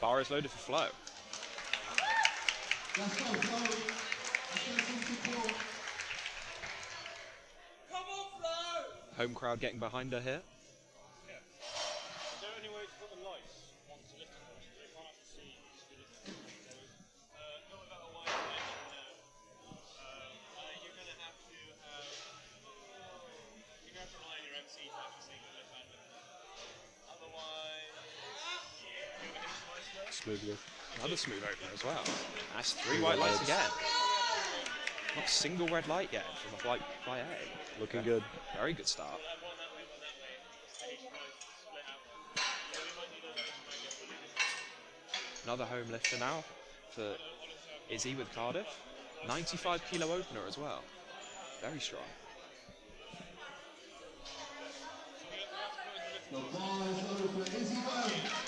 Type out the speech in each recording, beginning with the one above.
Bar is loaded for Flo. Home crowd getting behind her here. Smoothly. Another smooth opener as well. That's 3 white lights again. Not a single red light yet from a fly A. Looking good. Very good start. Another home lifter now for Izzy with Cardiff. 95 kilo opener as well. Very strong.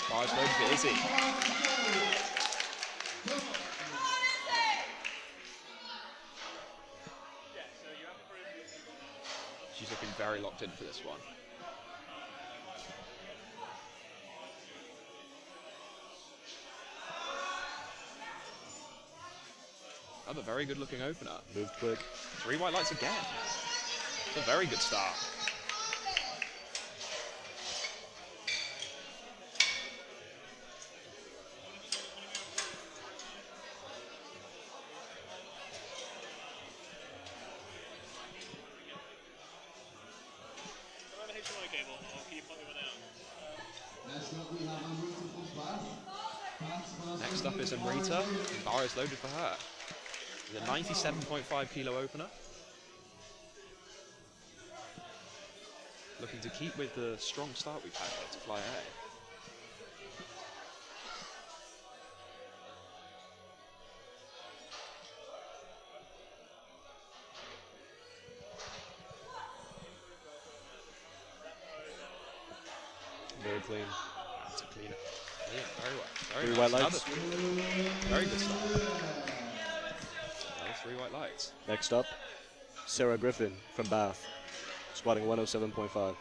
Bar is loaded for Izzy. She's looking very locked in for this one. Another very good looking opener. Moved quick. 3 white lights again. It's a very good start. Next up is Amrita, and bar is loaded for her. With a 97.5 kilo opener. Looking to keep with the strong start we've had here to fly A. Very clean. That's a cleaner. Yeah, very well. Very 3 nice. white lights. Very good start. Another 3 white lights. Next up, Sarah Griffin from Bath, squatting 107.5.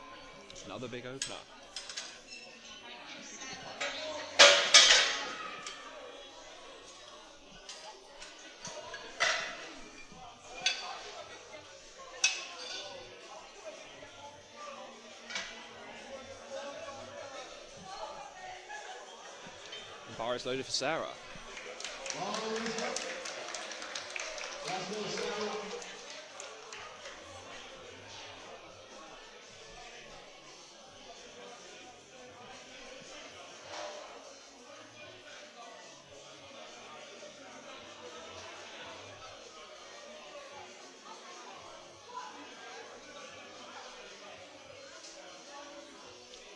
Another big opener. And bar is loaded for Sarah.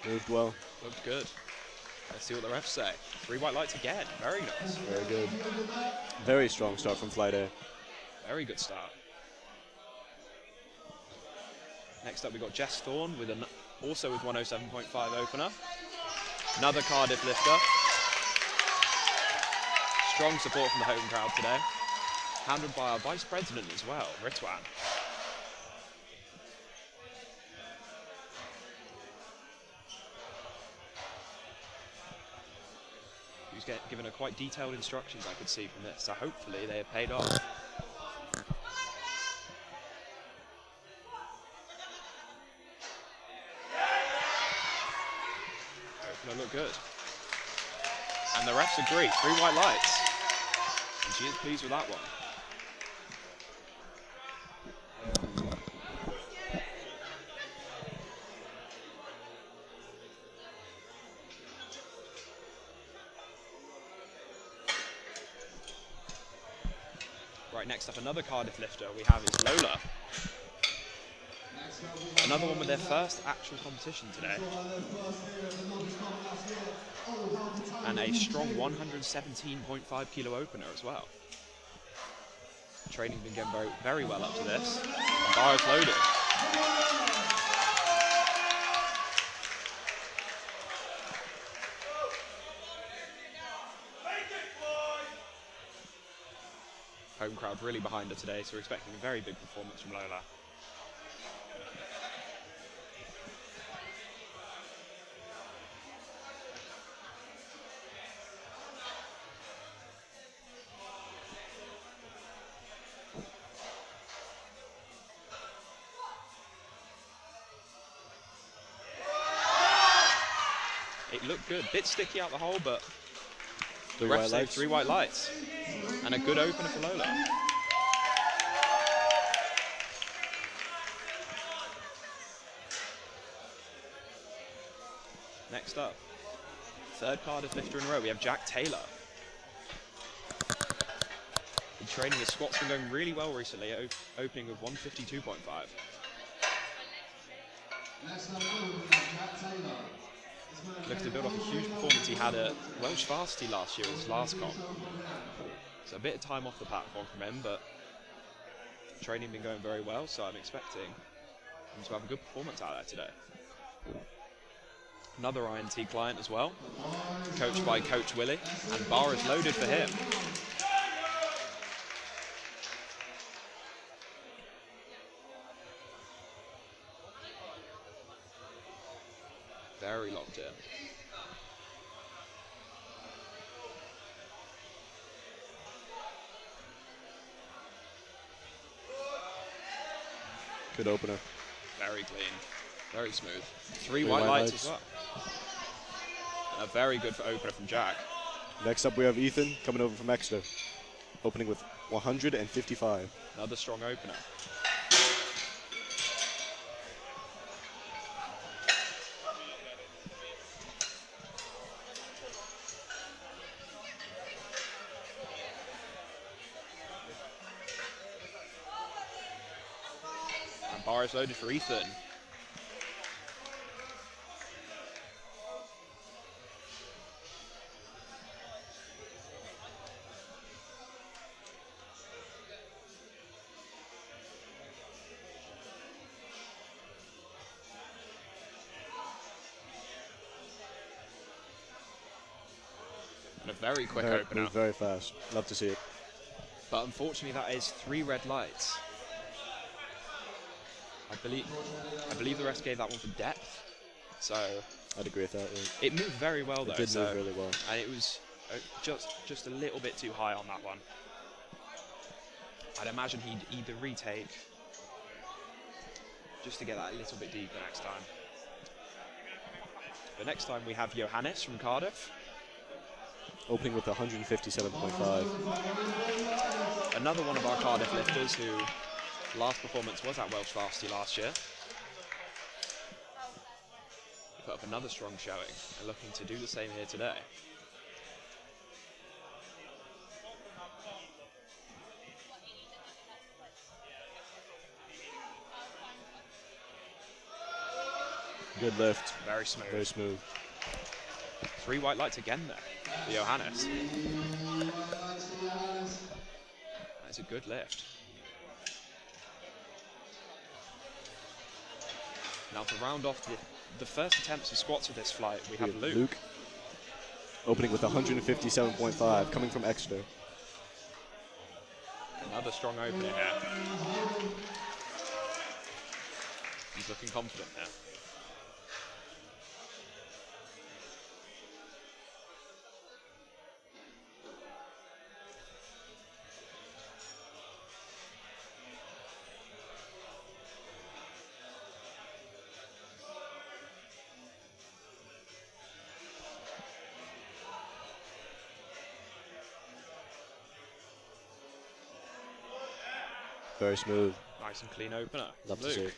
Moved well. Looked good. Let's see what the refs say. 3 white lights again. Very nice. Very good. Very strong start from flight A. Very good start. Next up, we've got Jess Thorne with also with 107.5 opener. Another Cardiff lifter. Strong support from the home crowd today. Handled by our vice president as well, Ritwan. Who's given her quite detailed instructions, I could see from this. So hopefully they have paid off. Opener look good. And the refs agree, 3 white lights. And she is pleased with that one. Right, next up, another Cardiff lifter we have is Lola. Another one with their first actual competition today. And a strong 117.5 kilo opener as well. Training's been going very, very well up to this. And bar is loaded. Home crowd really behind her today, so we're expecting a very big performance from Lola. looked good. Bit sticky out the hole, but the Three ref white saved lights. 3 white lights. And a good opener for Lola. Next up, third Cardiff lifter in a row, we have Jack Taylor. The training his squat's been going really well recently, opening with 152.5. Looking to build off a huge performance he had at Welsh Varsity last year, his last comp. So a bit of time off the platform from him, but training been going very well, so I'm expecting him to have a good performance out there today. Another INT client as well, coached by Coach Willie, and bar is loaded for him. Very locked in. Good opener. Very clean, very smooth. Three white lights as well. A very good opener from Jack. Next up, we have Ethan coming over from Exeter, opening with 155. Another strong opener. And bar is loaded for Ethan. And a very quick opener. Moved very fast. Love to see it. But unfortunately, that is 3 red lights. I believe the rest gave that one for depth. So I'd agree with that. Yeah. it moved very well though. It did move really well. And it was just a little bit too high on that one. I'd imagine he'd either retake just to get that a little bit deeper next time. But next time we have Johannes from Cardiff. Opening with 157.5. Another one of our Cardiff lifters who last performance was at Welsh Varsity last year. Put up another strong showing and looking to do the same here today. Good lift. Very smooth. Very smooth. 3 white lights again there for Johannes. That's a good lift. Now to round off the first attempts of squats of this flight, we have Luke. Opening with 157.5, coming from Exeter. Another strong opener here. He's looking confident there. Very smooth. Nice and clean opener. Love to see it.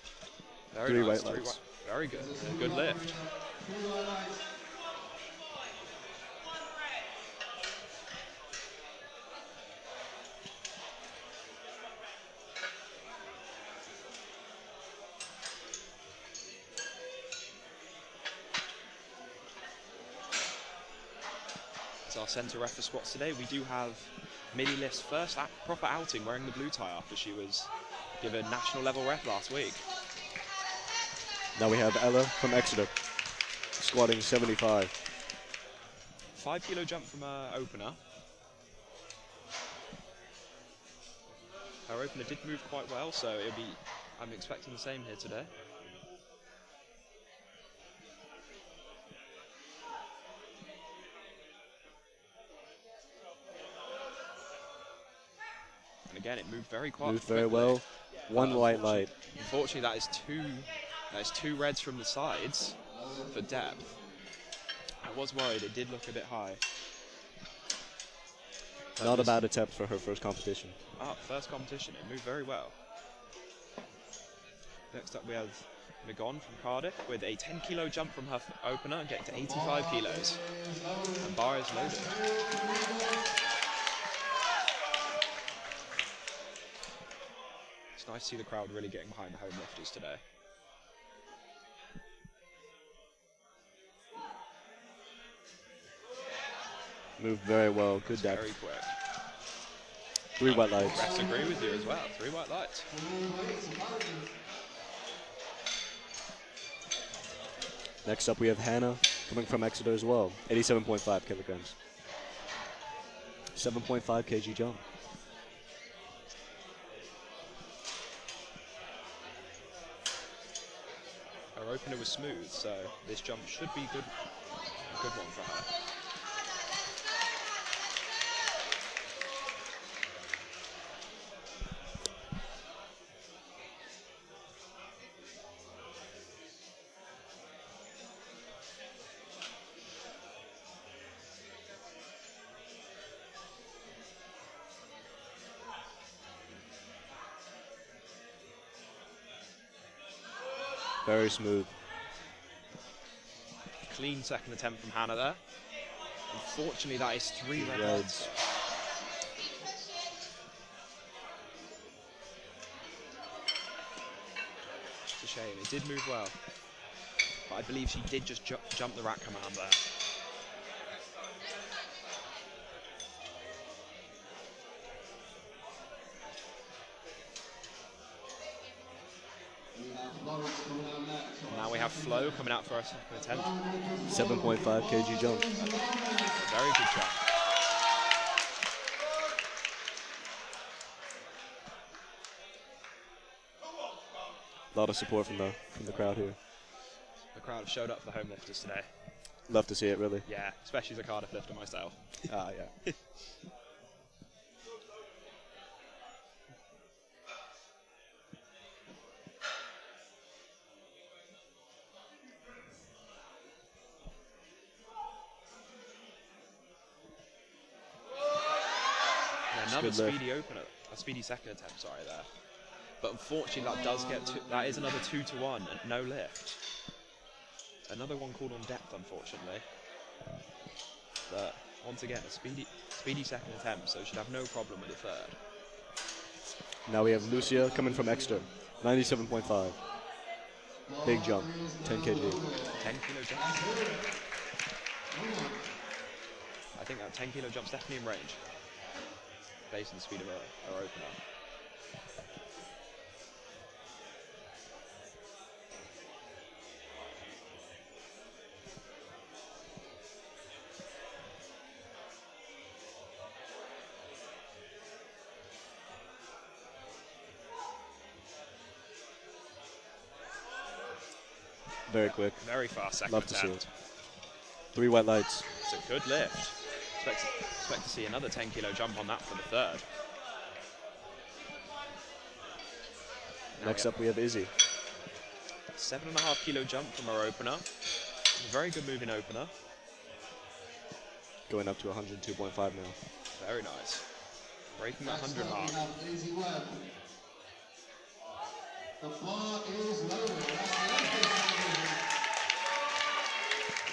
Very 3 nice. white lights. Very good. A good lift. As our centre ref for squats today, we do have Millie Lift's first proper outing wearing the blue tie after she was given national level rep last week. Now we have Ella from Exeter, squatting 75. 5 kilo jump from her opener. Her opener did move quite well, so I'm expecting the same here today. And again, it moved very quickly. Moved very well. 1 white light. Unfortunately, that is two reds from the sides for depth. I was worried. It did look a bit high. Not a bad attempt for her first competition. First competition. It moved very well. Next up we have Megon from Cardiff with a 10 kilo jump from her opener, getting to 85 kilos. And bar is loaded. It's nice to see the crowd really getting behind the home lifters today. Moved very well. Good depth. Very quick. 3 white lights. Refs agree with you as well. 3 white lights. Next up we have Hannah coming from Exeter as well. 87.5 kilograms. 7.5 kg jump. Her opener was smooth, so this jump should be good. A good one for her. Very smooth. Clean second attempt from Hannah there. Unfortunately, that is 3 reds. It's a shame. It did move well. But I believe she did just jump the rack command there. Now we have Flo coming out for our second attempt. 7.5 kg jump. Very good jump. A lot of support from the crowd here. The crowd have showed up for the home lifters today. Love to see it, really. Yeah, especially as a Cardiff lifter myself. Yeah. Another speedy opener, a speedy second attempt, sorry there. But unfortunately that is another 2 to 1 and no lift. Another one called on depth, unfortunately. But once again, a speedy second attempt, so should have no problem with the third. Now we have Lucia coming from Exeter, 97.5. Big jump, 10 kg. 10 kilo jump. I think that 10 kilo jump's definitely in range, based on the speed of her opener. Very quick. Very fast second Love to attempt. see it. 3 white lights. It's a good lift. Expect to see another 10 kilo jump on that for the third. Next up we have Izzy. 7.5 kilo jump from our opener. A very good moving opener. Going up to 102.5 now. Very nice. Breaking that 100 mark. The bar is loaded.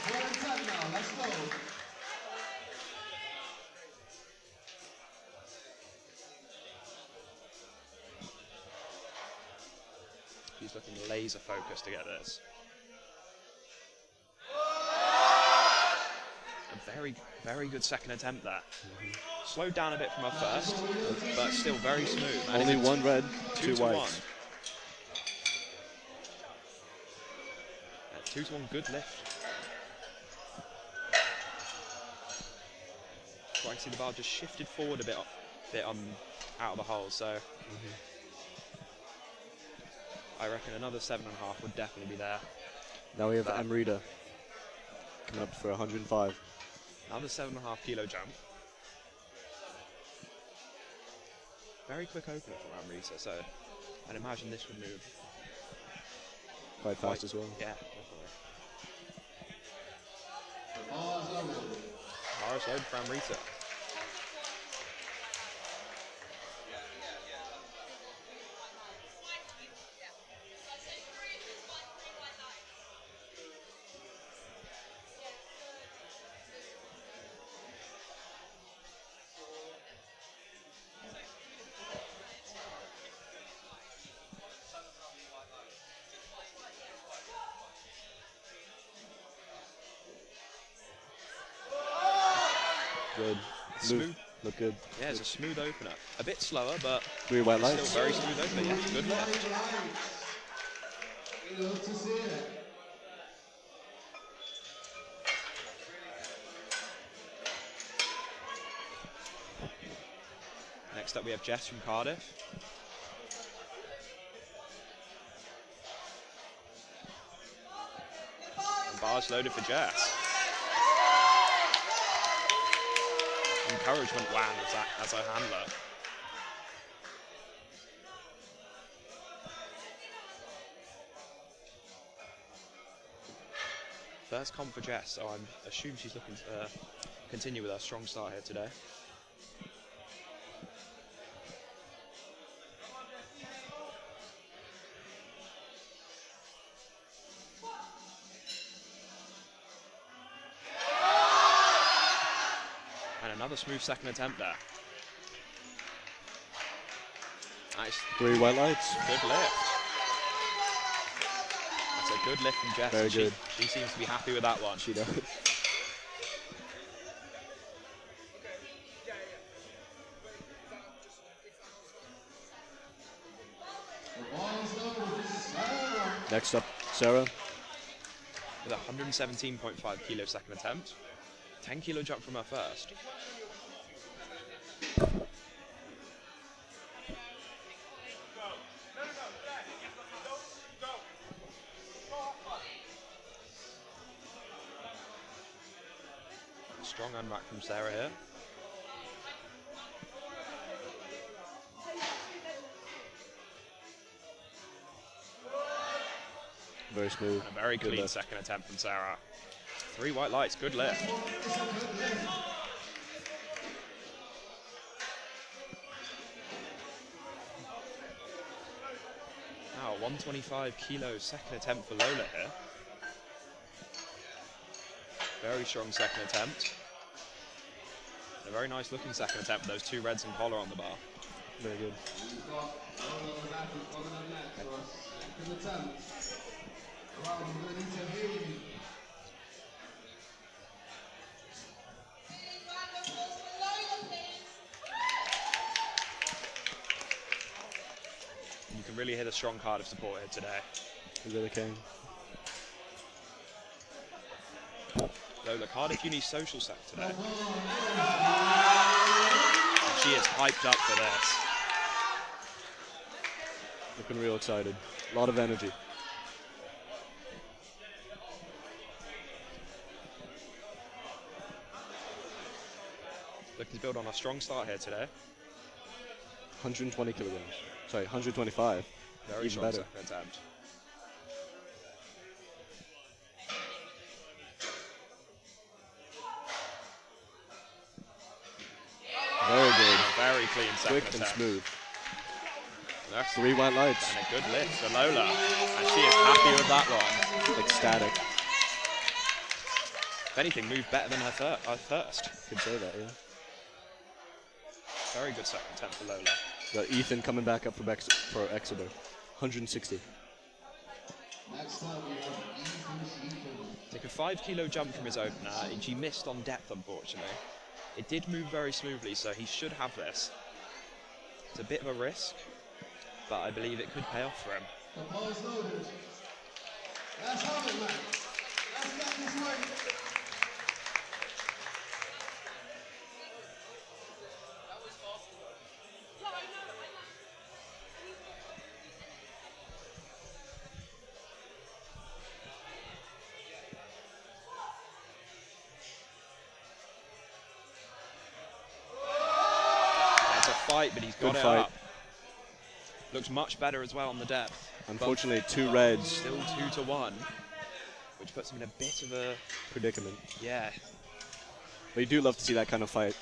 Now. Let's go. She's looking laser focused to get this. A very good second attempt there. Slowed down a bit from her first, but still very smooth. And Only 1 red, 2 to whites. 1. 2 to 1, good lift. I can see the bar just shifted forward a bit out of the hole, so I reckon another 7.5 would definitely be there. Now we have Amrita coming up for 105. Another 7.5 kilo jump. Very quick opener from Amrita, so I'd imagine this would move Quite fast as well. Yeah, definitely. Ball's loaded. Morris loaded for Amrita. Good. Smooth. Look good. Yeah, it's a smooth opener. A bit slower, but 3 white still lights. very smooth opener. Yeah, good lift. We love to see it. Next up, we have Jess from Cardiff. And bars loaded for Jess. Encouragement wham as a handler. First comp for Jess, so I assume she's looking to continue with her strong start here today. And another smooth second attempt there. Nice. 3 white lights. Good lift. That's a good lift from Jess. Very good. She seems to be happy with that one. She does. The ball's loaded. Sarah. Next up, Sarah. With a 117.5 kilo second attempt. 10 kilo jump from her first. Strong unback from Sarah here. Very smooth. And a very Good clean lift. second attempt from Sarah. 3 white lights, good lift. Now, 125 kilo second attempt for Lola here. Very strong second attempt. And a very nice looking second attempt with those 2 reds and collar on the bar. Very good. We've got Lola Rapid coming up next for us. Second attempt. Wow, we're going to intervene. You can really hear the strong Cardiff support here today. Is that okay? Lola, Cardiff Uni social set today. And she is hyped up for this. Looking real excited. A lot of energy. Looking to build on a strong start here today. 120 kilograms. Sorry, 125. Very Even strong better. second attempt. Very good. Very clean second Quick and attempt. smooth. That's 3 white lights. and a good lift for Lola. And she is happy with that one. Ecstatic. If anything, moved better than her first. Could say that, yeah. Very good second attempt for Lola. Got Ethan coming back up for Exeter. 160. Next up, we have Ethan. Took a 5 kilo jump from his opener, and she missed on depth, unfortunately. It did move very smoothly, so he should have this. It's a bit of a risk, but I believe it could pay off for him. The ball's loaded. Let's have it, man. Let's get this right. It's a fight, but he's got Good it fight. up. Looks much better as well on the depth. Unfortunately, 2 reds. Still 2-1, which puts him in a bit of a Predicament. yeah, But you do love to see that kind of fight.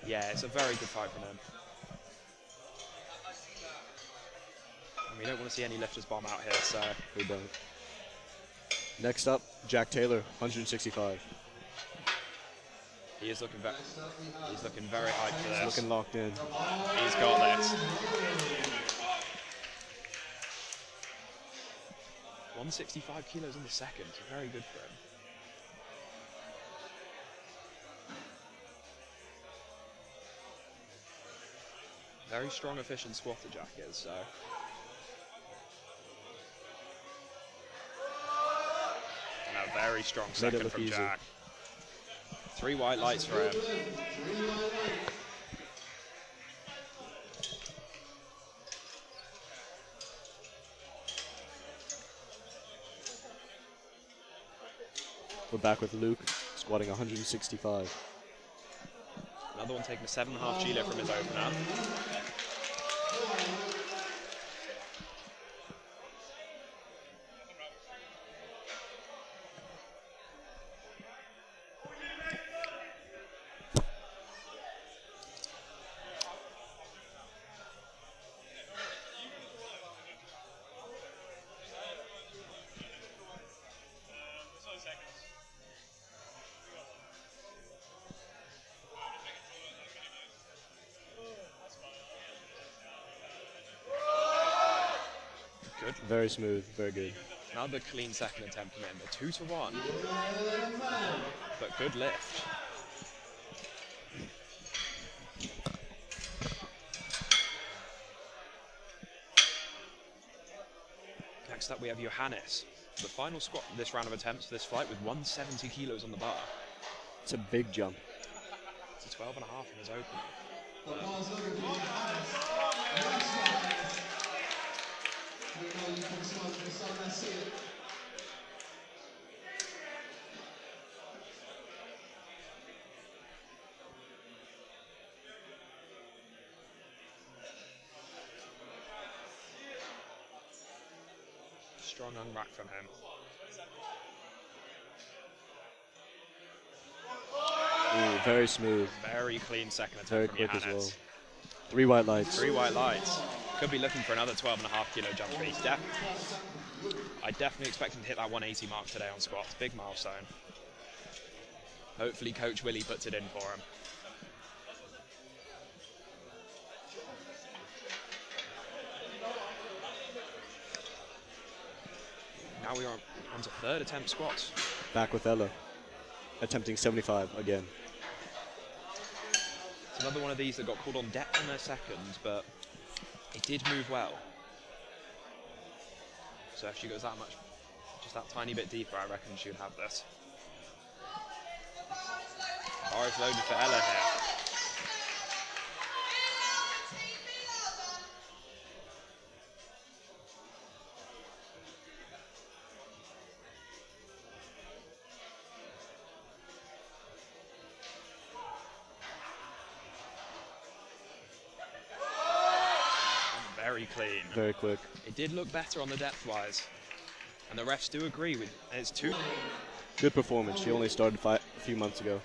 Yeah, it's a very good fight from him. And we don't want to see any lifters bomb out here, so... We don't. Next up, Jack Taylor, 165. He's looking very hyped for this. Looking locked in. He's got this. 165 kilos in the second. Very good for him. Very strong, efficient squatter, Jack is, so... And a very strong second from easy. Jack. 3 white lights for him. We're back with Luke, squatting 165. Another one taking a 7.5 kilo from his opener. Good. Very smooth, very good. Another clean second attempt from him. A 2 to 1. But good lift. Next up we have Johannes. The final squat of this round of attempts for this flight with 170 kilos on the bar. It's a big jump. It's a 12.5 in his opener. Strong unrack from him. Ooh, very smooth. Very clean second attempt Very from quick as Johannes. well. 3 white lights. 3 white lights. Could be looking for another 12.5 kilo jump, but he's I definitely expect him to hit that 180 mark today on squats. Big milestone. Hopefully Coach Willie puts it in for him. Now we are on to third attempt squats. Back with Ella, attempting 75 again. It's another one of these that got called on depth in their second, but it did move well. So if she goes that much, just that tiny bit deeper, I reckon she would have this. Bar is loaded for Ella here. Very clean. Very quick. It did look better on the depth-wise, and the refs do agree with. It's 2. Good performance. She only started a few months ago,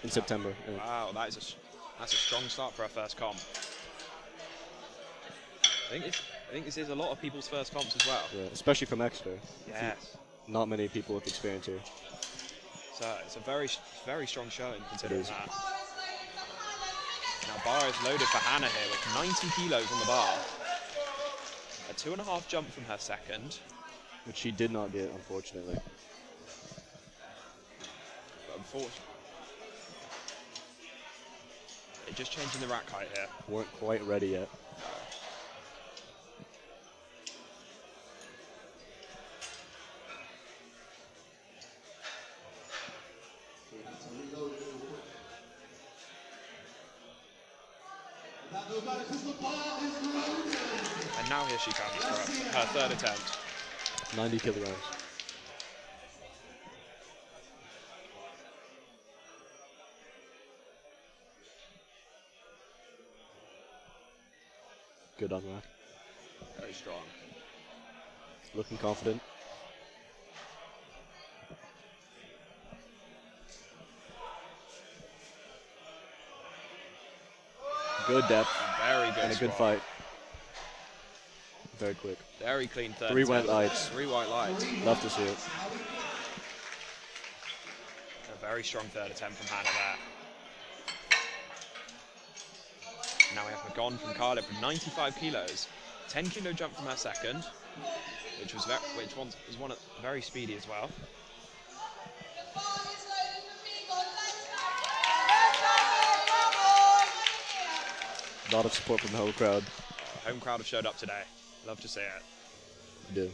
in September. Yeah. Wow, that's a strong start for her first comp. I think this is a lot of people's first comps as well. Yeah, especially from Exeter. Yes. Not many people with experience here. So it's a very strong showing considering that. Now bar is loaded for Hannah here with 90 kilos on the bar. A 2.5 jump from her second. Which she did not get, unfortunately. But unfortunately, they're just changing the rack height here. Weren't quite ready yet. And now here she comes for her third attempt. 90 kilograms. Good on rack. Very strong. Looking confident. Good depth. Very good And a good squat. fight. Very quick. Very clean third 3 white attempt. lights. 3 white lights. Love to see it. A very strong third attempt from Hannah there. Now we have McGon from Cardiff with 95 kilos. 10 kilo jump from her second, which was very speedy as well. A lot of support from the whole crowd. Home crowd have showed up today. Love to see it. We do.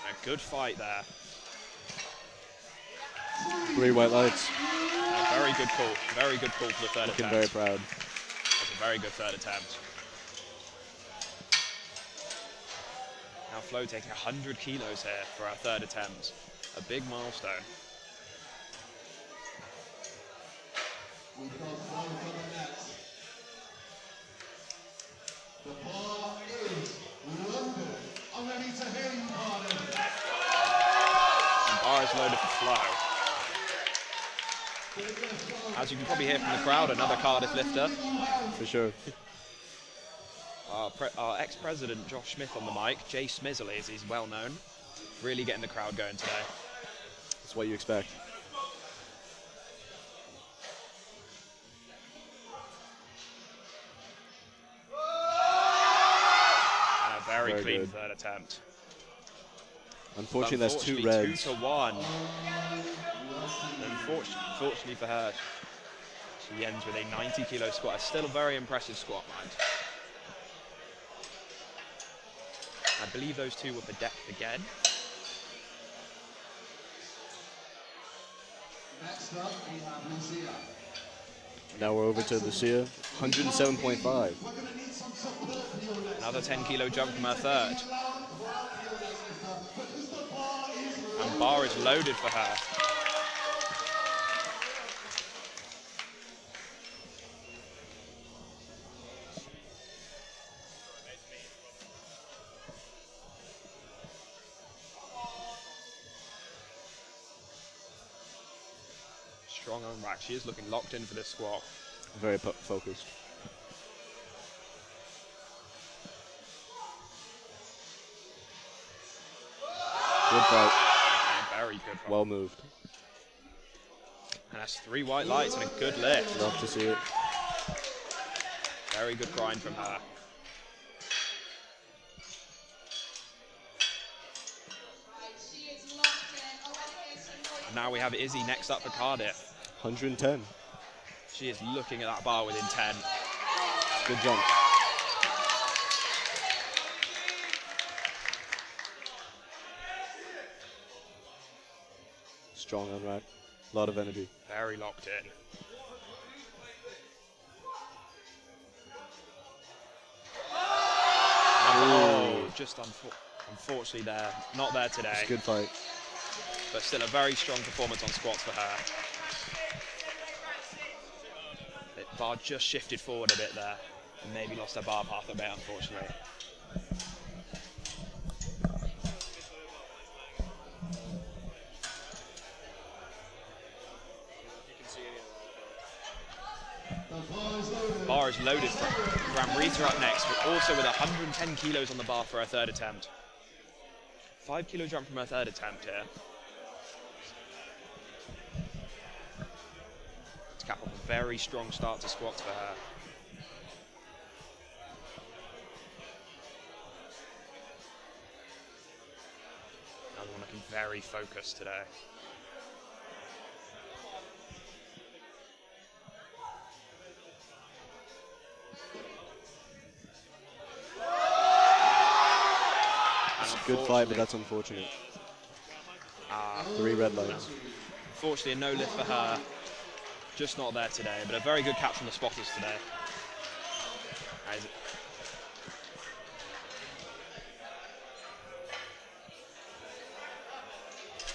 A good fight there. 3 white lights. A very good call. Very good call for the third Looking attempt. very proud. That's a very good third attempt. Now Flo taking 100 kilos here for our third attempt. A big milestone. We've got Flo for the net. The bar is London. I'm ready to hear you, Cardiff. And bar is loaded for Flo. As you can probably hear from the crowd, another Cardiff lifter. For sure. Our ex-president Josh Smith on the mic, Jay Smizzley as he's well known. Really getting the crowd going today. That's what you expect. And a very clean good. third attempt. Unfortunately, that's 2 Unfortunately, reds. 2 to 1. Unfortunately for her, she ends with a 90 kilo squat. It's still a very impressive squat, mind. I believe those 2 were for depth again. Next up, we have Lucia. Now we're over to Lucia. 107.5. We're going to need some support for your next. Another 10 kilo jump from her third. Because the bar is And bar is loaded for her. Strong on rack. She is looking locked in for this squat. Very focused. Good fight. Very good fight. Well moved. And that's 3 white lights and a good lift. Love to see it. Very good grind from her. And now we have Izzy next up for Cardiff. 110. She is looking at that bar with intent. Good jump. Strong on rack. A lot of energy. Very locked in. Oh, just unfortunately there. Not there today. It's a good fight. But still a very strong performance on squats for her. The bar just shifted forward a bit there. And maybe lost her bar path a bit, unfortunately. Bar is loaded for Amrita up next, but also with 110 kilos on the bar for her third attempt. 5 kilo jump from her third attempt here. To cap off a very strong start to squats for her. Another one looking very focused today. Good fight, but that's unfortunate. 3 red lights. Unfortunately, a no lift for her. Just not there today, but a very good catch from the spotters today.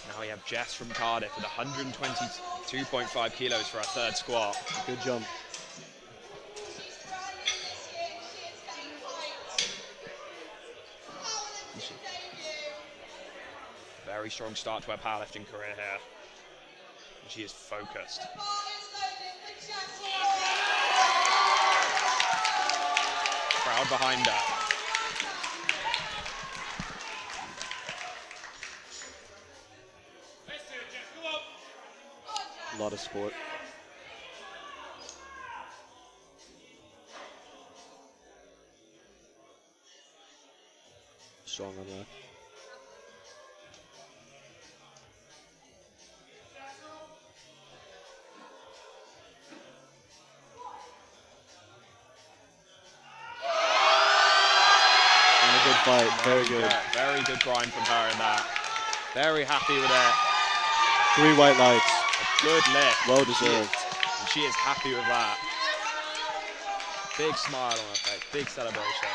Now we have Jess from Cardiff with 122.5 kilos for our third squat. Good jump. Very strong start to her powerlifting career here. she is focused. Crowd behind her. A lot of sport. Strong on that. And a good fight. Very good. Very good grind from her in that. Very happy with it. 3 white lights. A good lift. Well deserved. And she is happy with that. Big smile on her face. Big celebration.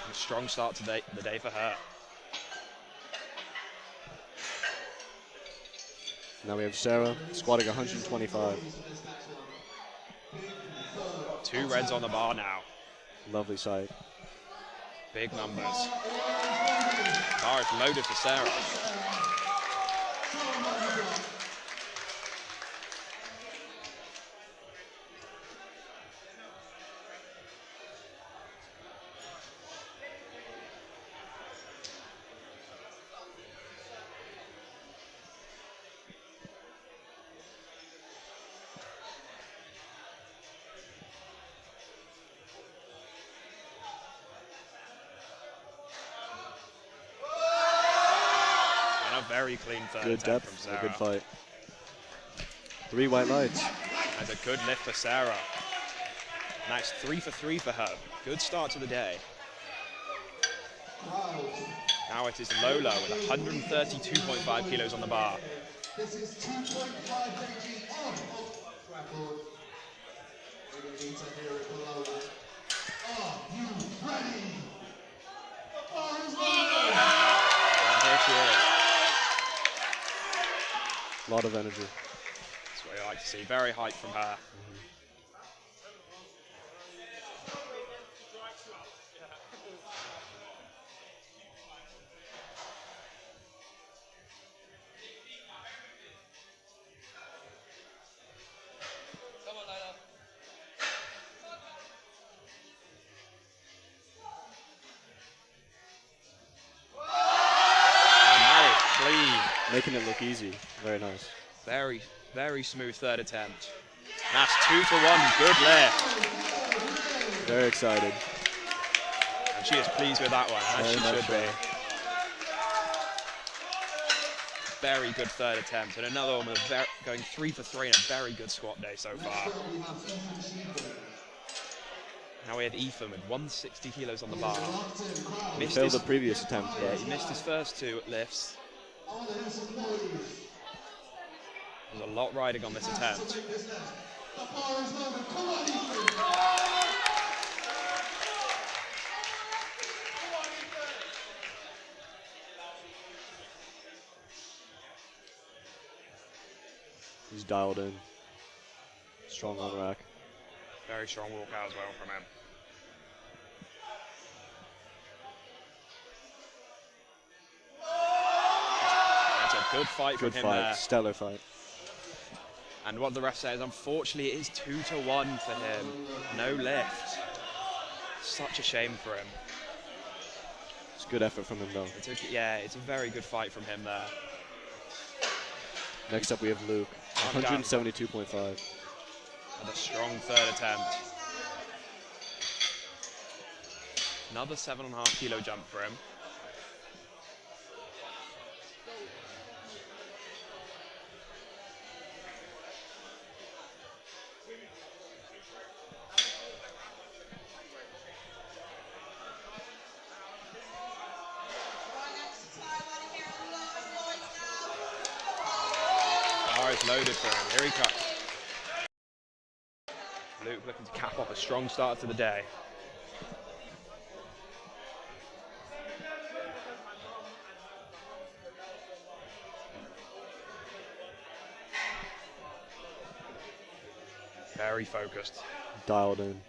And a strong start to the day for her. Now we have Sarah squatting 125. 2 reds on the bar now. Lovely sight. Big numbers. Bar is loaded for Sarah. Very clean third Good attempt depth, from Sarah. a good fight. 3 white lights. That's a good lift for Sarah. Nice 3 for 3 for her. Good start to the day. Now it is Lola with 132.5 kilos on the bar. This is 2.5 kg on record. We're going to need to hear it for Lola. Are you ready? And here she is. A lot of energy. That's what I like to see. Very hyped from her. Making it look easy. Very nice. Very, very smooth third attempt. That's 2 for 1. Good lift. Very excited. And she is pleased with that one, as she should be. Very good third attempt. And another one with going 3 for 3 and a very good squat day so far. Now we have Ethan with 160 kilos on the bar. He failed the previous attempt, Yeah, but he missed his first 2 lifts. There's a lot riding on this attempt. he's dialed in. Strong on rack. Very strong walkout as well from him. That's a good fight Good from him fight. there. Stellar fight. And what the ref says, unfortunately, it is 2 to 1 for him. No lift. Such a shame for him. It's good effort from him, though. It's a very good fight from him there. Next up, we have Luke. 172.5. And a strong third attempt. Another 7.5 kilo jump for him. Loaded for him. Here he comes. Luke looking to cap off a strong start to the day. Very focused. Dialed in.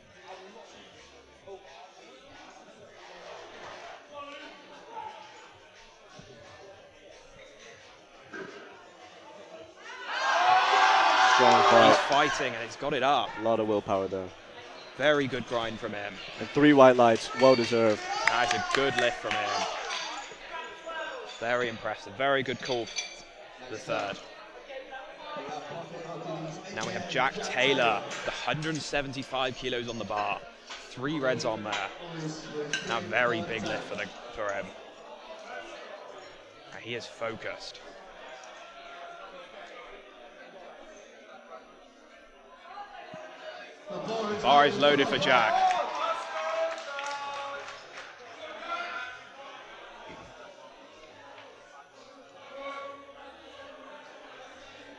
fighting, and he's got it up. A lot of willpower there. Very good grind from him. And 3 white lights, well deserved. That's a good lift from him. Very impressive. Very good call. The third. Now we have Jack Taylor, the 175 kilos on the bar. 3 reds on there. Now very big lift for him. He is focused. Bar is loaded for Jack.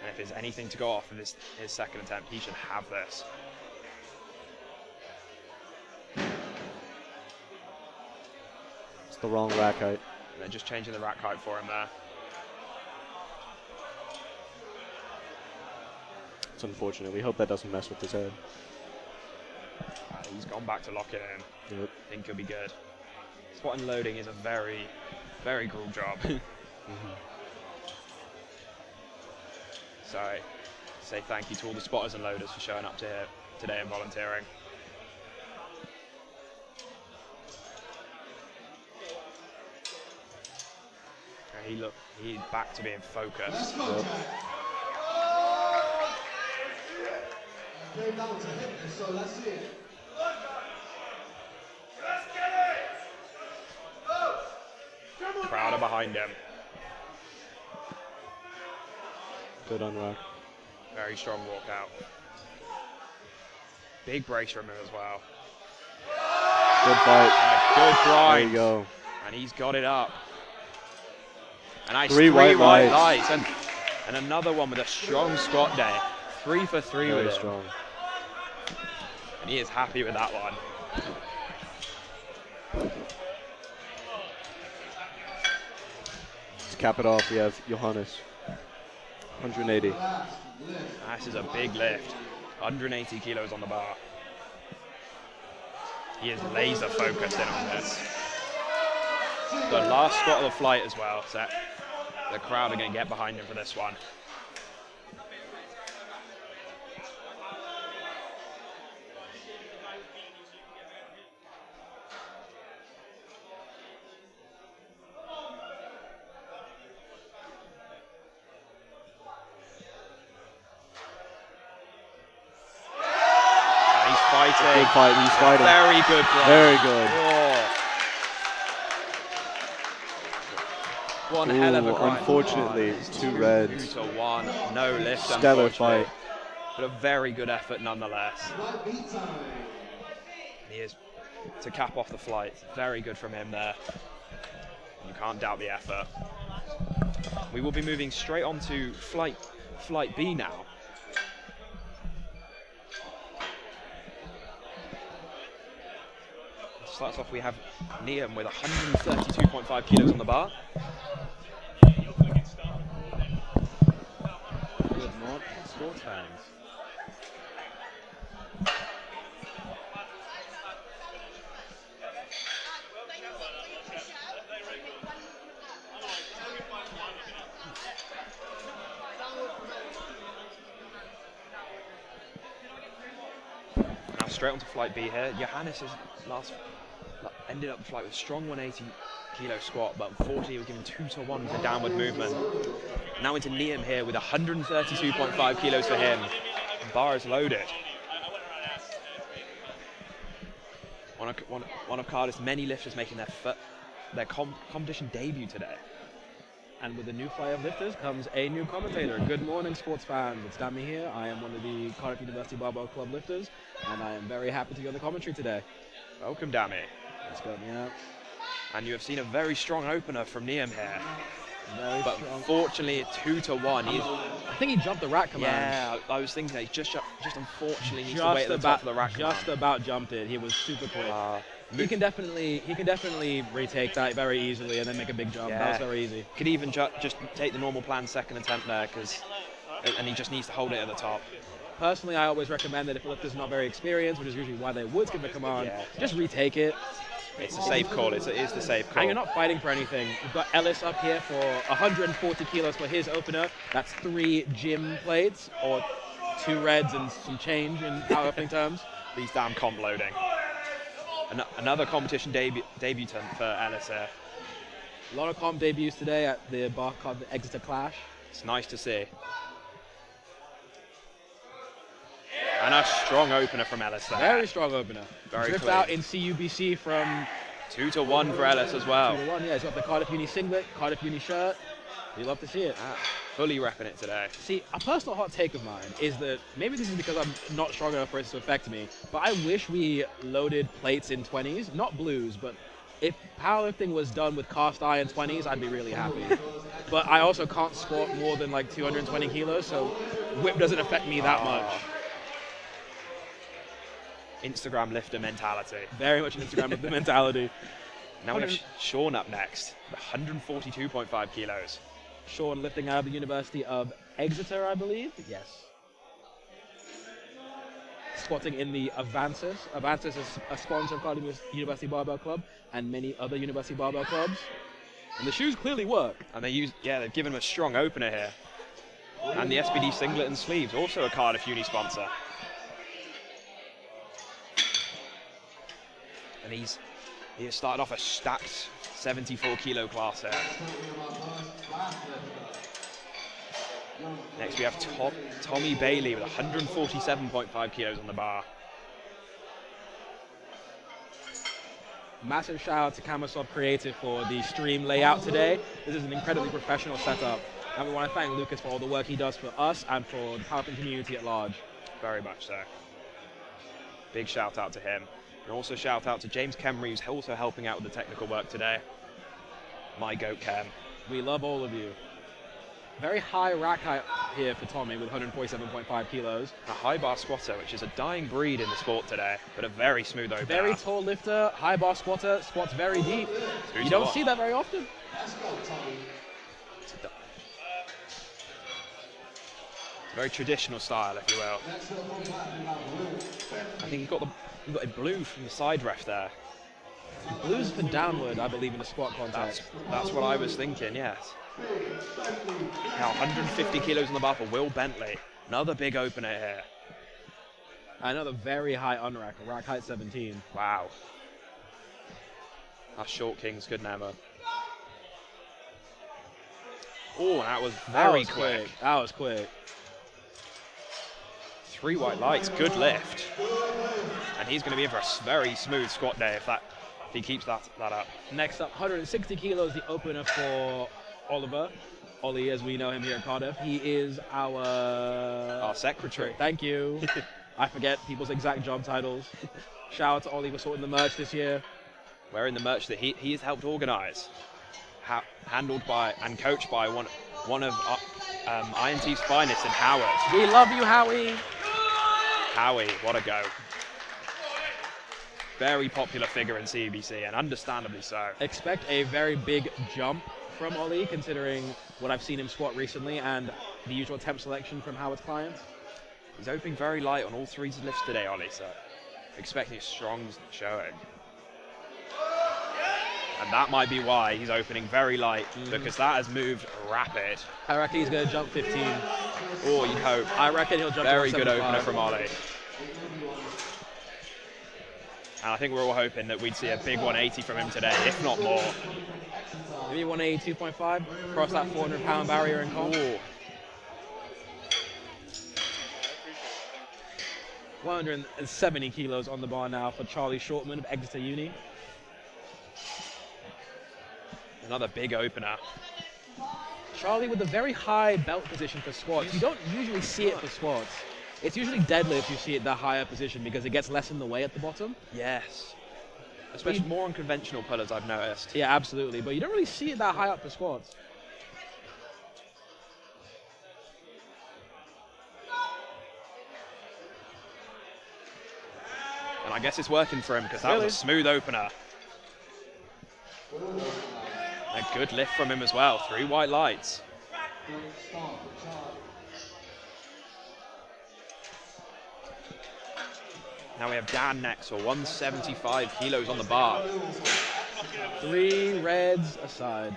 And if there's anything to go off of his second attempt, he should have this. It's the wrong rack height. And they're just changing the rack height for him there. It's unfortunate. We hope that doesn't mess with his head. He's gone back to lock it in. Yep. I think he'll be good. Spot and loading is a very, very cool job. So, say thank you to all the spotters and loaders for showing up to here today and volunteering. And he's back to being focused. Yep. Came down to hit this, so let's see it. Crowd are behind him. Good on rack. Very strong walkout. Big brace from him as well. Good fight. Good grind. There you go. And he's got it up. A nice 3 white lights. And another one with a strong squat day. 3 for 3 Very with it. strong. And he is happy with that one. To cap it off, we have Johannes. 180. This is a big lift. 180 kilos on the bar. He is laser focused in on this. The last squat of the flight as well, so the crowd are going to get behind him for this one. Good fight. He's fighting. Very good grind. Very good. One hell of a grind. Unfortunately, 2 reds. 2 to 1. No lift. Stellar fight. But a very good effort nonetheless. He is to cap off the flight. Very good from him there. You can't doubt the effort. We will be moving straight on to flight B now. Starts off, we have Liam with 132.5 kilos on the bar. Good morning, sports fans. Now straight on to flight B here. Johannes is ended up the flight with a strong 180 kilo squat, but unfortunately he was given 2 to 1 with the downward movement. Now into Liam here with 132.5 kilos for him. Bar is loaded. One of Cardiff's many lifters making their competition debut today. And with the new fly of lifters comes a new commentator. Good morning, sports fans. It's Dami here. I am one of the Cardiff University Barbell Club lifters, and I am very happy to be on the commentary today. Welcome, Dami. Let's go, yeah. And you have seen a very strong opener from Liam here. Very but strong. Unfortunately, 2 to 1. I think he jumped the rack command. Yeah, I was thinking that he just unfortunately needs to wait at the top of the rack command. Just about jumped it. He was super quick. He can definitely retake that very easily and then make a big jump. Yeah. That was very easy. Could even just take the normal plan second attempt there, and he just needs to hold it at the top. Personally, I always recommend that if a lifter's not very experienced, which is usually why they would skip the command, just retake it. It's a safe call. It is the safe call. And you're not fighting for anything. We've got Ellis up here for 140 kilos for his opener. That's 3 gym plates, or 2 reds and some change in powerlifting terms. These damn comp loading. Another competition debutant for Ellis here. A lot of comp debuts today at the bar called the Exeter Clash. It's nice to see. And a strong opener from Ellis there. Very strong opener. Very Drift clean. out in CUBC from 2-1 for Ellis as well. 2-1. Yeah, he's got the Cardiff Uni singlet, Cardiff Uni shirt. You love to see it. Fully repping it today. See, a personal hot take of mine is that maybe this is because I'm not strong enough for it to affect me, but I wish we loaded plates in 20s, not blues, but if powerlifting was done with cast iron 20s, I'd be really happy. But I also can't squat more than like 220 kilos, so whip doesn't affect me that much. Instagram lifter mentality. Very much an Instagram of the mentality. Now we have Sean up next, 142.5 kilos. Sean lifting out of the University of Exeter, I believe. Yes. Squatting in the Avantis. Avantis is a sponsor of Cardiff University Barbell Club and many other University Barbell Clubs. And the shoes clearly work. And they've given him a strong opener here. And the SPD singlet and sleeves, also a Cardiff Uni sponsor. And he has started off a stacked 74 kilo class here. Next we have Tommy Bailey with 147.5 kilos on the bar. Massive shout out to KASAMOV Creative for the stream layout today. This is an incredibly professional setup. And we want to thank Lucas for all the work he does for us and for the powerlifting community at large. Very much so. Big shout out to him. And also shout out to James Kemry, who's also helping out with the technical work today. My goat Kem. We love all of you. Very high rack height here for Tommy with 147.5 kilos. A high bar squatter, which is a dying breed in the sport today, but a very smooth opener. Very tall lifter, high bar squatter, squats very deep. You don't see that very often. It's a very traditional style, if you will. I think you've got a blue from the side ref there. Blues for downward, I believe, in the squat context. That's what I was thinking, yes. Now 150 kilos on the bar for Will Bentley. Another big opener here. Another very high unrack, rack height 17. Wow. Us short kings could never. Oh, that was very quick. That was quick. 3 white lights, good lift. And he's going to be in for a very smooth squat day if he keeps that up. Next up, 160 kilos, the opener for Oliver. Ollie, as we know him here at Cardiff. He is our secretary. Thank you. I forget people's exact job titles. Shout out to Ollie for sorting the merch this year. Wearing the merch that he has helped organise. Handled by and coached by one of INT's finest in Howard. We love you, Howie. Howie, what a go. Very popular figure in CBC, and understandably so. Expect a very big jump from Ollie, considering what I've seen him squat recently and the usual temp selection from Howard's clients. He's opening very light on all 3 lifts today, Ollie, so expecting a strong showing. And that might be why he's opening very light, because that has moved rapid. I reckon he's going to jump 15. Oh, you'd hope. I reckon he'll jump very to good 175. opener from Ollie. And I think we're all hoping that we'd see a big 180 from him today, if not more. Maybe 182.5, cross that 400-pound barrier in comp. Ooh. 170 kilos on the bar now for Charlie Shortman of Exeter Uni. Another big opener. Charlie with a very high belt position for squats. You don't usually see it for squats. It's usually deadlift you see it that higher position because it gets less in the way at the bottom. Yes. Especially more on conventional pullers, I've noticed. Yeah, absolutely. But you don't really see it that high up for squats. And I guess it's working for him because that was a smooth opener. A good lift from him as well. 3 white lights. Now we have Dan next for 175 kilos on the bar. 3 reds aside.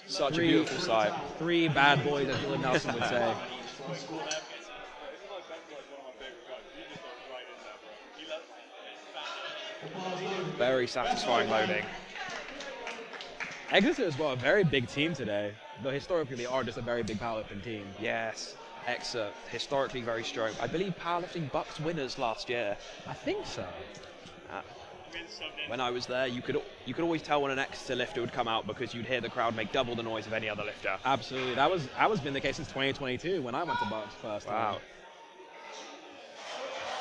Such a beautiful sight. 3 bad boys, as Dylan Nelson would say. Very satisfying loading. Exeter as well, a very big team today. Though historically they are just a very big powerlifting team. Yes, Exeter, historically very strong. I believe powerlifting Bucks winners last year. I think so. When I was there, you could always tell when an Exeter lifter would come out because you'd hear the crowd make double the noise of any other lifter. Absolutely. That was been the case since 2022 when I went to Bucks first time. Wow.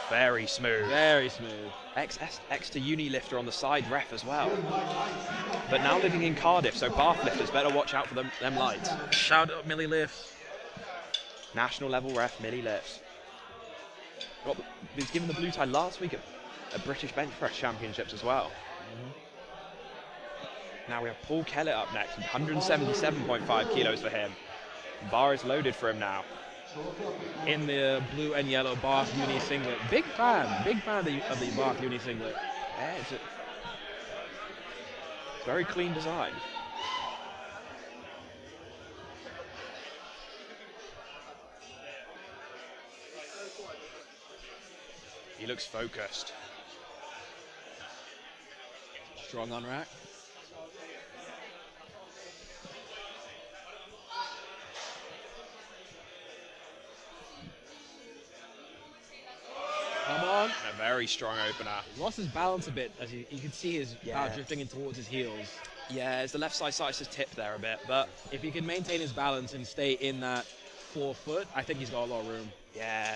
Very smooth. Very smooth. Exeter uni lifter on the side ref as well. But now living in Cardiff, so Bath lifters better watch out for them lights. Shout out Millie Lifts. National level ref, Millie lifts. Was given the blue tie last week at British Bench Press Championships as well. Now we have Paul Kellett up next, 177.5 kilos for him. Bar is loaded for him now. In the blue and yellow Bath uni singlet. Big fan of the Bath uni singlet. Yeah, it's very clean design. He looks focused. Strong on rack. Come on. A very strong opener. He lost his balance a bit as you can see his Yeah. drifting in towards his heels. Yeah, as the left side starts to tip there a bit, but If he can maintain his balance and stay in that 4 foot, I think he's got a lot of room. yeah.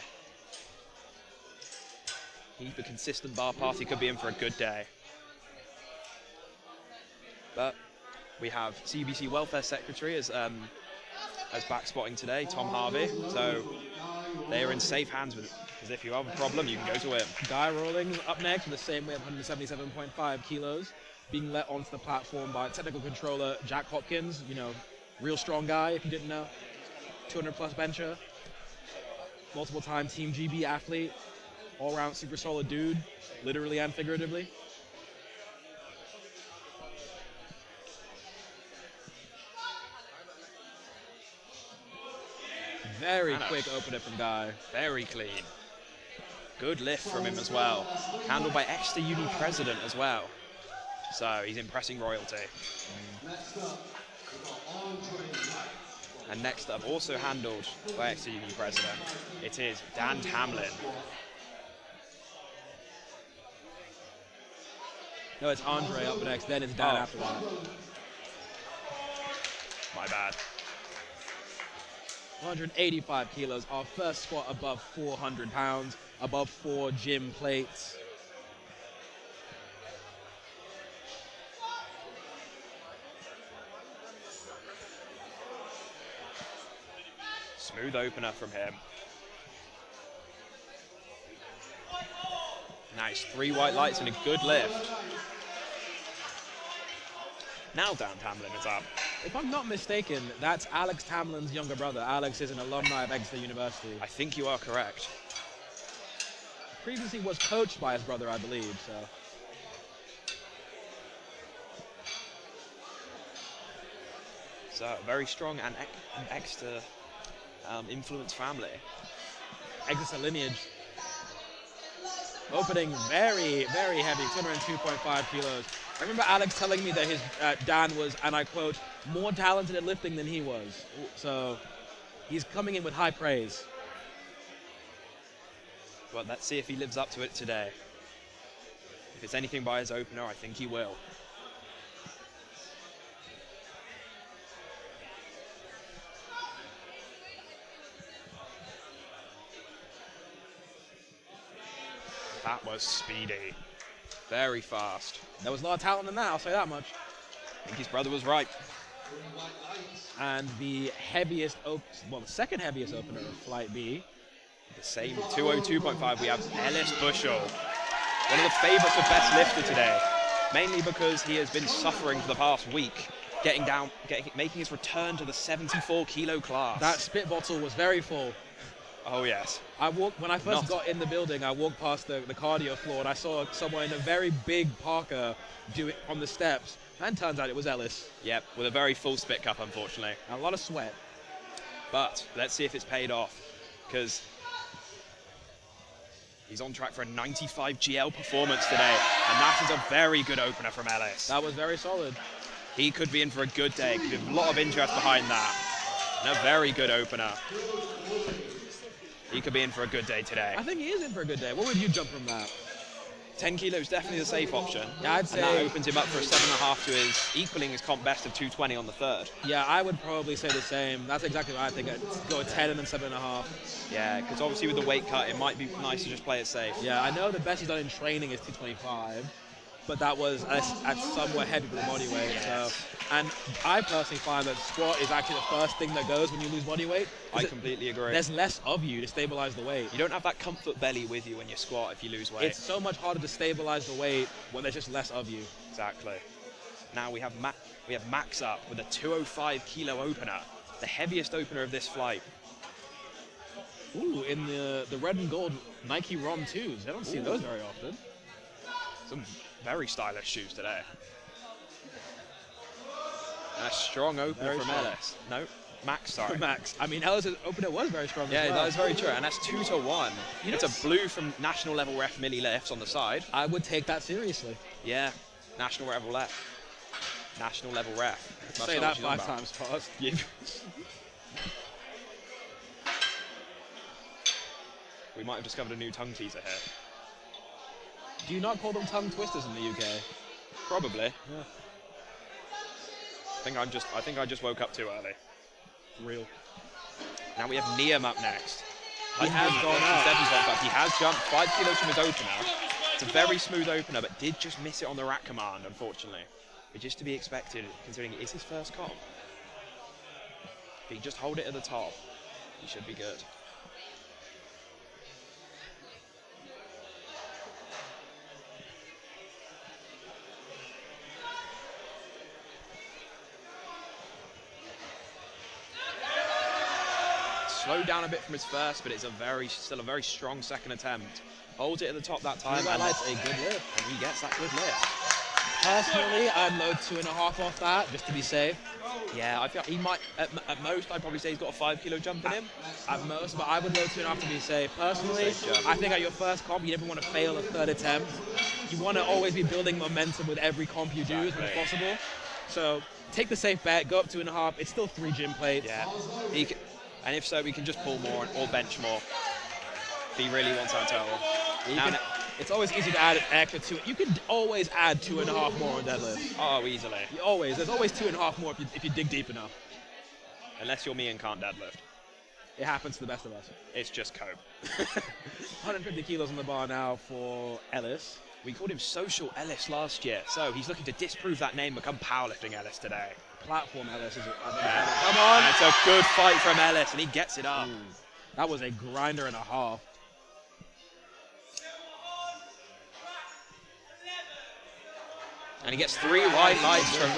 Keep a consistent bar pass, he could be in for a good day. But we have CBC Welfare Secretary as back spotting today, Tom Harvey. So they are in safe hands with it. Because if you have a problem, you can go to him. Guy rolling up next with the same weight of 177.5 kilos, being let onto the platform by technical controller Jack Hopkins. You know, real strong guy if you didn't know. 200 plus bencher, multiple time Team GB athlete, all round super solid dude, literally and figuratively. Very quick opener from Guy. Very clean. Good lift from him as well. Handled by Exeter Uni president as well. So he's impressing royalty. And next up, also handled by Exeter Uni president, it is Dan Tamlin. No, it's Andre up next, then it's Dan Oh. after that. My bad. 185 kilos, our first squat above 400 pounds, above 4 gym plates. Smooth opener from him. Nice, 3 white lights and a good lift. Now Dan Tamlin is up. If I'm not mistaken, that's Alex Tamlin's younger brother. Alex is an alumni of Exeter University. I think you are correct. Previously was coached by his brother, I believe, so. So, very strong and Exeter influence family. Exeter lineage. Opening very, very heavy, 202.5 kilos. I remember Alex telling me that his Dan was, and I quote, more talented at lifting than he was. So he's coming in with high praise. Well, let's see if he lives up to it today. If it's anything by his opener, I think he will. That was speedy. Very fast. There was a lot of talent in that, I'll say that much. I think his brother was right. And the heaviest, the second heaviest opener of Flight B. The same 202.5, we have Ellis Bushell. One of the favourites of best lifter today. Mainly because he has been suffering for the past week, making his return to the 74 kilo class. That spit bottle was very full. Oh yes. When I first got in the building, I walked past the cardio floor and I saw someone in a very big parka do it on the steps. And turns out it was Ellis. Yep, with a very full spit cup, unfortunately. And a lot of sweat. But let's see if it's paid off, because He's on track for a 95 GL performance today, and that is a very good opener from Ellis. That was very solid. He could be in for a good day. Could be a lot of interest behind that. And a very good opener. He could be in for a good day today. I think he is in for a good day. What would you jump from that? 10 kilos definitely the safe option. Yeah, I'd And say. that opens him up for a 7.5 to his equaling his comp best of 220 on the third. Yeah, I would probably say the same. That's exactly what I think. I'd go with 10 and then 7.5. Yeah, because obviously with the weight cut, it might be nice to just play it safe. Yeah, I know the best he's done in training is 225, but that was at somewhere heavy for the body weight. Yes. So, and I personally find that squat is actually the first thing that goes when you lose body weight. I completely agree. There's less of you to stabilize the weight. You don't have that comfort belly with you when you squat if you lose weight. It's so much harder to stabilize the weight when there's just less of you. Exactly. Now we have Max up with a 205 kilo opener, the heaviest opener of this flight. Ooh, in the red and gold Nike ROM 2s. I don't see those very often. Some very stylish shoes today. And a strong opener Very from strong. Ellis. No, Max, sorry. Max. I mean, Ellis' opener was very strong Yeah, as well. that is very true. And that's 2-1. You know, It's a blue from national level ref Millie Lifts on the side. I would take that seriously. Yeah, national level ref. National level ref. Must Say know that what she's on 5 about. times fast. Yeah. We might have discovered a new tongue teaser here. Do you not call them tongue twisters in the UK? Probably. Yeah. I think I just woke up too early. Real. Now we have Niam up next. He has gone up. 147 points up. He has jumped 5 kilos from his opener. It's a very smooth opener, but did just miss it on the rack command, unfortunately. Which is to be expected, considering it is his first comp. If he can just hold it at the top, he should be good. Slowed down a bit from his first, but it's still a very strong second attempt. Holds it at the top that time, and That's a good lift. he gets that good lift. Personally, I'd load 2.5 off that just to be safe. Yeah, I feel he might, at most, I'd probably say he's got a 5 kilo jump in him. At most, but I would load 2.5 to be safe. Personally, Safe jump. I think at your first comp, you never want to fail a third attempt. You want to always be building momentum with every comp you do as much as possible. So take the safe bet, go up 2.5. It's still 3 gym plates. Yeah, and if so, we can just pull more or bench more if he really wants our total. It's always easy to add an extra 2. You can always add 2.5 more on deadlift. Oh, easily. There's always 2.5 more if you dig deep enough. Unless you're me and can't deadlift. It happens to the best of us. It's just cope. 150 kilos on the bar now for Ellis. We called him Social Ellis last year, so he's looking to disprove that name, become Powerlifting Ellis today. Platform Ellis is it? Come on! And it's a good fight from Ellis, and he gets it up. That was a grinder and a half. And he gets 3 white lights from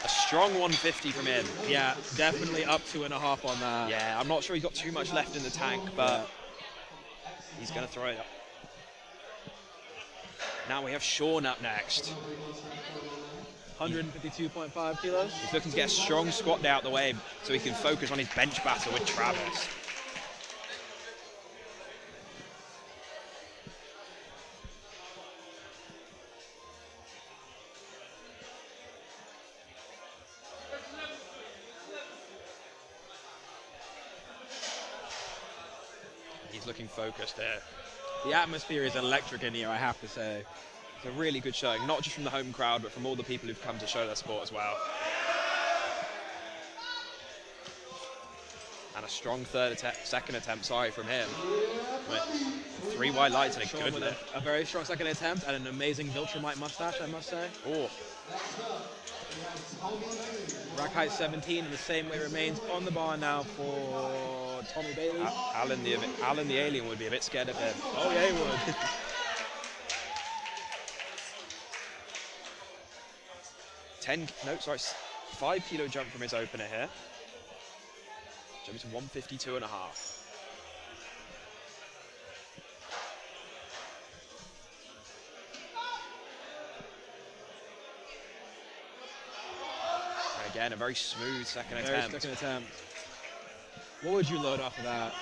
a strong 150 from him. Yeah, definitely up 2.5 on that. Yeah, I'm not sure he's got too much left in the tank, but he's going to throw it up. Now we have Sean up next. 152.5 kilos. He's looking to get a strong squat day out the way so he can focus on his bench battle with Travis. He's looking focused there. The atmosphere is electric in here, I have to say. It's a really good showing, not just from the home crowd, but from all the people who've come to show their sport as well. And a strong second attempt, from him. With 3 white lights and a Sean good with lift. a very strong second attempt and an amazing Viltrumite mustache, I must say. Oh, Rack height 17 and the same way remains on the bar now for Tommy Bailey. Alan the alien would be a bit scared of him. Oh yeah, he would. 5 kilo jump from his opener here. Jumping to 152.5. And again, a very smooth second attempt. What would you load off of that?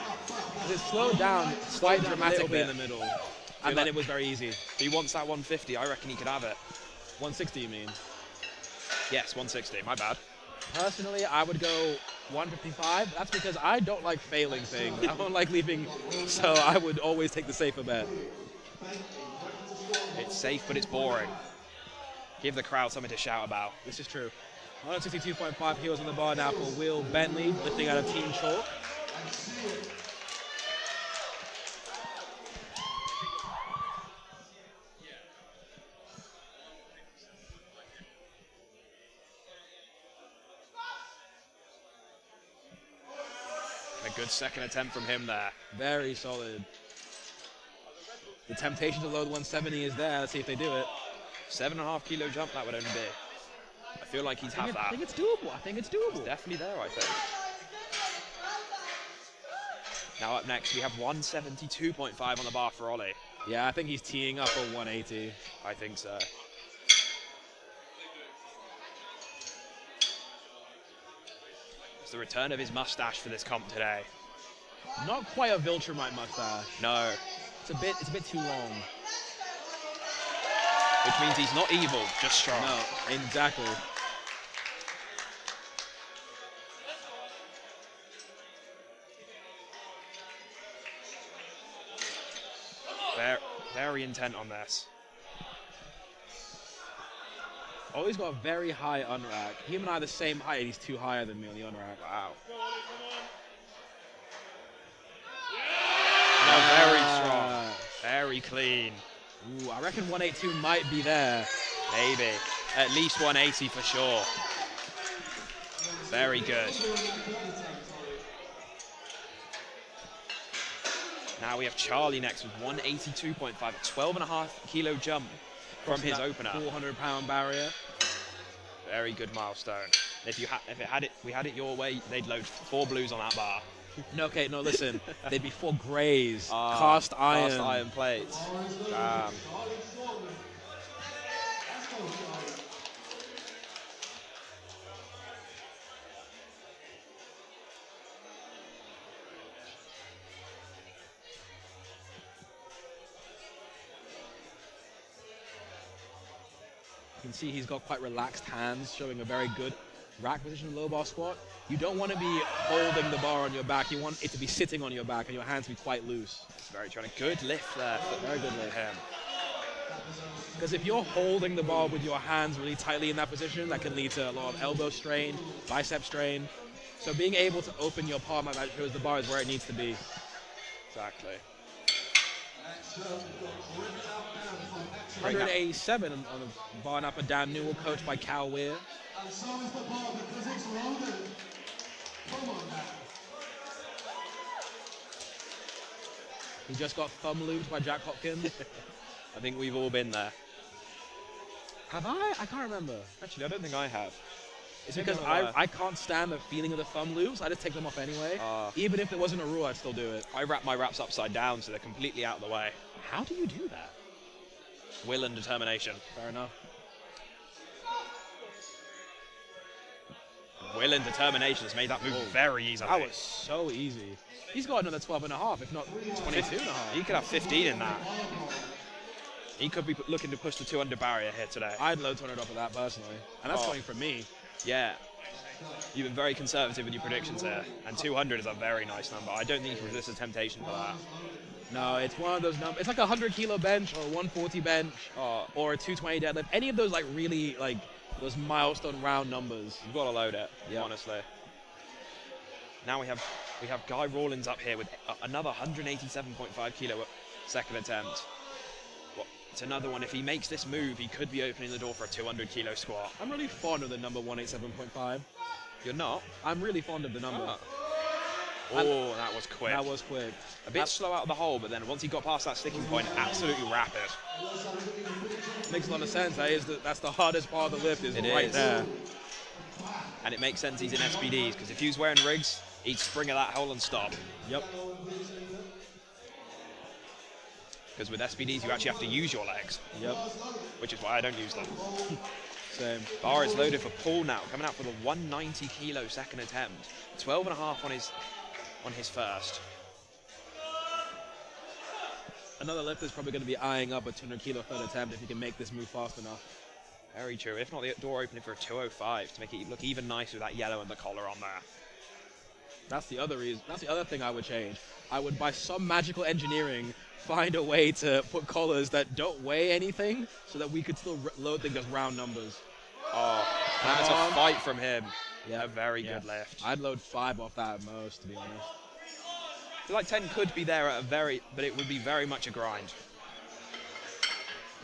It's slowed down quite dramatically bit. in the middle. and then it was very easy. If he wants that 150, I reckon he could have it. 160, you mean? Yes, 160. My bad. Personally, I would go 155. That's because I don't like failing things. I don't like leaving, so I would always take the safer bet. It's safe, but it's boring. Give the crowd something to shout about. This is true. 162.5 heels on the bar now for Will Bentley, lifting out of Team Chalk. A good second attempt from him there. Very solid. The temptation to load 170 is there. Let's see if they do it. 7.5 kilo jump that would only be. I feel like he's had that. I think it's doable. I think it's doable. It's definitely there, I think. Now up next, we have 172.5 on the bar for Ollie. Yeah, I think he's teeing up for 180. I think so. It's the return of his mustache for this comp today. Not quite a Viltrumite mustache. No. It's a bit too long. Which means he's not evil, just strong. No, exactly. Very intent on this. Oh, he's got a very high unrack. Him and I are the same height. He's too higher than me on the unrack. Wow. Oh, very strong. Very clean. Ooh, I reckon 182 might be there. Maybe. At least 180 for sure. Very good. Now we have Charlie next with 182.5, 12.5 kilo jump from his opener. 400-pound barrier. Very good milestone. If we had it your way, they'd load 4 blues on that bar. No, okay, no, listen. They'd be 4 grays. Cast iron. Cast iron plates. Damn. You can see he's got quite relaxed hands, showing a very good rack position low bar squat. You don't want to be holding the bar on your back. You want it to be sitting on your back and your hands to be quite loose. Very trying a good lift there. Very good lift. Him. Because if you're holding the bar with your hands really tightly in that position, that can lead to a lot of elbow strain, bicep strain. So being able to open your palm like that shows the bar is where it needs to be. Exactly. 187 on the bar now for Dan Newell, coached by Cal Weir. And so is the bar because it's loaded. Come on now. He just got thumb looped by Jack Hopkins. I think we've all been there. Have I? I can't remember. Actually, I don't think I have. It's because I can't stand the feeling of the thumb loops. I just take them off anyway. Even if there wasn't a rule, I'd still do it. I wrap my wraps upside down so they're completely out of the way. How do you do that? Will and determination. Fair enough. Will and determination has made that move very easily. That was so easy. He's got another 12.5, if not 22.5. He could have 15 in that. He could be looking to push the 200 barrier here today. I'd load 200 off of that personally. And that's coming from me. Yeah. You've been very conservative in your predictions here. And 200 is a very nice number. I don't think you can resist the temptation for that. No, it's one of those numbers. It's like a 100 kilo bench or a 140 bench or a 220 deadlift. Any of those like really like those milestone round numbers. You've got to load it, honestly. Now we have Guy Rawlins up here with another 187.5 kilo second attempt. Well, it's another one. If he makes this move, he could be opening the door for a 200 kilo squat. I'm really fond of the number 187.5. You're not? I'm really fond of the number. Oh, that was quick. That was quick. A bit slow out of the hole, but then once he got past that sticking point, absolutely rapid. Makes a lot of sense. That's the hardest part of the lift is right there. And it makes sense he's in SBDs, because if he was wearing rigs, he'd spring at that hole and stop. Yep. Because with SBDs, you actually have to use your legs. Yep. Which is why I don't use them. Same. Bar is loaded for Paul now, coming out for the 190 kilo second attempt. 12.5 on his first. another lifter is probably going to be eyeing up a 200 kilo third attempt if he can make this move fast enough. Very true. If not, the door opening for a 205 to make it look even nicer with that yellow and the collar on there. That's the other reason. That's the other thing I would change. I would, by some magical engineering, find a way to put collars that don't weigh anything, so that we could still load things as round numbers. Oh, that's a fight from him. Yeah, A very good lift. I'd load 5 off that at most, to be honest. I feel like 10 could be there at but it would be very much a grind.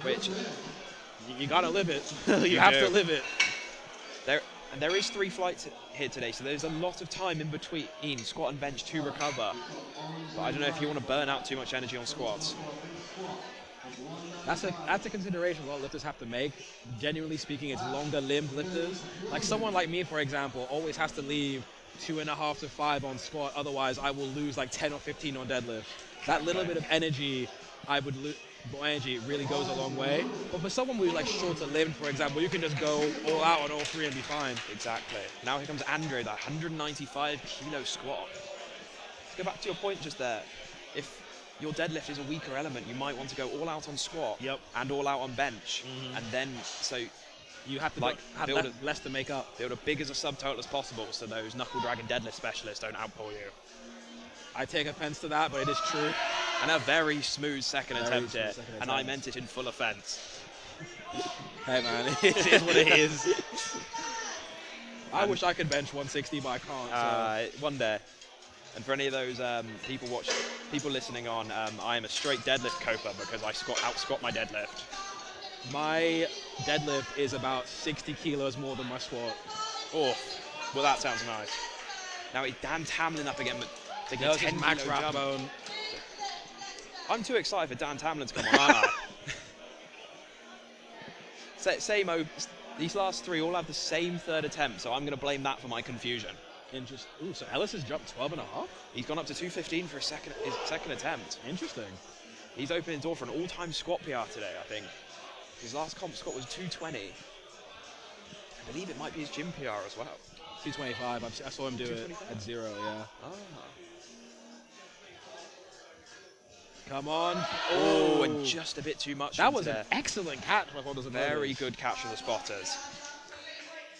Which You gotta live it. You have to live it. there is 3 flights here today, so there's a lot of time in between squat and bench to recover. But I don't know if you want to burn out too much energy on squats. That's a consideration a lot of lifters have to make. Genuinely speaking, it's longer limbed lifters. Like someone like me, for example, always has to leave 2.5 to 5 on squat. Otherwise, I will lose like 10 or 15 on deadlift. That little bit of energy, energy really goes a long way. But for someone who's like shorter limbed, for example, you can just go all out on all 3 and be fine. Exactly. Now here comes Andre, that 195 kilo squat. Let's go back to your point just there. If your deadlift is a weaker element, you might want to go all out on squat and all out on bench. And then, so you have to have less to make up. Build as big as a subtotal as possible so those knuckle dragon deadlift specialists don't outpull you. I take offense to that, but it is true. And a very smooth second attempt here. And I meant it in full offense. Hey man, it is what it is. I wish I could bench 160, but I can't. So. One day. And for any of those people listening on, I am a straight deadlift coper because I out-squat my deadlift. My deadlift is about 60 kilos more than my squat. Oh, well that sounds nice. Now it's Dan Tamlin up again, but taking a 10 max kilo jump. bone. I'm too excited for Dan Tamlin to come on, aren't I? Same. These last 3 all have the same third attempt, so I'm going to blame that for my confusion. Interesting. Ooh, so Ellis has jumped 12.5? He's gone up to 215 for his second attempt. Interesting. He's opening the door for an all-time squat PR today, I think. His last comp squat was 220. I believe it might be his gym PR as well. 225. I saw him do it at 0, yeah. Ah. Come on. Oh, and just a bit too much. That was an excellent catch. Very good catch for the spotters.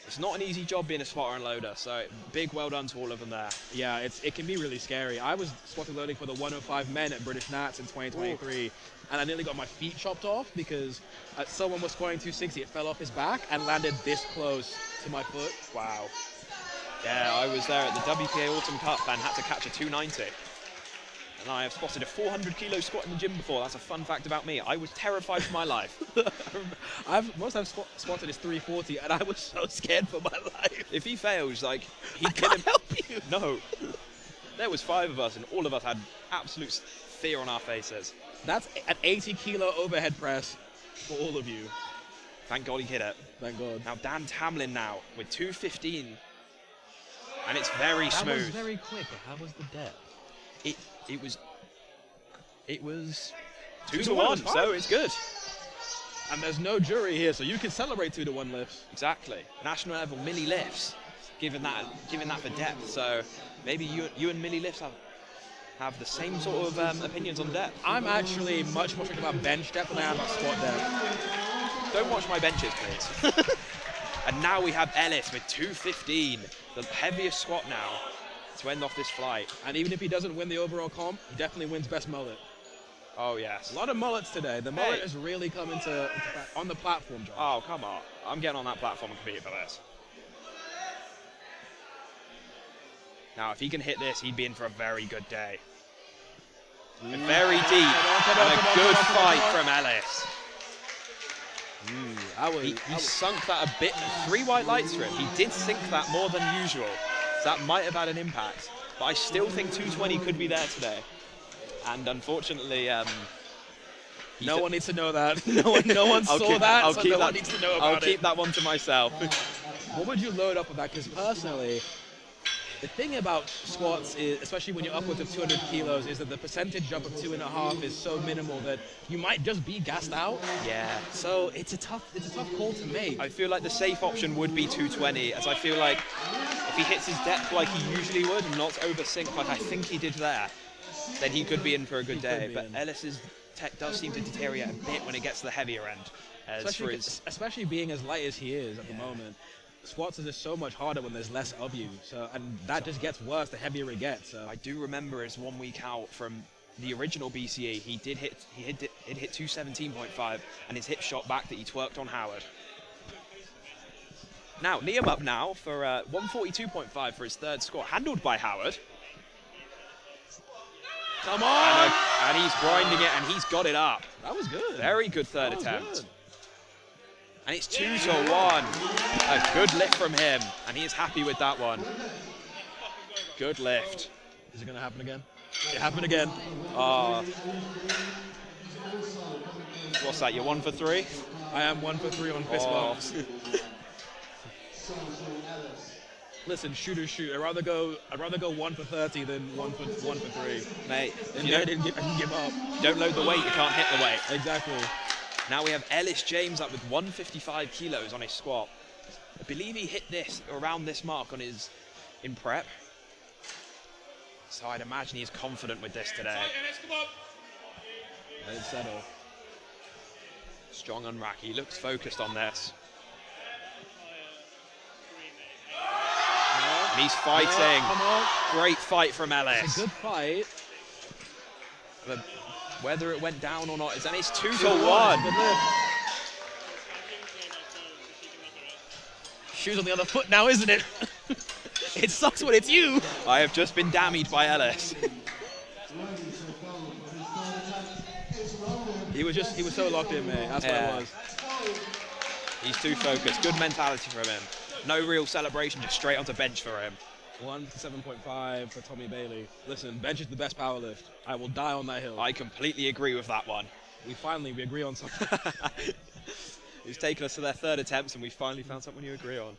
It's not an easy job being a spotter and loader, so big well done to all of them there. Yeah, it can be really scary. I was spotting loading for the 105 men at British Nats in 2023, and I nearly got my feet chopped off because someone was squatting 260. It fell off his back and landed this close to my foot. Wow. Yeah, I was there at the WPA Autumn Cup and had to catch a 290. And I have spotted a 400 kilo squat in the gym before. That's a fun fact about me. I was terrified for my life. Most I've spotted is 340, and I was so scared for my life. If he fails, like, I can't help you. No. There was 5 of us, and all of us had absolute fear on our faces. That's an 80 kilo overhead press for all of you. Thank God he hit it. Thank God. Now Dan Tamlin now with 215. And it's very smooth. That was very quick. How was the depth? It was 2 to 1, so it's good. And there's no jury here, so you can celebrate 2 to 1 lifts. Exactly. National level milli lifts, given that for depth. So maybe you and milli lifts have the same sort of opinions on depth. I'm actually much more strict about bench depth than I am about squat depth. Don't watch my benches, please. And now we have Ellis with 215, the heaviest squat now, to end off this flight. And even if he doesn't win the overall comp, he definitely wins best mullet. Oh, yes. A lot of mullets today. The mullet has really come into on the platform, John. Oh, come on. I'm getting on that platform and competing for this. Now, if he can hit this, he'd be in for a very good day. Very deep and a good fight from Ellis. He sunk that a bit. 3 white lights for him. He did sink that more than usual. So that might have had an impact. But I still think 220 could be there today. And unfortunately, no one needs to know that. No one saw that, so no one needs to know about it. I'll keep that one to myself. What would you load up with that? Because personally, the thing about squats is, especially when you're upwards of 200 kilos, is that the percentage jump of 2.5 is so minimal that you might just be gassed out. Yeah. So it's a tough call to make. I feel like the safe option would be 220, as I feel like if he hits his depth like he usually would and not over sync like I think he did there, then he could be in for a good day. But Ellis is tech does seem to deteriorate a bit when it gets to the heavier end. Especially being as light as he is at the moment. Squats are just so much harder when there's less of you. So, and that just gets worse the heavier it gets. So. I do remember his 1 week out from the original BCE, he hit 217.5, and his hip shot back that he twerked on Howard. Now, Liam up now for 142.5 for his third squat, handled by Howard. Come on! And he's grinding it, and he's got it up. That was good. Very good third attempt. Good. And it's 2-1. A good lift from him, and he is happy with that one. Good lift. Is it going to happen again? It happened again. What's that? You're 1 for 3? I am 1 for 3 on fist bumps. Listen, shoot or shoot. I'd rather go 1 for 30 than 1 for 3. Mate, and I didn't give up. Don't load the weight, you can't hit the weight. Exactly. Now we have Ellis James up with 155 kilos on his squat. I believe he hit this around this mark on his in prep. So I'd imagine he's confident with this today. Let it settle. Strong on rack. He looks focused on this. And he's fighting. Come on. Great fight from Ellis. It's a good fight. But whether it went down or not, it's 2-1. Good lift. Shoes on the other foot now, isn't it? It sucks when it's you. I have just been damaged by Ellis. He was so locked in, mate. That's what it was. He's too focused. Good mentality from him. No real celebration, just straight onto bench for him. 107.5 for Tommy Bailey. Listen, bench is the best power lift. I will die on that hill. I completely agree with that one. We agree on something. It's taken us to their third attempts, and we finally found something you agree on.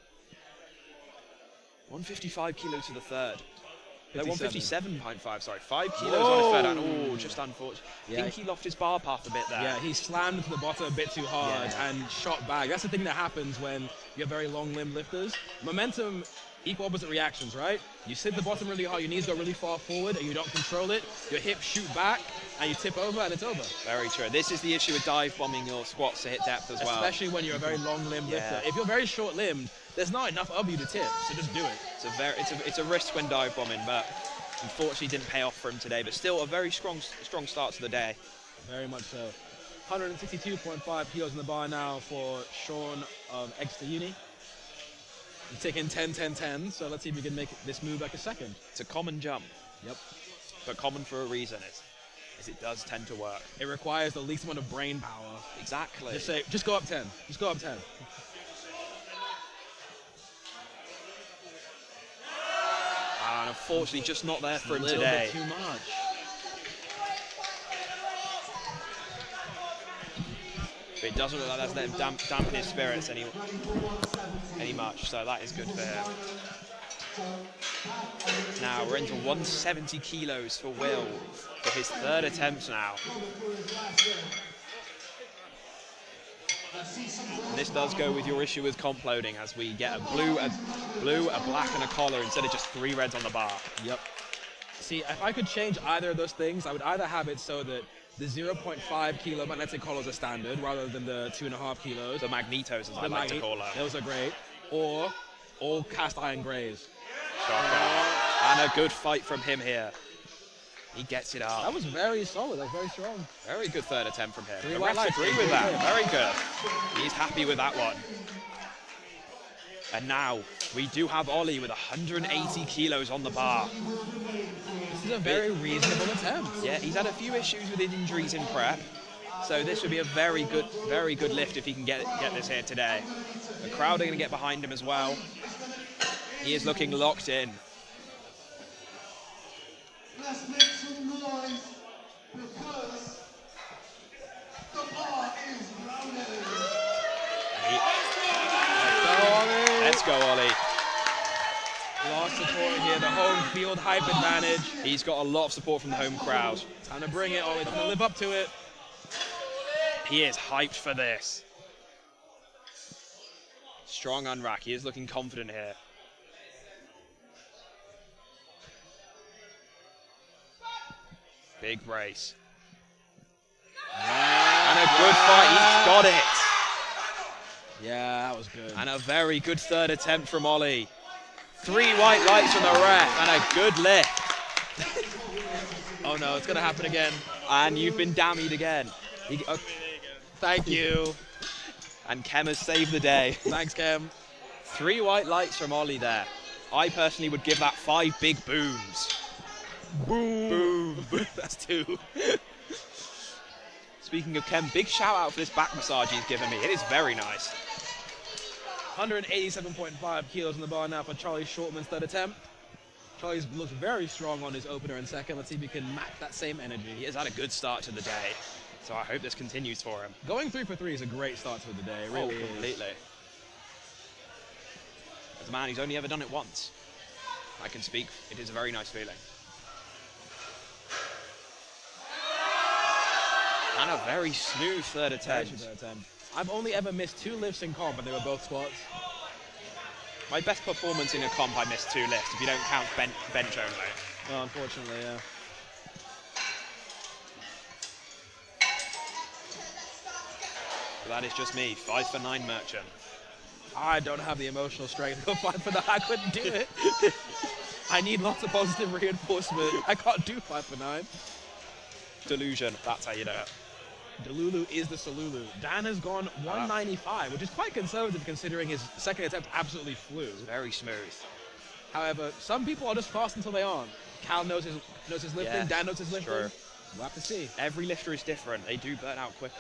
155 kilos to the third. No, 157.5, sorry. 5 kilos on his third, and just unfortunate. Yeah. I think he lost his bar path a bit there. Yeah, he slammed to the bottom a bit too hard and shot back. That's the thing that happens when you have very long limb lifters. Momentum, equal opposite reactions, right? You sit the bottom really hard, your knees go really far forward, and you don't control it. Your hips shoot back, and you tip over, and it's over. Very true. This is the issue with dive bombing your squats to hit depth as well. Especially when you're a very long limb lifter. If you're very short limbed, there's not enough of you to tip, so just do it. It's a risk when dive bombing, but unfortunately didn't pay off for him today. But still a very strong start to the day. Very much so. 162.5 kilos in the bar now for Sean of Exeter Uni. He's taking 10-10-10, so let's see if we can make this move back a second. It's a common jump. Yep. But common for a reason, is it does tend to work. It requires the least amount of brain power. Exactly. Just go up 10. Just go up 10. And unfortunately, just not there for him today. today. A little bit too much. But it doesn't look like that's let him dampen his spirits any much, so that is good for him. Now we're into 170 kilos for Will for his third attempt now. And this does go with your issue with comp loading, as we get a blue, a black, and a collar instead of just 3 reds on the bar. Yep. See, if I could change either of those things, I would either have it so that the 0.5 kilo magnetic collars are standard rather than the 2.5 kilos. The magnetos, as I like to call them. Those are great. Or all cast iron greys. And a good fight from him here. He gets it up. That was very solid. That was very strong. Very good third attempt from him. The refs agree with that. Very good. He's happy with that one. And now we do have Ollie with 180 kilos on the bar. This is a very reasonable attempt. Yeah, he's had a few issues with injuries in prep, so this would be a very good lift if he can get this here today. The crowd are going to get behind him as well. He is looking locked in. Let's make some noise because the bar is rolling. Let's go, Ollie. Lost support here, the home field hype advantage. He's got a lot of support from the home crowd. Time to bring it, Ollie. Time to live up to it. He is hyped for this. Strong on rack. He is looking confident here. Big brace. good fight. He's got it. Yeah, that was good. And a very good third attempt from Ollie. 3 white lights from the ref and a good lift. Oh no, it's gonna happen again. And you've been dammied again. Thank you. And Kem has saved the day. Thanks, Kem. 3 white lights from Ollie there. I personally would give that 5 big booms. Boom. That's 2. Speaking of Kem, big shout out for this back massage he's given me. It is very nice. 187.5 kilos on the bar now for Charlie Shortman's third attempt. Charlie's looked very strong on his opener and second. Let's see if he can match that same energy. He has had a good start to the day, so I hope this continues for him. Going 3 for 3 is a great start to the day, it really is. Completely. As a man who's only ever done it once, I can speak. It is a very nice feeling. And a very smooth third attempt. I've only ever missed 2 lifts in comp, and they were both squats. My best performance in a comp, I missed 2 lifts, if you don't count bench only. Well, unfortunately, yeah. But that is just me, 5 for 9 merchant. I don't have the emotional strength to go 5 for 9. I couldn't do it. I need lots of positive reinforcement. I can't do 5 for 9. Delusion, that's how you do it. Delulu is the Salulu. Dan has gone 195, which is quite conservative considering his second attempt absolutely flew. Very smooth. However, some people are just fast until they aren't. Cal knows his lifting, Yeah, Dan knows his lifting. true. We'll have to see. Every lifter is different. They do burn out quicker.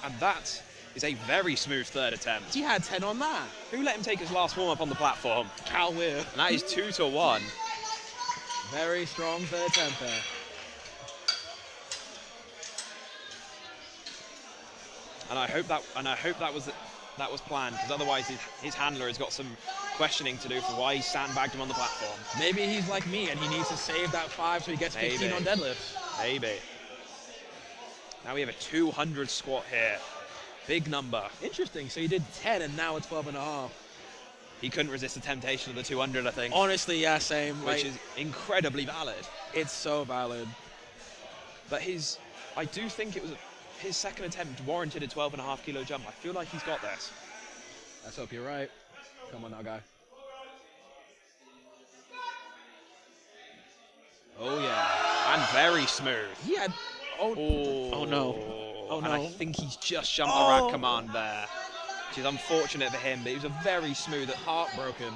And that is a very smooth third attempt. He had 10 on that. Who let him take his last warm-up on the platform? Cal Weir. And that is 2 to 1. Very strong third attempt there. And I hope that was planned, because otherwise his handler has got some questioning to do for why he sandbagged him on the platform. Maybe he's like me and he needs to save that 5 so he gets 15 on deadlifts. Maybe. Now we have a 200 squat here. Big number. Interesting. So he did 10 and now it's 12.5. He couldn't resist the temptation of the 200, I think. Honestly, yeah, same. Which is incredibly valid. It's so valid. But I do think it was his second attempt warranted a 12.5 kilo jump. I feel like he's got this. Let's hope you're right. Come on now, guy. Oh yeah, and very smooth. He had. Oh no. Oh and no. I think he's just jumped the rack command there, which is unfortunate for him. But he was a very smooth, heartbroken.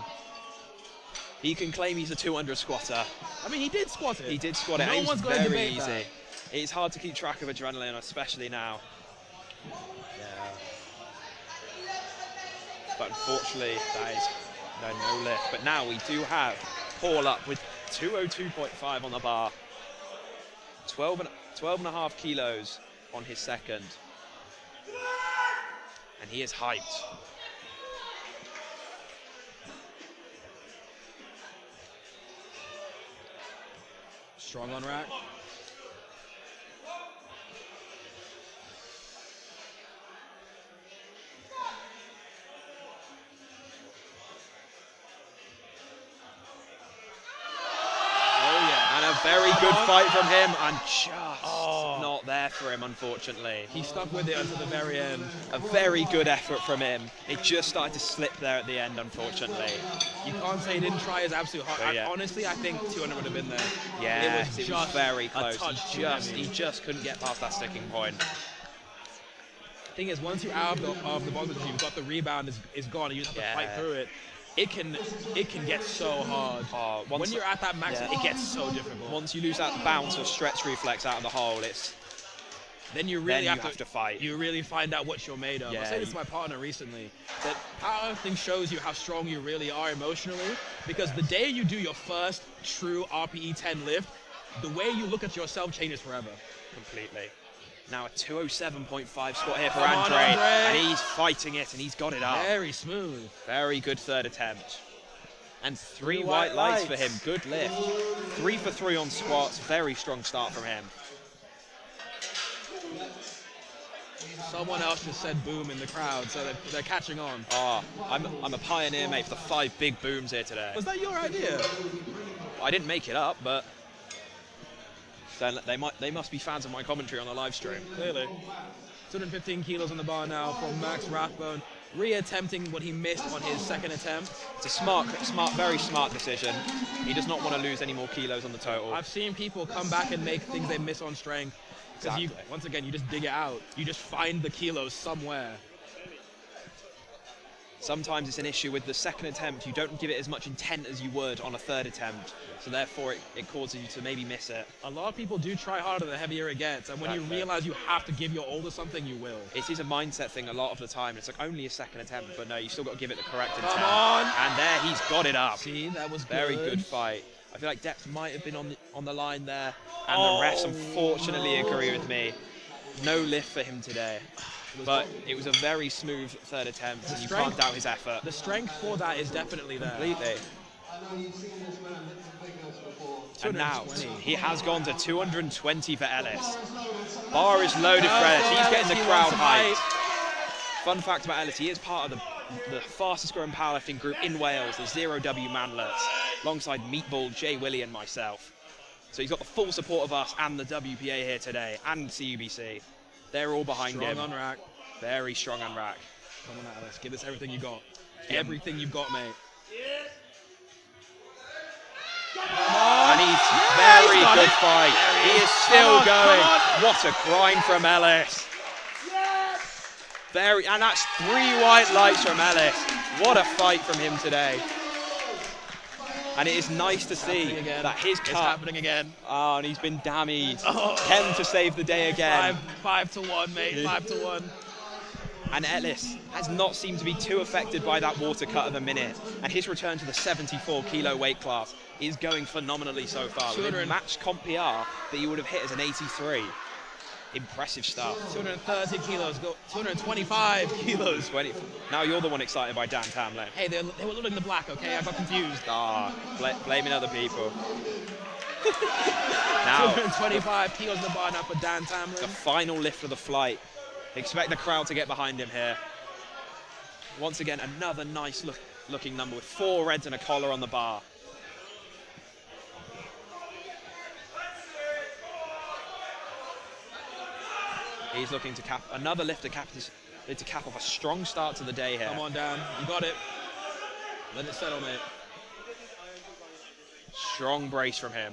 He can claim he's a 200 squatter. I mean, he did squat it. He did squat it. No and one's it going was to very debate easy. that. It's hard to keep track of adrenaline, especially now. Yeah. But unfortunately, that is no lift. But now we do have Paul up with 202.5 on the bar. 12.5 kilos on his second. And he is hyped. Strong on rack. Very good fight from him, and just not there for him, unfortunately. He stuck with it until the very end. A very good effort from him. It just started to slip there at the end, unfortunately. You can't say he didn't try his absolute hard. Yeah. Honestly, I think 200 would have been there. Yeah, it was just very close. He just couldn't get past that sticking point. Thing is, once you're out of the bottom position, you've got the rebound is gone, and you have to fight through it. It can get so hard. When you're at that maximum, it gets so difficult. Once you lose that bounce or stretch reflex out of the hole, then you really have to fight. You really find out what you're made of. Yeah, I said this to my partner recently, that powerlifting shows you how strong you really are emotionally, because the day you do your first true RPE 10 lift, the way you look at yourself changes forever. Completely. Now a 207.5 squat here for Andre, and he's fighting it, and he's got it up. Very smooth. Very good third attempt. And 3 white lights for him, good lift. 3 for 3 on squats, very strong start from him. Someone else just said boom in the crowd, so they're catching on. I'm a pioneer, mate, for the 5 big booms here today. Was that your idea? I didn't make it up, but So they must be fans of my commentary on the live stream. Clearly. 215 kilos on the bar now from Max Rathbone, re-attempting what he missed on his second attempt. It's a very smart decision. He does not want to lose any more kilos on the total. I've seen people come back and make things they miss on strength. Because Exactly. once again, you just dig it out. You just find the kilos somewhere. Sometimes it's an issue with the second attempt. You don't give it as much intent as you would on a third attempt. So therefore, it causes you to maybe miss it. A lot of people do try harder the heavier it gets. And when you Exactly. realize you have to give your all to something, you will. It is a mindset thing a lot of the time. It's like only a second attempt, but no, you still got to give it the correct intent. Come on! And there, he's got it up. See, that was Very good fight. I feel like depth might have been on the line there. And the refs unfortunately agree with me. No lift for him today. But it was a very smooth third attempt, and you can't doubt his effort. The strength for that is definitely there. Completely. I know you've seen this man hit some big notes before. And now, 220. he has gone to 220 for Ellis. Bar is loaded for Ellis. He's getting the crowd hyped. Fun fact about Ellis, he is part of the fastest growing powerlifting group in Wales, the 0W Manlets, alongside Meatball, Jay Willie and myself. So he's got the full support of us and the WPA here today, and CUBC. They're all behind him. Strong on rack. Very strong on rack. Come on, Alice. Give us everything you got. Everything you've got, mate. And he's very good fight. He is still going. What a grind from Ellis. And that's 3 white lights from Ellis. What a fight from him today. And it is nice to see that his It's cut. happening again. Oh, and he's been damaged. Ken to save the day again. 5-1, mate. 5-1. And Ellis has not seemed to be too affected by that water cut of a minute. And his return to the 74 kilo weight class is going phenomenally so far. With a matched comp PR that he would have hit as an 83. Impressive stuff. 230 kilos, 225 kilos. 20. Now you're the one excited by Dan Tamlin. Hey, they were looking the black, okay? I got confused. Blaming other people. Now, 225 kilos in the bar now for Dan Tamlin. the final lift of the flight. Expect the crowd to get behind him here. Once again, another nice looking number with 4 reds and a collar on the bar. He's looking to cap another lift to cap off a strong start to the day here. Come on, Dan. You got it. Let it settle, mate. Strong brace from him.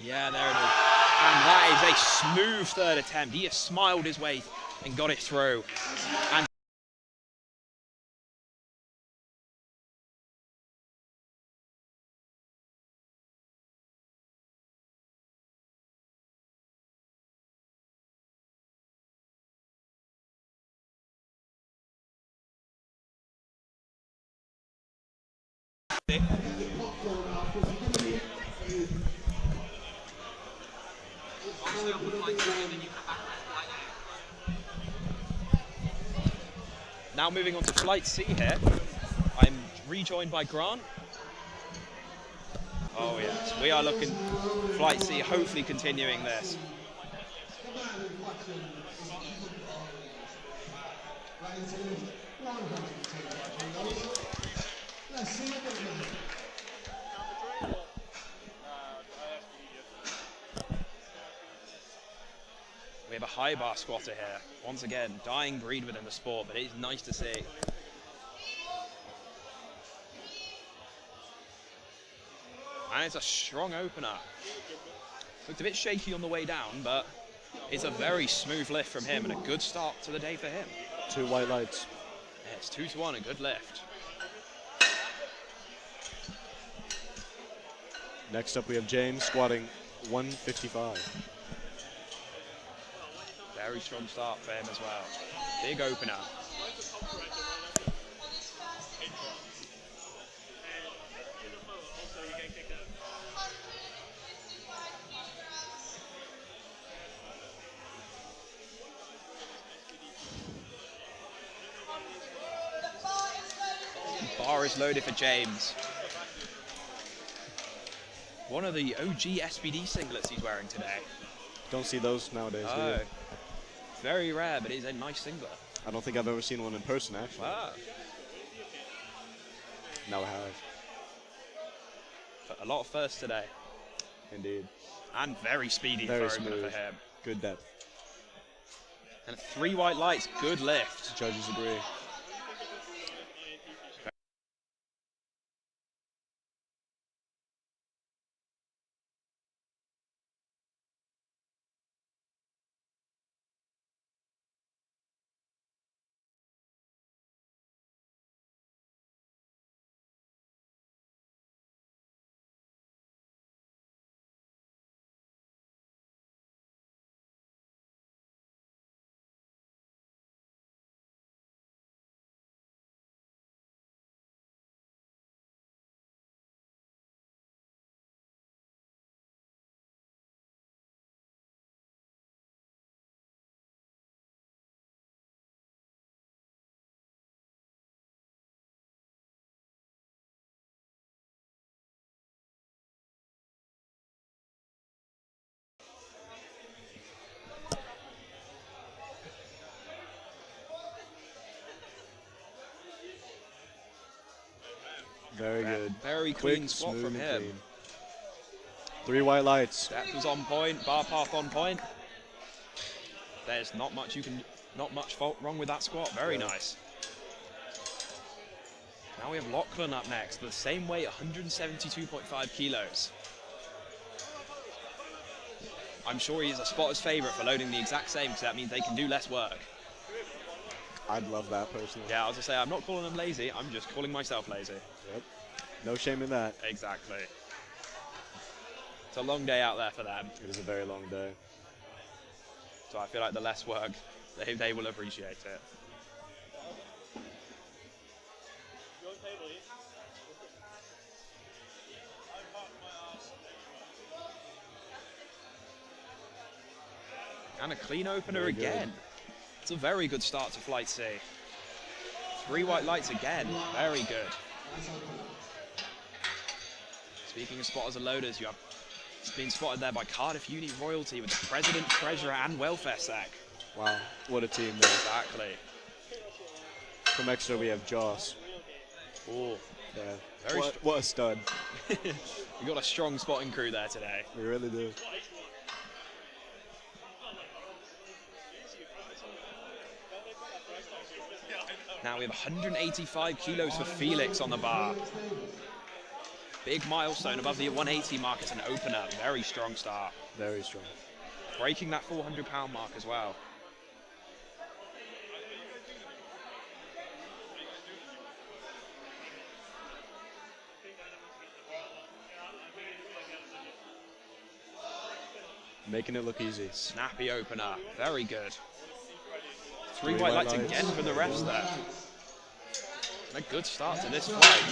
Yeah, there it is. And that is a smooth third attempt. He has smiled his way and got it through. And now moving on to Flight C here. I'm rejoined by Grant. Oh yes, we are looking Flight C, hopefully continuing this. We have a high bar squatter here. Once again, dying breed within the sport, but it is nice to see. And it's a strong opener. Looked a bit shaky on the way down, but it's a very smooth lift from him and a good start to the day for him. 2 white lights. Yeah, it's 2-1, a good lift. Next up we have James squatting 155. Very strong start for him as well. Big opener. Bar is loaded for James. One of the OG SPD singlets he's wearing today. Don't see those nowadays, do Oh, you? very rare, but it is a nice singlet. I don't think I've ever seen one in person, actually. Wow. Now I have. But a lot of firsts today. Indeed. And very speedy Very for opener smooth. for him. Good depth. And 3 white lights, good lift. Judges agree. Very good. Very Quick, clean squat smooth, from and him. clean. 3 white lights. Depth was on point, bar path on point. There's not much fault wrong with that squat. Very nice. Now we have Lachlan up next, the same weight, 172.5 kilos. I'm sure he's a spotter's favorite for loading the exact same, because that means they can do less work. I'd love that personally. Yeah, I was gonna say, I'm not calling them lazy, I'm just calling myself lazy. Yep. No shame in that. Exactly. It's a long day out there for them, It is a very long day. so I feel like the less work, they will appreciate it. And a clean opener Very good. again. It's a very good start to Flight C. 3 white lights again, very good. Speaking of spotters and loaders, you have been spotted there by Cardiff Uni royalty with the president, treasurer, and welfare sec. Wow, what a team there. Exactly. From Exeter we have Joss. Oh, Yeah. Very What a stud. we got a strong spotting crew there today. We really do. Now we have 185 kilos for Felix on the bar. Big milestone above the 180 mark as an opener. Very strong start. Very strong. Breaking that 400-pound mark as well. Making it look easy. Snappy opener. Very good. 3 white lights again for the refs there. And a good start to this fight.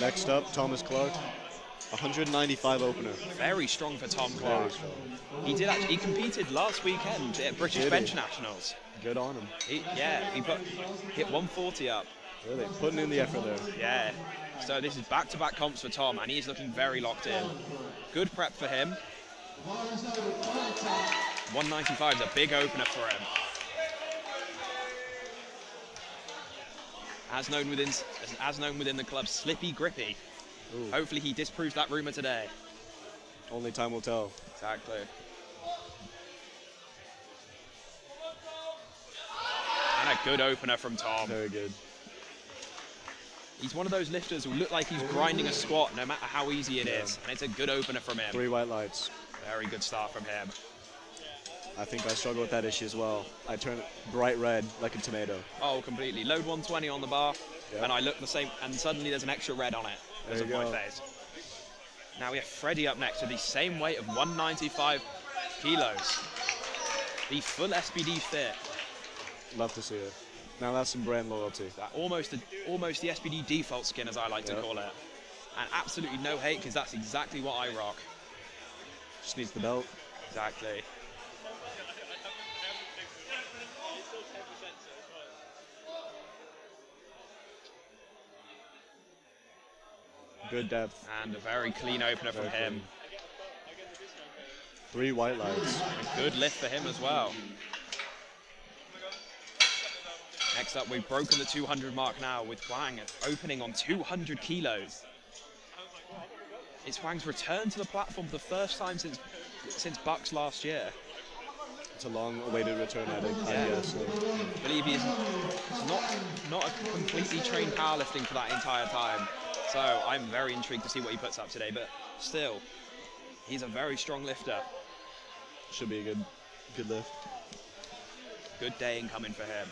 Next up, Thomas Clark. 195 opener. Very strong for Tom Very Clark. strong. He competed last weekend at British Did Bench he? Nationals. Good on him. He hit 140 up. Really, putting in the effort there. Yeah. So this is back-to-back comps for Tom, and he's looking very locked in. Good prep for him. 195 is a big opener for him. As known within the club, Slippy Grippy. Ooh. Hopefully he disproves that rumor today. Only time will tell. Exactly. And a good opener from Tom. Very good. He's one of those lifters who look like he's grinding a squat no matter how easy it is. And it's a good opener from him. 3 white lights. Very good start from him. I think I struggle with that issue as well. I turn bright red like a tomato. Oh, completely. Load 120 on the bar, Yep. and I look the same, and suddenly there's an extra red on it because There of you my go. face. Now we have Freddie up next with the same weight of 195 kilos. The full SBD fit. Love to see it. Now that's some brand loyalty. Almost the SBD default skin, as I like to Yep. call it. And absolutely no hate, because that's exactly what I rock. Just needs the belt. Exactly. Good depth. And a very clean opener from Very him. 3 white lights. A good lift for him as well. Next up, we've broken the 200 mark now with Wang opening on 200 kilos. It's Wang's return to the platform for the first time since Bucks last year. It's a long-awaited return, I guess. I believe he's not a completely trained powerlifting for that entire time. So I'm very intrigued to see what he puts up today. But still, he's a very strong lifter. Should be a good lift. Good day incoming for him.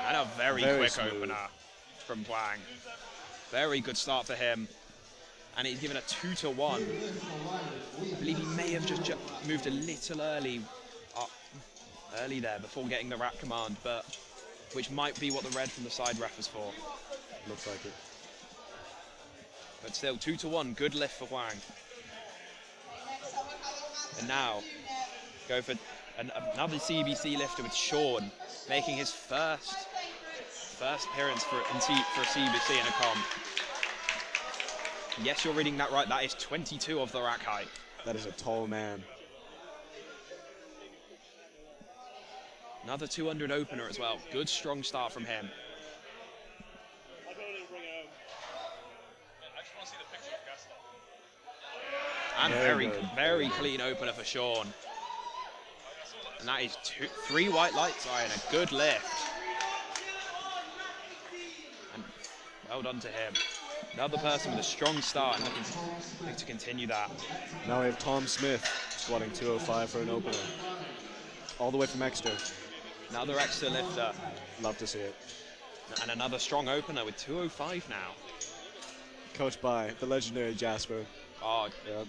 And a very quick smooth opener from Wang. Very good start for him. And he's given a 2-to-1. I believe he may have just moved a little early there before getting the rack command, but which might be what the red from the side ref was for. Looks like it. But still, 2-to-1, good lift for Wang. And now, go for another CBC lifter with Sean, making his first appearance for a CBC in a comp. Yes, you're reading that right. That is 22 of the rack height. That is a tall man. Another 200 opener as well. Good, strong start from him. And very clean opener for Sean. And that is 3 white lights and a good lift. And well done to him. Another person with a strong start and looking to continue that. Now we have Tom Smith squatting 205 for an opener. All the way from Exeter. Another Exeter lifter. Love to see it. And another strong opener with 205 now. Coached by the legendary Jasper. Oh, Yep.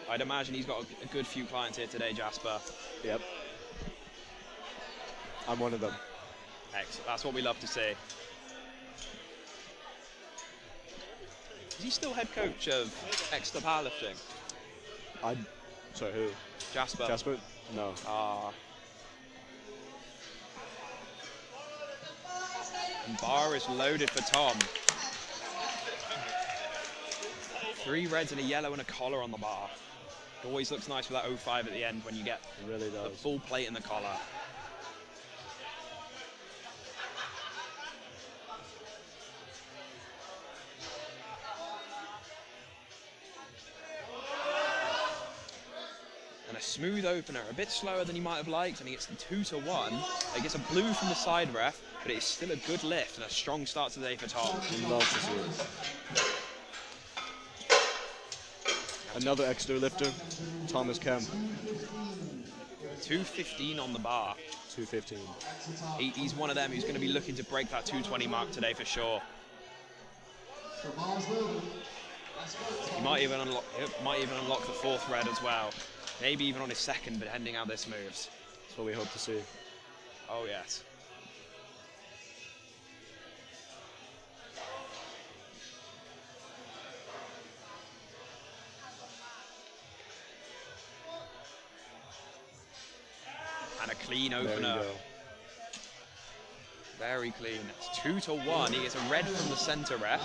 I'd imagine he's got a good few clients here today, Jasper. Yep. I'm one of them. Excellent. That's what we love to see. Is he still head coach of Exeter Powerlifting? Sorry, who? Jasper. Jasper? No. And bar is loaded for Tom. 3 reds and a yellow and a collar on the bar. It always looks nice with that 05 at the end when you get It really the does. full plate in the collar. And a smooth opener, a bit slower than he might have liked, and he gets the 2-to-1. He gets a blue from the side ref, but it's still a good lift and a strong start to the day for Tom. Love to see it. Another Exeter lifter, Thomas Kemp. 215 on the bar. 215. He's one of them who's going to be looking to break that 220 mark today for sure. He might even unlock the 4th red as well. Maybe even on his 2nd, depending how this moves. That's what we hope to see. Oh yes. And a clean There you opener. go. Very clean. It's 2-to-1. He gets a red from the center ref.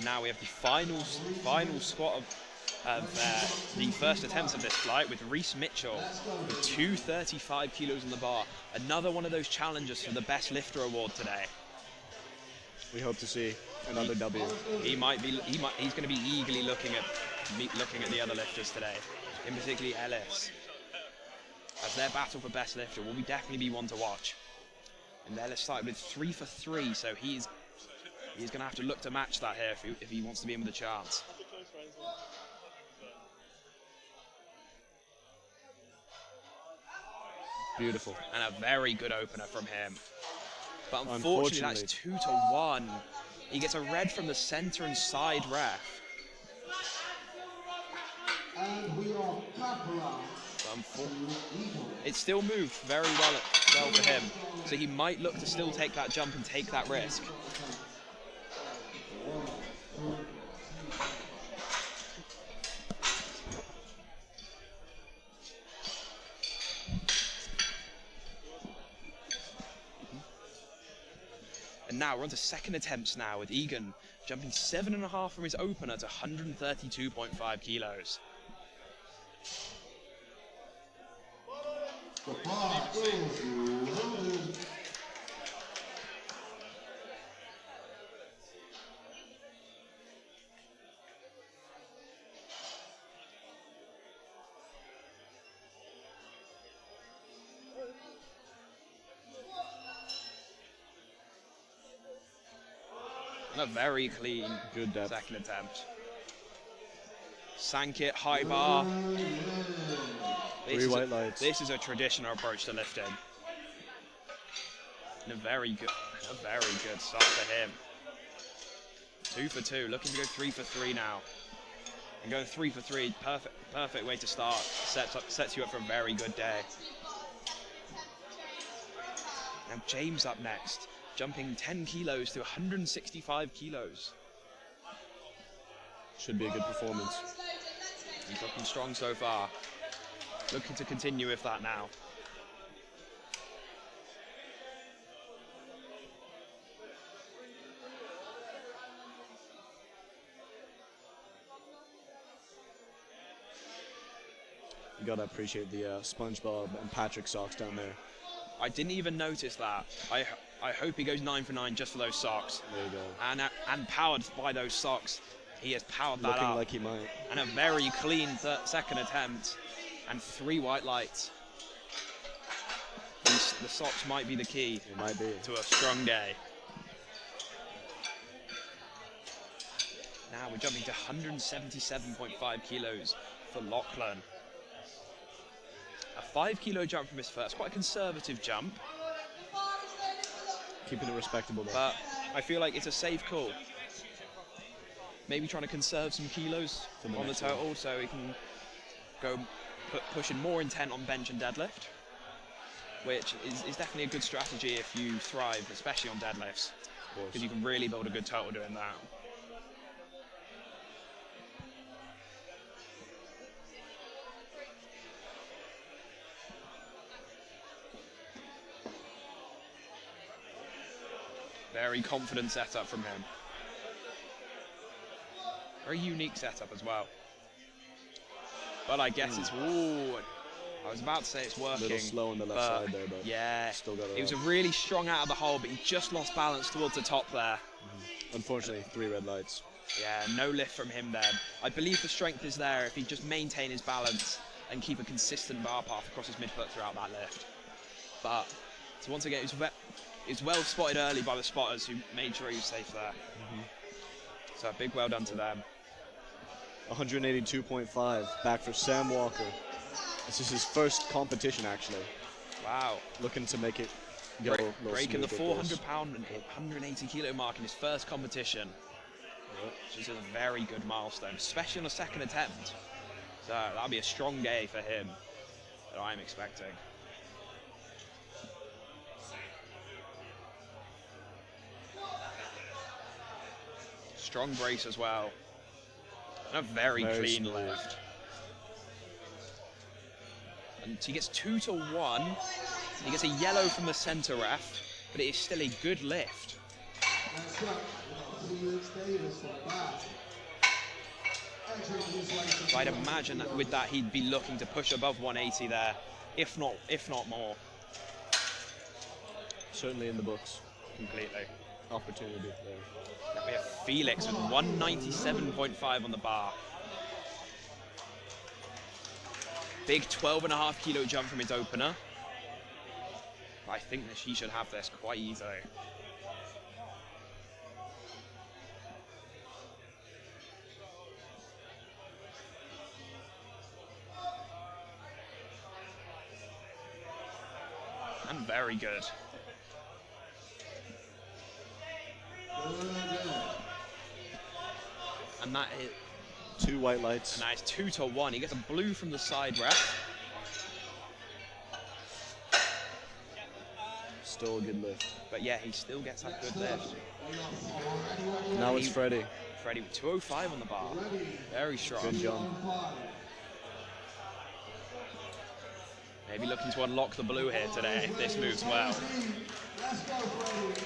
Now we have the final squat of the first attempts of this flight with Reese Mitchell with 235 kilos on the bar. Another one of those challengers for the best lifter award today. We hope to see another W. He's going to be eagerly looking at the other lifters today, in particularly Ellis, as their battle for best lifter will definitely be one to watch. And Ellis started with 3 for 3, so he's going to have to look to match that here if he wants to be in with a chance. Beautiful. And a very good opener from him. But unfortunately that's 2-to-1. He gets a red from the center and side ref. And we are back around. It still moved very well for him. So he might look to still take that jump and take that risk. And now we're on to second attempts now with Egan jumping 7.5 from his opener to 132.5 kilos. The bar is loaded. And a very clean Good depth. second attempt. Sank it, high bar. Three white lights. This is a traditional approach to lifting. And a very good start for him. 2 for 2, looking to go 3 for 3 now. And going 3 for 3, perfect way to start. Sets you up for a very good day. Now James up next, jumping 10 kilos to 165 kilos. Should be a good performance. He's looking strong so far. Looking to continue with that now. You gotta appreciate the SpongeBob and Patrick socks down there. I didn't even notice that. I hope he goes 9 for 9 just for those socks. There you go. And powered by those socks, he has powered that Looking up. like he might. And a very clean second attempt, and 3 white lights. The socks might be the key It might be. to a strong day. Now we're jumping to 177.5 kilos for Lachlan. A 5 kilo jump from his first, quite a conservative jump, Keeping it respectable though. but I feel like it's a safe call. Maybe trying to conserve some kilos For the on the next one. total so he can go pushing more intent on bench and deadlift, which is definitely a good strategy if you thrive, especially on deadlifts, Of course. because you can really build a good total doing that. Very confident setup from him. Very unique setup as well. But I guess it's, ooh, I was about to say it's A working. little slow on the left but side there, but yeah, still got it he was up. really strong out of the hole, but he just lost balance towards the top there. Unfortunately, 3 red lights. Yeah, no lift from him there. I believe the strength is there if he just maintain his balance and keep a consistent bar path across his midfoot throughout that lift. But, so once again, it's well spotted early by the spotters who made sure he was safe there. So a big well done to them. 182.5, back for Sam Walker. This is his first competition, actually. Wow. Looking to make it go a little Breaking the smooth with this. 400-pound and 180 kilo mark in his first competition. Which is a very good milestone, especially on a second attempt. So that'll be a strong day for him that I'm expecting. Strong brace as well. And a very clean smooth. lift. And he gets 2 to 1. He gets a yellow from the center ref, but it is still a good lift. Next up, Felix Davis from Bath. Entering his way to So I'd imagine that with that he'd be looking to push above 180 there, if not more, Certainly in the books. completely. Opportunity there. Then we have Felix with 197.5 on the bar. Big 12.5 kilo jump from his opener. I think that he should have this quite easily. And very good. And that is 2 white lights. a nice 2 to 1. He gets a blue from the side ref. Still a good lift. But yeah, he still gets that good lift. Now it's Freddie. Freddie with 205 on the bar. Very strong. Good jump. Maybe looking to unlock the blue here today if this moves well. Let's go, Freddie.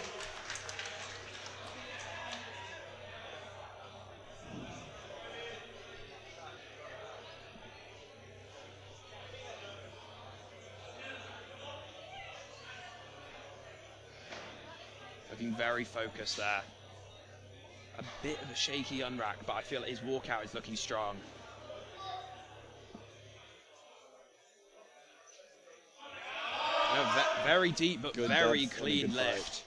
Looking very focused there. A bit of a shaky unrack, but I feel like his walkout is looking strong. No, very deep, but Good very depth and a clean good lift.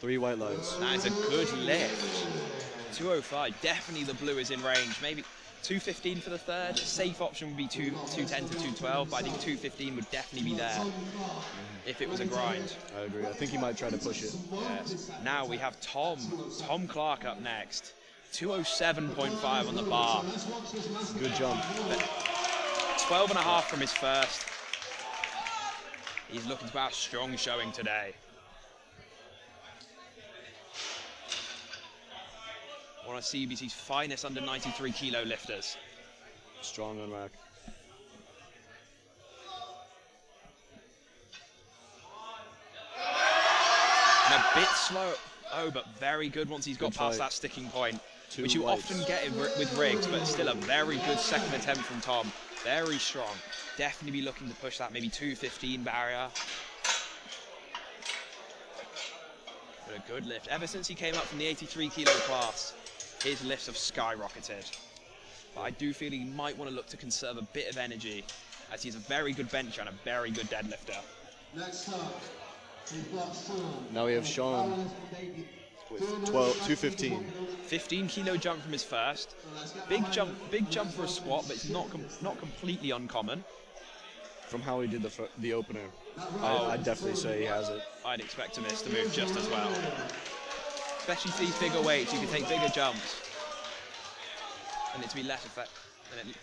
3 white lights. That is a good lift. 205, definitely the blue is in range. Maybe 215 for the third. A safe option would be 210 to 212, but I think 215 would definitely be there if it was a grind. I agree. I think he might try to push it. Yes. Now we have Tom Clark up next. 207.5 on the bar. Good jump. 12.5 from his first. He's looking to have a strong showing today. One of CBC's finest under 93 kilo lifters. Strong unrack. And a bit slow. Oh, but very good once he's got Good past fight. that sticking point, 2 which you whites. often get with rigs, but still a very good second attempt from Tom. Very strong. Definitely be looking to push that maybe 215 barrier. But a good lift. Ever since he came up from the 83 kilo class, his lifts have skyrocketed. But I do feel he might want to look to conserve a bit of energy, as he's a very good bencher and a very good deadlifter. Next up, we've got Sean. Now we have Sean with 215. 15 kilo jump from his first. Big jump for a squat, but it's not completely uncommon. From how he did the opener, I'd definitely say he has it. I'd expect him to move just as well. Especially for these bigger weights, you can take bigger jumps, and it to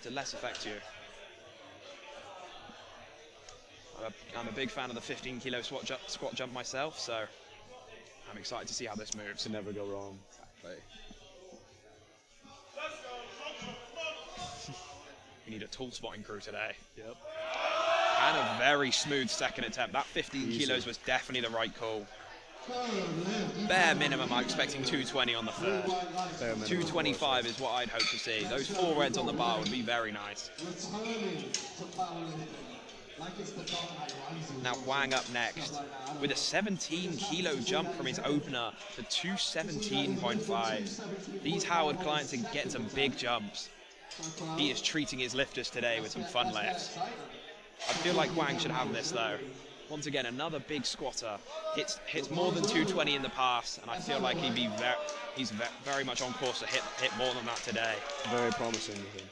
less affect you. I'm a big fan of the 15 kilo squat jump myself, so I'm excited to see how this moves. To never go wrong. Exactly. We need a tool spotting crew today. Yep. And a very smooth second attempt. That 15 Easy. kilos was definitely the right call. Bare minimum, I'm expecting 220 on the third. Bare minimum. 225 is what I'd hope to see. Those 4 reds on the bar would be very nice. Returning to powerlifting, like it's the Dark Knight Rises. Now Wang up next with a 17 kilo jump from his opener to 217.5. These Howard clients are getting some big jumps. He is treating his lifters today with some fun lifts. I feel like Wang should have this though. Once again, another big squatter. Hits more than 220 in the past, and I feel like he's very much on course to hit more than that today. Very promising with him.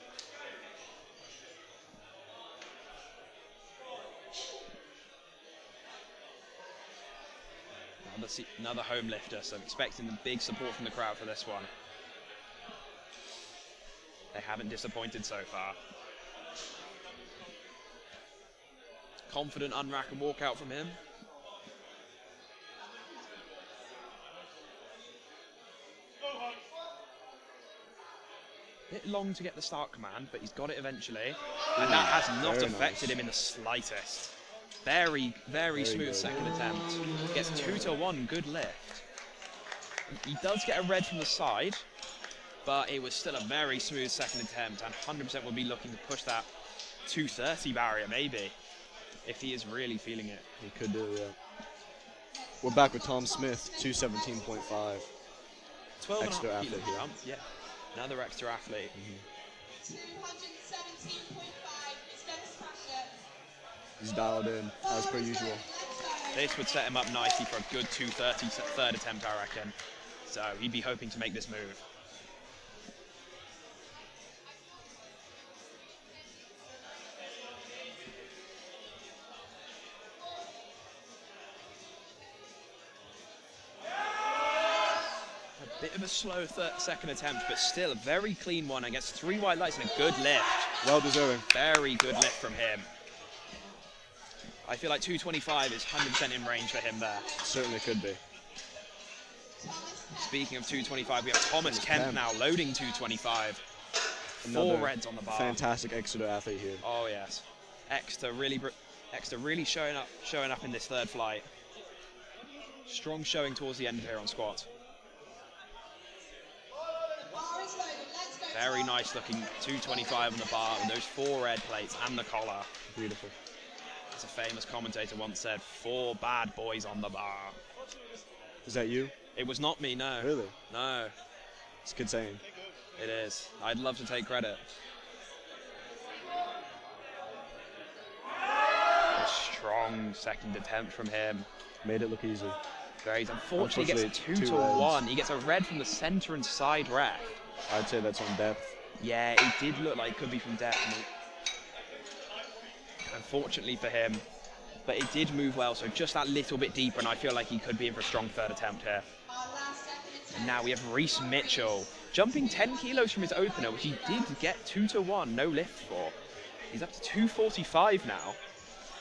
Another home lifter, so I'm expecting the big support from the crowd for this one. They haven't disappointed so far. Confident unrack and walk out from him. Bit long to get the start command, but he's got it eventually. And that has not Very affected nice. him in the slightest. Very smooth good. second attempt. Gets 2 to 1, good lift. He does get a red from the side, but it was still a very smooth second attempt, and 100% will be looking to push that 230 barrier maybe, if he is really feeling it. He could do, yeah. We're back with Tom Smith, 217.5. 12 Extra and a half athlete kilo here. jump, yeah. Another extra athlete. 217.5 is Dennis Crusher. He's dialed in, as per usual. This would set him up nicely for a good 230 third attempt, I reckon. So he'd be hoping to make this move. Bit of a slow second attempt, but still a very clean one. And gets 3 white lights and a good lift. Well deserving. Very good lift from him. I feel like 225 is 100% in range for him there. Certainly could be. Speaking of 225, we have Thomas Kemp now loading 225. 4 reds on the bar. Fantastic Exeter athlete here. Oh yes, Exeter really showing up in this third flight. Strong showing towards the end here on squat. Very nice looking 225 on the bar with those 4 red plates and the collar. Beautiful. As a famous commentator once said, 4 bad boys on the bar. Is that you? It was not me, no. Really? No, It's a good saying. it is. I'd love to take credit. A strong second attempt from him. Made it look easy. Very, unfortunately, he gets Unfortunately, 2 to two 1. reds. He gets a red from the center and side ref. I'd say that's on depth. Yeah, it did look like it could be from depth. Unfortunately for him, but it did move well, so just that little bit deeper, and I feel like he could be in for a strong third attempt here. Our last second attempt. And now we have Reece Mitchell jumping 10 kilos from his opener, which he did get 2 to 1, no lift for. He's up to 245 now,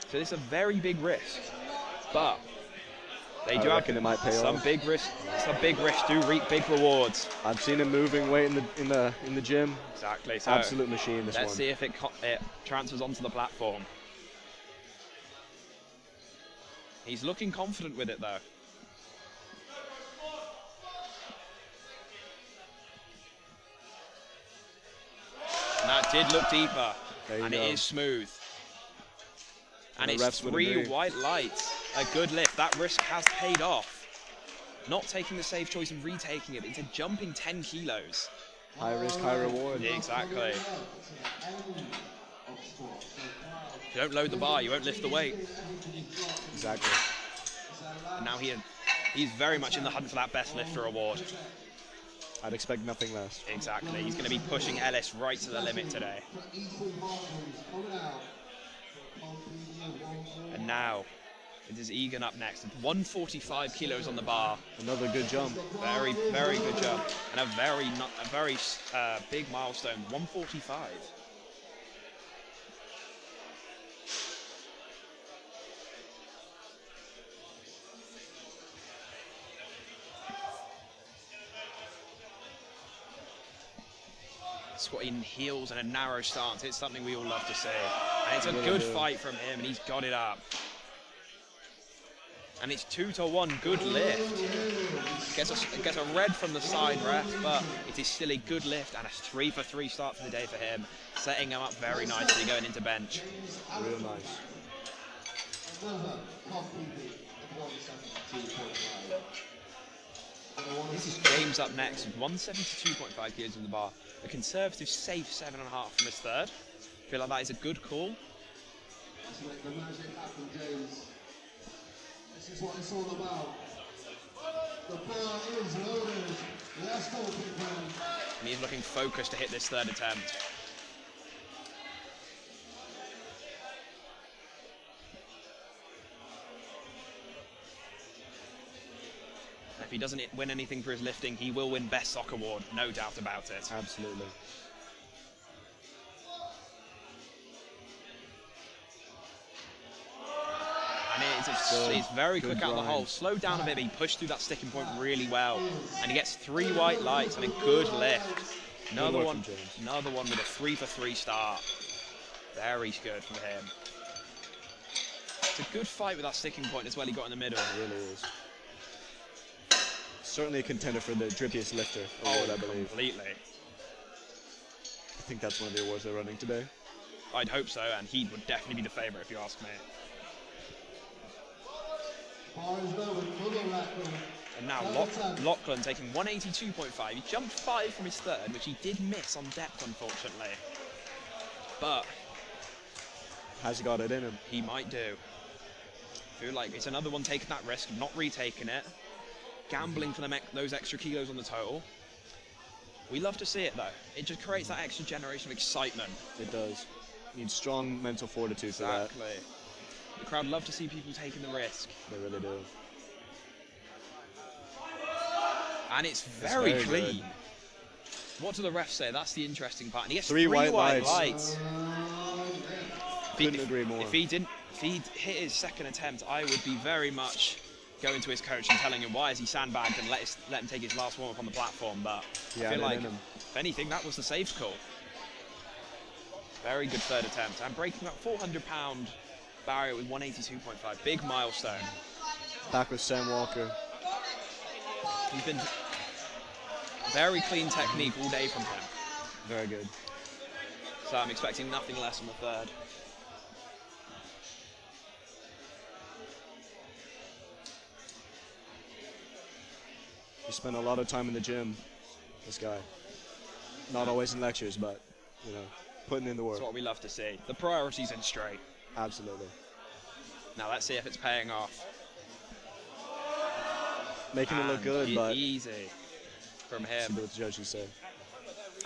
so this is a very big risk. But they do I have reckon it might pay some off. big risks. Some big risks do reap big rewards. I've seen him moving weight in the gym. Exactly. So Absolute machine, this let's one. see if it transfers onto the platform. He's looking confident with it though. And that did look deeper, There you and go. it is smooth. And the it's refs would 3 agree. white lights. A good lift. That risk has paid off. Not taking the safe choice and retaking it. It's a jumping 10 kilos. High risk, high reward. Exactly. If you don't load the bar, you won't lift the weight. Exactly. And now he's very much in the hunt for that best lifter award. I'd expect nothing less. Exactly. He's going to be pushing Ellis right to the limit today. And now it is Egan up next. 145 kilos on the bar. Another good jump. Very, very good jump. And a very big milestone. 145. Squatting heels and a narrow stance. It's something we all love to see. And it's a Really good do. fight from him, and he's got it up. And it's 2 to 1, good lift. Gets a red from the side ref, but it is still a good lift and a 3 for 3 start for the day for him, setting him up very nicely going into bench. Real nice. This is James up next with 172.5 kilos in the bar. A conservative safe 7.5 from his third. Feel like that is a good call. This is what it's all about. The bar is loaded. Let's go, people. And he's looking focused to hit this third attempt. And if he doesn't win anything for his lifting, he will win Best Sock Award, no doubt about it. Absolutely. And it's very quick good out of the grind. hole. Slowed down a bit, but he pushed through that sticking point really well. And he gets 3 white lights and a good lift. Another work one, from James. another one with a 3 for 3 start. Very good from him. It's a good fight with that sticking point as well. He got in the middle. It really is. Certainly a contender for the drippiest lifter award, I believe. Completely. I think that's one of the awards they're running today. I'd hope so, and he would definitely be the favourite if you ask me. Bar is loaded. Another rack roll. And now Lachlan taking 182.5. He jumped 5 from his third, which he did miss on depth, unfortunately. But Has got it in him. he might do. Feel like it's another one taking that risk, not retaking it. Gambling for those extra kilos on the total. We love to see it though. It just creates that extra generation of excitement. It does. Needs strong mental fortitude for that. Exactly. The crowd love to see people taking the risk. They really do. And it's very very clean. good. What do the refs say? That's the interesting part. And he gets 3 3 white white lights. lights. Couldn't agree more. If he'd hit his second attempt, I would be very much going to his coach and telling him why is he sandbagged and let him take his last warm up on the platform. But Yeah, I feel no, like, no, no. if anything, that was the safe call. Very good third attempt. And breaking that 400-pound barrier with 182.5. Big milestone. Back with Sam Walker. He's been very clean technique all day from him. Very good. So I'm expecting nothing less on the third. He spent a lot of time in the gym, this guy. Not always in lectures, but, you know, putting in the work. That's what we love to see. The priorities in straight. Absolutely. Now let's see if it's paying off. Making it look And good, but easy from see him. what the judges say.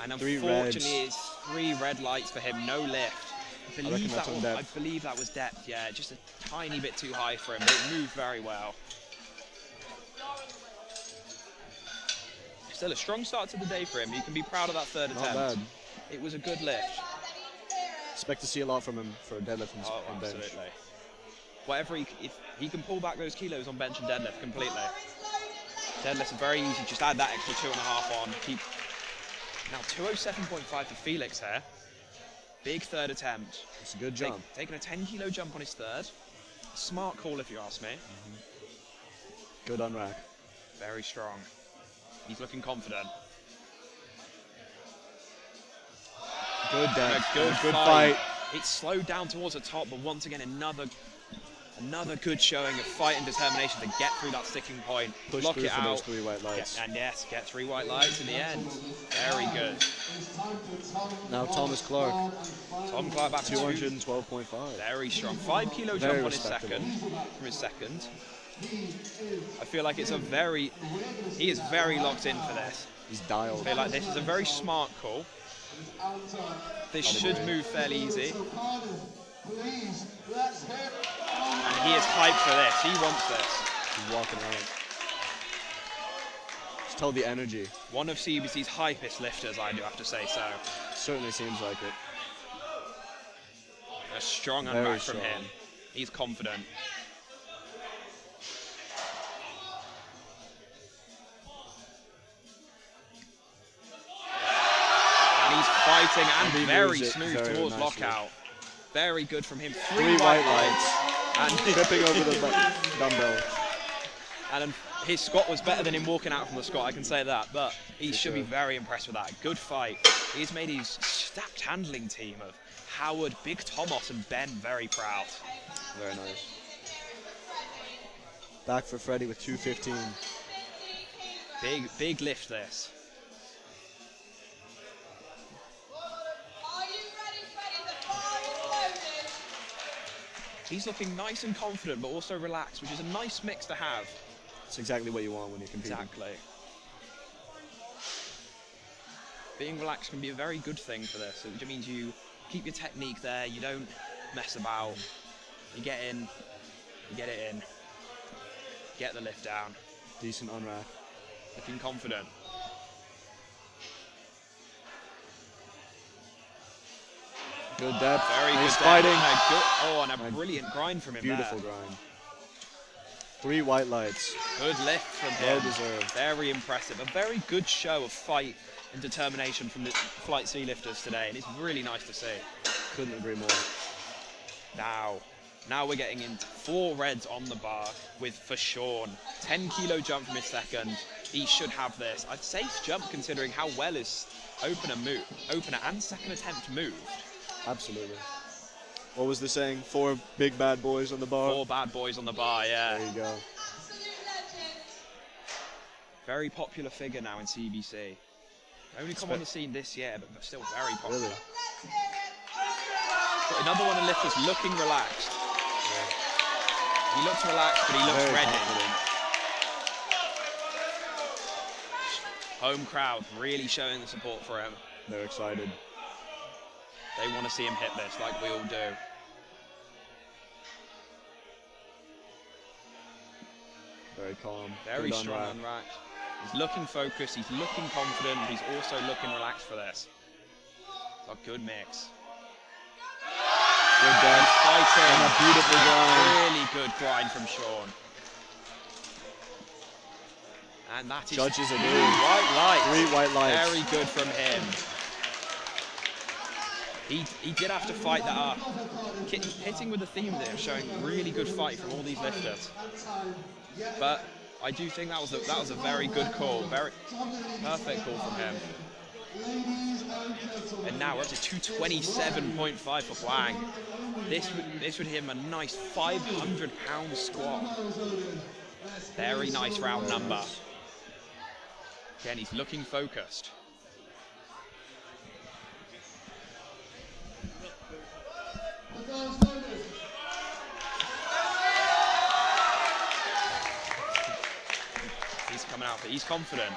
And 3 unfortunately, reds. it's 3 red lights for him. No lift. I reckon believe, that's on I depth. believe that was depth. Yeah, just a tiny bit too high for him, but it moved very well. Still a strong start to the day for him. You can be proud of that third Not attempt. bad. It was a good lift. Expect to see a lot from him for deadlift and, Oh, and bench. absolutely. Whatever if he can pull back those kilos on bench and deadlift completely. Deadlifts are very easy. Just add that extra 2.5 on. Keep. Now 207.5 for Felix here. Big third attempt. It's a good jump. Taking a 10-kilo jump on his third. Smart call, if you ask me. Good on rack. Very strong. He's looking confident. Good depth. A good fight. It's slowed down towards the top, but once again, another good showing of fight and determination to get through that sticking point. Push block through it for out. those 3 white lights. And yes, get 3 white lights in the end. Very good. Now Thomas Clark, Tom Clark back to 212.5. Very strong. 5-kilo Very jump on his respectable. from his second. I feel like it's he is very locked in for this. He's dialed. I feel like this is a very smart call. This should move fairly easy. And he is hyped for this. He wants this. He's walking around. Just tell the energy. One of CBC's hypest lifters, I do have to say so. Certainly seems like it. A strong Very unback from strong. him. He's confident. And he's fighting and He very moves it smooth very towards nicely. lockout. Very good from him. 3 3 white lights. And Tripping over the dumbbell. And his squat was better than him walking out from the squat, I can say that. But he should be very impressed with that. Good fight. He's made his stacked handling team of Howard, Big Thomas, and Ben very proud. Very nice. Back for Freddie with 215. Big lift this. Are you ready, Freddie? The bar is loaded. He's looking nice and confident, but also relaxed, which is a nice mix to have. It's exactly what you want when you're competing. Exactly. Being relaxed can be a very good thing for this. It means you keep your technique there, you don't mess about. You get in, you get it in, get the lift down, Decent on rack. looking confident. Good depth. Very And good. he's depth. fighting. And a brilliant grind from him Beautiful there. grind. 3 white lights. Good lift from Well him. deserved. Very impressive. A very good show of fight and determination from the Flight C lifters today, and it's really nice to see. Couldn't agree more. Now we're getting into 4 reds on the bar for Sean. 10-kilo jump from his second. He should have this. A safe jump considering how well his opener and second attempt moved. Absolutely. What was the saying? 4 big bad boys on the bar. 4 bad boys on the bar, yeah. There you go. Absolute legend. Very popular figure now in CBC. Only come on the scene this year, but still very popular. Really? Let's hear it. But another one of the lifters looking relaxed. He looks relaxed, but he looks Very ready. confident. Home crowd really showing the support for him. They're excited. They want to see him hit this, like we all do. Very calm. Very Good on strong rack. on rack. He's looking focused, he's looking confident, but he's also looking relaxed for this. It's a good mix. Good depth. Fighting. And a beautiful grind. Really good grind from Sean. And that is Judges 3 agree. white lights. 3 white lights. Very good from him. He did have to fight that up. Hitting with the theme there, showing really good fight from all these lifters. But I do think that was a very good call. Very perfect call from him. And now we're up to 227.5 for Huang. This would hit him a nice 500-pound squat. Very nice round number. Again, he's looking focused. He's coming out, but he's confident.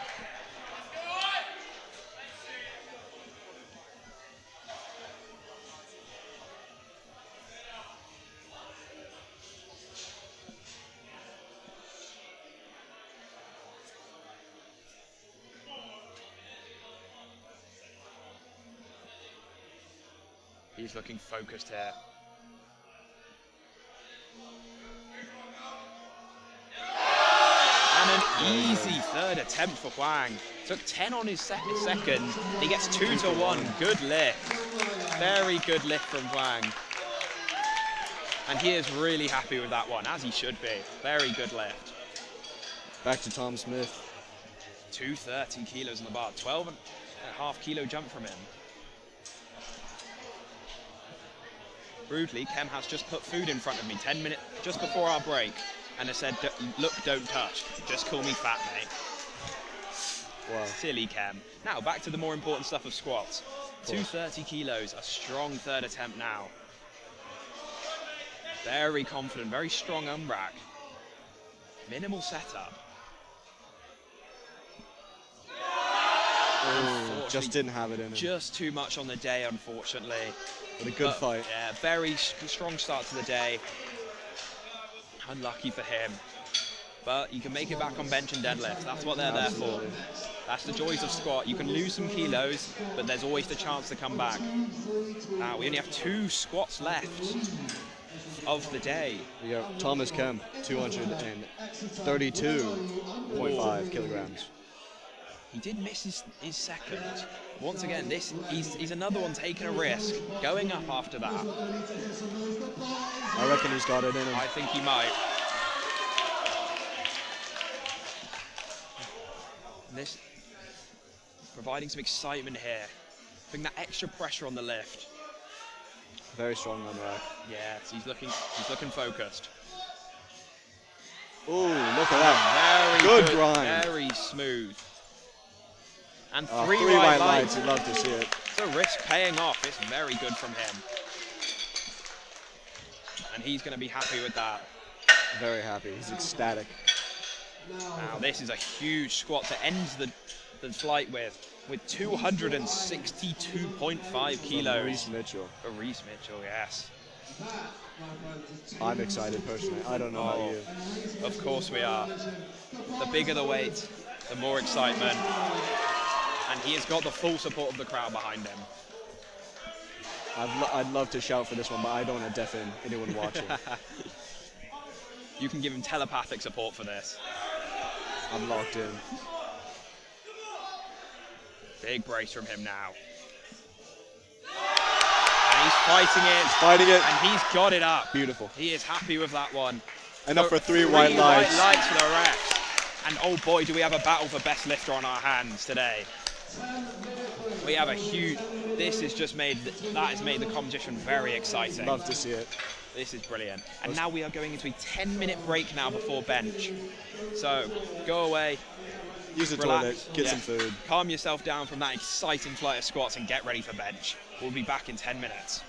He's looking focused here. And an easy third attempt for Huang. Took 10 on his second. He gets 2 to 1. Good lift. Very good lift from Huang. And he is really happy with that one, as he should be. Very good lift. Back to Tom Smith. 230 kilos on the bar. 12.5 kilo jump from him. Rudely, Kem has just put food in front of me 10 minutes just before our break, and has said, look, don't touch. Just call me fat, mate. Wow. Silly Kem. Now, back to the more important stuff of squats. 230 kilos, a strong third attempt now. Very confident, very strong rack. Minimal setup. Oh, just didn't have it in him. Just too much on the day, unfortunately. But a good fight. Yeah, very strong start to the day. Unlucky for him. But you can make it back on bench and deadlift. That's what they're there for. That's the joys of squat. You can lose some kilos, but there's always the chance to come back. Now, we only have 2 squats left of the day. We got Thomas Kemp, 232.5 kilograms. He did miss his second. Once again, he's another one taking a risk, going up after that. I reckon he's got it in him. I think he might. This providing some excitement here, putting that extra pressure on the lift. Very strong on rack. Yes, he's looking focused. Oh, look at that. Very good grind. Very smooth. And 3 three white white lights. lights. You'd love to see it. So risk paying off. It's very good from him. And he's going to be happy with that. Very happy. He's ecstatic. Now this is a huge squat to end the flight with 262.5 kilos. Reese Mitchell. For Reese Mitchell, yes. I'm excited personally. I don't know about you. Of course we are. The bigger the weight, the more excitement. And he has got the full support of the crowd behind him. I'd love to shout for this one, but I don't want to deafen anyone watching. You can give him telepathic support for this. I'm locked in. Big brace from him now. And he's fighting it. He's fighting it. And he's got it up. Beautiful. He is happy with that one. Enough for 3 white white lights. lights for the rest. And oh boy, do we have a battle for best lifter on our hands today. We have a huge, that has made the competition very exciting. Love to see it. This is brilliant. And now we are going into a 10-minute break now before bench. So go away, Use the relax, toilet, get some food. calm yourself down from that exciting flight of squats and get ready for bench. We'll be back in 10 minutes.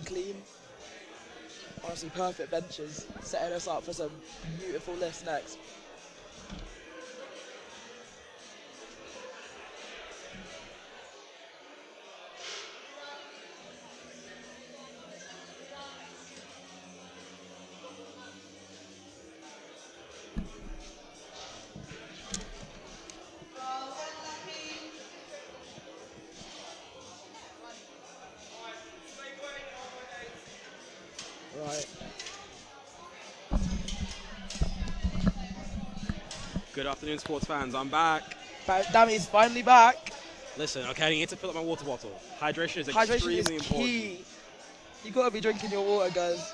clean. Honestly, perfect benches, setting us up for some beautiful lifts next. Right. Good afternoon, sports fans. I'm back. Damn, he's finally back. Listen, okay, I need to fill up my water bottle. Hydration is Hydration extremely is important. key. You gotta be drinking your water, guys.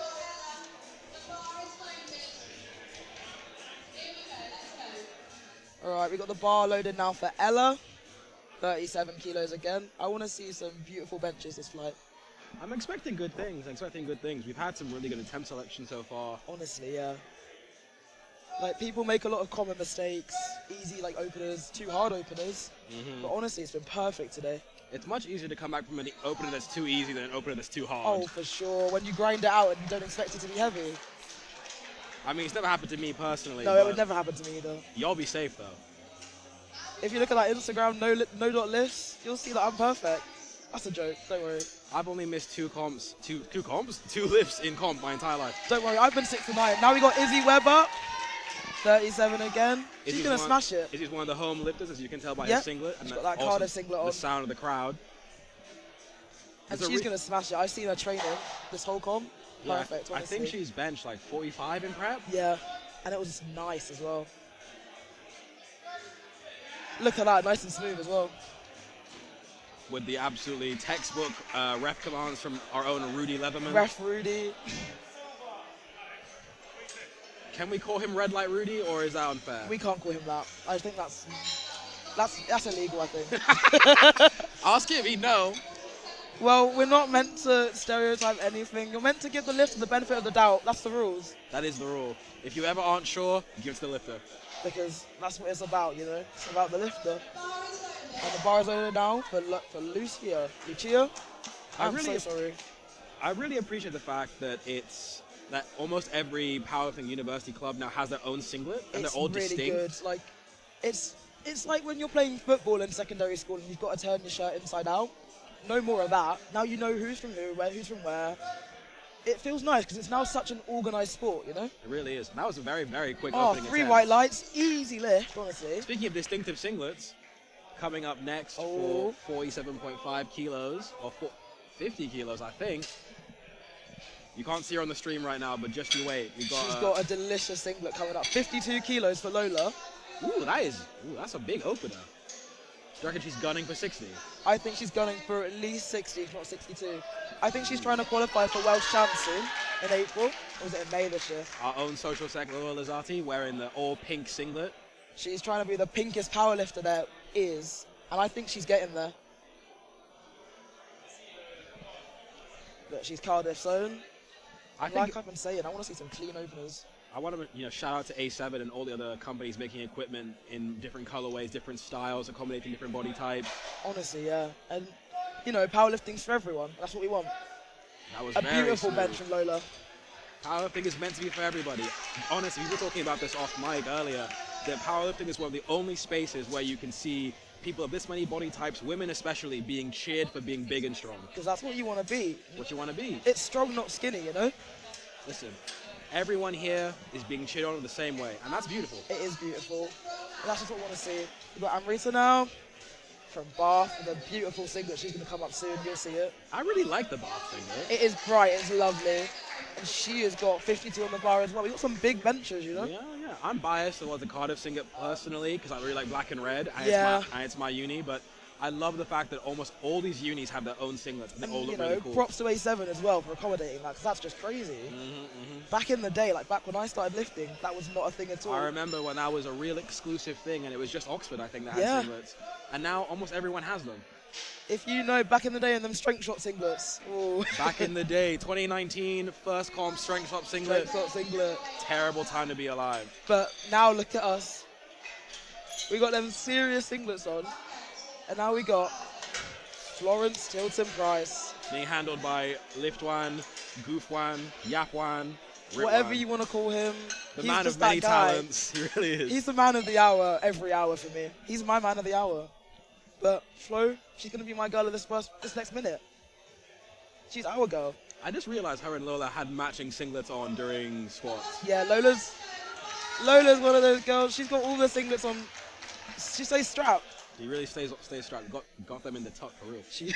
All right, we got the bar loaded now for Ella. 37 kilos again. I want to see some beautiful benches this flight. I'm expecting good things. We've had some really good attempt selection so far. Honestly, yeah. Like, people make a lot of common mistakes. Easy, like, openers, too hard openers. But honestly, it's been perfect today. It's much easier to come back from an opener that's too easy than an opener that's too hard. Oh, for sure. When you grind it out and you don't expect it to be heavy. I mean, it's never happened to me personally. No, it would never happen to me either. Y'all be safe, though. If you look at that Instagram no dot lifts, you'll see that I'm perfect. That's a joke, don't worry. I've only missed two lifts in comp my entire life. Don't worry, I've been 6 to 9. Now we got Izzy Webb up. 37 again. She's Izzy's going to smash it. Izzy's one of the home lifters, as you can tell by Yep. his singlet. She's got that Cardiff singlet on. The sound of the crowd. And she's going to smash it. I've seen her training this whole comp. Yeah, Perfect, honestly. I think she's benched like 45 in prep. Yeah, and it was nice as well. Look at that, nice and smooth as well. With the absolutely textbook ref commands from our own Rudy Leatherman. Ref Rudy. Can we call him Red Light Rudy, or is that unfair? We can't call him that. I think that's illegal, I think. Ask him, he'd know. Well, we're not meant to stereotype anything. You're meant to give the lifter the benefit of the doubt. That's the rules. That is the rule. If you ever aren't sure, give it to the lifter. Because that's what it's about, you know? It's about the lifter. And the bar is loaded now for Lucia. I'm so sorry. I really appreciate the fact that that almost every powerlifting university club now has their own singlet, and they're all really distinct. Good. Like, it's like when you're playing football in secondary school and you've got to turn your shirt inside out. No more of that. Now you know who's from who, who's from where. It feels nice because it's now such an organised sport, you know? It really is. That was a very, very quick Oh, opening 3 attempt. white lights, easy lift, honestly. Speaking of distinctive singlets, coming up next Oh. for 47.5 kilos, or 50 kilos, I think. You can't see her on the stream right now, but just you wait. She's got a delicious singlet coming up. 52 kilos for Lola. That's a big opener. Do you reckon she's gunning for 60? I think she's gunning for at least 60, if not 62. I think she's trying to qualify for Welsh Champs soon, in April. Or was it in May this year? Our own social sec, Lola Lazati, wearing the all-pink singlet. She's trying to be the pinkest powerlifter there is. And I think she's getting there. Look, she's Cardiff's own. Like I've been saying, I want to see some clean openers. I want to shout out to A7 and all the other companies making equipment in different colorways, different styles, accommodating different body types. Honestly, yeah. And, powerlifting's for everyone. That's what we want. That was A very beautiful smooth. bench from Lola. Powerlifting is meant to be for everybody. Honestly, we were talking about this off mic earlier, that powerlifting is one of the only spaces where you can see people of this many body types, women especially, being cheered for being big and strong. Because that's what you want to be. What you want to be. It's strong, not skinny, you know? Listen, everyone here is being cheered on in the same way, and that's beautiful. It is beautiful. And that's just what I want to see. We've got Amrita now from Bath with a beautiful singlet. She's going to come up soon. You'll see it. I really like the Bath singlet. It is bright. It's lovely. And she has got 52 on the bar as well. We've got some big benches, you know? Yeah. I'm biased towards the Cardiff singlet personally because I really like black and red, and, it's my uni, but I love the fact that almost all these unis have their own singlets, and they all look really cool. Props to A7 as well for accommodating that, because that's just crazy. Back in the day, like back when I started lifting, that was not a thing at all. I remember when that was a real exclusive thing, and it was just Oxford, I think, that had singlets. And now almost everyone has them. If you know, back in the day in them strength shot singlets. Ooh. Back in the day, 2019, first comp strength shot singlet. Strength shot singlet. Terrible time to be alive. But now look at us. We got them serious singlets on. And now we got Florence Tilton Price. being handled by Liftwan, Goofwan, Yapwan, Ritwan. Whatever you want to call him. The he's man just of many that guy. talents. He really is. He's the man of the hour every hour for me. He's my man of the hour. But Flo, she's going to be my girl of this next minute. She's our girl. I just realized her and Lola had matching singlets on during squats. Yeah, Lola's one of those girls. She's got all the singlets on. She stays strapped. He really stays strapped. Got them in the tuck for real. She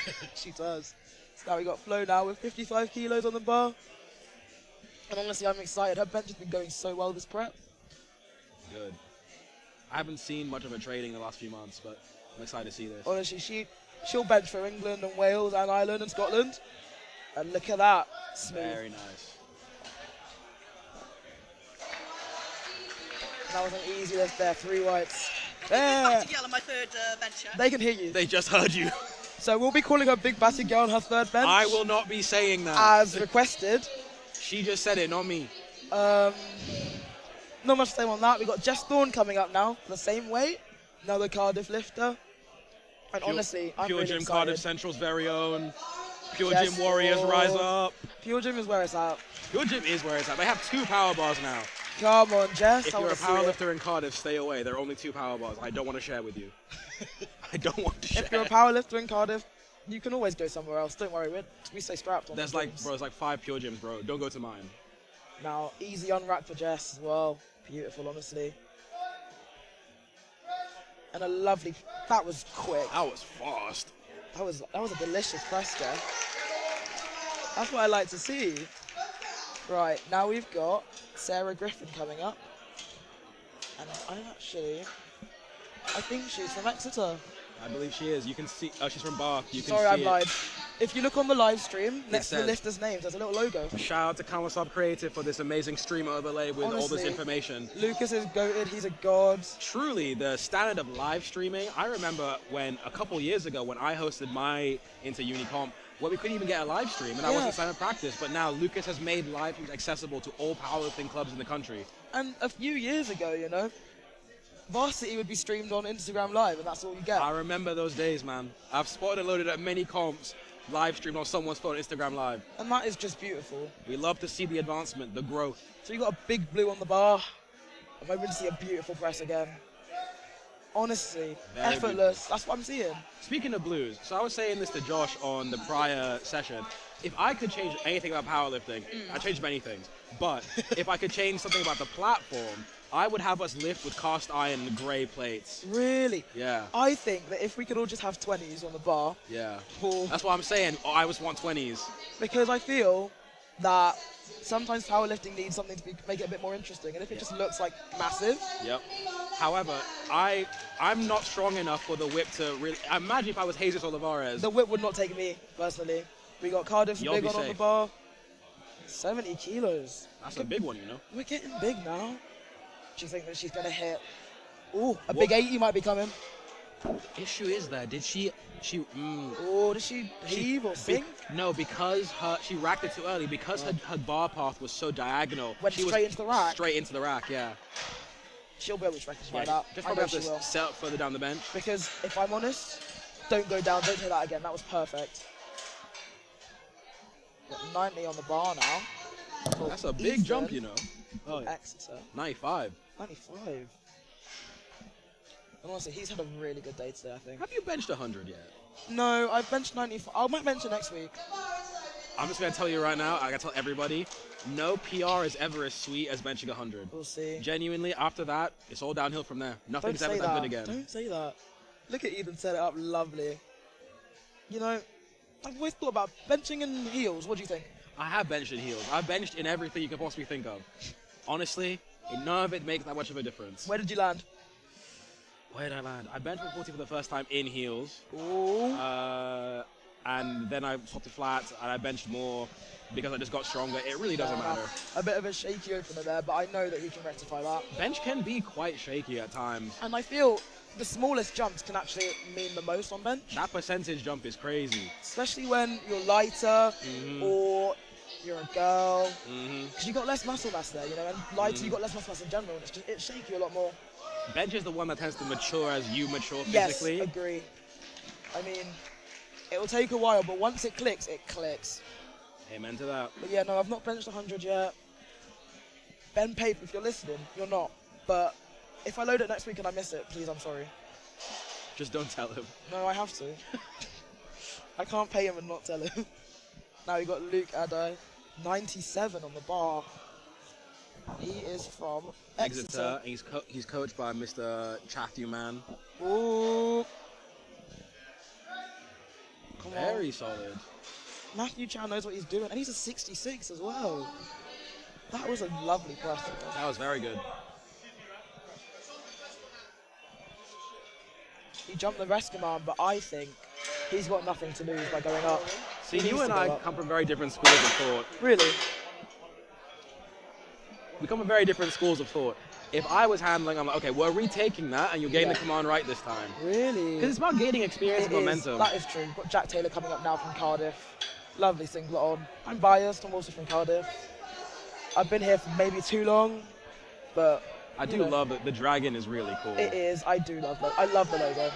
does. So now we got Flo now with 55 kilos on the bar. And honestly, I'm excited. Her bench has been going so well this prep. Good. I haven't seen much of her training the last few months, but I'm excited to see this. Honestly, she'll bench for England and Wales and Ireland and Scotland. And look at that. Smooth. Very nice. That was an easy lift there. 3 whites. Big There. batty girl on my third bencher. They can hear you. They just heard you. So we'll be calling her Big Batty Girl on her third bench. I will not be saying that. As requested. She just said it, not me. Not much to say on that. We got Jess Thorne coming up now, the same weight. Another Cardiff lifter. And honestly, I'm Pure really Gym excited. Cardiff Central's very own. Pure Jess Gym Warriors Thorne. rise up. Pure Gym is where it's at. Pure Gym is where it's at. They have 2 power bars now. Come on, Jess. If I you're a wanna see it. powerlifter in Cardiff, stay away. There are only 2 power bars. I don't want to share with you. I don't want to share. If you're a powerlifter in Cardiff, you can always go somewhere else. Don't worry, we stay strapped on There's the like, gyms. bro, it's like 5 Pure Gyms, bro. Don't go to mine. Now, easy unwrap for Jess as well. Beautiful, honestly. And a lovely. That was quick. That was fast. That was a delicious press there. That's what I like to see. Right, now we've got Sarah Griffin coming up. And I think she's from Exeter. I believe she is. You can see. Oh, she's from Bath. You can Sorry, see I it. lied. If you look on the live stream, next to the says- lifters' names, there's a little logo. Shout out to KASAMOV Creative for this amazing stream overlay with all this Honestly. information. Lucas is goated, he's a god. Truly, the standard of live streaming. I remember when a couple years ago when I hosted my inter-uni comp, where we couldn't even get a live stream, and that wasn't standard practice. But now Lucas has made live streams accessible to all powerlifting clubs in the country. And a few years ago, you know, Varsity would be streamed on Instagram Live, and that's all you get. I remember those days, man. I've spotted and loaded at many comps, live streamed on someone's phone, Instagram Live. And that is just beautiful. We love to see the advancement, the growth. So you got a big blue on the bar. I'm hoping to see a beautiful press again. Honestly, Very effortless. That's what I'm seeing. Speaking of blues, so I was saying this to Josh on the prior session. If I could change anything about powerlifting, I'd change many things. But if I could change something about the platform, I would have us lift with cast iron grey plates. Really? Yeah, I think that if we could all just have 20s on the bar, yeah. or That's what I'm saying. I always want 20s. because I feel that sometimes powerlifting needs something to make it a bit more interesting. And if it just looks like massive, Yep. However, I'm not strong enough for the whip to really. Imagine if I was Jesus Olivares. the whip would not take me, personally. We got Cardiff You'll big be on the safe. bar. 70 kilos. That's a big one, you know. We're getting big now. Do you think that she's going to hit? Ooh, a big 80 might be coming. Issue is that did she? Oh, did she heave or sink? No, because she racked it too early. Because her bar path was so diagonal. Went she straight was into the rack? Straight into the rack, yeah. She'll be able to rectify Yeah, that. just I probably know have she to will. set up further down the bench. Because if I'm honest, don't go down, don't take that again. That was perfect. Got 90 on the bar now. For That's a big Ethan. jump, you know. Oh, yeah. Exeter. 95. 95. And honestly, he's had a really good day today, I think. Have you benched 100 yet? No, I've benched 95. I might bench it next week. I'm just gonna tell you right now. I gotta tell everybody. No PR is ever as sweet as benching 100. We'll see. Genuinely, after that, it's all downhill from there. Don't Nothing's ever say that that. good again. Don't say that. Look at Ethan set it up lovely. You know, I've always thought about benching in heels. What do you think? I have benched in heels. I've benched in everything you can possibly think of. Honestly, none of it makes that much of a difference. Where did you land? Where did I land? I benched 140 for the first time in heels. Ooh. And then I swapped to flats and I benched more because I just got stronger. It really doesn't matter. A bit of a shaky opener there, but I know that he can rectify that. Bench can be quite shaky at times. And I feel the smallest jumps can actually mean the most on bench, That percentage jump is crazy. especially when you're lighter or you're a girl. Mm-hmm. Because you got less muscle mass there, you know, and lighter, you got less muscle mass in general, and it's shake you a lot more. Bench is the one that tends to mature as you mature Yes, physically. agree. I mean, It'll take a while, but once it clicks, it clicks. Amen to that. But yeah, no, I've not benched 100 yet. Ben Pape, if you're listening, you're not. But if I load it next week and I miss it, please, I'm sorry. Just don't tell him. No, I have to. I can't pay him and not tell him. Now we got Luke Adai, 97 on the bar. He is from Exeter. Exeter. He's coached by Mr. Chathu Man. Ooh. Come on. Very solid. Matthew Chow knows what he's doing, and he's a 66 as well. That was a lovely press. That was very good. He jumped the rest command, but I think he's got nothing to lose by going up. See, He you needs and to I go up. come from very different schools of thought. Really? We come from very different schools of thought. If I was handling, I'm like, okay, we're retaking that, and you're getting the command right this time. Really? Because it's about gaining experience and momentum. That is true. We've got Jack Taylor coming up now from Cardiff. Lovely singlet on. I'm biased. I'm also from Cardiff. I've been here for maybe too long, but I do love it. The dragon is really cool. it is. I do love that. I love the logo.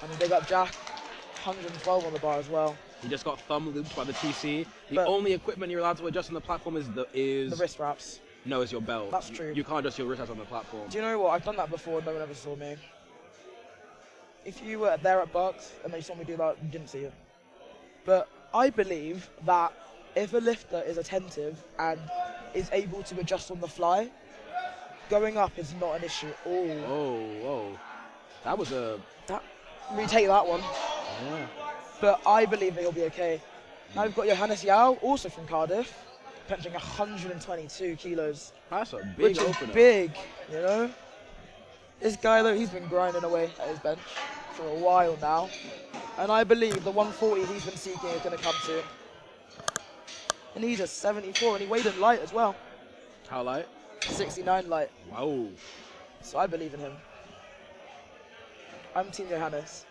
I mean, big up Jack. 112 on the bar as well. He just got thumb looped by the TC. The But- only equipment you're allowed to adjust on the platform is The wrist wraps. No, it's your belt. That's true. You can't adjust your wrist wraps on the platform. Do you know what? I've done that before. No one ever saw me. If you were there at Bucks and they saw me do that, you didn't see it. But I believe that if a lifter is attentive and is able to adjust on the fly, going up is not an issue at all. Oh. That was a... Retake that one. Yeah. But I believe that he'll be okay. Now we've got Johannes Yao, also from Cardiff, benching 122 kilos. That's a big Which opener. is big, you know? This guy, though, he's been grinding away at his bench for a while now. And I believe the 140 he's been seeking is going to come to. And he's a 74, and he weighed in light as well. How light? 69 light. Wow. So I believe in him. I'm Team Johannes.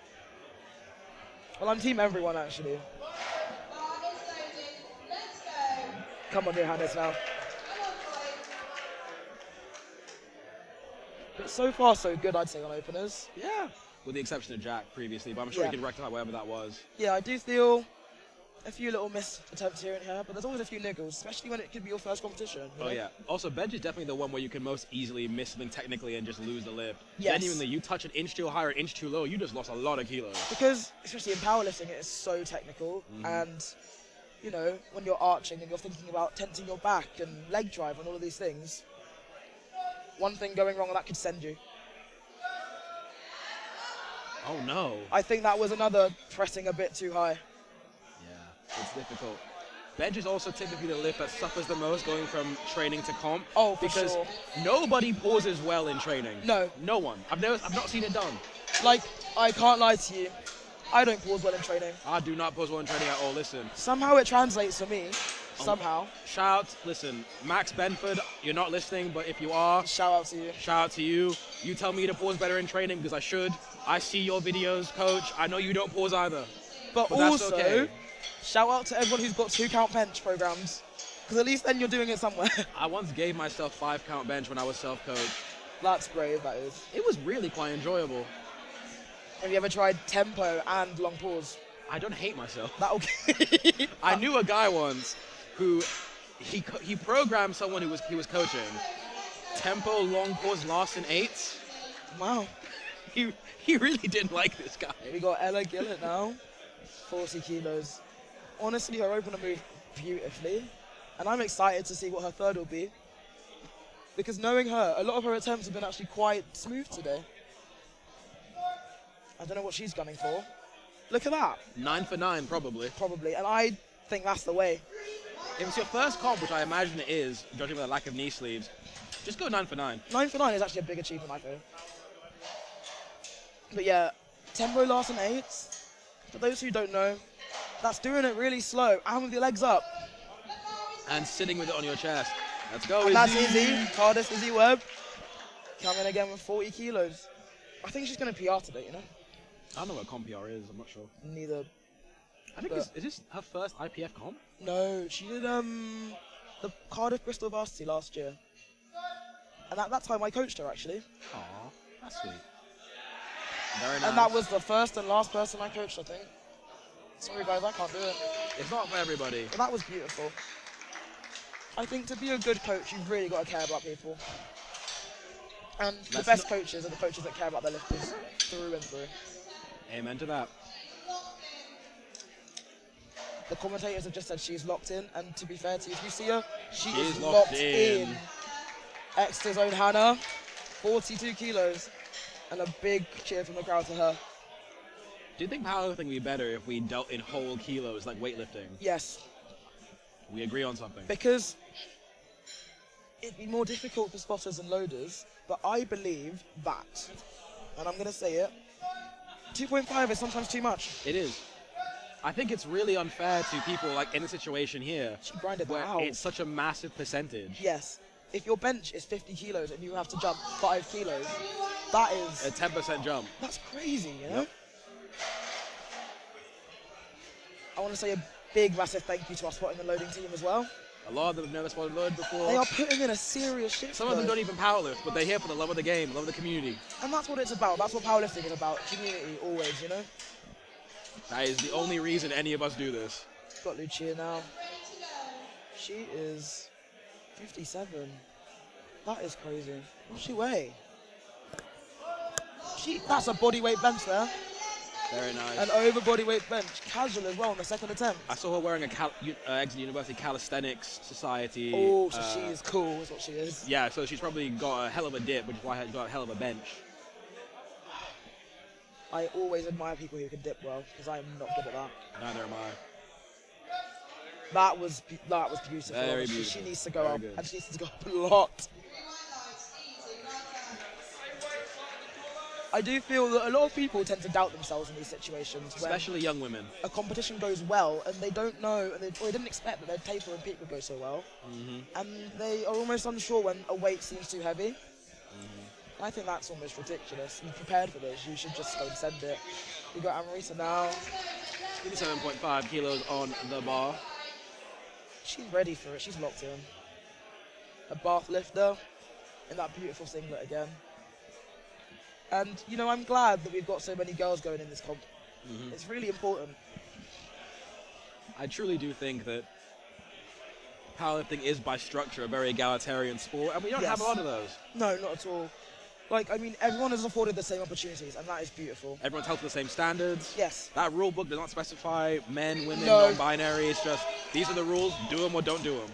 Well, I'm Team everyone, actually. Bar is loaded. Let's go. Come on, Johannes, now. Come on, boys. But so far, so good, I'd say, on openers. Yeah. With the exception of Jack previously, but I'm sure Yeah. he can rectify whatever that was. Yeah, I do feel a few little missed attempts here and here, but there's always a few niggles, especially when it could be your first competition. you Oh know? yeah. Also, bench is definitely the one where you can most easily miss something technically and just lose the lift. Yes. Genuinely, you touch an inch too high or an inch too low, you just lost a lot of kilos. Because, especially in powerlifting, it is so technical, and, you know, when you're arching and you're thinking about tensing your back and leg drive and all of these things, one thing going wrong, that could send you. Oh no. I think that was another pressing a bit too high. Yeah, it's difficult. Bench is also typically the lift that suffers the most going from training to comp. Oh, for because sure. nobody pauses well in training. No. No one. I've not seen it done. Like, I can't lie to you, I don't pause well in training. I do not pause well in training at all. Listen. Somehow it translates for me. Somehow. Shout out, listen, Max Benford, you're not listening, but if you are, Shout out to you. shout out to you. You tell me to pause better in training because I should. I see your videos, coach. I know you don't pause either. But But that's also, okay. shout out to everyone who's got 2 count bench programs. Because at least then you're doing it somewhere. I once gave myself 5 count bench when I was self-coached. That's great, that is. It was really quite enjoyable. Have you ever tried tempo and long pause? I don't hate myself. That'll I knew a guy once who he programmed someone he was coaching. Tempo, long pause, last in 8s. Wow. He really didn't like this guy. We got Ella Gillett now. 40 kilos. Honestly, her opener moved beautifully. And I'm excited to see what her third will be. Because knowing her, a lot of her attempts have been actually quite smooth today. I don't know what she's gunning for. Look at that. 9 for 9, probably. Probably. And I think that's the way. If it's your first comp, which I imagine it is, judging by the lack of knee sleeves, just go 9 for 9. 9 for 9 is actually a big achievement, I feel. But yeah, tempo last in 8s. For those who don't know, that's doing it really slow and with your legs up. And sitting with it on your chest. Let's go, And that's Izzy. Izzy, Cardiff Izzy Webb. Coming again with 40 kilos. I think she's going to PR today, you know? I don't know what comp PR is, I'm not sure. Neither. I think, But- is this her first IPF comp? No, she did the Cardiff Bristol Varsity last year. And at that time I coached her actually. Aw, that's sweet. Very nice. And that was the first and last person I coached, I think. Sorry guys, I can't do it. It's not for everybody. But that was beautiful. I think to be a good coach, you've really got to care about people. And the best coaches are the coaches that care about their lifters through and through. Amen to that. The commentators have just said she's locked in, and to be fair to you, if you see her, she She's is locked locked in. in. Exeter's own Hannah, 42 kilos, and a big cheer from the crowd to her. Do you think powerlifting would be better if we dealt in whole kilos like weightlifting? Yes, We agree on something. because it'd be more difficult for spotters and loaders, but I believe that, and I'm going to say it, 2.5 is sometimes too much. It is. I think it's really unfair to people like in the situation here She grinded that where out. it's such a massive percentage. Yes. If your bench is 50 kilos and you have to jump 5 kilos, that is... A 10% jump. That's crazy, you know? Yep. I want to say a big, massive thank you to our spotting and loading team as well. A lot of them have never spotted load before. They are putting in a serious shift. Some of them though. don't even powerlift, but they're here for the love of the game, love of the community. And that's what it's about. That's what powerlifting is about. Community, always, you know? That is the only reason any of us do this. Got Lucia now. She is 57. That is crazy. What's she weigh? That's a bodyweight bench there. Very nice. An over bodyweight bench. Casual as well on the second attempt. I saw her wearing a Exeter University Calisthenics Society. Oh, so she is cool, is what she is. Yeah, so she's probably got a hell of a dip, which is why she's got a hell of a bench. I always admire people who can dip well, because I'm not good at that. Neither am I. That was beautiful. Very She beautiful. needs to go Very up, good. and she needs to go up a lot. I do feel that a lot of people tend to doubt themselves in these situations. When Especially young women. a competition goes well, and they don't know, or they didn't expect that their taper and peak would go so well, and they are almost unsure when a weight seems too heavy. I think that's almost ridiculous. You've prepared for this, you should just go and send it. We got Amarita now. 57.5 kilos on the bar. She's ready for it, she's locked in. A bath lifter in that beautiful singlet again. And, you know, I'm glad that we've got so many girls going in this comp. It's really important. I truly do think that powerlifting is by structure a very egalitarian sport, and we don't have a Yes. lot of those. No, not at all. Like, I mean, everyone is afforded the same opportunities, and that is beautiful. Everyone's held to the same standards. Yes. That rule book does not specify men, women, No. non-binary. It's just, these are the rules, do them or don't do them.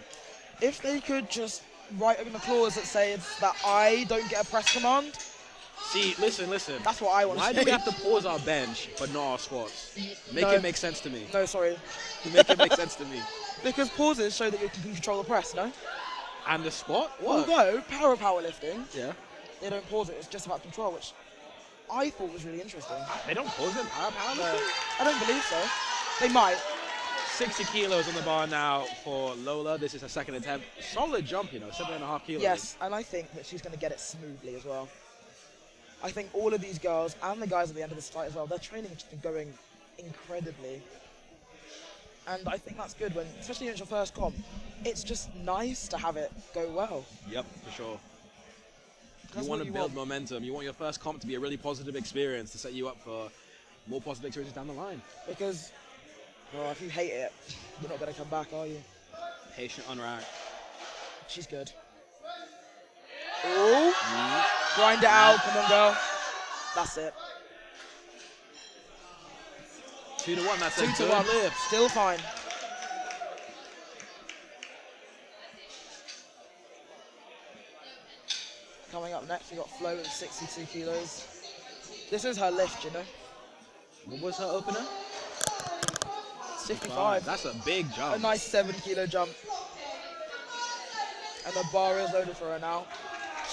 If they could just write in a clause that says that I don't get a press command, See, listen. that's what I want Why to do say. we have to pause our bench but not our squats? Make No. it make sense to me. No, sorry. Make it make sense to me. Because pauses show that you can control the press, no? And the squat? What? Although, powerlifting, Yeah. they don't pause it, it's just about control, which I thought was really interesting. They don't pause it in powerlifting? No, I don't believe so. They might. 60 kilos on the bar now for Lola. This is her second attempt. Solid jump, 7.5 kilos. Yes, and I think that she's going to get it smoothly as well. I think all of these girls, and the guys at the end of this fight as well, their training has just been going incredibly. And I think that's good when, especially when it's your first comp, it's just nice to have it go well. Yep, for sure. That's You want what to build momentum. You want your first comp to be a really positive experience to set you up for more positive experiences down the line. Because, well, if you hate it, you're not going to come back, are you? Patient on rack. She's good. Oh, grind it out, come on, girl. That's it. 2-1, that's 2 a to good 1, lift. still fine. Coming up next, we got Flo at 62 kilos. This is her lift, you know. What was her opener? 55. That's a big jump. A nice 7 kilo jump. And the bar is loaded for her now.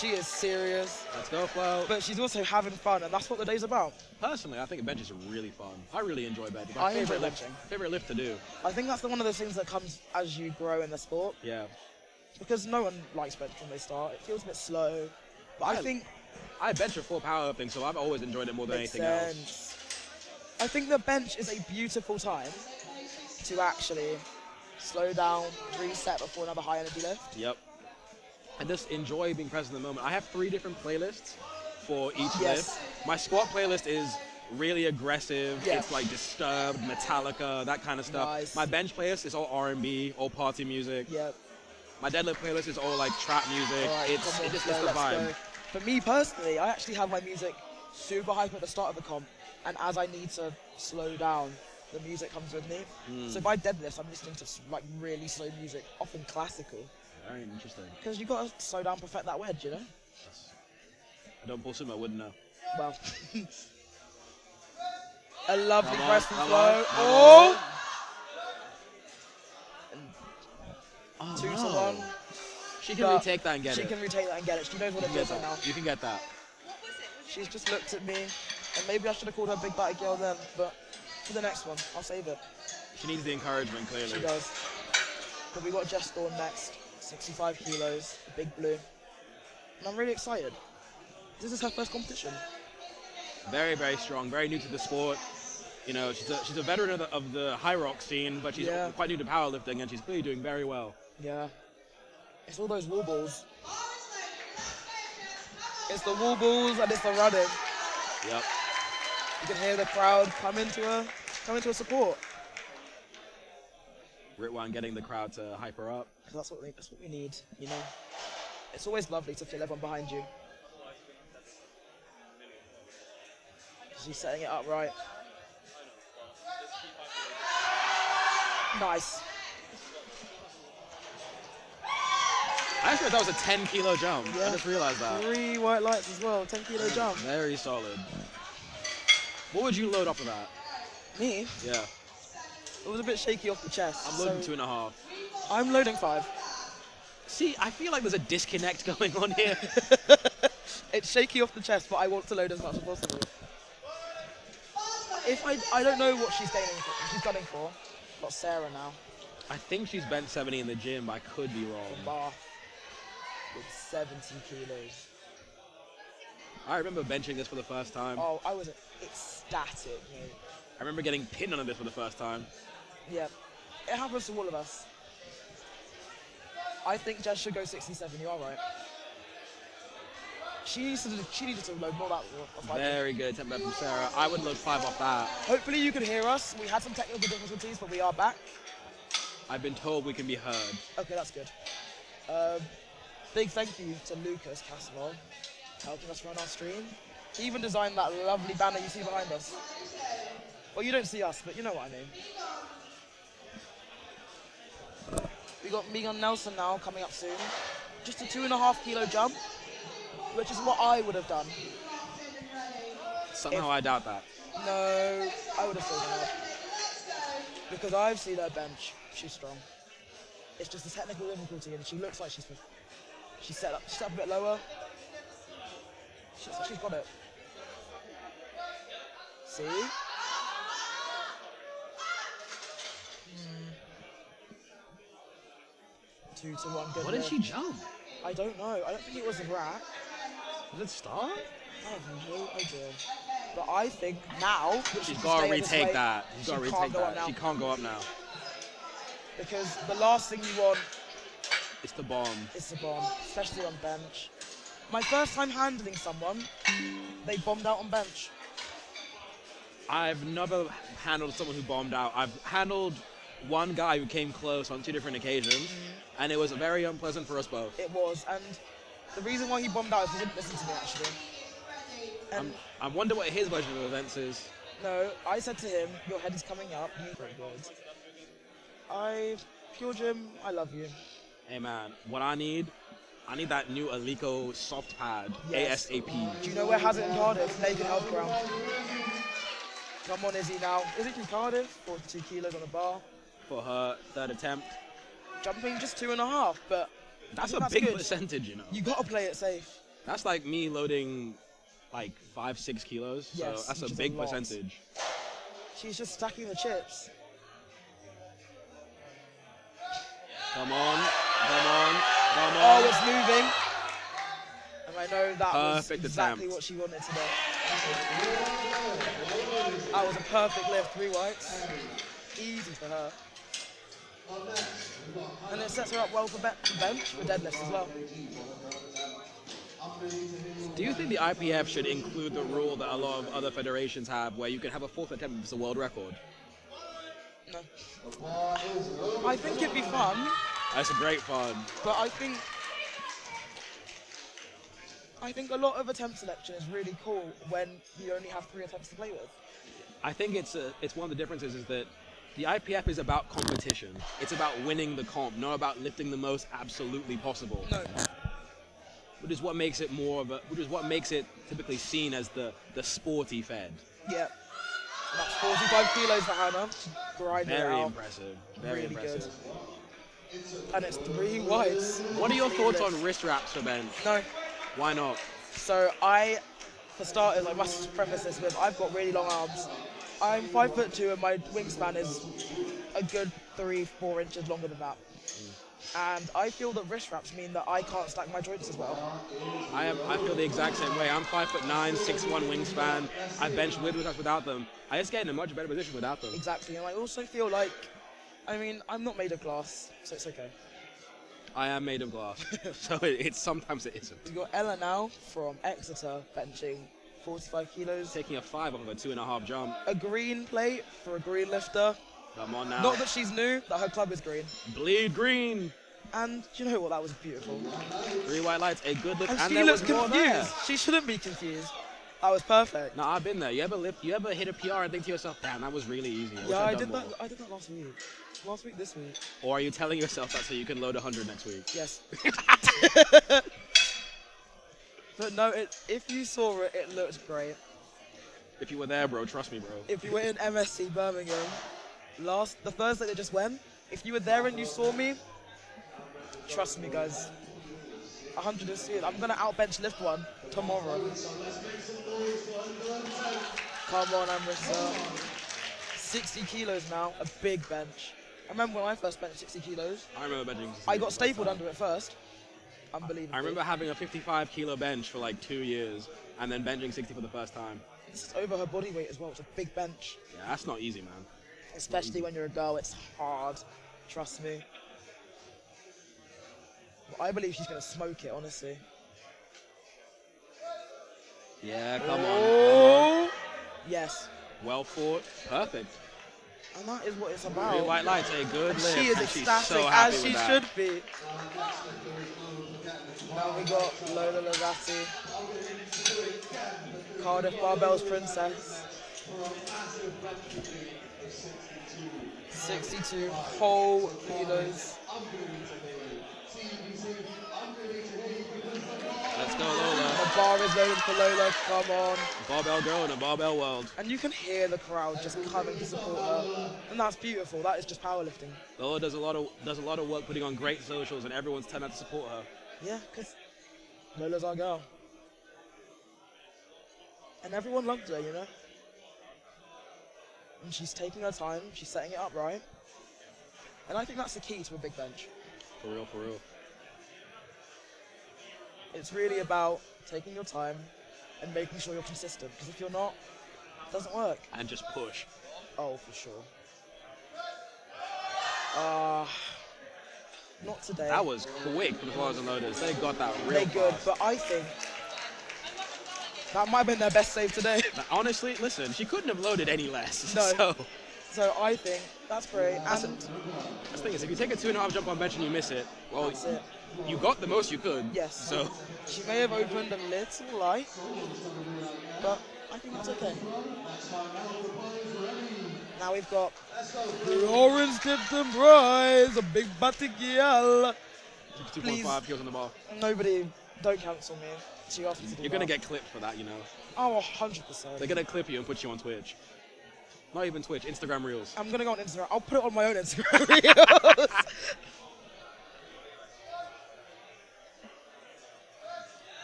She is serious, Let's go, Flo. but she's also having fun, and that's what the day's about. Personally, I think a bench is really fun. I really enjoy bench. It's I my enjoy favorite lift to do. I think that's one of those things that comes as you grow in the sport, Yeah. because no one likes bench when they start. It feels a bit slow, but I think I bench before powerlifting, so I've always enjoyed it more than makes anything else. sense. I think the bench is a beautiful time to actually slow down, reset before another high energy lift. Yep. And just enjoy being present in the moment. I have 3 different playlists for each Yes. lift. My squat playlist is really aggressive. Yeah. It's like Disturbed, Metallica, that kind of stuff. Nice. My bench playlist is all R&B, all party music. Yeah. My deadlift playlist is all like trap music. All right, It's come on, it's let's the go, let's vibe. go. For me personally, I actually have my music super hype at the start of the comp, and as I need to slow down, the music comes with me. So if I deadlift, I'm listening to like really slow music, often classical, Very interesting. because you got to slow down, perfect that wedge, you know. I don't pull sumo, I wouldn't know. Well, a lovely Come on, press and come flow. on, come Oh, Oh, 2 to no. 1. She can But retake that and get She it. can retake that and get it. She knows what it You can feels get like now. that. You can get that. She's just looked at me, and maybe I should have called her big batty girl then, but for the next one, I'll save it. She needs the encouragement, clearly. She does. But we got Jess Thorne next, 65 kilos, big blue. And I'm really excited. This is her first competition. Very, very strong. Very new to the sport. You know, she's a veteran of the high rock scene, but she's Yeah. quite new to powerlifting, and she's clearly doing very well. Yeah. It's all those wall balls. It's the wall balls and it's the running. Yep. You can hear the crowd come into her support. Ritwan getting the crowd to hype her up. 'Cause that's what we need, you know. It's always lovely to feel everyone behind you. She's setting it up right. Nice. I just realized that was a 10-kilo jump. Yeah. I just realized that. 3 white lights as well, 10-kilo jump. Very solid. What would you load off of that? Me, Yeah. it was a bit shaky off the chest. I'm loading so 2.5. I'm loading 5. See, I feel like there's a disconnect going on here. It's shaky off the chest, but I want to load as much as possible. If I don't know what she's gunning for. Got Sarah now. I think she's bent 70 in the gym, but I could be wrong. Bar with 70 kilos. I remember benching this for the first time. Oh, I was ecstatic, mate. I remember getting pinned on this for the first time. Yeah, it happens to all of us. I think Jess should go 67. You are right. She needed to load more that. Very good attempt there from Sarah. I would load 5 off that. Hopefully you could hear us. We had some technical difficulties, but we are back. I've been told we can be heard. Okay, that's good. Big thank you to Lucas KASAMOV, helping us run our stream. He even designed that lovely banner you see behind us. Well, you don't see us, but you know what I mean. We got Megan Nelson now coming up soon. Just a 2.5-kilo jump, which is what I would have done. Somehow I doubt that. No, I would have still done it. Because I've seen her bench. She's strong. It's just a technical difficulty, and she looks like she's set up a bit lower. She's got it. See? 2 to 1. Good What did lift. she jump? I don't know. I don't think it was a rack. Did it start? I have no idea. But I think now that She's can got to stay at this retake weight, that. She's got to she can't retake go up that. now. She can't go up now. Because the last thing you want It's the bomb. is to bomb, especially on bench. My first time handling someone, they bombed out on bench. I've never handled someone who bombed out. I've handled one guy who came close on 2 different occasions, and it was very unpleasant for us both. It was, and the reason why he bombed out is he didn't listen to me actually. And I wonder what his version of events is. no, I said to him, your head is coming up, you pretty good. Pure Gym, I love you. Hey man, what I need that new Alico soft pad, Yes. ASAP. Do you know where has it in Cardiff? Naked Health Ground. Come on, Izzy now. Izzy from Cardiff, 42 kilos on the bar. For her 3rd attempt. Jumping just 2.5, but That's I a think big good. percentage, you know. You gotta play it safe. That's like me loading like 5-6 kilos, so Yes, that's which a is a big lot. percentage. She's just stacking the chips. Come on, come on, come Oh, on. it's moving. And I know that was Perfect exactly attempt. what she wanted today. That was a perfect lift, 3 whites. Easy for her. And it sets her up well for bench, for deadlifts as well. Do you think the IPF should include the rule that a lot of other federations have, where you can have a fourth attempt if it's a world record? No. I think it'd be fun, That's a great fun. but I think a lot of attempt selection is really cool when you only have 3 attempts to play with. I think it's one of the differences is that the IPF is about competition. It's about winning the comp, not about lifting the most absolutely possible. No. Which is what makes it typically seen as the sporty fed. Yeah. That's 45 kilos for Hannah. Grinding it Very out. impressive. Very Really impressive. good. And it's 3 wides. What are your thoughts on wrist wraps for bench? No. Why not? So for starters, I must preface this with I've got really long arms. I'm 5'2" and my wingspan is a good 3-4 inches longer than that. And I feel that wrist wraps mean that I can't stack my joints as well. I feel the exact same way. I'm 5'9", 6'1" wingspan. I bench with wrist wraps without them. I just get in a much better position without them. Exactly, and I also feel like, I'm not made of glass, so it's okay. I am made of glass, so sometimes it isn't. We've got Ella now from Exeter benching 45 kilos. Taking a 5 off of a 2.5 jump. A green plate for a green lifter. Come on now. Not that she's new, that her club is green. Bleed green. And do you know what? That was beautiful. 3 white lights, a good lift, And and she there looks was more there. confused. She shouldn't be confused. That was perfect. No, I've been there. You ever hit a PR and think to yourself, damn, that was really easy. Yeah, I I did that last week. Last week, this week. Or are you telling yourself that so you can load 100 next week? Yes. But no, if you saw it, it looked great. If you were there, bro, trust me, bro. If you were in MSC Birmingham, the Thursday that just went, if you were there and you saw me, trust me, guys. 100 is serious. I'm gonna outbench lift one tomorrow. Come on, Amrita. 60 kilos now, a big bench. I remember when I first benched 60 kilos. I remember benching. I got stapled under it first. Unbelievable. I remember having a 55 kilo bench for like 2 years and then benching 60 for the first time. This is over her body weight as well. It's a big bench. Yeah, that's not easy, man. Especially when you're a girl, it's hard. Trust me. But I believe she's gonna smoke it, honestly. Yeah, come on. Oh, yes. Well fought. Perfect. And that is what it's 3 about. white lights, a good And lift. she is and she's ecstatic, so happy as she with that. should be. Now we got Lola Lazati, Cardiff Barbell's princess. 62 whole kilos. Let's go, Lola. The bar is loaded for Lola, come on. Barbell girl in a barbell world. And you can hear the crowd just coming to support her. And that's beautiful, that is just powerlifting. Lola does a lot of work putting on great socials, and everyone's turned out to support her. Yeah, because Lola's our girl. And everyone loved her, you know? And she's taking her time, she's setting it up right. And I think that's the key to a big bench. For real, for real. It's really about taking your time and making sure you're consistent. Because if you're not, it doesn't work. And just push. Oh, for sure. Not today. That was quick from Flores and Loaders. They got that real They're good, fast. but I think that might have been their best save today. Now, honestly, listen, she couldn't have loaded any less. No. So, So I think that's great. And the thing is, if you take a 2.5 jump on bench and you miss it, well, that's it. you got the most you could. Yes. So, She may have opened a little light, but I think that's okay. Now we've got the orange Tipton Prize, a big butty girl. 2.5 kills on the ball. Nobody, don't cancel me. She asked me to do You're going to get clipped for that, you know. Oh, 100%. They're going to clip you and put you on Twitch. Not even Twitch, Instagram Reels. I'm going to go on Instagram. I'll put it on my own Instagram reels.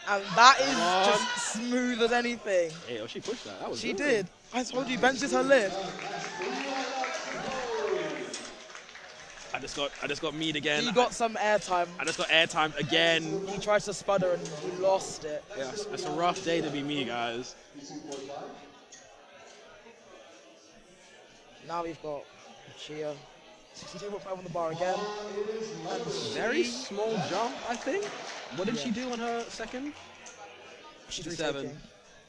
And that is just smooth as anything. Hey, oh, she pushed that. That was She good. did. I told you, bench is her lift. I just got meat again. He got some airtime. I just got airtime again. He tried to spudder and he lost it. Yeah, it's a rough day to be me, guys. Now we've got Chia. 62.5 on the bar again. And Very small jump, I think. What did she do on her second? She's 57. retaking.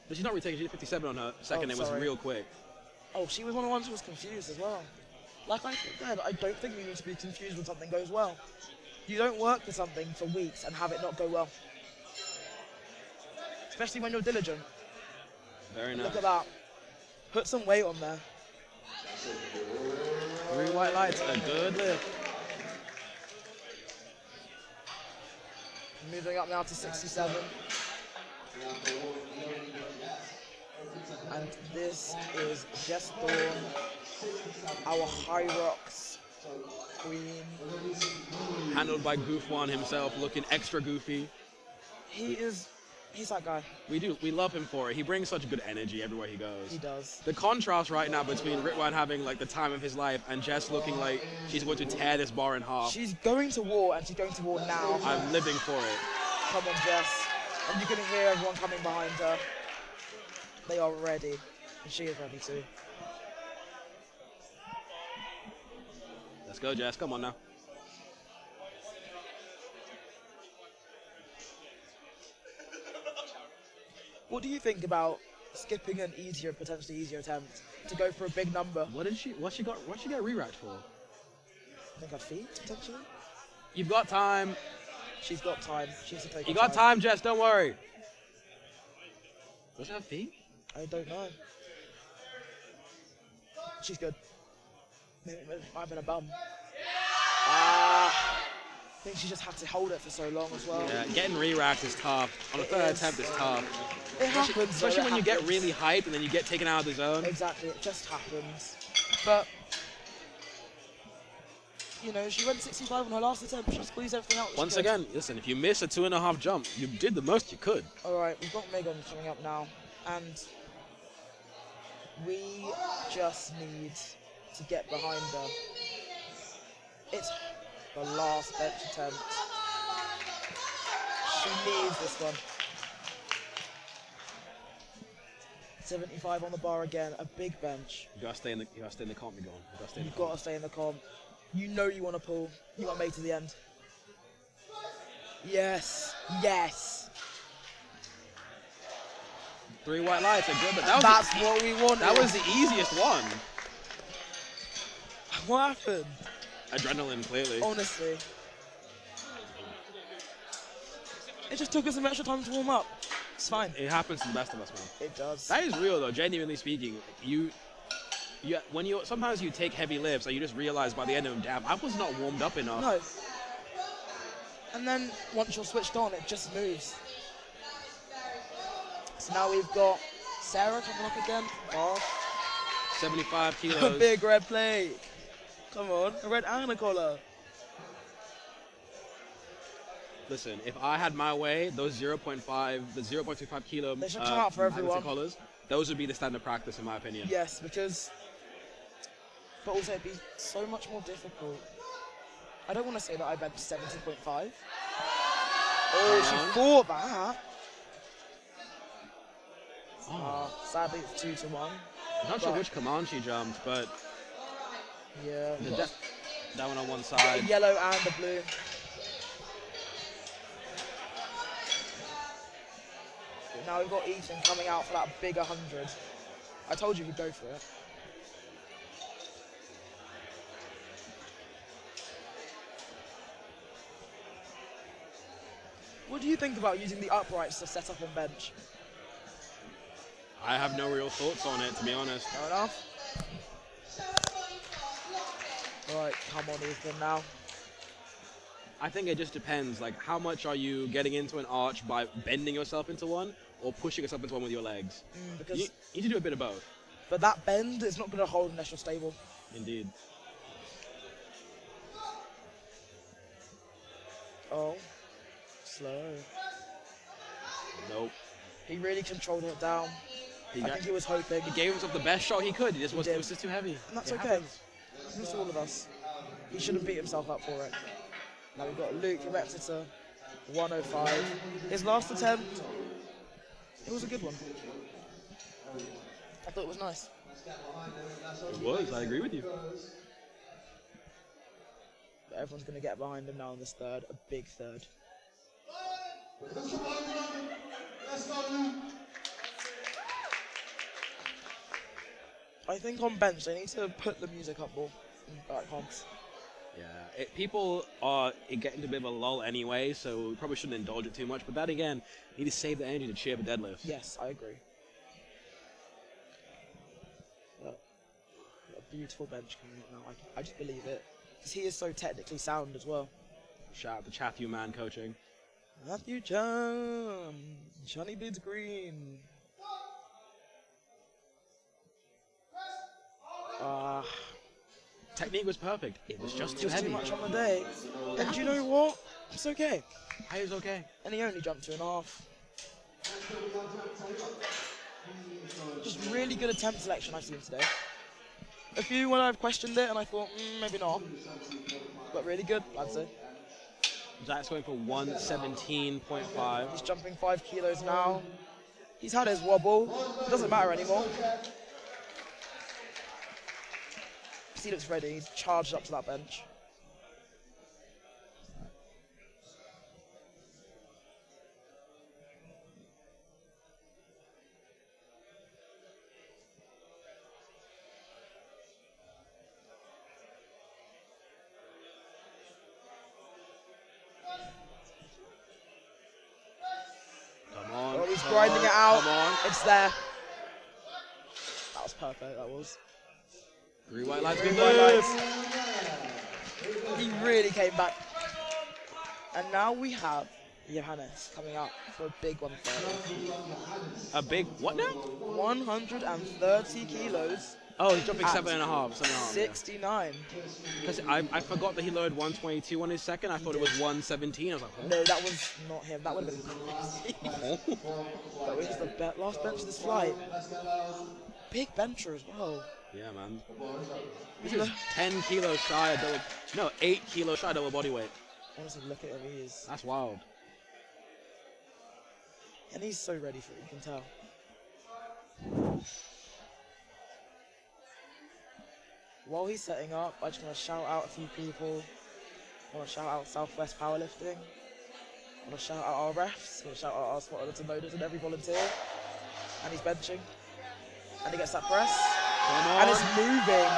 But she's not retaking. She did 57 on her second. Oh, It was sorry. real quick. Oh, she was one of the ones who was confused as well. Like I said, I don't think you need to be confused when something goes well. You don't work for something for weeks and have it not go well. Especially when you're diligent. Very nice. Look at that. Put some weight on there. 3 white lights, a good lift. Moving up now to 67. And this is Jess Dawn, our High Rocks queen. Handled by Goof One himself, looking extra goofy. He's that guy. We love him for it. He brings such good energy everywhere he goes. He does. The contrast right now between Ritwan having like the time of his life and Jess looking like she's going to tear this bar in half. She's going to war, and she's going to war now. I'm living for it. Come on, Jess. And you can hear everyone coming behind her. They are ready. And she is ready too. Let's go, Jess. Come on now. What do you think about skipping an easier, potentially easier attempt to go for a big number? What she get re-racked for? I think her feet, potentially? You've got time. She's got time. She has to take You her got time, Jess. Don't worry. Does she have feet? I don't know. She's good. Maybe it might have been a bum. I think she just had to hold it for so long as well. Yeah, getting re-racked is tough. On a third attempt, it's tough. It happens. Especially though, when you get happens. really hyped and then you get taken out of the zone. Exactly, it just happens. But, you know, she went 65 on her last attempt. She squeezed everything out. Once again, listen, if you miss a 2.5 jump, you did the most you could. Alright, we've got Megan coming up now. And we just need to get behind her. It's the last bench attempt. She needs this one. 75 on the bar again, a big bench. You gotta stay in the comp, you gotta stay in the You've comp. got to stay in the comp. You know you want to pull. You got to make it to the end. Yes, yes. 3 white lights are good, but that was That's what we wanted. that was the easiest one. What happened? Adrenaline, clearly. Honestly. It just took us some extra time to warm up. It's fine. It happens to the best of us, man. It does. That is real though, genuinely speaking. Sometimes you take heavy lifts and you just realize by the end of them, damn, I was not warmed up enough. No. And then once you're switched on, it just moves. So now we've got Sarah coming up again. Oh, 75 a kilos. big red plate. Come on, a red and a collar. Listen, if I had my way, those the 0.25 kilo They should come out for everyone. collars, those would be the standard practice in my opinion. Yes, because, but also it'd be so much more difficult. I don't want to say that I benched 17.5. Oh, she fought that. Sadly, it's 2-1. I'm not sure which command she jumped, but Yeah. that one on one The side. yellow and the blue. Now we've got Ethan coming out for that big 100. I told you he'd go for it. What do you think about using the uprights to set up on bench? I have no real thoughts on it, to be honest. Fair enough. Right, come on Ethan now. I think it just depends. Like, how much are you getting into an arch by bending yourself into one, or pushing yourself into one with your legs? Because, You need to do a bit of both. but that bend is not going to hold unless you're stable. Indeed. Oh, slow. Nope. He really controlled it down. He I think he was hoping. He gave himself the best shot he could. It did. was just too heavy. And that's It okay. happens. Happens to all of us. He shouldn't beat himself up for it. Now we've got Luke from Exeter, 105. His last attempt, it was a good one. I thought it was nice. It was. I agree with you. But everyone's going to get behind him now in this third, a big third. Let's go, Luke. I think on bench they need to put the music up more. Alright, comps. Yeah, people are getting to a bit of a lull anyway, so we probably shouldn't indulge it too much. But that again, you need to save the energy to cheer for deadlifts. Yes, I agree. A beautiful bench coming up now. I just believe it. Because he is so technically sound as well. Shout out to Chathu Man coaching. Matthew John. Johnny Bleeds Green. Technique was perfect. It was just too Just heavy. too much on the day. And do you know what? It's okay. He was okay. And he only jumped 2.5. Just really good attempt selection I've seen today. A few when I've questioned it and I thought, maybe not. But really good, I'd say. Zach's going for 117.5. He's jumping 5 kilos now. He's had his wobble. Doesn't matter anymore. He looks ready. He's charged up to that bench. Come on. Oh, he's grinding it out. Come on. It's there. That was perfect. That was. 3 white lights. Three Good white lights. lights. He really came back. And now we have Johannes coming out for a big 130. A big what now? 130 kilos. Oh, he's jumping At 7.5. 7.5. 69. Because I forgot that he lowered 122 on his second. I thought it was 117. I was like, oh. No, that was not him. That would have been crazy. That was the last bench of this flight. Big bencher as well. Yeah, man. This is 10 kilos shy of double. No, 8 kilos shy of double body weight. Honestly, look at him. He is. That's wild. And he's so ready for it, you can tell. While he's setting up, I just want to shout out a few people. I want to shout out Southwest Powerlifting. I want to shout out our refs. I want to shout out our spot editor moders and every volunteer. And he's benching. And he gets that press. Come on. And it's moving.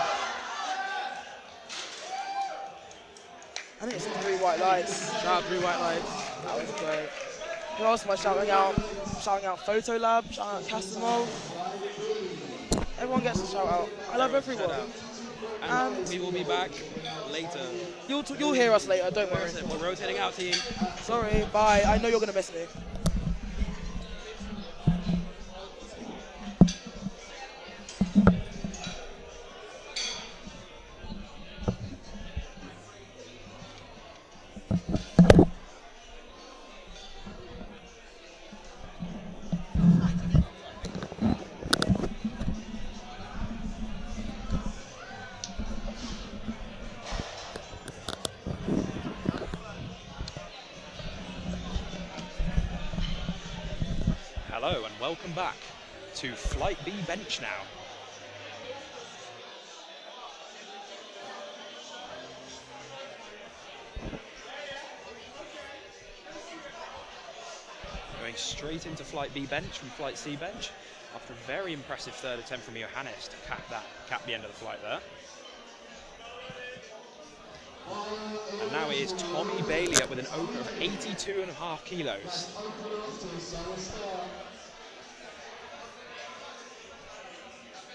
And it's 3 white lights. Shout out 3 white lights. That was great. Who else am I shouting out? Shouting out Photo Lab, shouting out KASAMOV. Everyone gets a shout out. I love everyone. And we will be back later. You'll hear us later, don't worry. We're rotating out, team. Sorry, bye. I know you're going to miss me. Hello and welcome back to Flight B Bench now. Going straight into Flight B Bench from Flight C Bench after a very impressive third attempt from Johannes to cap the end of the flight there. And now it is Tommy Bailey up with an opener of 82.5 kilos.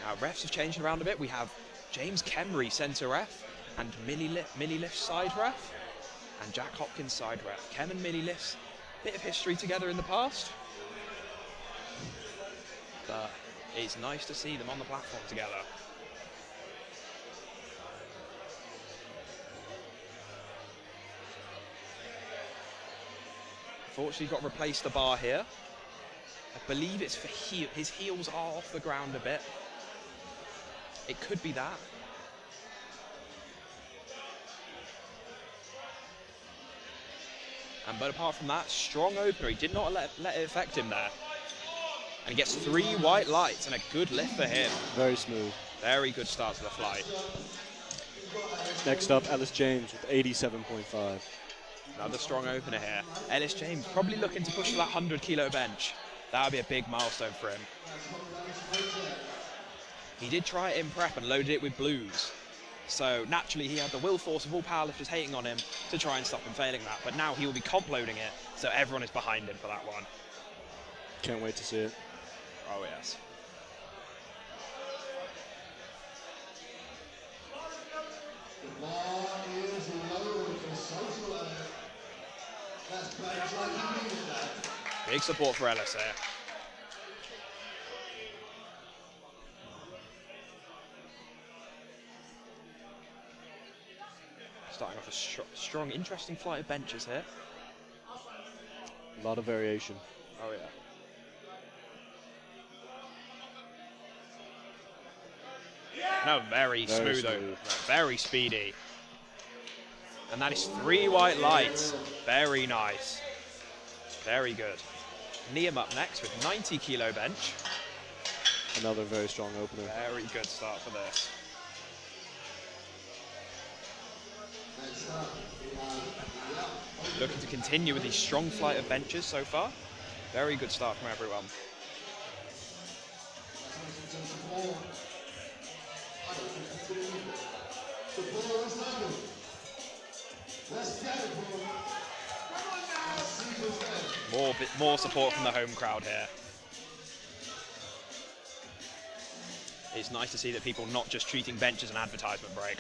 Now refs have changed around a bit. We have James Kemry centre ref and Millie Lift side ref and Jack Hopkins side ref. Kem and Millie Lift, bit of history together in the past, but it's nice to see them on the platform together. Unfortunately, got to replace the bar here. I believe it's for his heels are off the ground a bit. It could be that. But apart from that, strong opener. He did not let it affect him there. And he gets 3 white lights and a good lift for him. Very smooth. Very good start to the flight. Next up, Ellis James with 87.5. Another strong opener here. Ellis James probably looking to push that 100 kilo bench. That would be a big milestone for him. He did try it in prep and loaded it with blues. So naturally he had the will force of all powerlifters hating on him to try and stop him failing that. But now he will be comp loading it, so everyone is behind him for that one. Can't wait to see it. Oh yes. The bar is lowered for social error. That's bench like you needed that. Big support for Ellis here. Starting off a strong, interesting flight of benches here. A lot of variation. Oh yeah. No, very smooth. Very speedy. And that is 3 white lights. Very nice. Very good. Liam up next with 90 kilo bench. Another very strong opener. Very good start for this. Next up, we have Looking to continue with these strong flight of benches so far. Very good start from everyone. the ball is level. Let's get it, bro. More support from the home crowd here. It's nice to see that people not just treating bench as an advertisement break.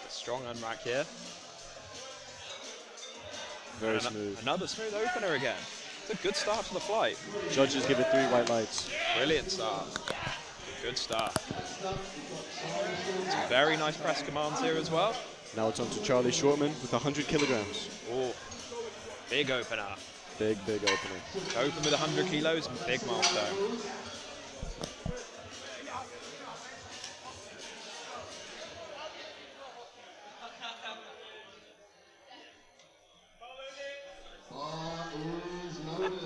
Strong unrack here. Very smooth. Another smooth opener again. It's a good start to the flight. Judges give it 3 white lights. Brilliant start. Good start. Some very nice press commands here as well. Now it's on to Charlie Shortman with 100 kilograms. Oh, big opener. Big opener. To open with 100 kilos, big milestone. Bar is loaded.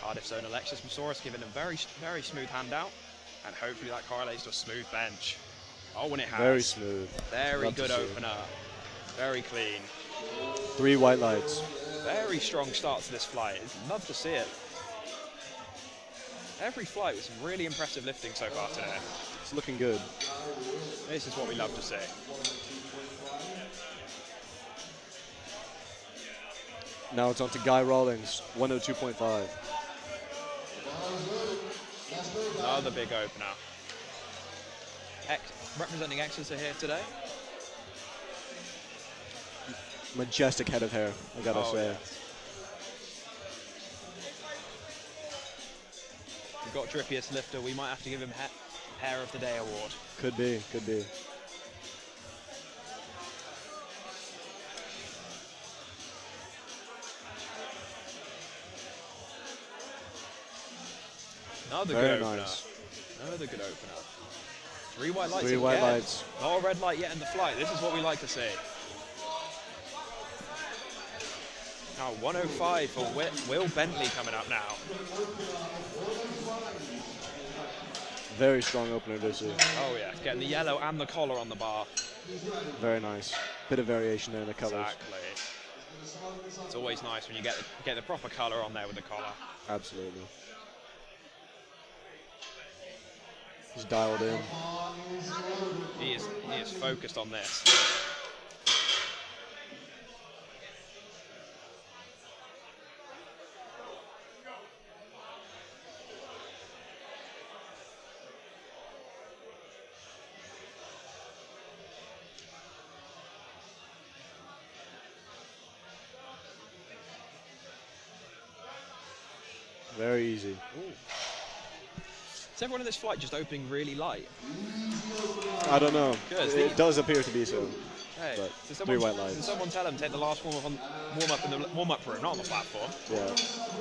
Cardiff's own Alexis Masaurus giving a very smooth handout, and hopefully that correlates to a smooth bench. Oh, and it has. Very smooth. Very Love to good see it. opener. Very clean. 3 white lights. Very strong start to this flight. Love to see it. Every flight was really impressive lifting so far today. It's looking good. This is what we love to see. Now it's on to Guy Rawlings, 102.5. Another big opener. Representing Exeter here today. Majestic head of hair, I gotta say. Yes. We've got drippiest lifter. We might have to give him Hair of the Day award. Could be. Another Very good opener. nice. Another good opener. 3 white lights 3 white again. lights. Not a red light yet in the flight. This is what we like to see. Now 105 for Will Bentley coming up now. Very strong opener to see. Oh yeah, getting the yellow and the collar on the bar. Very nice. Bit of variation there in the colors. Exactly. It's always nice when you get the proper color on there with the collar. Absolutely. He's dialed in. He is focused on this. Very easy. Is everyone in this flight just opening really light? I don't know. Good. It does appear to be so. Hey, But did 3 white did lights. someone tell him to take the last warm up in the warm-up room, not on the platform? Yeah,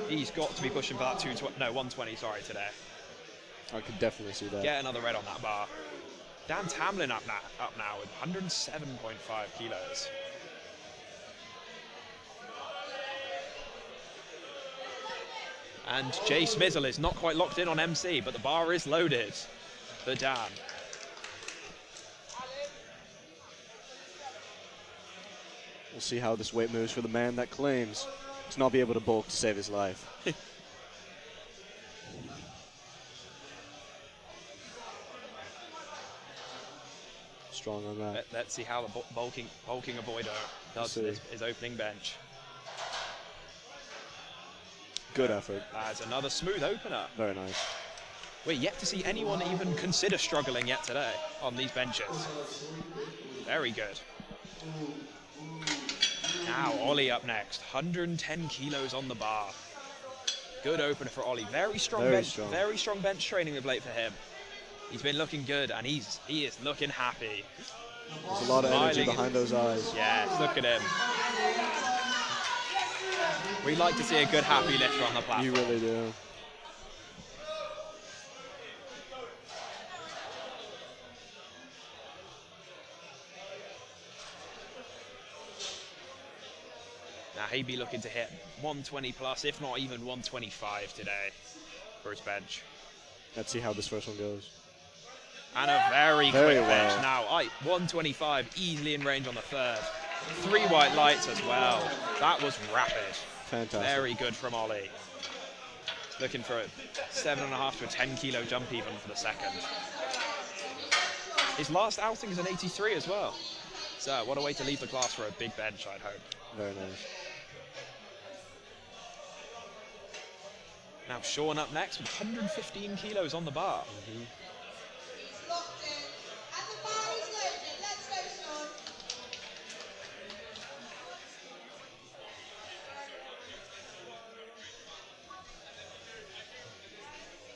He's got to be pushing for that 120, sorry, today. I could definitely see that. Get another red on that bar. Dan Tamlin up now with 107.5 kilos. And Jay Smizzle is not quite locked in on MC, but the bar is loaded for Dan. We'll see how this weight moves for the man that claims to not be able to bulk to save his life. Strong on that. Let's see how the bulking avoider does his opening bench. Good effort. That's another smooth opener. Very nice. We're yet to see anyone even consider struggling yet today on these benches. Very good. Now Ollie up next, 110 kilos on the bar. Good opener for Ollie. Very strong bench training of late for him. He's been looking good, and he is looking happy. There's a lot of energy behind those eyes. Yes, look at him. We like to see a good happy lifter on the platform. You really do. Now he'd be looking to hit 120 plus, if not even 125 today for his bench. Let's see how this first one goes. And a very quick well. bench. Now 125, easily in range on the third. 3 white lights as well. That was rapid. Fantastic. Very good from Ollie. Looking for a 7.5 to a 10 kilo jump even for the second. His last outing is an 83 as well. So what a way to leave the class for a big bench, I'd hope. Very nice. Now Sean up next with 115 kilos on the bar. He's locked in. And the bar is loaded. Let's go, Sean.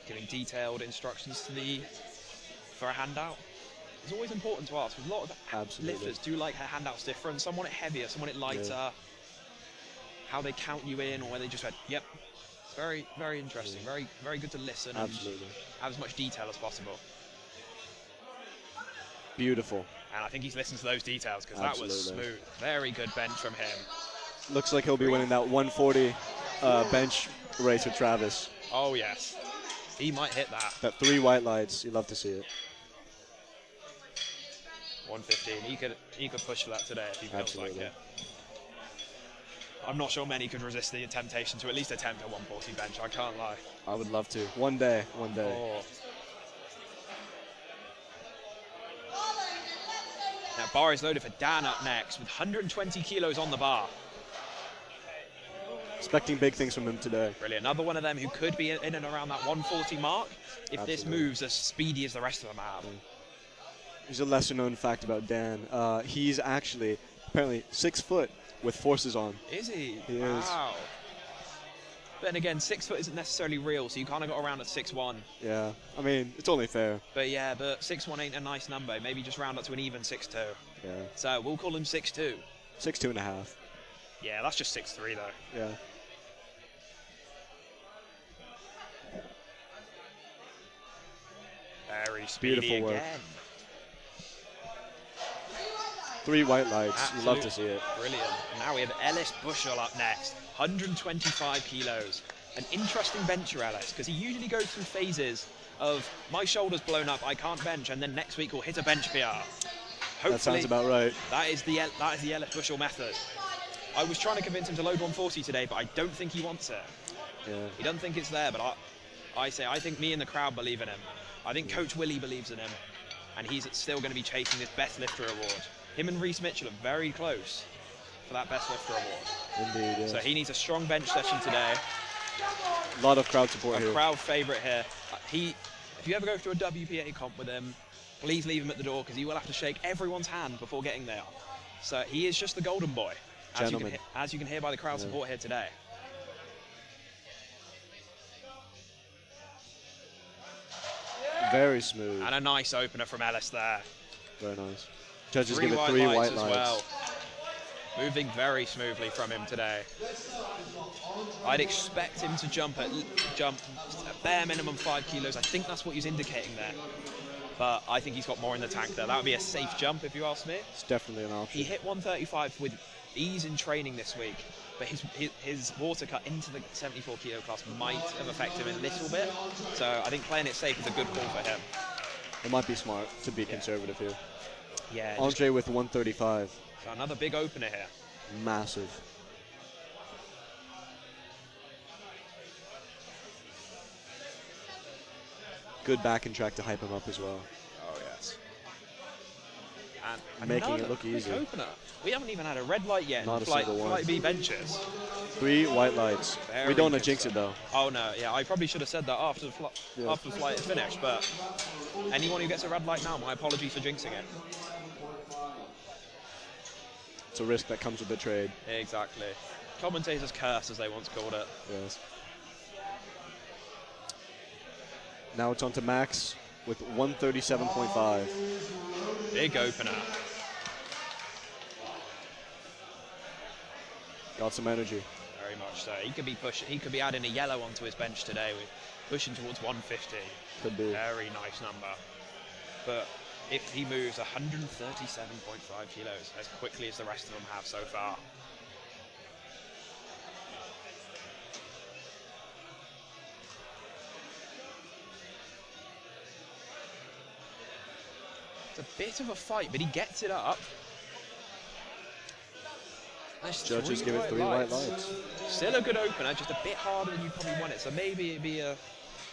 Giving detailed instructions for a handout. It's always important to ask. A lot of lifters do like their handouts different. Some want it heavier, some want it lighter. Yeah. How they count you in, or whether they just went, yep. It's very, very interesting. Very, very good to listen and have as much detail as possible. Beautiful. And I think he's listened to those details because that was smooth. Very good bench from him. Looks like he'll be winning that 140 bench race with Travis. Oh yes, he might hit that. That 3 white lights, you love to see it. 115. He could push for that today if he feels like it. I'm not sure many could resist the temptation to at least attempt a 140 bench. I can't lie. I would love to. One day. One day. Oh. Now bar is loaded for Dan up next with 120 kilos on the bar. Expecting big things from him today. Brilliant. Another one of them who could be in and around that 140 mark if this moves as speedy as the rest of them have. There's a lesser known fact about Dan. He's actually apparently 6 foot with forces on. Is he? He is. Wow. But then again, 6 foot isn't necessarily real, so you kind of got around at 6'1". Yeah, I mean, it's only fair. But yeah, but 6'1" ain't a nice number. Maybe just round up to an even 6'2". Yeah. So we'll call him 6'2". 6'2.5". Yeah, that's just 6'3" though. Yeah. Very speedy Beautiful work. again. 3 white lights. Absolute. You love to see it. Brilliant. Now we have Ellis Bushell up next. 125 kilos. An interesting bencher, Ellis, because he usually goes through phases of my shoulder's blown up, I can't bench, and then next week he'll hit a bench PR. Hopefully, that sounds about right. That is the Ellis Bushell method. I was trying to convince him to load 140 today, but I don't think he wants it. Yeah. He doesn't think it's there, but I think me and the crowd believe in him. I think Coach Willie believes in him, and he's still going to be chasing this Best Lifter award. Him and Reese Mitchell are very close for that Best Lifter award. Indeed, yes. So he needs a strong bench session today. A lot of crowd support here. A crowd favourite here. If you ever go to a WPA comp with him, please leave him at the door because he will have to shake everyone's hand before getting there. So he is just the golden boy, as you can hear by the crowd support here today. Very smooth. And a nice opener from Ellis there. Very nice. Judges 3 give it white 3 lights white as lights. well. Moving very smoothly from him today. I'd expect him to jump a bare minimum 5 kilos. I think that's what he's indicating there. But I think he's got more in the tank there. That would be a safe jump if you ask me. It's definitely an option. He hit 135 with ease in training this week, but his water cut into the 74 kilo class might have affected him a little bit. So I think playing it safe is a good call for him. It might be smart to be conservative here. Yeah. Andre with 135. So another big opener here. Massive. Good back and track to hype him up as well. Oh yes. And Making another it look quick easy. opener. We haven't even had a red light yet. Not in a single one. Flight B benches. 3 white lights. Very We don't want good to jinx it stuff. though. Oh no, yeah, I probably should have said that after the after the flight had finished. But anyone who gets a red light now, my apologies for jinxing it. It's a risk that comes with the trade. Exactly. Commentator's curse, as they once called it. Yes. Now it's on to Max with 137.5. Big opener. Got some energy. Very much so. He could be pushing. He could be adding a yellow onto his bench today. We're pushing towards 150. Could be. Very nice number. But if he moves 137.5 kilos as quickly as the rest of them have so far, it's a bit of a fight, but he gets it up. There's Judges give it 3 white lights. Still a good opener, just a bit harder than you probably want it. So maybe it'd be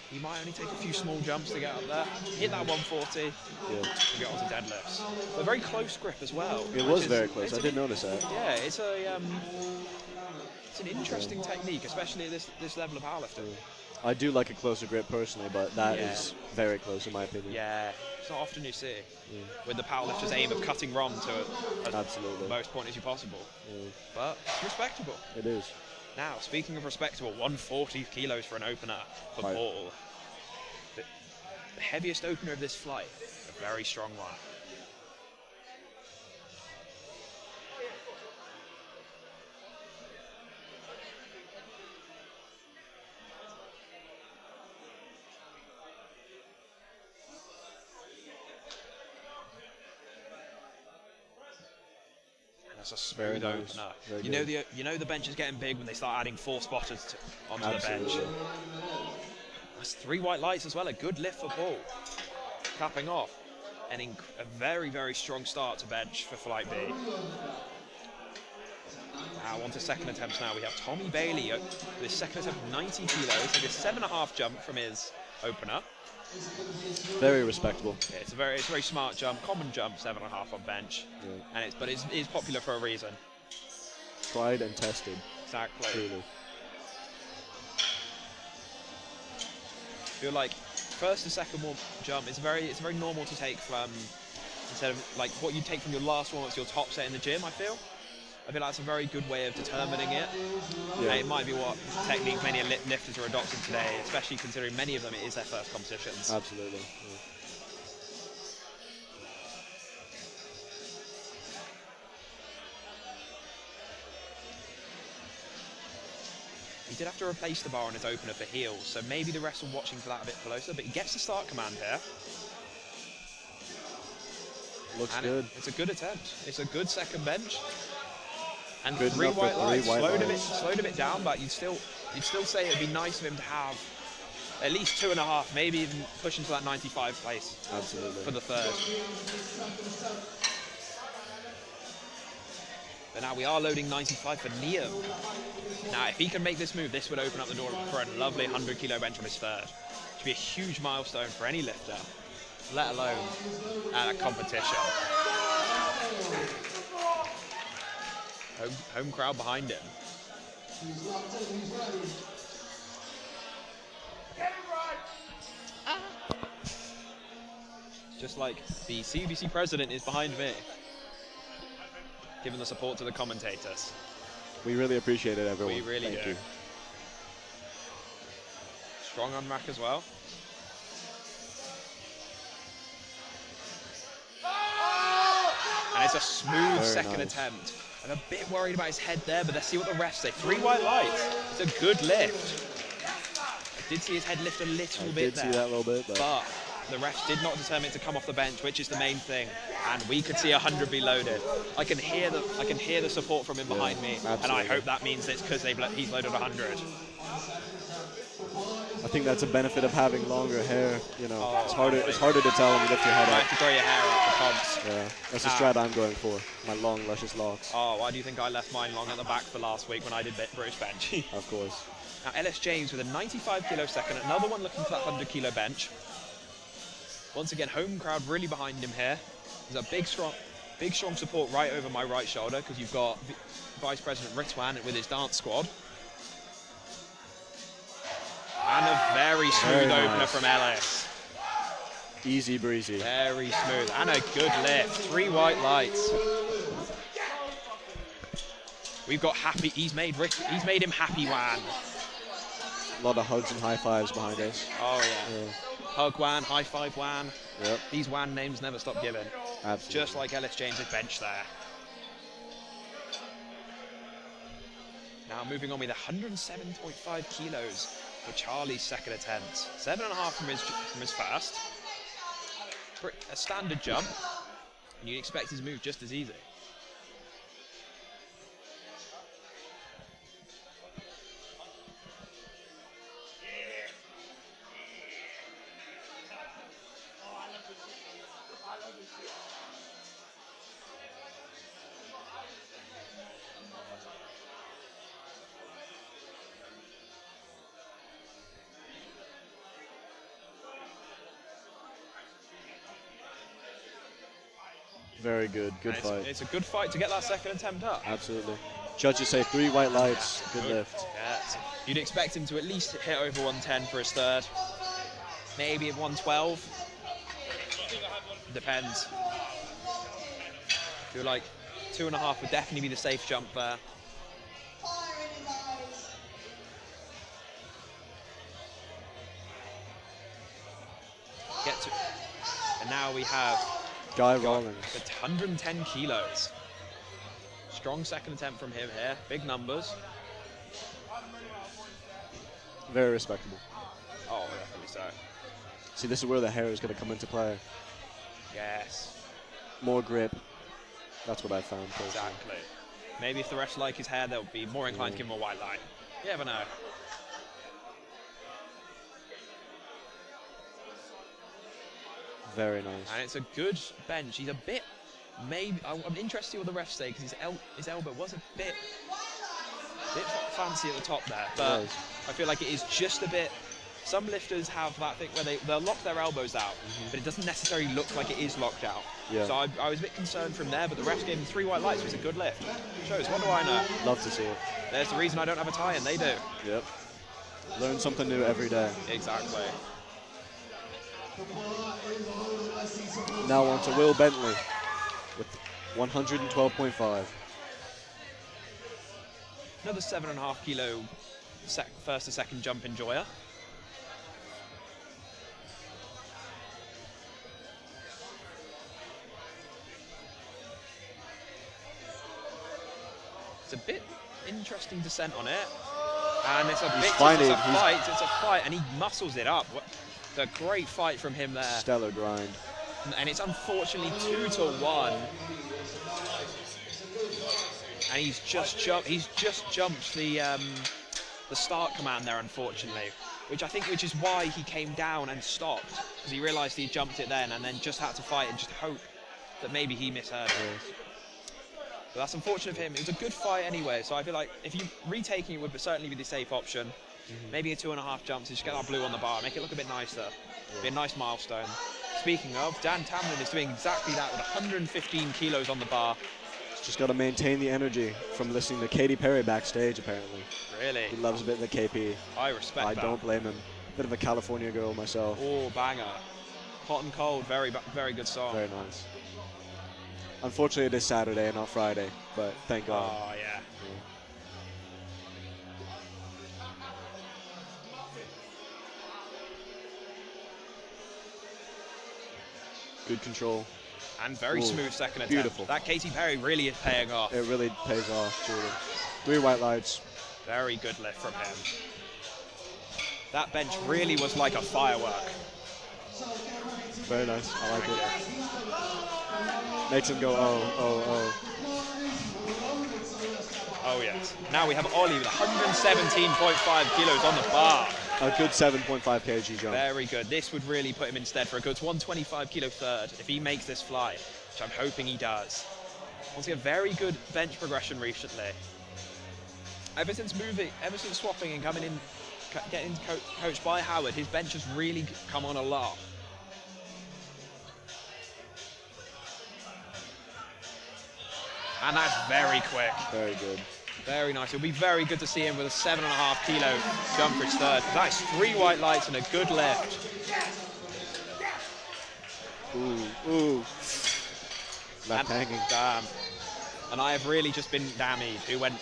he might only take a few small jumps to get up there. Hit that 140 Yeah. and get onto deadlifts. But very close grip as well. It was very close. I did notice that. Yeah, it's an interesting technique, especially at this level of powerlifting. I do like a closer grip personally, but that is very close in my opinion. Yeah, it's not often you see. With the powerlifter's aim of cutting ROM to Absolutely. the most point as you possible. Yeah. But it's respectable. It is. Now, speaking of respectable, 140 kilos for an opener for Right. Paul. The heaviest opener of this flight, a very strong one. That's a smooth Very nice. opener. Very You know the bench is getting big when they start adding 4 spotters onto Absolutely. the bench. That's 3 white lights as well. A good lift for Paul. Capping off. A very, very strong start to bench for Flight B. Now on to second attempts now. We have Tommy Bailey with his second attempt, 90 kilos. Like a 7.5 jump from his opener. Very respectable. Yeah, it's a very smart jump, common jump, 7.5 on bench. Yeah. And it's popular for a reason. Tried and tested. Exactly. Truly. I feel like first and second warm jump it's very normal to take from, instead of like what you take from your last warm up to your top set in the gym. I feel like that's a very good way of determining it. Yeah. It might be what technique many lifters are adopting today, especially considering many of them it is their first competitions. Absolutely. Yeah. He did have to replace the bar on his opener for heels, so maybe the rest are watching for that a bit closer, but he gets the start command here. Looks And good. it's a good attempt. It's a good second bench. And Good 3 enough for white 3 lights. white Slowed a bit down, but you'd still say it'd be nice of him to have at least 2.5, maybe even push into that 95 place Absolutely. for the third. But now we are loading 95 for Liam. Now, if he can make this move, this would open up the door for a lovely 100 kilo bench on his third. Which would be a huge milestone for any lifter, let alone at a competition. Home crowd behind him. Just like the CBC president is behind me, giving the support to the commentators. We really appreciate it, everyone. We really Thank do. you. Strong on rack as well. And it's a smooth Very second nice. attempt. I'm a bit worried about his head there, but let's see what the refs say. 3 white lights. It's a good lift. I did see his head lift a little I bit did there. see that a little bit, but The refs did not determine it to come off the bench, which is the main thing. And we could see 100 be loaded. I can hear the support from him behind me, and I absolutely. hope that means it's because he's loaded 100. I think that's a benefit of having longer hair. You know, Oh, it's harder to tell when you lift your head You up. have to grow your hair out for comps. Yeah, that's the Ah. strat I'm going for. My long, luscious locks. Oh, why do you think I left mine long at the back for last week when I did British bench? Of course. Now Ellis James with a 95 kilo second, another one looking for that 100 kilo bench. Once again, home crowd really behind him here. There's a big strong support right over my right shoulder because you've got Vice President Ritwan with his dance squad. And a very smooth opener nice. from Ellis. Easy breezy. Very smooth and a good lift. 3 white lights. We've got happy. He's made him happy Wan. A lot of hugs and high fives behind us. Oh yeah. Hug Wan, high five Wan. Yep, These Wan names never stop giving. absolutely. Just like Ellis James's bench there. Now moving on with 107.5 kilos for Charlie's second attempt. 7.5 from his first. A standard jump, and you'd expect his move just as easy. Very good. Good And fight. It's a good fight to get that second attempt up. Absolutely. Judges say 3 white lights. Good lift. Yes. You'd expect him to at least hit over 110 for his third. Maybe 112. Depends. I feel like 2.5 would definitely be the safe jump there. Fire in his eyes. And now we have Guy Rawlings. the 110 kilos. Strong second attempt from him here. Big numbers. Very respectable. Oh, definitely so. See, this is where the hair is going to come into play. Yes, More grip. That's what I found personally. exactly. Maybe if the refs like his hair, they'll be more inclined to give him a white line. You never know. Very nice. And it's a good bench. He's a bit, maybe, I'm interested what the refs say because his elbow was a bit fancy at the top there. But was. I feel like it is just a bit, some lifters have that thing where they'll lock their elbows out, but it doesn't necessarily look like it is locked out. Yeah. So I was a bit concerned from there, but the refs gave him 3 white lights, so it's a good lift. Shows, what do I know? Love to see it. There's the reason I don't have a tie, and they do. Yep. Learn something new every day. Exactly. Now on to Will Bentley with 112.5. Another 7.5 kilo first to second jump enjoyer. It's a bit interesting descent on it. And it's a fight, and he muscles it up. It's a great fight from him there. Stellar grind. And it's unfortunately 2-1. And he's just jumped the start command there, unfortunately, which is why he came down and stopped, because he realised he jumped it then and then just had to fight and just hope that maybe he misheard it. But that's unfortunate for him. It was a good fight anyway, so I feel like if you retaking it would certainly be the safe option. Maybe a 2.5 jump to just get that blue on the bar, make it look a bit nicer. Be a nice milestone. Speaking of, Dan Tamlin is doing exactly that with 115 kilos on the bar. Just got to maintain the energy from listening to Katy Perry backstage, apparently. Really? He loves a bit of the KP. I respect that. I don't blame him. Bit of a California girl myself. Oh, banger. Hot and cold, very good song. Very nice. Unfortunately, it is Saturday and not Friday, but thank God. Oh, yeah. Good control. And very Ooh, smooth second attempt. beautiful. That Katy Perry really is paying off. It really pays off, truly. 3 white lights. Very good lift from him. That bench really was like a firework. Very nice. I like it. Makes him go, oh, oh, oh. Oh yes. Now we have Ollie with 117.5 kilos on the bar. A good 7.5 kg jump. Very good. This would really put him instead for a good 125 kilo third if he makes this fly, which I'm hoping he does. Once again, very good bench progression recently. Ever since swapping and coming in, getting coached by Howard, his bench has really come on a lot. And that's very quick. Very good. Very nice. It'll be very good to see him with a 7.5 kilo jump for his third. That's 3 white lights and a good lift. Ooh, ooh. Left hanging. Damn. And I have really just been damaged, who went,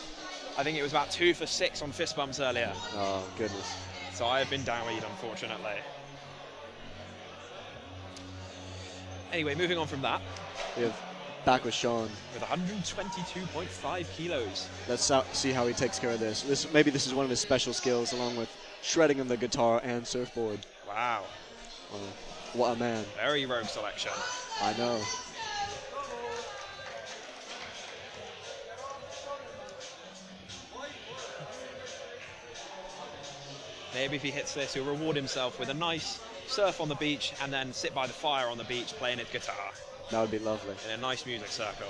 I think it was about 2 for 6 on fist bumps earlier. Oh, goodness. So I have been damaged, unfortunately. Anyway, moving on from that. We have back with Sean. With 122.5 kilos. Let's see how he takes care of this. Maybe this is one of his special skills, along with shredding on the guitar and surfboard. Wow. Oh, what a man. Very rogue selection. I know. Maybe if he hits this, he'll reward himself with a nice surf on the beach and then sit by the fire on the beach playing his guitar. That would be lovely. In a nice music circle.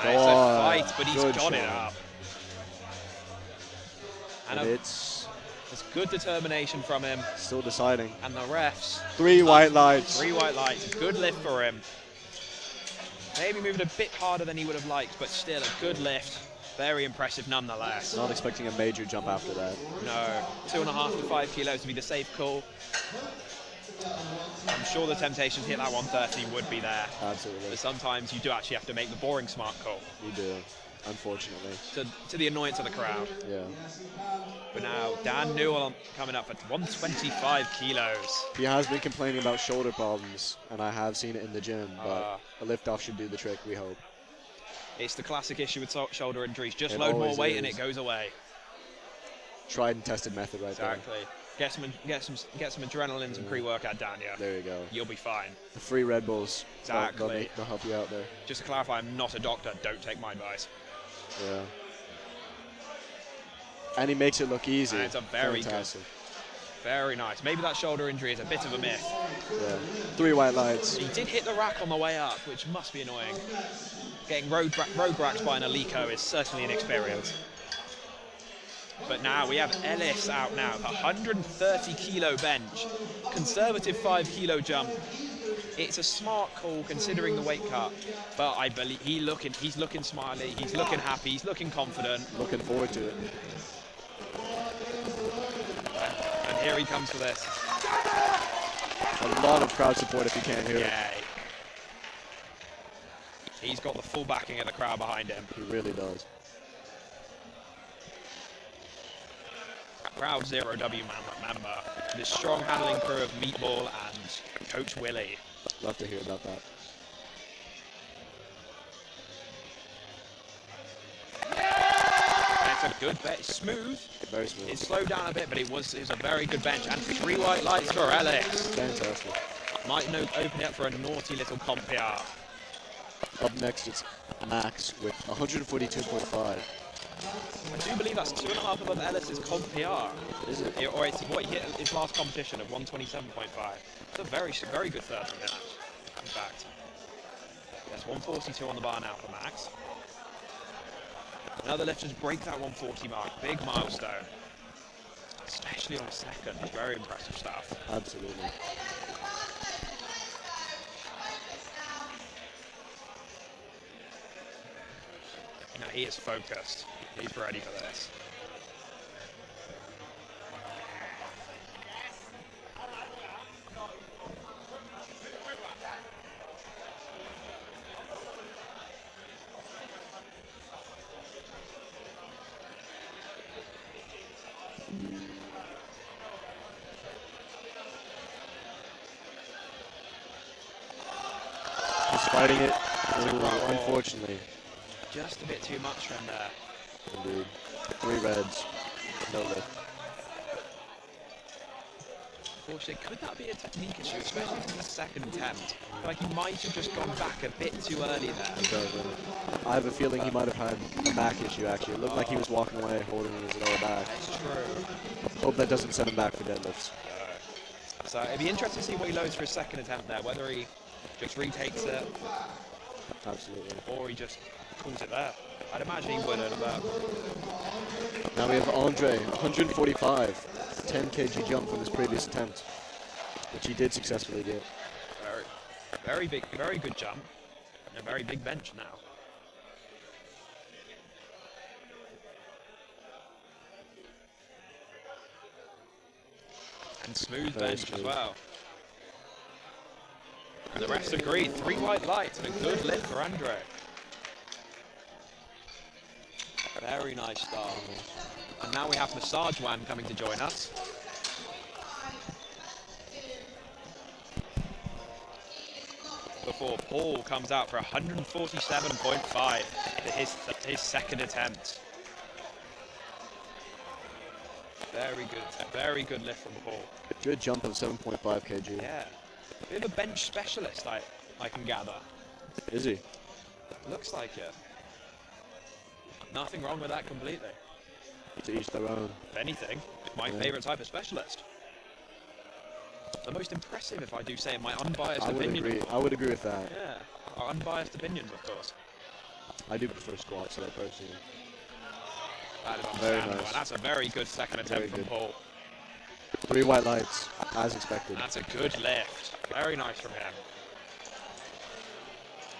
And it's a fight, but he's got it up. And it's good determination from him. Still deciding. And the refs. 3 white lights. 3 white lights. Good lift for him. Maybe moving a bit harder than he would have liked, but still a good lift. Very impressive nonetheless. Not expecting a major jump after that. No. 2.5 to 5 kilos would be the safe call. I'm sure the temptation to hit that 130 would be there. Absolutely. But sometimes you do actually have to make the boring smart call. You do, unfortunately. To the annoyance of the crowd. Yeah. But now, Dan Newell coming up at 125 kilos. He has been complaining about shoulder problems, and I have seen it in the gym, but a lift-off should do the trick, we hope. It's the classic issue with shoulder injuries. Just It load more always weight is. and it goes away. Tried and tested method right Exactly. Get some adrenaline and some pre-workout down here. there. There you go. You'll be fine. The free Red Bulls. Exactly. They'll help you out there. Just to clarify, I'm not a doctor. Don't take my advice. Yeah. And he makes it look easy. And it's a very Fantastic. good. Very nice. Maybe that shoulder injury is a bit of a myth. Yeah. 3 white lights. He did hit the rack on the way up, which must be annoying. Getting road racks by an Alico is certainly an experience. But now we have Ellis out now, 130 kilo bench, conservative 5 kilo jump. It's a smart call considering the weight cut, but I believe he's looking smiley, he's looking happy, he's looking confident. Looking forward to it. And here he comes for this. A lot of crowd support if you can't hear it. Yeah. He's got the full backing of the crowd behind him. He really does. Proud 0W member. This strong handling crew of Meatball and Coach Willie. Love to hear about that. And it's a good bet. Smooth. Very smooth. It slowed down a bit, but it was a very good bench. And 3 white lights for Ellis. Fantastic. Might open it up for a naughty little comp PR. Up next, it's Max with 142.5. I do believe that's 2.5 above Ellis's comp PR. Is it? Or it's what he hit his last competition of 127.5. It's a very good third from him, in fact. That's 142 on the bar now for Max. Another lifters break that 140 mark. Big milestone. Especially on second. Very impressive stuff. Absolutely. Now he is focused. He's ready for this. fighting it. That's a Ooh, great wall. unfortunately. Just a bit too much from there. Indeed. 3 reds. No lift. Unfortunately, could that be a technique issue, especially from the second attempt? Like he might have just gone back a bit too early there. It does, I have a feeling he might have had a back issue, actually. It looked like he was walking away holding his lower back. That's true. Hope that doesn't send him back for deadlifts. So it'd be interesting to see what he loads for his second attempt there, whether he just retakes it Absolutely. or he just calls it there. I'd imagine he would, but Now we have Andre, 145. 10 kg jump from his previous attempt, which he did successfully get. very big, very good jump, and a very big bench now. And smooth Very bench smooth. as well. And the rest agree. 3 white lights and a good lift for Andre. Very nice start. And now we have Massage Wan coming to join us. Before Paul comes out for 147.5 for his second attempt. Very good lift from Paul. Good jump of 7.5 kg. Yeah. Bit of a bench specialist, I can gather. Is he? Looks like it. Nothing wrong with that completely. To each their own. If anything, my favourite type of specialist. The most impressive, if I do say, in my unbiased I would opinion. agree. I would agree with that. Yeah, our unbiased opinions, of course. I do prefer squats, though, personally. That is Very understandable. nice. And that's a very good second attempt Very from good. Paul. 3 white lights, as expected. That's a good lift. Very nice from him.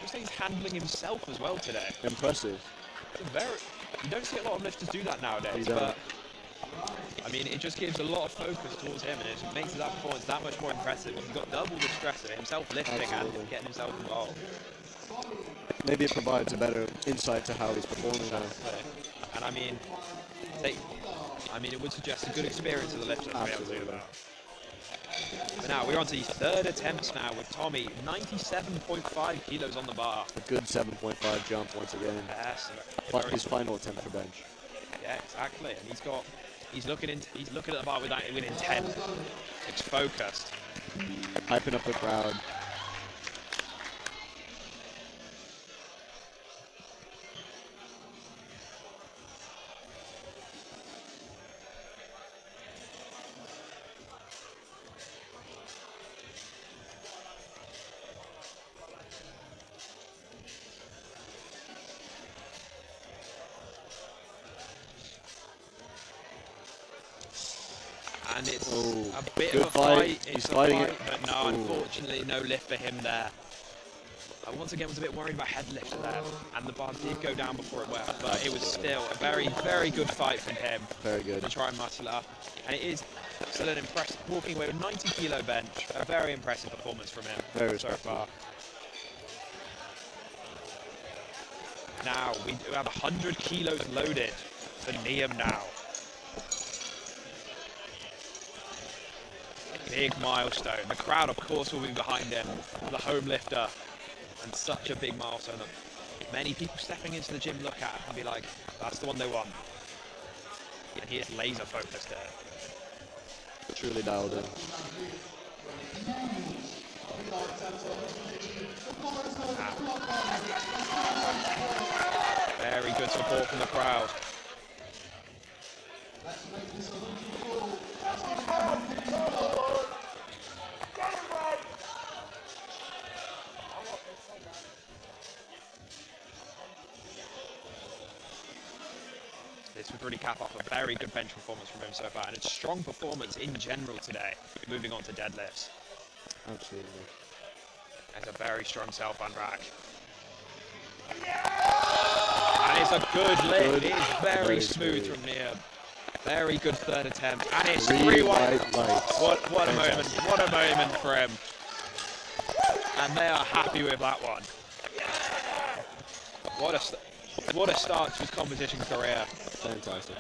Looks like he's handling himself as well today. Impressive. It's a you don't see a lot of lifters do that nowadays, You don't. but I mean, it just gives a lot of focus towards him, and it makes that performance that much more impressive. He's got double the stress of himself lifting Absolutely. and getting himself involved. Maybe it provides a better insight to how he's performing now. And I mean, it would suggest a good experience of the lifters to be able to do Absolutely. that. But now we're on to his third attempts now with Tommy, 97.5 kilos on the bar. A good 7.5 jump once again. Yes, But his final attempt for bench. yeah, exactly. And he's looking at the bar with intent. It's focused. Hyping up the crowd. And it's Oh, a bit good of a fight. fight. He's It's a fighting fight, it. but no, Ooh. unfortunately, no lift for him there. I once again was a bit worried about head lift there, and the bar did go down before it went, but it was still a very, very good fight from him Very good. to try and muscle it up. And it is still an impressive, walking away with 90 kilo bench, a very impressive performance from him Very so respectable. far. Now we do have 100 kilos loaded for Liam now. Big milestone. The crowd, of course, will be behind him. The home lifter. And such a big milestone that many people stepping into the gym look at and be like, that's the one they want. And he is laser focused there. Truly dialed in. Very good support from the crowd. This would really cap off a very good bench performance from him so far, and it's a strong performance in general today. Moving on to deadlifts. Absolutely. It's a very strong self-hand rack. And it's a good lift. Good. It is very Very smooth smooth. from Liam. Very good third attempt. And it's 3 3-1. white lights. What a moment. Fantastic. What a moment for him. And they are happy with that one. What a start to his competition career. Fantastic.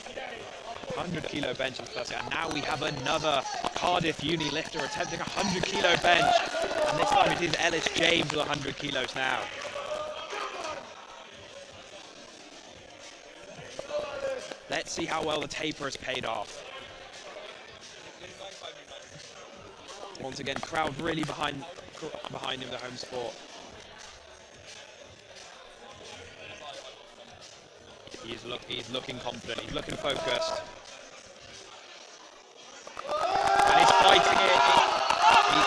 100 kilo bench in the first set. And now we have another Cardiff uni lifter attempting a 100 kilo bench. And this time it is Ellis James with 100 kilos now. Let's see how well the taper has paid off. Once again, crowd really behind him, the home sport. He's looking confident, he's looking focused. And he's fighting it.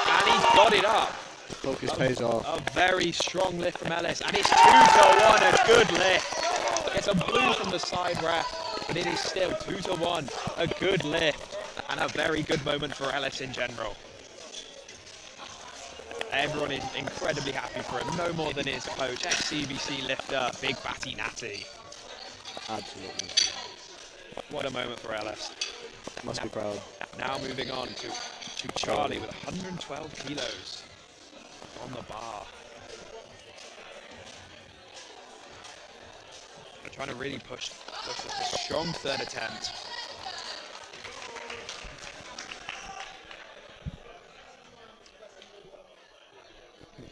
And he's got it up. Focus pays off. A very strong lift from Ellis. And it's 2-1, a good lift. It's a blue from the side ref, but it is still 2-1, a good lift. And a very good moment for Ellis in general. Everyone is incredibly happy for him, no more than his coach, ex-CBC lifter, Big Batty Natty. Absolutely. What a moment for Ellis. Must be proud. Now moving on to Charlie with 112 kilos on the bar. They're trying to really push a strong third attempt.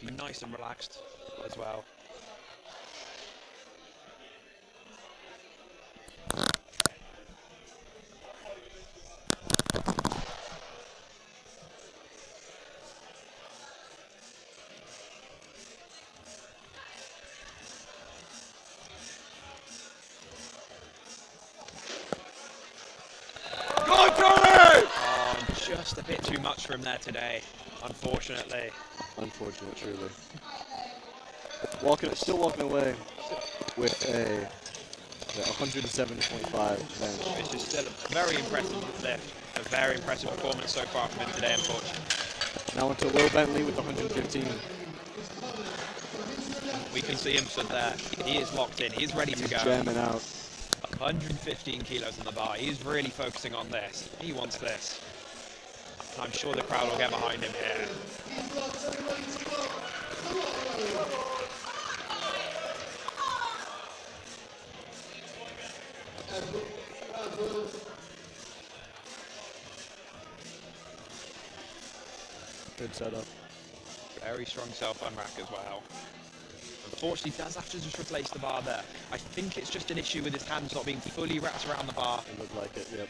Be nice and relaxed as well. Just a bit too much for him there today, unfortunately. Unfortunate, truly. Still walking away with a 107.5 bench. Which is still a very impressive lift, a very impressive performance so far from him today, unfortunately. Now onto Will Bentley with 115. We can see him stood there. He is locked in. He's ready to go. Jamming out. 115 kilos on the bar. He's really focusing on this. He wants this. I'm sure the crowd will get behind him here. Good setup. Very strong self-unrack as well. Unfortunately, he does have to just replace the bar there. I think it's just an issue with his hands not being fully wrapped around the bar. It looked like it, yep.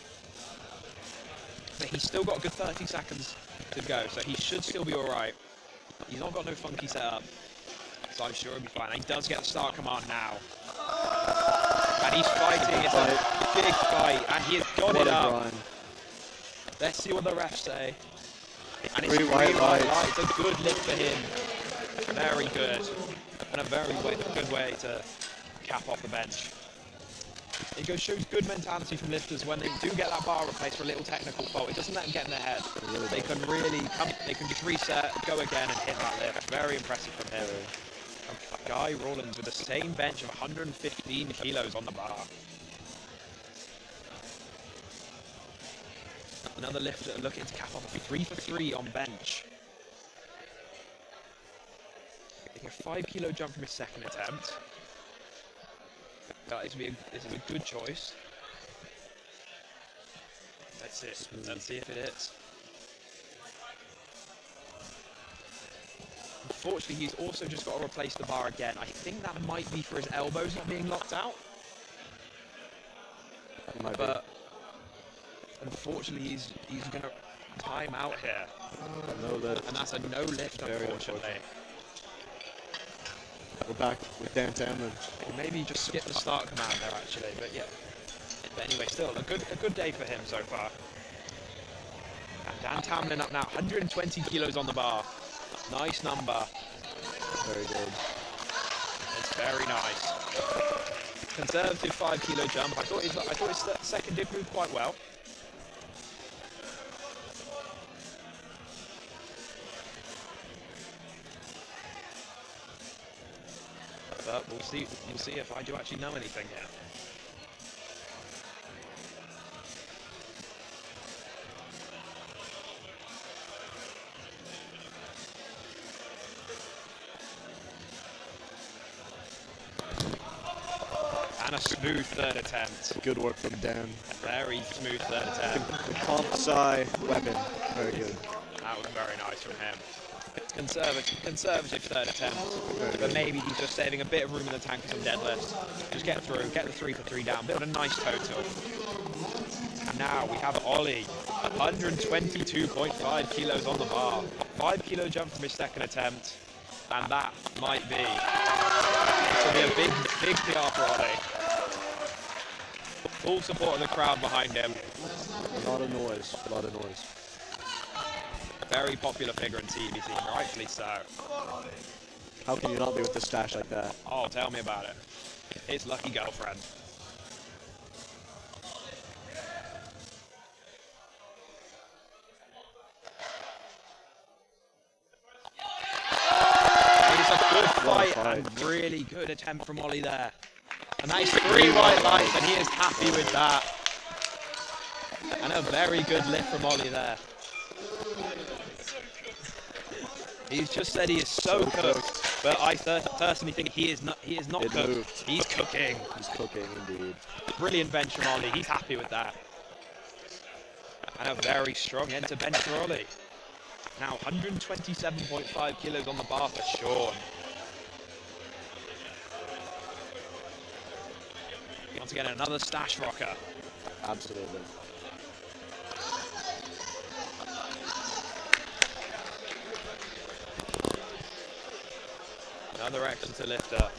But he's still got a good 30 seconds to go, so he should still be alright. He's not got no funky setup, so I'm sure he'll be fine. And he does get the start command now. And he's fighting, it's a big fight, and he has got it up. Grind. Let's see what the refs say. And it's Three white lights. It's a good lift for him. Very good. And a very good way to cap off the bench. It shows good mentality from lifters when they do get that bar replaced for a little technical fault. It doesn't let them get in their head. They can really they can just reset, go again and hit that lift. Very impressive from him. Guy Rawlins with the same bench of 115 kilos on the bar. Another lifter looking to cap off 3 for 3 on bench. Getting a 5 kilo jump from his second attempt. This is a good choice. Let's see if it is. Unfortunately, he's also just got to replace the bar again. I think that might be for his elbows not being locked out. But unfortunately, he's going to time out here. No lift. And that's a no lift, unfortunately. We're back with Dan Tamlin. Maybe just skip the start command there, actually. But yeah. But anyway, still a good day for him so far. And Dan Tamlin up now, 120 kilos on the bar. Nice number. Very good. It's very nice. Conservative 5 kilo jump. I thought his second did move quite well. But we'll see if I do actually know anything here. And a smooth third attempt. Good work from Dan. Very smooth third attempt. The comp sci weapon. Very good. That was very nice from him. Conservative third attempt, but maybe he's just saving a bit of room in the tank for some deadlifts. Just get through, get the 3 for 3 down, build a nice total. And now we have Ollie, 122.5 kilos on the bar. 5 kilo jump from his second attempt, and that might be, this will be a big PR for Ollie. Full support of the crowd behind him. A lot of noise, a lot of noise. Very popular figure in TBC, rightfully so. How can you not be with the stash like that? Oh, tell me about it. His lucky girlfriend. It's a good fight and really good attempt from Ollie there. A nice 3 white lights, and he is happy with that. And a very good lift from Ollie there. He's just said he is so cooked, but I personally think he is not cooked. Moved. He's cooking. He's cooking indeed. Brilliant bench from Ollie. He's happy with that. And a very strong end to bench for Ollie. Now 127.5 kilos on the bar for Sean. Once again, another stash rocker. Absolutely. Another Exeter lifter.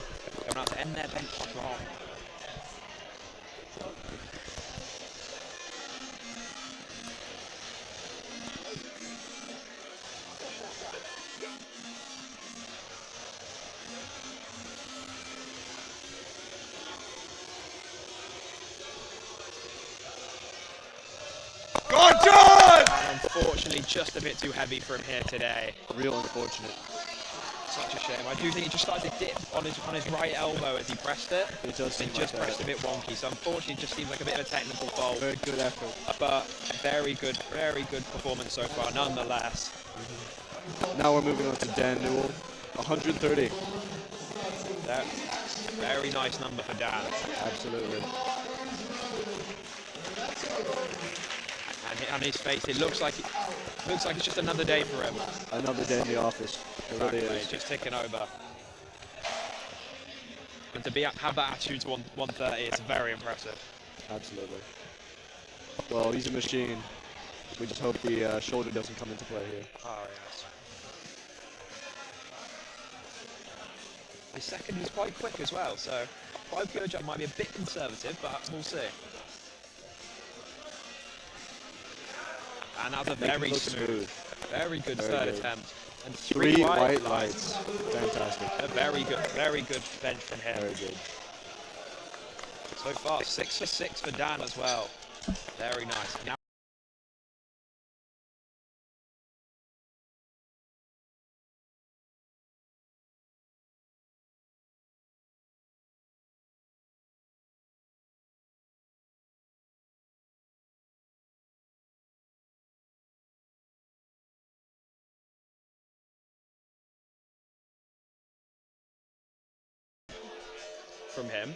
Coming out to end their bench strong. And unfortunately, just a bit too heavy for him here today. Real unfortunate. Such a shame. I do think he just started to dip on his right elbow as he pressed it. It does seem It just like pressed a bit wonky. So unfortunately, it just seems like a bit of a technical fault. Very good effort. But very good performance so far, nonetheless. Now we're moving on to Dan Newell. 130. That very nice number for Dan. Absolutely. And on his face, it looks like it's just another day for him. Another day in the office. It really Exactly, is. just ticking over. And to have that attitude to 130, it's very impressive. Absolutely. Well, he's a machine. We just hope the shoulder doesn't come into play here. Oh yes. His second is quite quick as well, so 5 kilo jump might be a bit conservative, but we'll see. And that's a very smooth, very good third attempt. And 3 white lights. Fantastic. A very good bench from him. Very good. So far, 6 for 6 for Dan as well. Very nice. Now from him.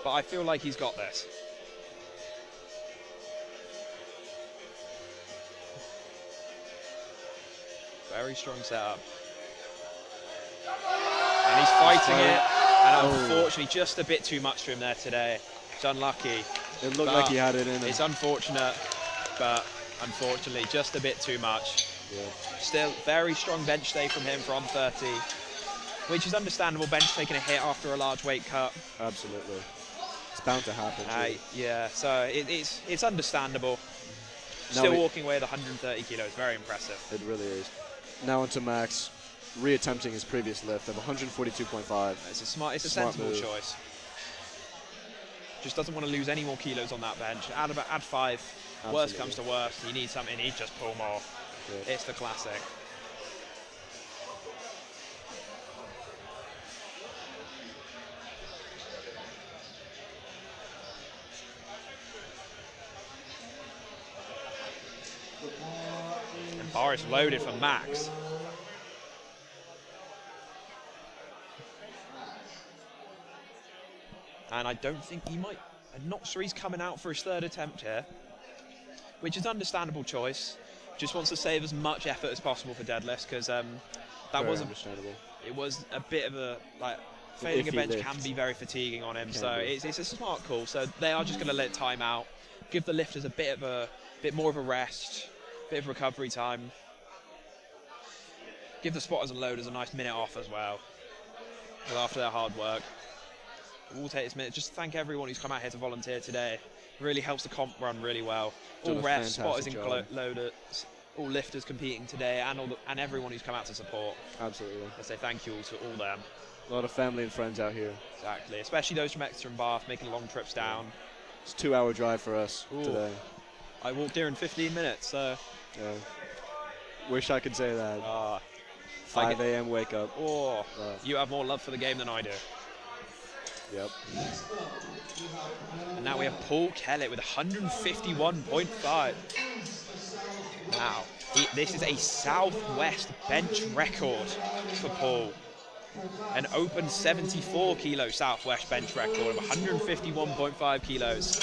But I feel like he's got this. Very strong setup. And he's fighting it. And unfortunately, just a bit too much for him there today. It's unlucky. It looked like he had it in him. It's unfortunate, but unfortunately, just a bit too much. Yeah. Still, very strong bench day from him for 130, which is understandable. Bench taking a hit after a large weight cut. Absolutely. It's bound to happen. Yeah, so it's understandable. Still walking away with 130 kilos, very impressive. It really is. Now onto Max, re-attempting his previous lift of 142.5. It's a sensible choice. Just doesn't want to lose any more kilos on that bench. Add 5. Absolutely. Worst comes to worst. He needs something. He'd just pull more. Yeah. It's the classic. And bar is loaded for Max. And I don't think he might. I'm not sure he's coming out for his third attempt here, which is an understandable choice. Just wants to save as much effort as possible for deadlifts, because that Very was understandable. it was a bit of a failing a iffy bench lift. can be very fatiguing on him. Can So be. it's a smart call. So they are just going to let time out, give the lifters a bit more of a rest, bit of recovery time. Give the spotters and loaders a nice minute off as well after their hard work. We'll take this minute. Just thank everyone who's come out here to volunteer today. Really helps the comp run really well. Done All a refs, spotters fantastic and job. loaders, all lifters competing today, and everyone who's come out to support. Absolutely. I say thank you all to all them. A lot of family and friends out here. Exactly, especially those from Exeter and Bath making long trips down. It's a 2-hour drive for us Ooh. today. I walked here in 15 minutes, so Yeah. Wish I could say that. 5 a.m. wake up. you have more love for the game than I do. Yep. And now we have Paul Kellett with 151.5. Now, this is a Southwest bench record for Paul. An open 74 kilo Southwest bench record of 151.5 kilos.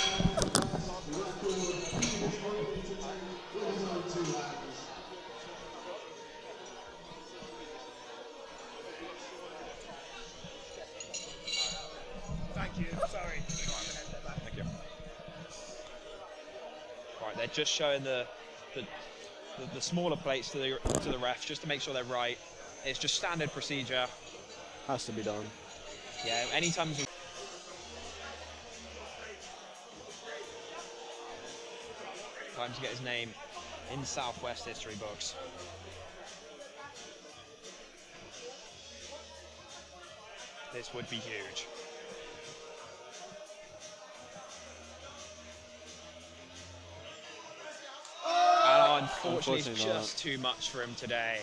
Thank you. Sorry. Thank you. Right, they're just showing the smaller plates to the refs just to make sure they're right. It's just standard procedure. Has to be done. Yeah, anytime. Time to get his name in Southwest history books. This would be huge. And unfortunately, it's just too much for him today.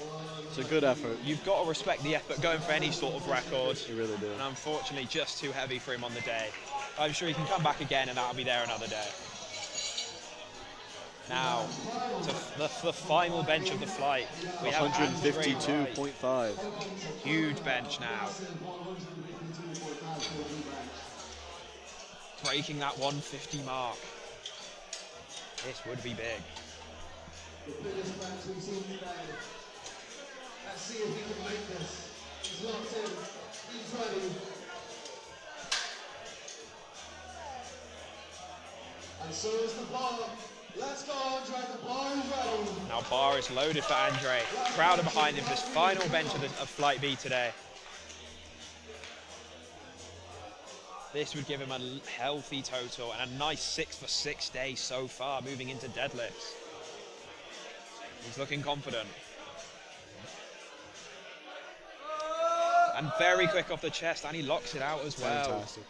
It's a good effort. You've got to respect the effort going for any sort of record. You really do. And unfortunately, just too heavy for him on the day. I'm sure he can come back again and that'll be there another day. Now, to the final bench of the flight, we have Andre Wright. 152.5. Huge bench now. Breaking that 150 mark. This would be big. The biggest match we've seen today. Let's see if we can make this. He's locked in. He's ready. And so is the bar. Let's go, Andre. The bar is ready. Now bar is loaded for Andre. Crowd are behind him for this final bench of Flight B today. This would give him a healthy total and a nice 6 for 6 day so far, moving into deadlifts. He's looking confident. And very quick off the chest, and he locks it out as well. Fantastic.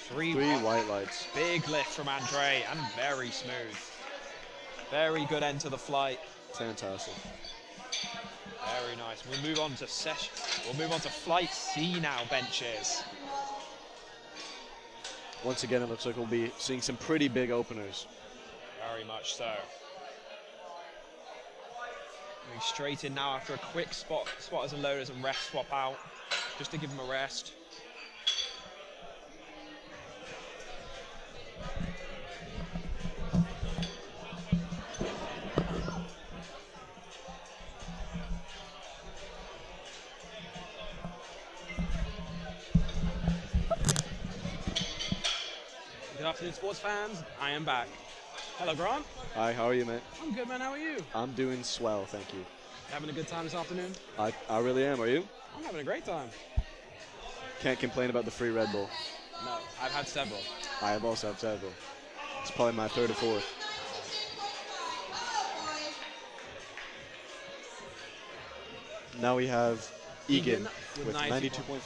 Three white lights. Big lift from Andre, and very smooth. Very good end to the flight. Fantastic. Very nice. We'll move on to Flight C now, benches. Once again, it looks like we'll be seeing some pretty big openers. Very much so. Moving straight in now after a quick spotters and loaders and rest swap out, just to give them a rest. Good afternoon, sports fans. I am back. Hello, Grant. Hi, how are you, mate? I'm good, man. How are you? I'm doing swell, thank you. Having a good time this afternoon? I really am, are you? I'm having a great time. Can't complain about the free Red Bull. No, I've had several. I have also had several. It's probably my third or fourth. Now we have Egan with 92.5.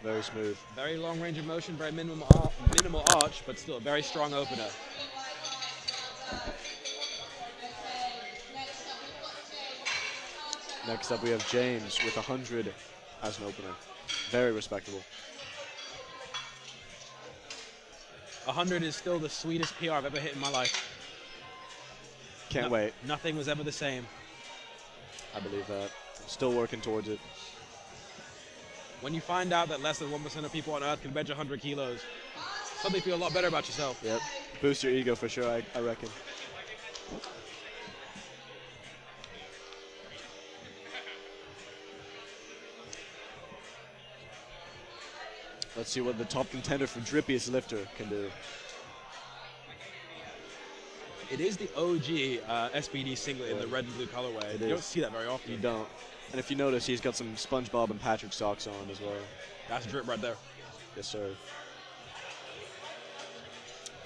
Very smooth. Very long range of motion, very minimal arch, but still a very strong opener. Next up we have James with 100 as an opener. Very respectable. 100 is still the sweetest PR I've ever hit in my life. Can't wait. Nothing was ever the same. I believe that. Still working towards it. When you find out that less than 1% of people on Earth can bench 100 kilos, suddenly feel a lot better about yourself. Yep. Boost your ego for sure, I reckon. Let's see what the top contender for drippiest lifter can do. It is the OG SBD singlet in the red and blue colorway. You don't see that very often. You don't. And if you notice, he's got some SpongeBob and Patrick socks on as well. That's drip right there. Yes, sir.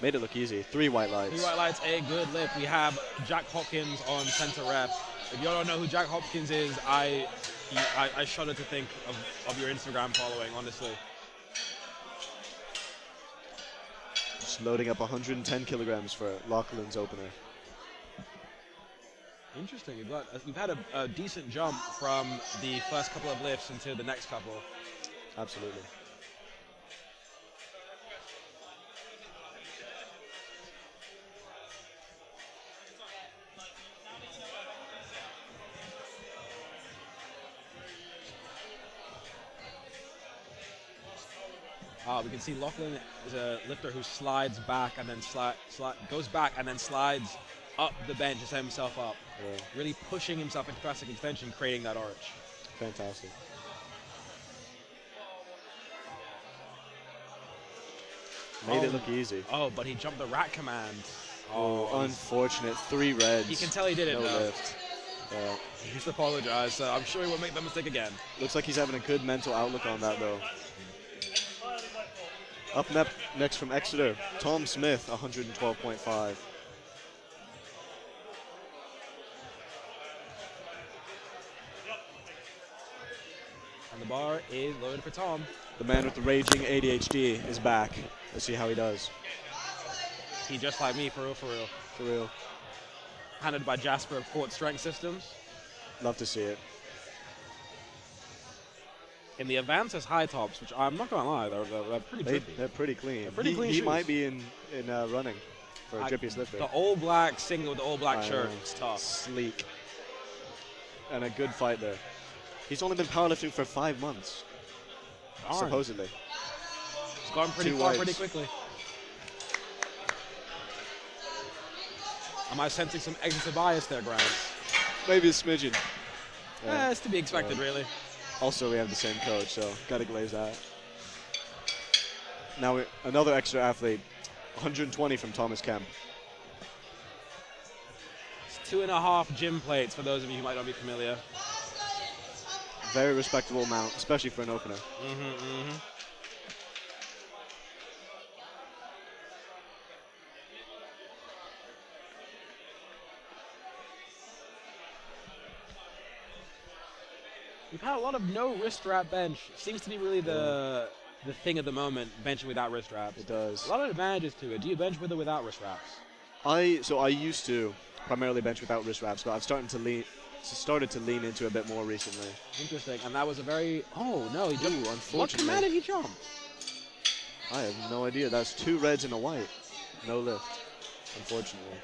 Made it look easy. 3 white lights. 3 white lights, a good lift. We have Jack Hopkins on center rep. If you don't know who Jack Hopkins is, I shudder to think of your Instagram following, honestly. Just loading up 110 kilograms for Lachlan's opener. Interesting. We've had a decent jump from the first couple of lifts into the next couple. Absolutely. We can see Lachlan is a lifter who slides back and then goes back and then slides up the bench to set himself up. Yeah. Really pushing himself into thoracic extension, creating that arch. Fantastic. Made it look easy. Oh, but he jumped the rat command. Oh, unfortunate. 3 reds. You can tell he did it, no though. lift. Yeah. He just apologized, so I'm sure he won't make that mistake again. Looks like he's having a good mental outlook on that, though. Up next from Exeter, Tom Smith, 112.5. And the bar is loaded for Tom. The man with the raging ADHD is back. Let's see how he does. He just like me, for real, for real. For real. Handed by Jasper of Court Strength Systems. Love to see it. In the Avantis high tops, which I'm not gonna lie, they're pretty drippy. They're pretty clean. They're pretty clean He shoes. might be in running for a drippiest lifter. The all black single with the all black I shirt, know. it's tough. Sleek. And a good fight there. He's only been powerlifting for 5 months, Darn. supposedly. It's gone pretty 2 far whites. pretty quickly. Am I sensing some Exeter bias there, Grant? Maybe a smidgen. Yeah. It's to be expected, really. Also, we have the same coach, so gotta glaze that. Now, another extra athlete, 120 from Thomas Kemp. It's 2.5 gym plates for those of you who might not be familiar. Very respectable amount, especially for an opener. We've had a lot of no wrist strap bench. Seems to be really the thing at the moment, benching without wrist straps. It does. A lot of advantages to it. Do you bench with or without wrist straps? I used to primarily bench without wrist wraps, but I've started to lean into a bit more recently. Interesting. And that was a very... Oh, no, he jumped. What Unfortunately. command did he jump? I have no idea. That's 2 reds and a white. No lift, unfortunately.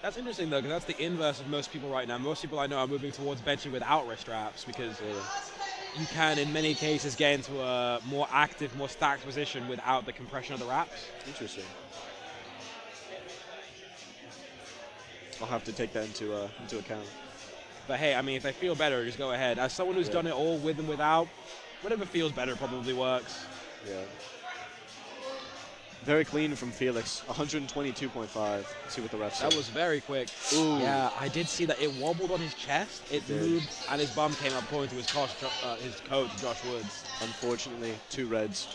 That's interesting, though, because that's the inverse of most people right now. Most people I know are moving towards benching without wrist straps because you can, in many cases, get into a more active, more stacked position without the compression of the wraps. Interesting. I'll have to take that into account. But hey, I mean, if they feel better, just go ahead. As someone who's done it all with and without, whatever feels better probably works. Yeah. Very clean from Felix, 122.5. Let's see what the refs say. That was very quick. Ooh. Yeah, I did see that. It wobbled on his chest, it moved, and his bum came up according to his coach, Josh Woods. Unfortunately, 2 reds.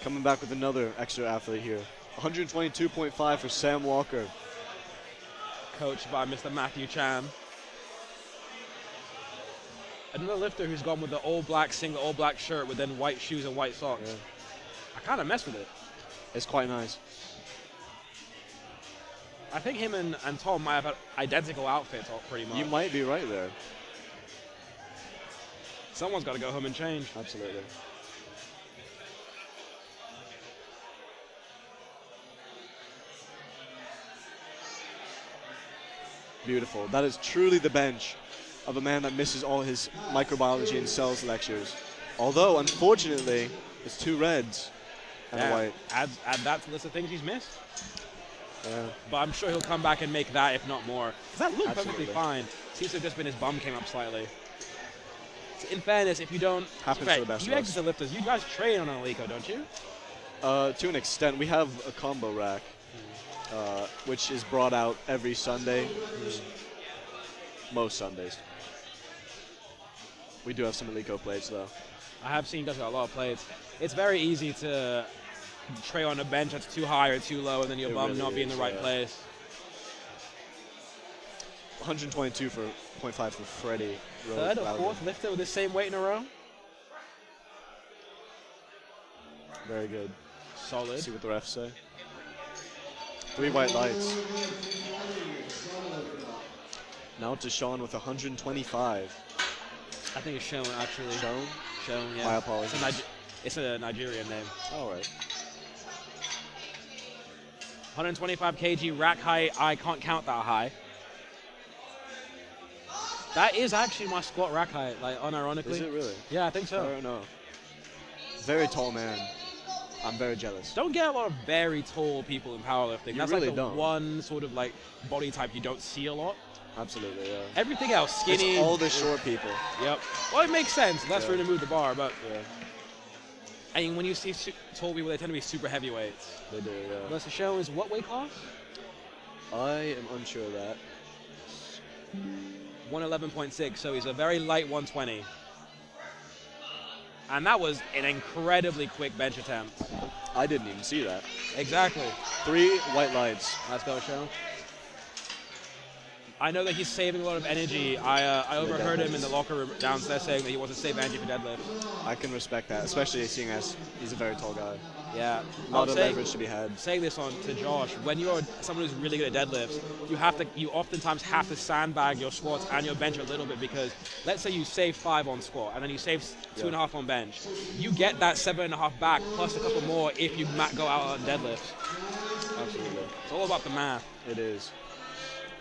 Coming back with another extra athlete here. 122.5 for Sam Walker. Coached by Mr. Matthew Chan. Another lifter who's gone with the all black single, all black shirt with then white shoes and white socks. Yeah. I kind of mess with it. It's quite nice. I think him and Tom might have had identical outfits pretty much. You might be right there. Someone's got to go home and change. Absolutely. Beautiful. That is truly the bench of a man that misses all his microbiology and cells lectures. Although, unfortunately, it's 2 reds and a white. Add that to the list of things he's missed. Yeah. But I'm sure he'll come back and make that, if not more. 'Cause that looked perfectly Absolutely. fine. Seems to have just been his bum came up slightly. In fairness, if you don't... Happens Right, to the best you of us. Exeter lifters, you guys train on an Alico, don't you? To an extent, we have a combo rack, which is brought out every Sunday, most Sundays. We do have some Alico plates, though. I have seen you guys got a lot of plates. It's very easy to tray on a bench that's too high or too low, and then your It bum really not be in the is, right yeah. place. 122 for 0.5 for Freddie. Third or fourth lifter with the same weight in a row. Very good. Solid. See what the refs say. 3 white lights. Now to Sean with 125. I think it's shown actually. Sean? Shown, yeah. My apologies. It's a Nigerian name. All right. 125 kg rack height. I can't count that high. That is actually my squat rack height, like unironically. Is it really? Yeah, I think I so. don't know. Very tall man. I'm very jealous. Don't get a lot of very tall people in powerlifting. You That's really like the don't. one sort of like body type you don't see a lot. Absolutely, yeah. Everything else, skinny. It's all the short people. Yep. Well, it makes sense. Less Yeah. room to move the bar, but Yeah, I mean, when you see tall people, they tend to be super heavyweights. they do, yeah. Unless the show is what weight class? I am unsure of that. 111.6, so he's a very light 120. And that was an incredibly quick bench attempt. I didn't even see that. Exactly. 3 white lights. Let's go, show. I know that he's saving a lot of energy. I overheard him in the locker room downstairs saying that he wants to save energy for deadlift. I can respect that, especially seeing as he's a very tall guy. Yeah. A lot of leverage to be had. Saying this on to Josh, when you're someone who's really good at deadlifts, you oftentimes have to sandbag your squats and your bench a little bit, because let's say you save 5 on squat and then you save 2.5 on bench. You get that 7.5 back plus a couple more if you go out on deadlifts. Absolutely. It's all about the math. It is.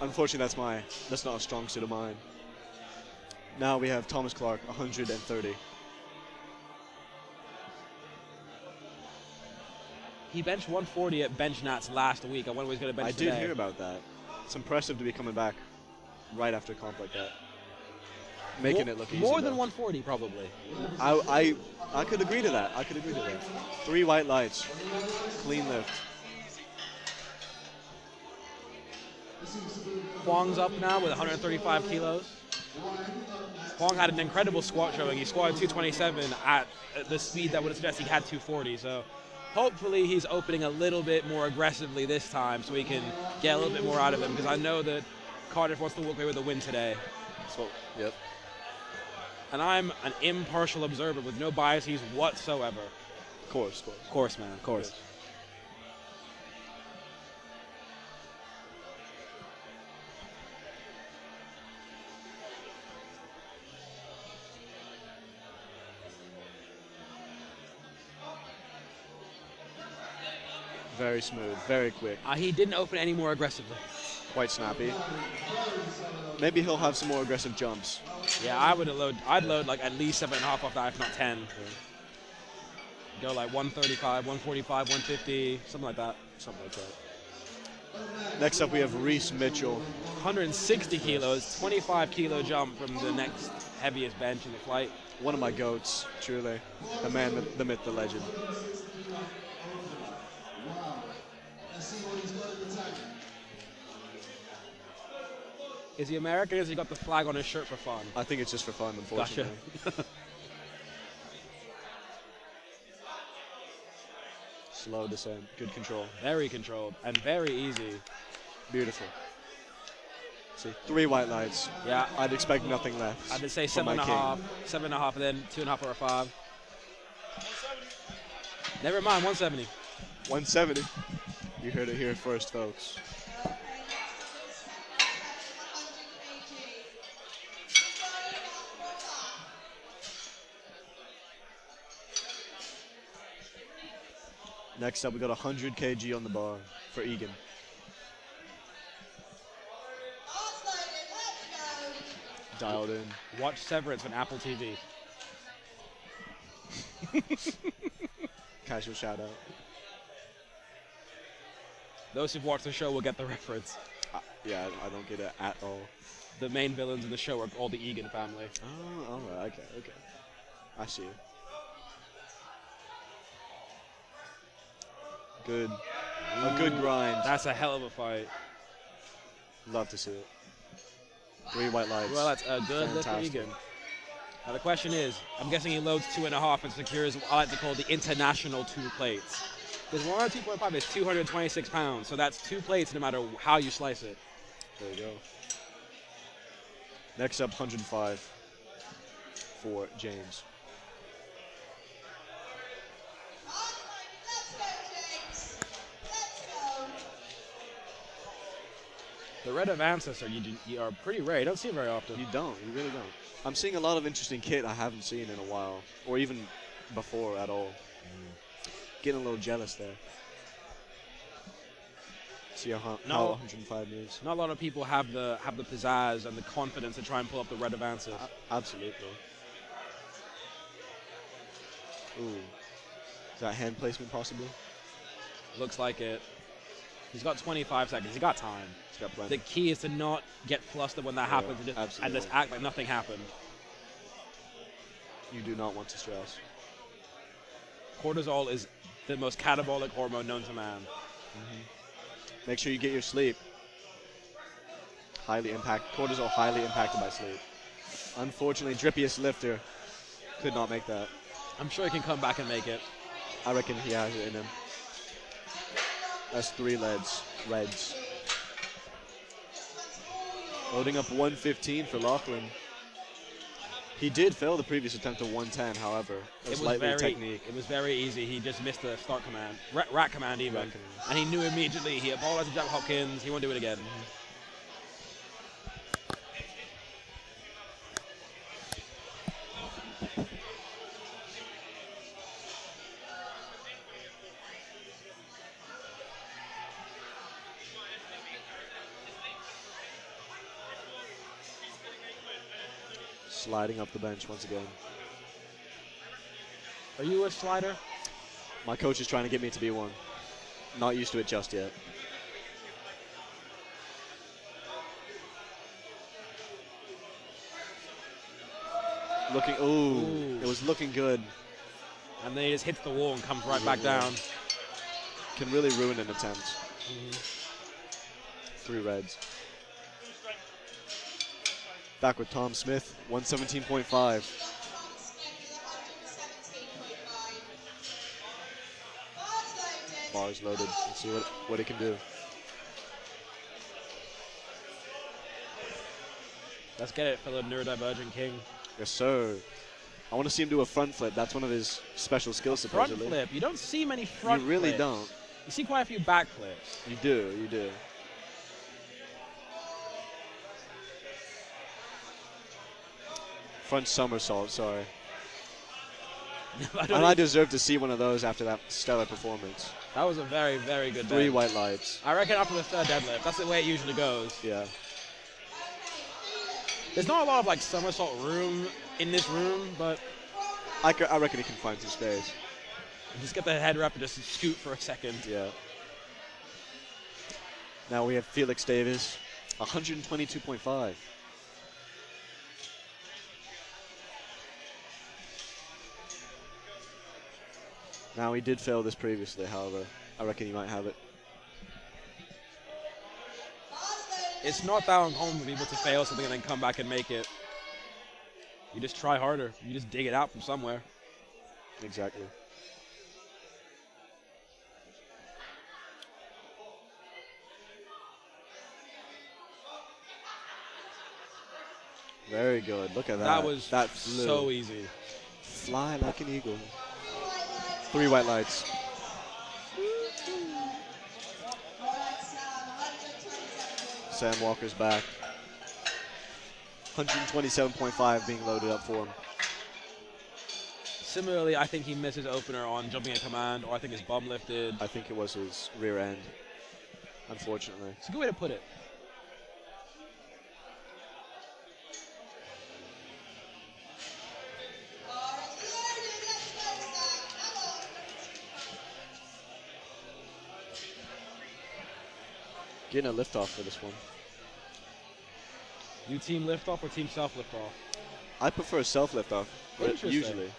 Unfortunately, that's not a strong suit of mine. Now we have Thomas Clark, 130. He benched 140 at bench nats last week. I wonder what he's going to bench I today. did hear about that. It's impressive to be coming back right after a comp like that. Making it look easy. More than though. 140, probably. I could agree to that. 3 white lights. Clean lift. Huang's up now with 135 kilos. Huang had an incredible squat showing. He squatted 227 at the speed that would suggest he had 240. So hopefully he's opening a little bit more aggressively this time so we can get a little bit more out of him, because I know that Cardiff wants to walk away with a win today. So, yep. And I'm an impartial observer with no biases whatsoever. Of course. Of course, man, of course. Very smooth, very quick, He didn't open any more aggressively. quite snappy. Maybe he'll have some more aggressive jumps. Yeah, I'd load like at least 7.5 off that, if not 10. Go like 135, 145, 150, something like that. Something like that. Next up, we have Reese Mitchell. 160 kilos, 25 kilo jump from the next heaviest bench in the flight. One of my goats, truly. The man, the myth, the legend. Is he American or has he got the flag on his shirt for fun? I think it's just for fun, unfortunately. Gotcha. Slow descent, good control. Very controlled and very easy. Beautiful. See, 3 white lights. Yeah, I'd expect nothing less. I'd say from my 7.5, king. 7.5, and then 2.5 or a 5. Never mind, 170. 170. You heard it here first, folks. Next up, we got 100 kg on the bar for Egan. Last loaded, let's go. Dialed in. Watch Severance on Apple TV. Casual shout out. Those who've watched the show will get the reference. Yeah, I don't get it at all. The main villains in the show are all the Egan family. Oh, alright, okay. I see. Good. A good grind. That's a hell of a fight. Love to see it. 3 white lights. Well, that's a good lift for Fantastic. Egan. Now the question is, I'm guessing he loads 2.5 and secures what I like to call the international 2 plates. Because 102.5 is 226 pounds, so that's 2 plates no matter how you slice it. There you go. Next up, 105 for James. Last loaded, let's go, James. Let's go. The red of ancestor, you are pretty rare. You don't see it very often. You really don't. I'm seeing a lot of interesting kit I haven't seen in a while, or even before at all. Getting a little jealous there. See how No. 105 moves. Not a lot of people have the pizzazz and the confidence to try and pull up the red of ancestors. Absolutely. Ooh. Is that hand placement possible? Looks like it. He's got 25 seconds. He got time. It's got plenty. The key is to not get flustered when that Yeah, happens and just absolutely. act like nothing happened. You do not want to stress. Cortisol is the most catabolic hormone known to man. Make sure you get your sleep. Cortisol highly impacted by sleep. Unfortunately, drippiest lifter could not make that. I'm sure he can come back and make it. I reckon he has it in him. That's 3 reds. Loading up 115 for Lachlan. He did fail the previous attempt at 110, however. It was lightly technique. It was very easy. He just missed the start command, rat command even, Rat command. and he knew immediately. He apologized to Jack Hopkins. He won't do it again. Sliding up the bench once again. Are you a slider? My coach is trying to get me to be one. Not used to it just yet. Ooh. It was looking good. And then he just hits the wall and comes right back down. Can really ruin an attempt. 3 reds. Back with Tom Smith, 117.5. Tom Smith is 117.5. Bars loaded. Let's see what it can do. Let's get it, fellow neurodivergent king. Yes, sir. I want to see him do a front flip. That's one of his special skills, Front supposedly. flip. You don't see many front You really flips. don't. You see quite a few back flips. You do. Front somersault, sorry. I don't And I even- deserve to see one of those after that stellar performance. that was a very, very good 3 bench. white lights. I reckon after the third deadlift, that's the way it usually goes. Yeah. There's not a lot of like somersault room in this room, but I reckon he can find some space. just get the head wrap and just scoot for a second. Yeah. Now we have Felix Davis, 122.5. Now he did fail this previously, however. I reckon he might have it. It's not that uncommon for people to fail something and then come back and make it. You just try harder. You just dig it out from somewhere. Exactly. Very good. Look at that. That was that flew. so easy. Fly like an eagle. 3 white lights. Sam Walker's back. 127.5 being loaded up for him. Similarly, I think he missed his opener on jumping a command, or I think his bum lifted. I think it was his rear end, unfortunately. It's a good way to put it. Getting a lift off for this one. You team lift off or team self lift off? I prefer self lift off, but Interesting. usually.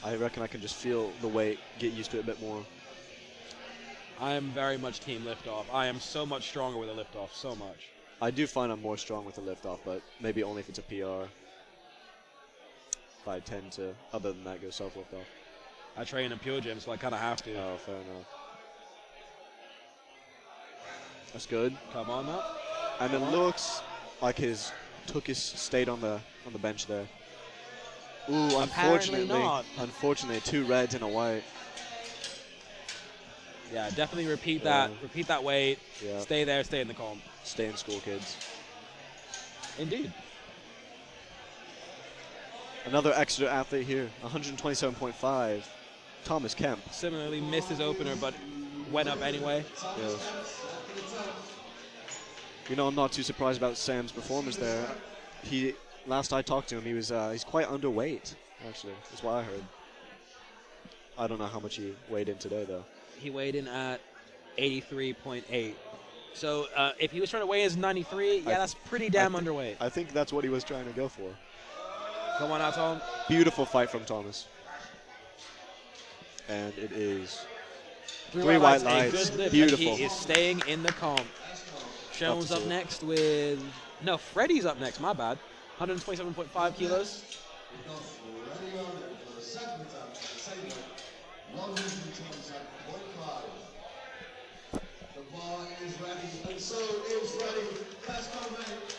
I reckon I can just feel the weight, get used to it a bit more. I am very much team lift off. I am so much stronger with a lift off, so much. I do find I'm more strong with a lift off, but maybe only if it's a PR. I tend to, other than that, go self lift off. I train in a pure gym, so I kind of have to. Oh, fair enough. That's good. Come on now. And it looks like his Tukis stayed on the bench there. Ooh, Apparently unfortunately, 2 reds and a white. Yeah, definitely repeat that. Repeat that weight. Yeah. Stay there. Stay in the comp. Stay in school, kids. Indeed. Another Exeter athlete here, 127.5. Thomas Kemp. Similarly, missed his opener, but went up anyway. Yes. You know, I'm not too surprised about Sam's performance there. Last I talked to him, he's quite underweight, actually. That's what I heard. I don't know how much he weighed in today, though. He weighed in at 83.8. So if he was trying to weigh as 93, yeah, that's pretty damn underweight. I think that's what he was trying to go for. Come on out, Tom. Beautiful fight from Thomas. And it is 3 white a lights. good lift, Beautiful. and he is staying in the comp. Shone's up next with... No, Freddie's up next, my bad. 127.5 kilos. The bar is ready, and so is ready. Let's go, mate.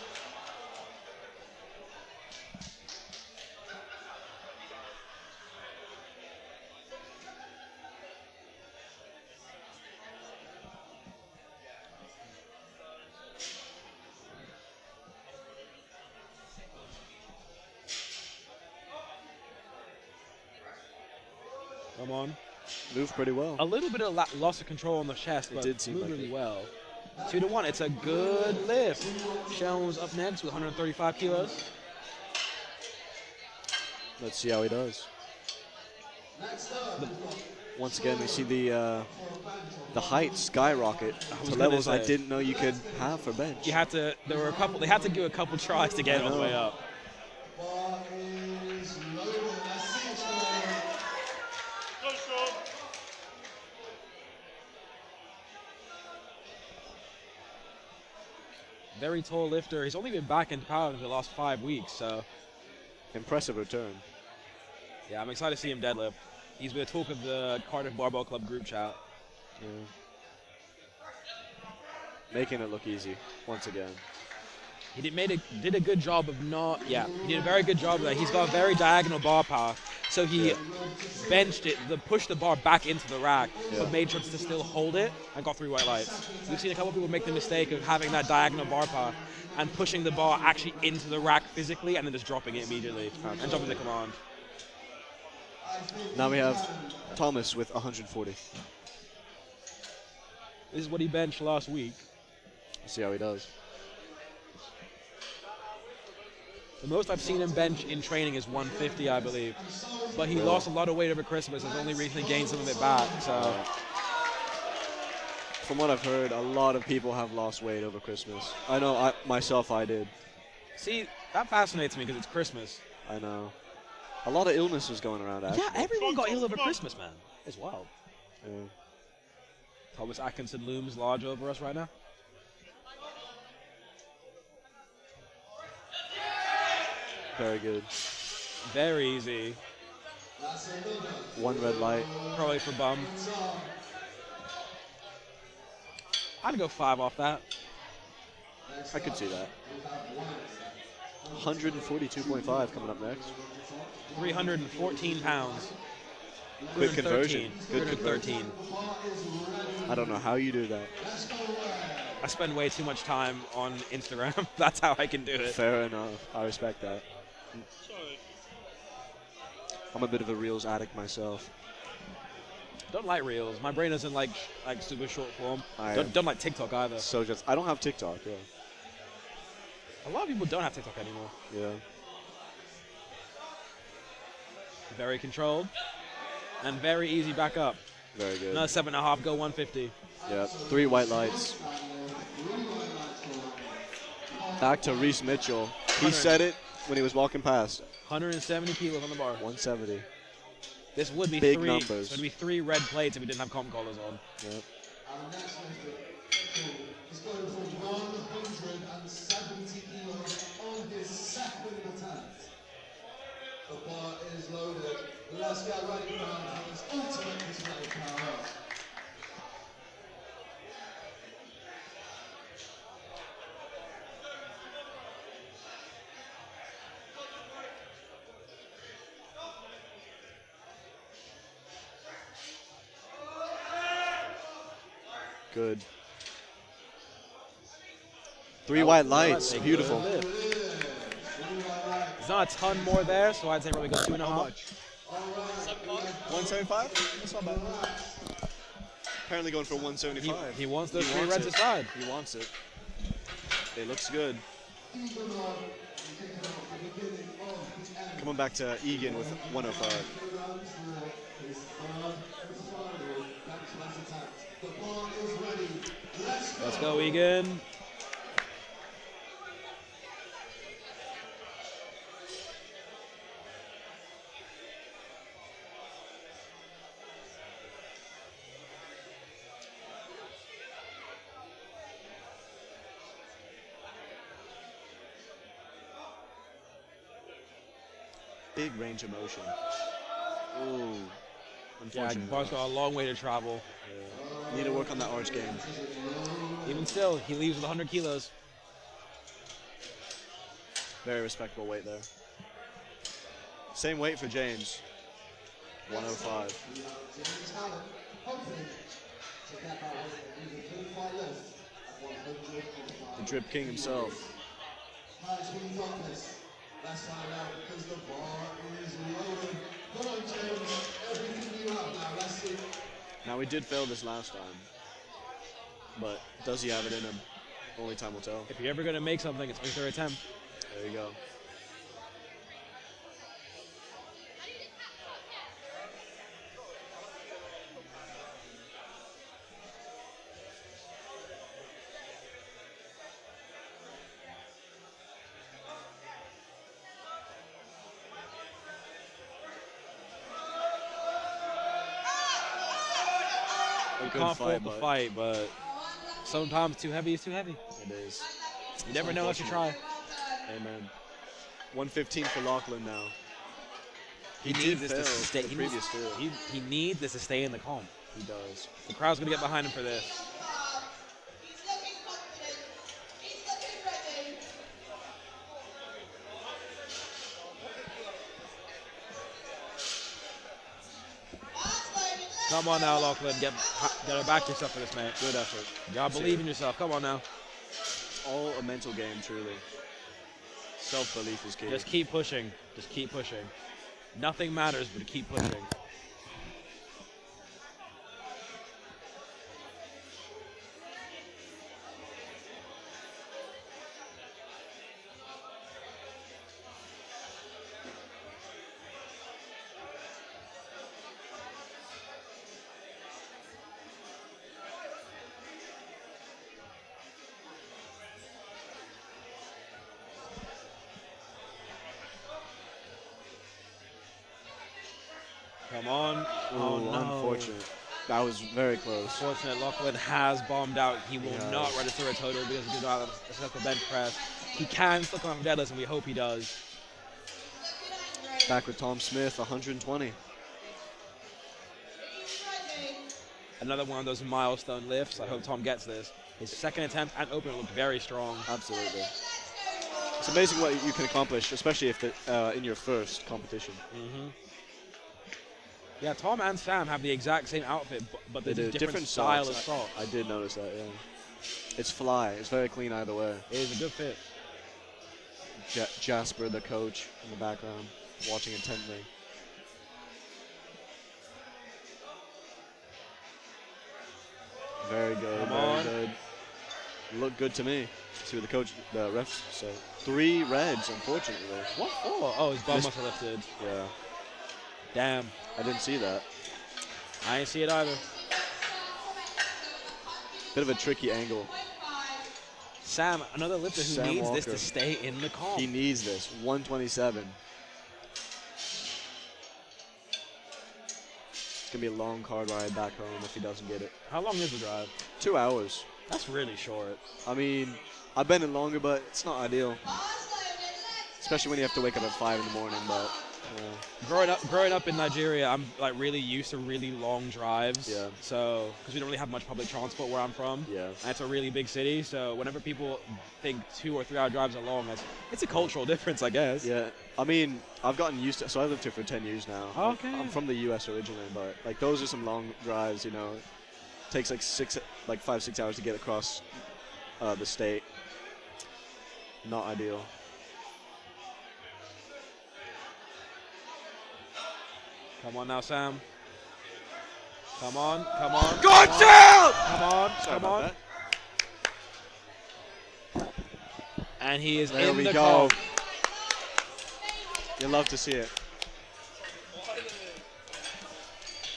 Come on. Moved pretty well. A little bit of loss of control on the chest, but did seem moved like really it. well. 2-1. It's a good lift. Shone's up next with 135 kilos. Let's see how he does. Once again, we see the height skyrocket to levels I didn't know you could have for bench. You had to. There were a couple. They had to do a couple tries to get it all the way up. Bar is loaded. That's it. Very tall lifter. He's only been back into power in the last 5 weeks, so Impressive return. yeah, I'm excited to see him deadlift. He's been a talk of the Cardiff Barbell Club group chat. Yeah. Making it look easy once again. He did a good job of not. Yeah, he did a very good job of that. He's got a very diagonal bar power, so he benched it, pushed the bar back into the rack, but made sure to still hold it and got 3 white lights. We've seen a couple of people make the mistake of having that diagonal bar power and pushing the bar actually into the rack physically and then just dropping it immediately and dropping the command. Now we have Thomas with 140. This is what he benched last week. Let's see how he does. The most I've seen him bench in training is 150, I believe. But he lost a lot of weight over Christmas and has only recently gained some of it back. So From what I've heard, a lot of people have lost weight over Christmas. I know I did. see, that fascinates me because it's Christmas. I know. A lot of illness was going around, actually. Yeah, everyone got ill over Christmas, man. It's wild. Yeah. Thomas Atkinson looms large over us right now. Very good. Very easy. 1 red light. Probably for bum. I'd go 5 off that. I could see that. 142.5 coming up next. 314 pounds. Quick conversion. Good 313. I don't know how you do that. I spend way too much time on Instagram. That's how I can do it. Fair enough. I respect that. I'm a bit of a Reels addict myself. Don't like Reels. My brain doesn't like super short form. I Don't like TikTok either. So just I don't have TikTok. Yeah. A lot of people don't have TikTok anymore. Yeah. Very controlled. And very easy back up. Very good. Another 7.5, go 150. Yeah. 3 white lights. Back to Reese Mitchell. He said it when he was walking past. 170 kilos on the bar. 170. This would be Big three. numbers. This would be 3 red plates if we didn't have comp collars on. Yep. Our next lifter is going for 170 kilos on his second attempt. The bar is loaded. Let's get ready for his ultimate display of power. Good. 3 white lights. That's a Beautiful. good lift. There's not a ton more there, so I'd say probably go 2.5. 175? That's not bad. Apparently going for 175. He wants those He 3 wants reds it. aside. He wants it. It looks good. Coming back to Egan with 105. Let's go, Egan. Big range of motion. Ooh. Yeah, Unfortunate. Bar's got a long way to travel. Need to work on that arch game. Even still, he leaves with 100 kilos. Very respectable weight there. Same weight for James. 105. The Drip King himself. Let's find out because the bar is loaded. Come on, James. Everything you have now. Let's see. Now, we did fail this last time. But does he have it in him? Only time will tell. If you're ever going to make something, it's on your 3rd attempt. There you go. You Good can't fault the but fight, but sometimes too heavy is too heavy. It is. You never know unless you try. Amen. 115 for Lachlan now. He did needs this fail to stay. the previous field. He needs this to stay in the comp. He does. The crowd's going to get behind him for this. He's looking confident. He's looking ready. Bar's loaded. Let's Come on now, Lachlan. Gotta back yourself for this, mate. Good effort. You gotta believe in yourself. Come on now. All a mental game, truly. Self-belief is key. Just keep pushing. Just keep pushing. Nothing matters but keep pushing. Come on. Oh, Ooh, no. unfortunate. That was very close. Fortunate, Lachlan has bombed out. He will He not has. register a total because he did not have a successful bench press. He can still come off deadlifts, and we hope he does. Back with Tom Smith, 120. He's ready. Another one of those milestone lifts. I hope Tom gets this. His second attempt and open looked very strong. Absolutely. It's amazing what you can accomplish, especially if in your first competition. Yeah, Tom and Sam have the exact same outfit, but They they do do different style socks. of socks. I did notice that, yeah. It's fly. It's very clean either way. It is a good fit. Jasper, the coach, in the background, watching intently. Very good. Come Very on. good. Looked good to me. See what the refs say. 3 reds, unfortunately. What for? Oh, his bum Missed- must have lifted. Yeah, Damn. I didn't see that. I ain't see it either. Bit of a tricky angle. Sam, another lifter who Sam needs this Walker. to stay in the comp. He needs this. 127. It's going to be a long car ride back home if he doesn't get it. How long is the drive? 2 hours. That's really short. I mean, I've been in longer, but it's not ideal. Especially when you have to wake up at 5 in the morning, but Growing up in Nigeria, I'm like really used to really long drives. Yeah. So, because we don't really have much public transport where I'm from. yeah. And it's a really big city, so whenever people think 2 or 3 hour drives are long, it's a cultural difference, I guess. Yeah, I mean, I've gotten used to. So I lived here for 10 years now. Okay. I'm from the U.S. originally, but like those are some long drives. You know, it takes like 5-6 hours to get across the state. Not ideal. Come on now, Sam. Come on, come on. Good job! Come on, Sorry come about on. that. And he is There in we the go. comp. You love to see it.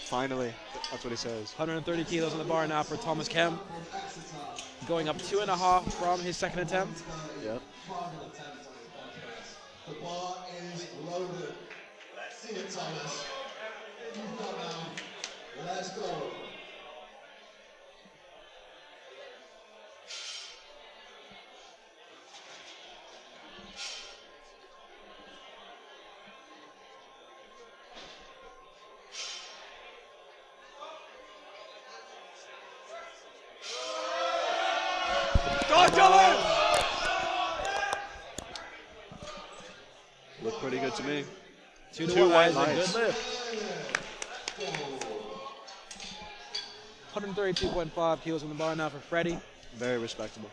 Finally, that's what he says. 130 kilos on the bar now for Thomas Kemp. Going up 2.5 from his second attempt. Yep. The bar is loaded. See it, Thomas. You've got now. Let's go. Looked pretty good to me. 2 to Two 1. white That is lights. a good lift. 132.5 kilos on the bar now for Freddie. Very respectable.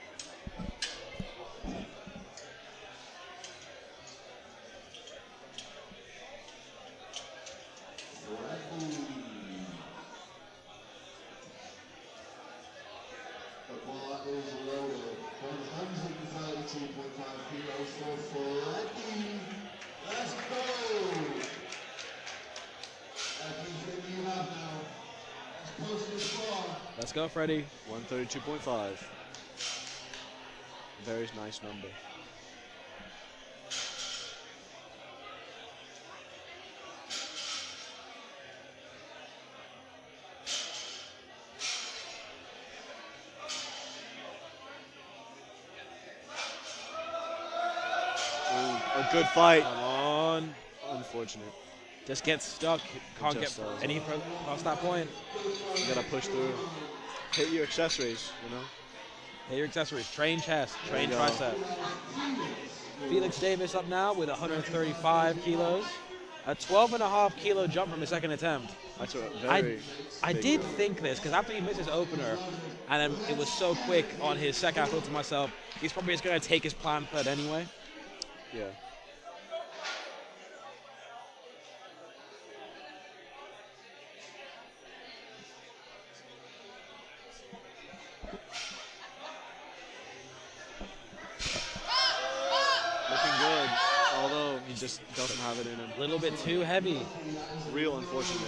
The bar is loaded. 132.5 kilos for Freddie. Let's go. Everything you have now. Let's post this bar. Let's go, Freddie. 132.5. Very nice number. Ooh, a good fight. Come on. Unfortunate. Just get stuck. Can't Just get does. any further past that point. You gotta push through. Hit your accessories, you know? Hit your accessories. Train chest. Train There you go. tricep. Felix Davis up now with 135 kilos. A 12.5 kilo jump from his second attempt. That's a very I big did jump. think this because after he missed his opener and then it was so quick on his second, I thought to myself, he's probably just going to take his plan third anyway. Yeah. Looking good, although he just doesn't have it in him. A little bit too heavy. Real unfortunate.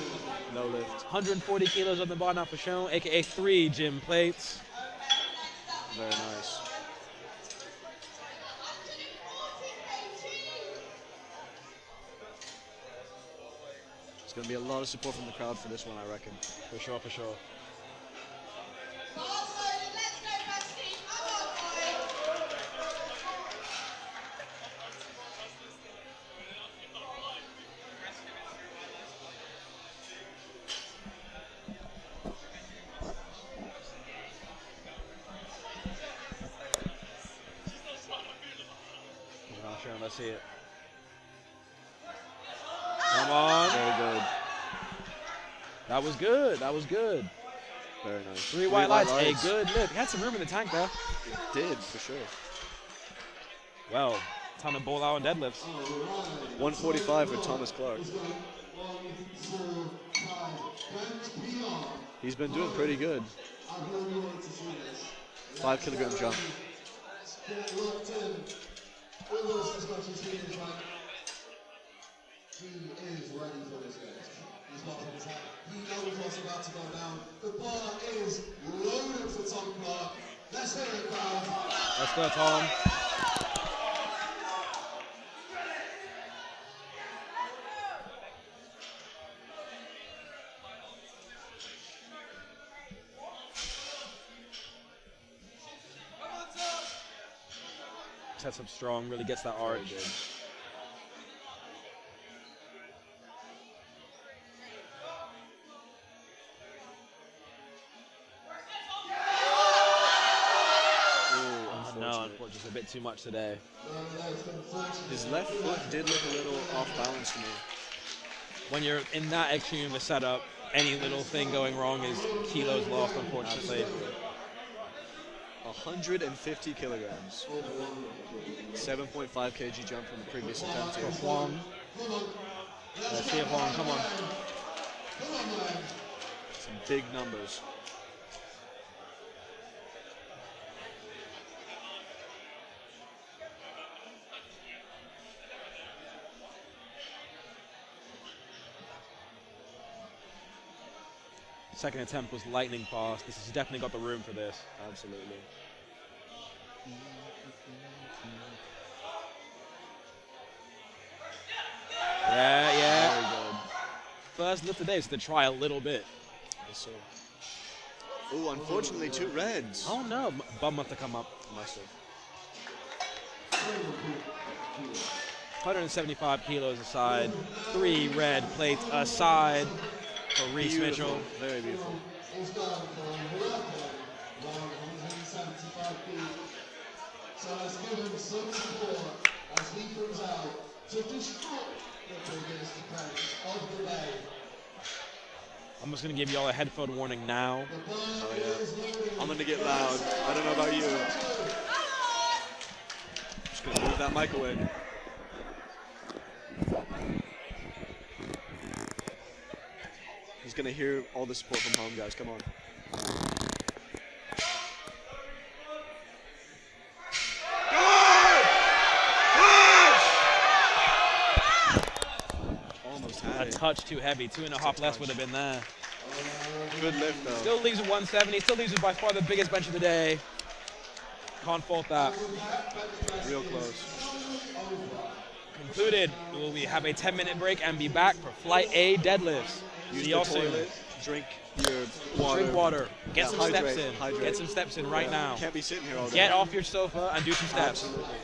No lift. 140 kilos on the bar now for Sean, aka 3 gym plates. Very nice. There's going to be a lot of support from the crowd for this one, I reckon. For sure, for sure. Bars loaded. Let's go, Rusty. Come on, boy. Come on, Sean, let's see it. Come on. Very good. That was good. That was good. Very nice. 3 white lights. A good lift. He had some room in the tank there. It did, for sure. Well, ton of ball out on deadlifts. 145 for Thomas Clark. He's been doing pretty good. 5 kilogram jump. Get locked in with us as much as he is right. He is ready for this game. He's not from his head. He knows what's about to go down. The bar is loaded for Tom Clark. Let's hear it, crowd. Let's go, Tom. Sets up strong, really gets that arch. No, unfortunately, it's a bit too much today. His left foot did look a little off balance to me. When you're in that extreme of a setup, any little thing going wrong is kilos lost, unfortunately. 150 kilograms. 7.5 kg jump from the previous attempt here. For Huang. Let's see if Huang, come on. Some big numbers. Second attempt was lightning fast. This has definitely got the room for this. Absolutely. Yeah. Very good. First lift today is to try a little bit. Yes, sir. Ooh, unfortunately, 2 reds. Oh no, bum must have come up. Must have. 175 kilos aside, 3 red plates aside for Reese Beautiful. Mitchell. Very beautiful. He's gone for Morocco, 175 feet. So let's give him some support as he comes out to disrupt the biggest defense of the day. I'm just going to give you all a headphone warning now. Oh, yeah. I'm going to get loud. I don't know about you. Just going to move that mic away. He's going to hear all the support from home, guys. Come on. Almost had A it. touch too heavy. 2.5 less would have been there. Good lift, though. Still leaves with 170. Still leaves with by far the biggest bench of the day. Can't fault that. Real close. Concluded. We have a 10-minute break and be back for Flight A deadlifts. Use See the y'all soon. toilet. Drink your water. Drink water. Get Yeah, some hydrate, steps in. hydrate. Get some steps in right now. Can't be sitting here all day. Get off your sofa and do some steps. Absolutely.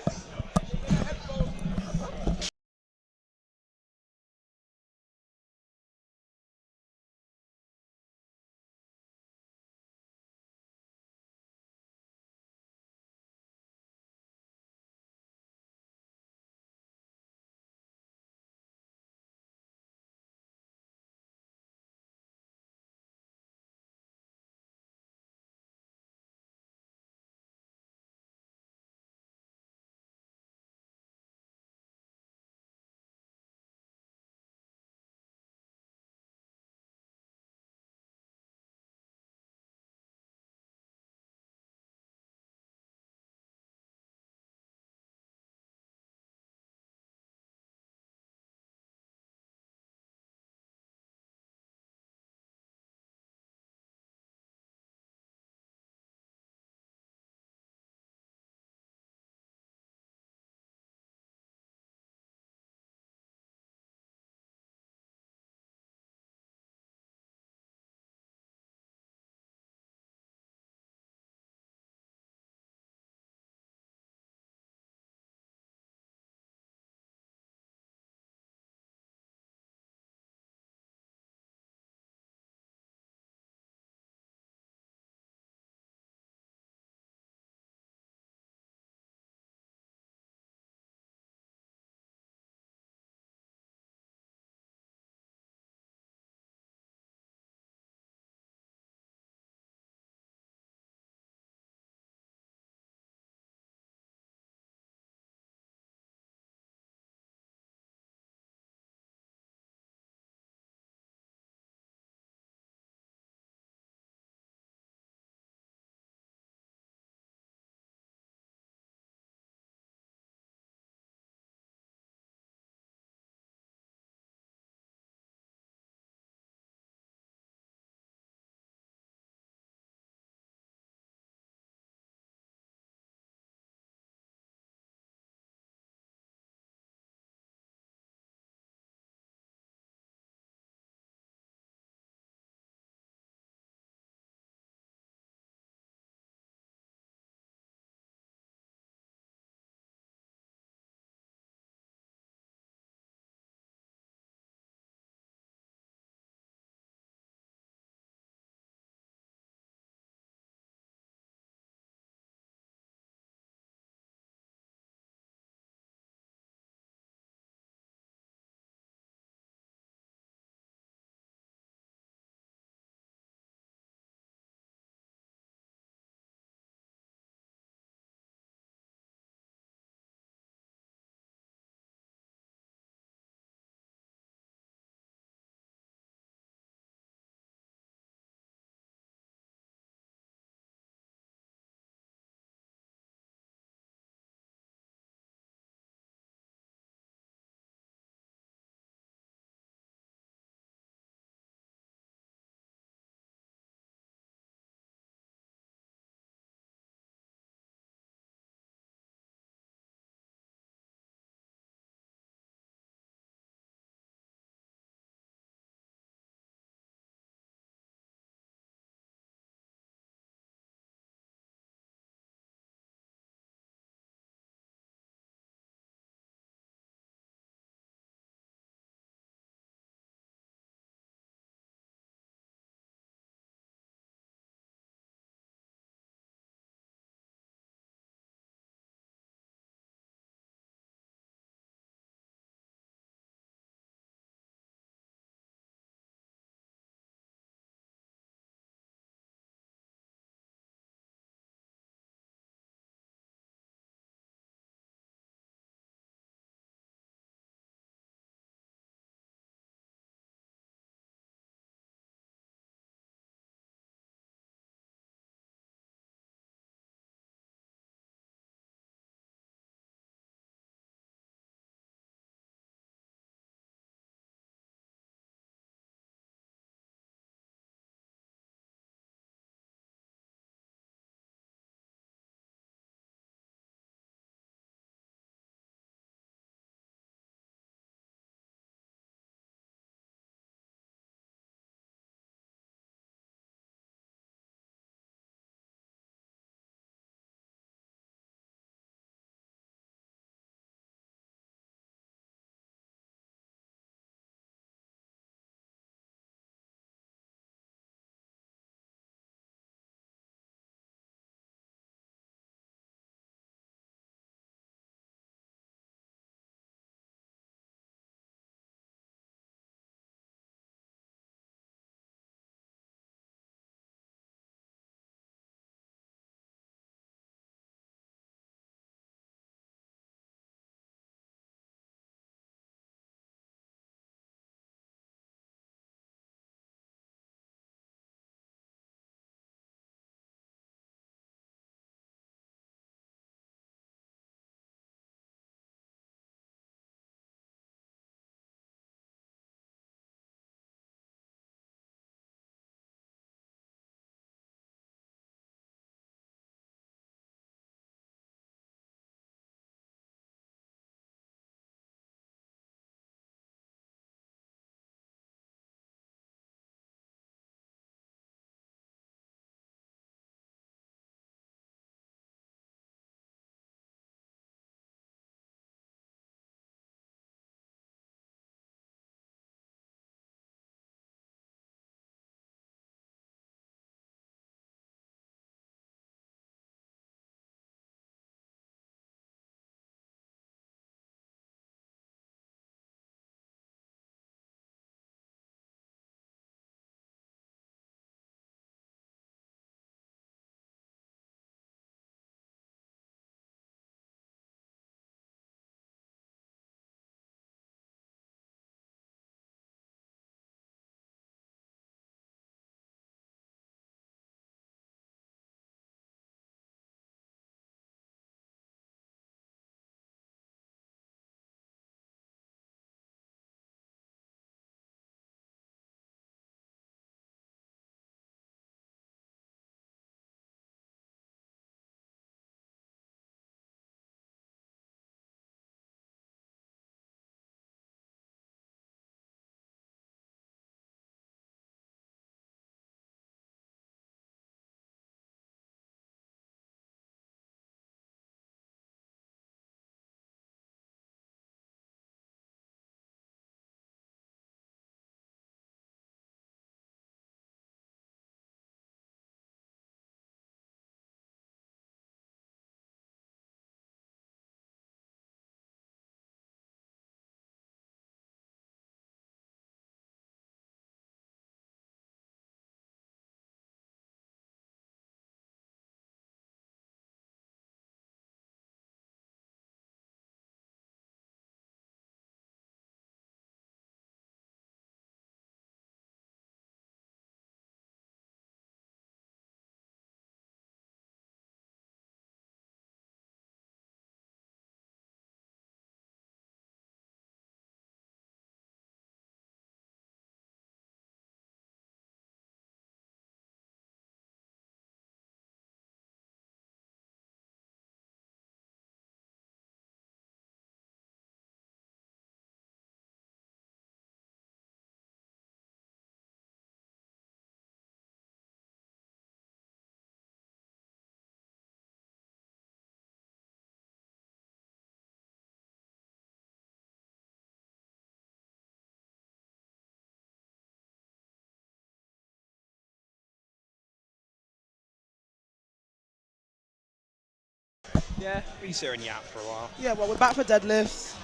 Yeah, we sit and yap for a while. Yeah, well, we're back for deadlifts.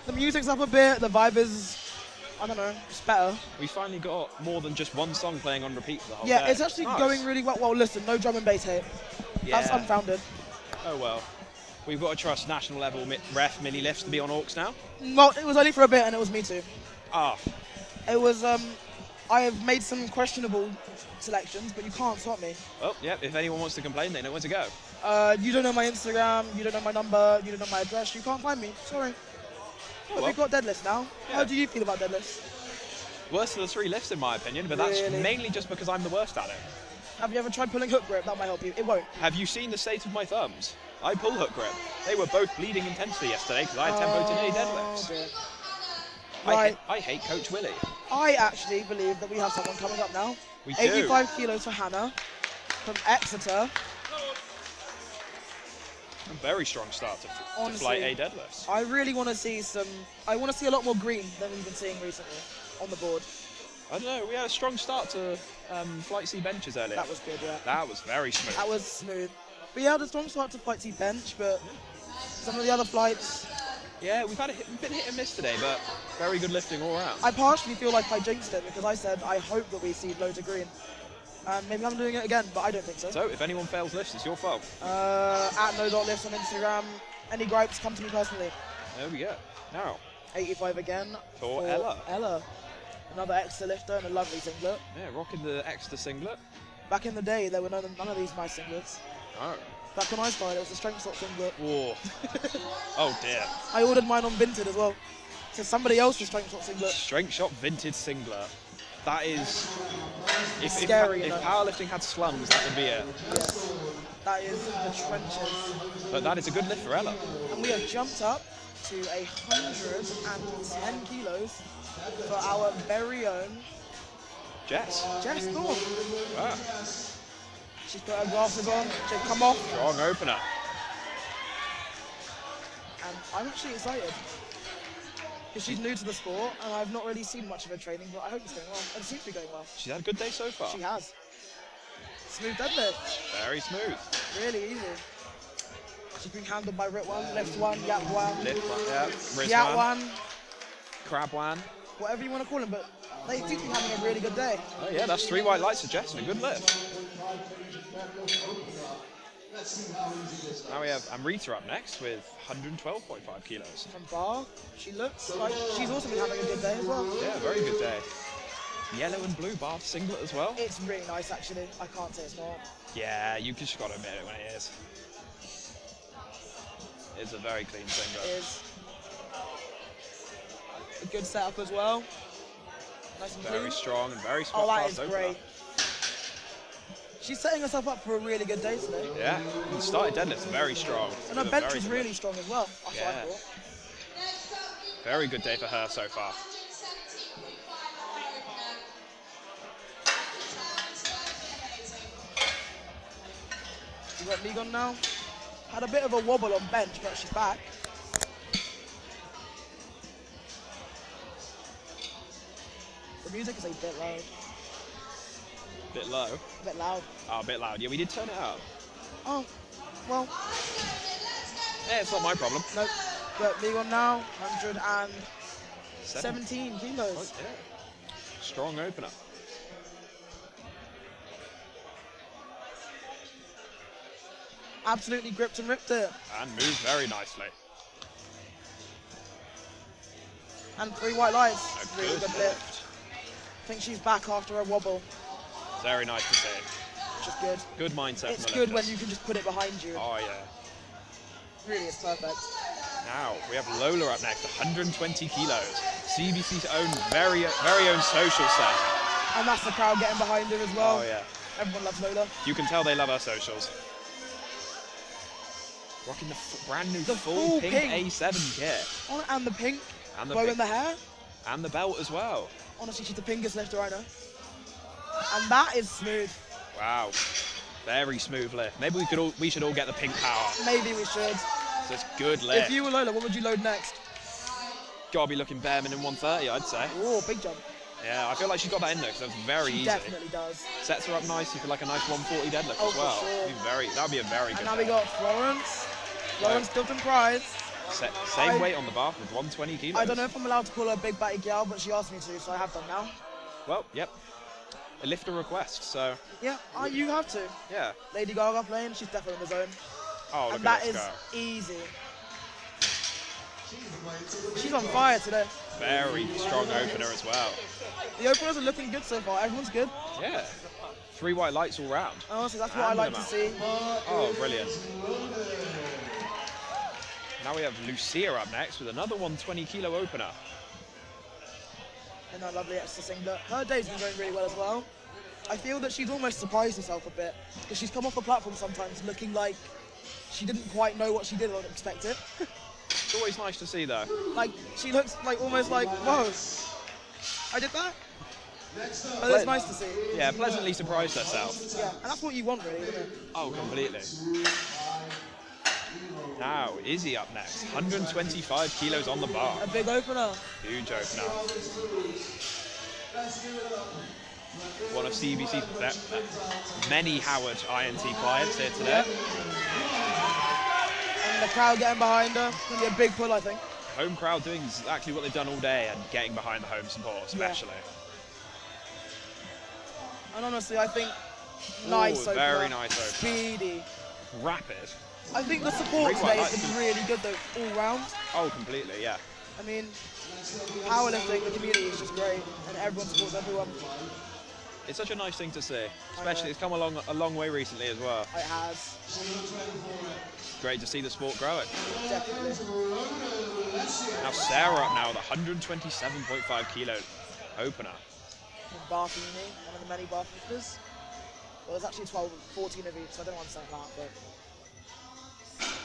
The music's up a bit. The vibe is, I don't know, it's better. We finally got more than just one song playing on repeat for the whole Yeah, day. it's actually Nice. going really well. Well, listen, no drum and bass hate. That's Yeah. unfounded. Oh well. We've got to trust national level ref Millie Lifts to be on Orcs now. Well, it was only for a bit, and it was me too. Ah, It was, I have made some questionable selections, but you can't stop me. well, yeah, if anyone wants to complain, they know where to go. You don't know my Instagram, you don't know my number, you don't know my address, you can't find me. Sorry. But well. we've got deadlifts now. Yeah. How do you feel about deadlifts? Worst of the 3 lifts in my opinion, but that's Really? mainly just because I'm the worst at it. Have you ever tried pulling hook grip? That might help you. It won't. Have you seen the state of my thumbs? I pull hook grip. They were both bleeding intensely yesterday because I had tempo to knee deadlifts. dear. I, Right. I hate Coach Willie. I actually believe that we have someone coming up now. We do. 85 kilos for Hannah from Exeter. A very strong start to Honestly. flight A deadlifts. I really want to see I want to see a lot more green than we've been seeing recently on the board. I don't know, we had a strong start to flight C benches earlier. That was good, yeah. That was very smooth. That was smooth. But yeah, the strong start to flight C bench, but some of the other flights, Yeah, we've been hit and miss today, but very good lifting all around. I partially feel like I jinxed it because I said I hope that we see loads of green. Maybe I'm doing it again, but I don't think so. So if anyone fails lifts, it's your fault. At no.lifts on Instagram. Any gripes, come to me personally. There we go. Now, 85 again For Ella. Ella. Another Exeter lifter and a lovely singlet. yeah, rocking the Exeter singlet. Back in the day, there were none of these nice singlets. Oh. Back when I started, it was a strength slot singlet. Whoa. Oh dear. I ordered mine on Vinted as well. So somebody else's strength slot singlet. Strength Shop vintage singlet. That is. If, Scary, if you know. powerlifting had slums, that would be it. Yes. That is the trenches. But that is a good lift for Ella. And we have jumped up to 110 kilos for our very own Jess. Jess Thorpe. Wow. She's put her glasses on, she'll come off, Strong opener. and I'm actually excited. Because she's new to the sport, and I've not really seen much of her training, but I hope it's going well. It seems to be going well. She's had a good day so far. She has. Smooth deadlift, Very smooth. really easy. She's being handled by Rit one, left one, Yap one, Lift one, yeah. Wrist Yap one. one, Crab one. whatever you want to call them, but they seem to be having a really good day. Oh yeah, that's 3 white lights for Jess and a good lift. Now we have Amrita up next with 112.5 kilos. From Bar, she looks like she's also been having a good day as well. Yeah, very good day. Yellow and blue bar singlet as well. It's really nice actually, I can't say it's not. Yeah, you just gotta admit it when it is. It's a very clean It singlet. is a good setup as well. Nice and Very clean. strong and very Oh, smart that fast is opener. great. She's setting herself up for a really good day today. Yeah, and started deadlifts very strong. And her With a bench very is good really lift. strong as well. That's Yeah. what I thought. Very good day for her so far. You got Megan now. Had a bit of a wobble on bench, but she's back. The music is a bit loud. Bit low. A bit loud. Oh, a bit loud. Yeah, we did turn it up. Oh, well, Yeah, it's not my problem. no. But Megan now, 117 Oh, kilos. yeah. Strong opener. Absolutely gripped and ripped it. And moves very nicely. And 3 white lights. A Really good good lift. lift. I think she's back after a wobble, Very nice to see. which is good. Good mindset It's from the good when lifters. you can just put it behind you. Oh, yeah. Really, it's perfect. Now, we have Lola up next, 120 kilos. CBC's own very own social set. And that's the crowd getting behind her as well. Oh, yeah. Everyone loves Lola. You can tell they love our socials. Rocking the brand new The full full pink pink. A7 kit. Oh, and the pink, And the bow in pink- the hair. And the belt as well. Honestly, she's the pinkest lifter I know. And that is smooth. Wow. Very smooth lift. Maybe we should all get the pink power. Maybe we should. So it's good lift. If you were Lola, what would you load next? Gotta be looking bare minimum 130, I'd say. Oh, big jump. Yeah, I feel like she's got that in there because that's very She easy. definitely does. Sets her up nicely for like a nice 140 deadlift Oh, as for well. sure. That'd be a very good And now we day. got Florence. Florence Tilton Prize. Same weight on the bar with 120 kilos. I don't know if I'm allowed to call her a big batty gal, but she asked me to, so I have done now. Well, yep. A lifter request, so Yeah, you have to. yeah. Lady Gaga playing, she's definitely in the zone. Oh, look And at that this is go. easy. She's on fire today. Very strong opener as well. The openers are looking good so far. Everyone's good. Yeah. 3 white lights all round. Honestly, that's what I And like them to out. see. Oh, brilliant. Now we have Lucia up next with another 120 kilo opener. And that lovely extra singlet. Her day's been going really well as well. I feel that she's almost surprised herself a bit because she's come off the platform sometimes looking like she didn't quite know what she did or expect it. It's always nice to see though. Like, she looks like almost like, whoa, I did that? But it's nice to see. Yeah, pleasantly surprised herself. Yeah, and that's what you want really, isn't it? Oh, completely. Now, Izzy up next. 125 kilos on the bar. A big opener. Huge opener. One of CBC's many Howard INT clients here today. And the crowd getting behind her. Gonna be a big pull, I think. Home crowd doing exactly what they've done all day and getting behind the home support especially. And honestly, I think nice opener. Very nice opener. Speedy. Rapid. I think the support Three white today has lights. been really good though, all round. Oh, completely, yeah. I mean, powerlifting, the community is just great, and everyone supports everyone. It's such a nice thing to see. Especially, it's come along a long way recently as well. It has, Great to see the sport growing. definitely. Now Sarah up now with 127.5 kilo opener. And Barthini, one of the many bar lifters. Well, there's actually 12, 14 of each, so I don't understand that, but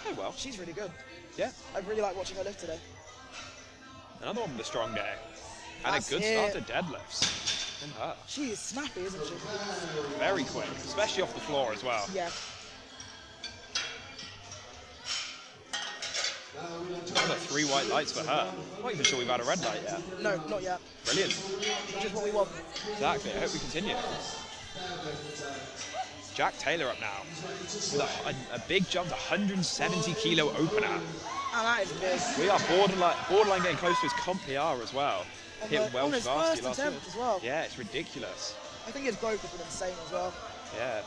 Oh well, she's really good. yeah. I really like watching her lift today. Another one with a strong day. And That's a good it. start to deadlifts. From her. She is snappy, isn't she? Very quick, especially off the floor as well. Yeah. Another 3 white lights for her. Not even sure we've had a red light yet. No, not yet. Brilliant. Which is what we want. Exactly. I hope we continue. Jack Taylor up now with a big jump to 170 kilo opener. And that is big. We are borderline getting close to his comp PR as well. On Hit the- Welsh on his varsity first last attempt year. as well. Yeah, it's ridiculous. I think his growth has been insane as well. Yeah.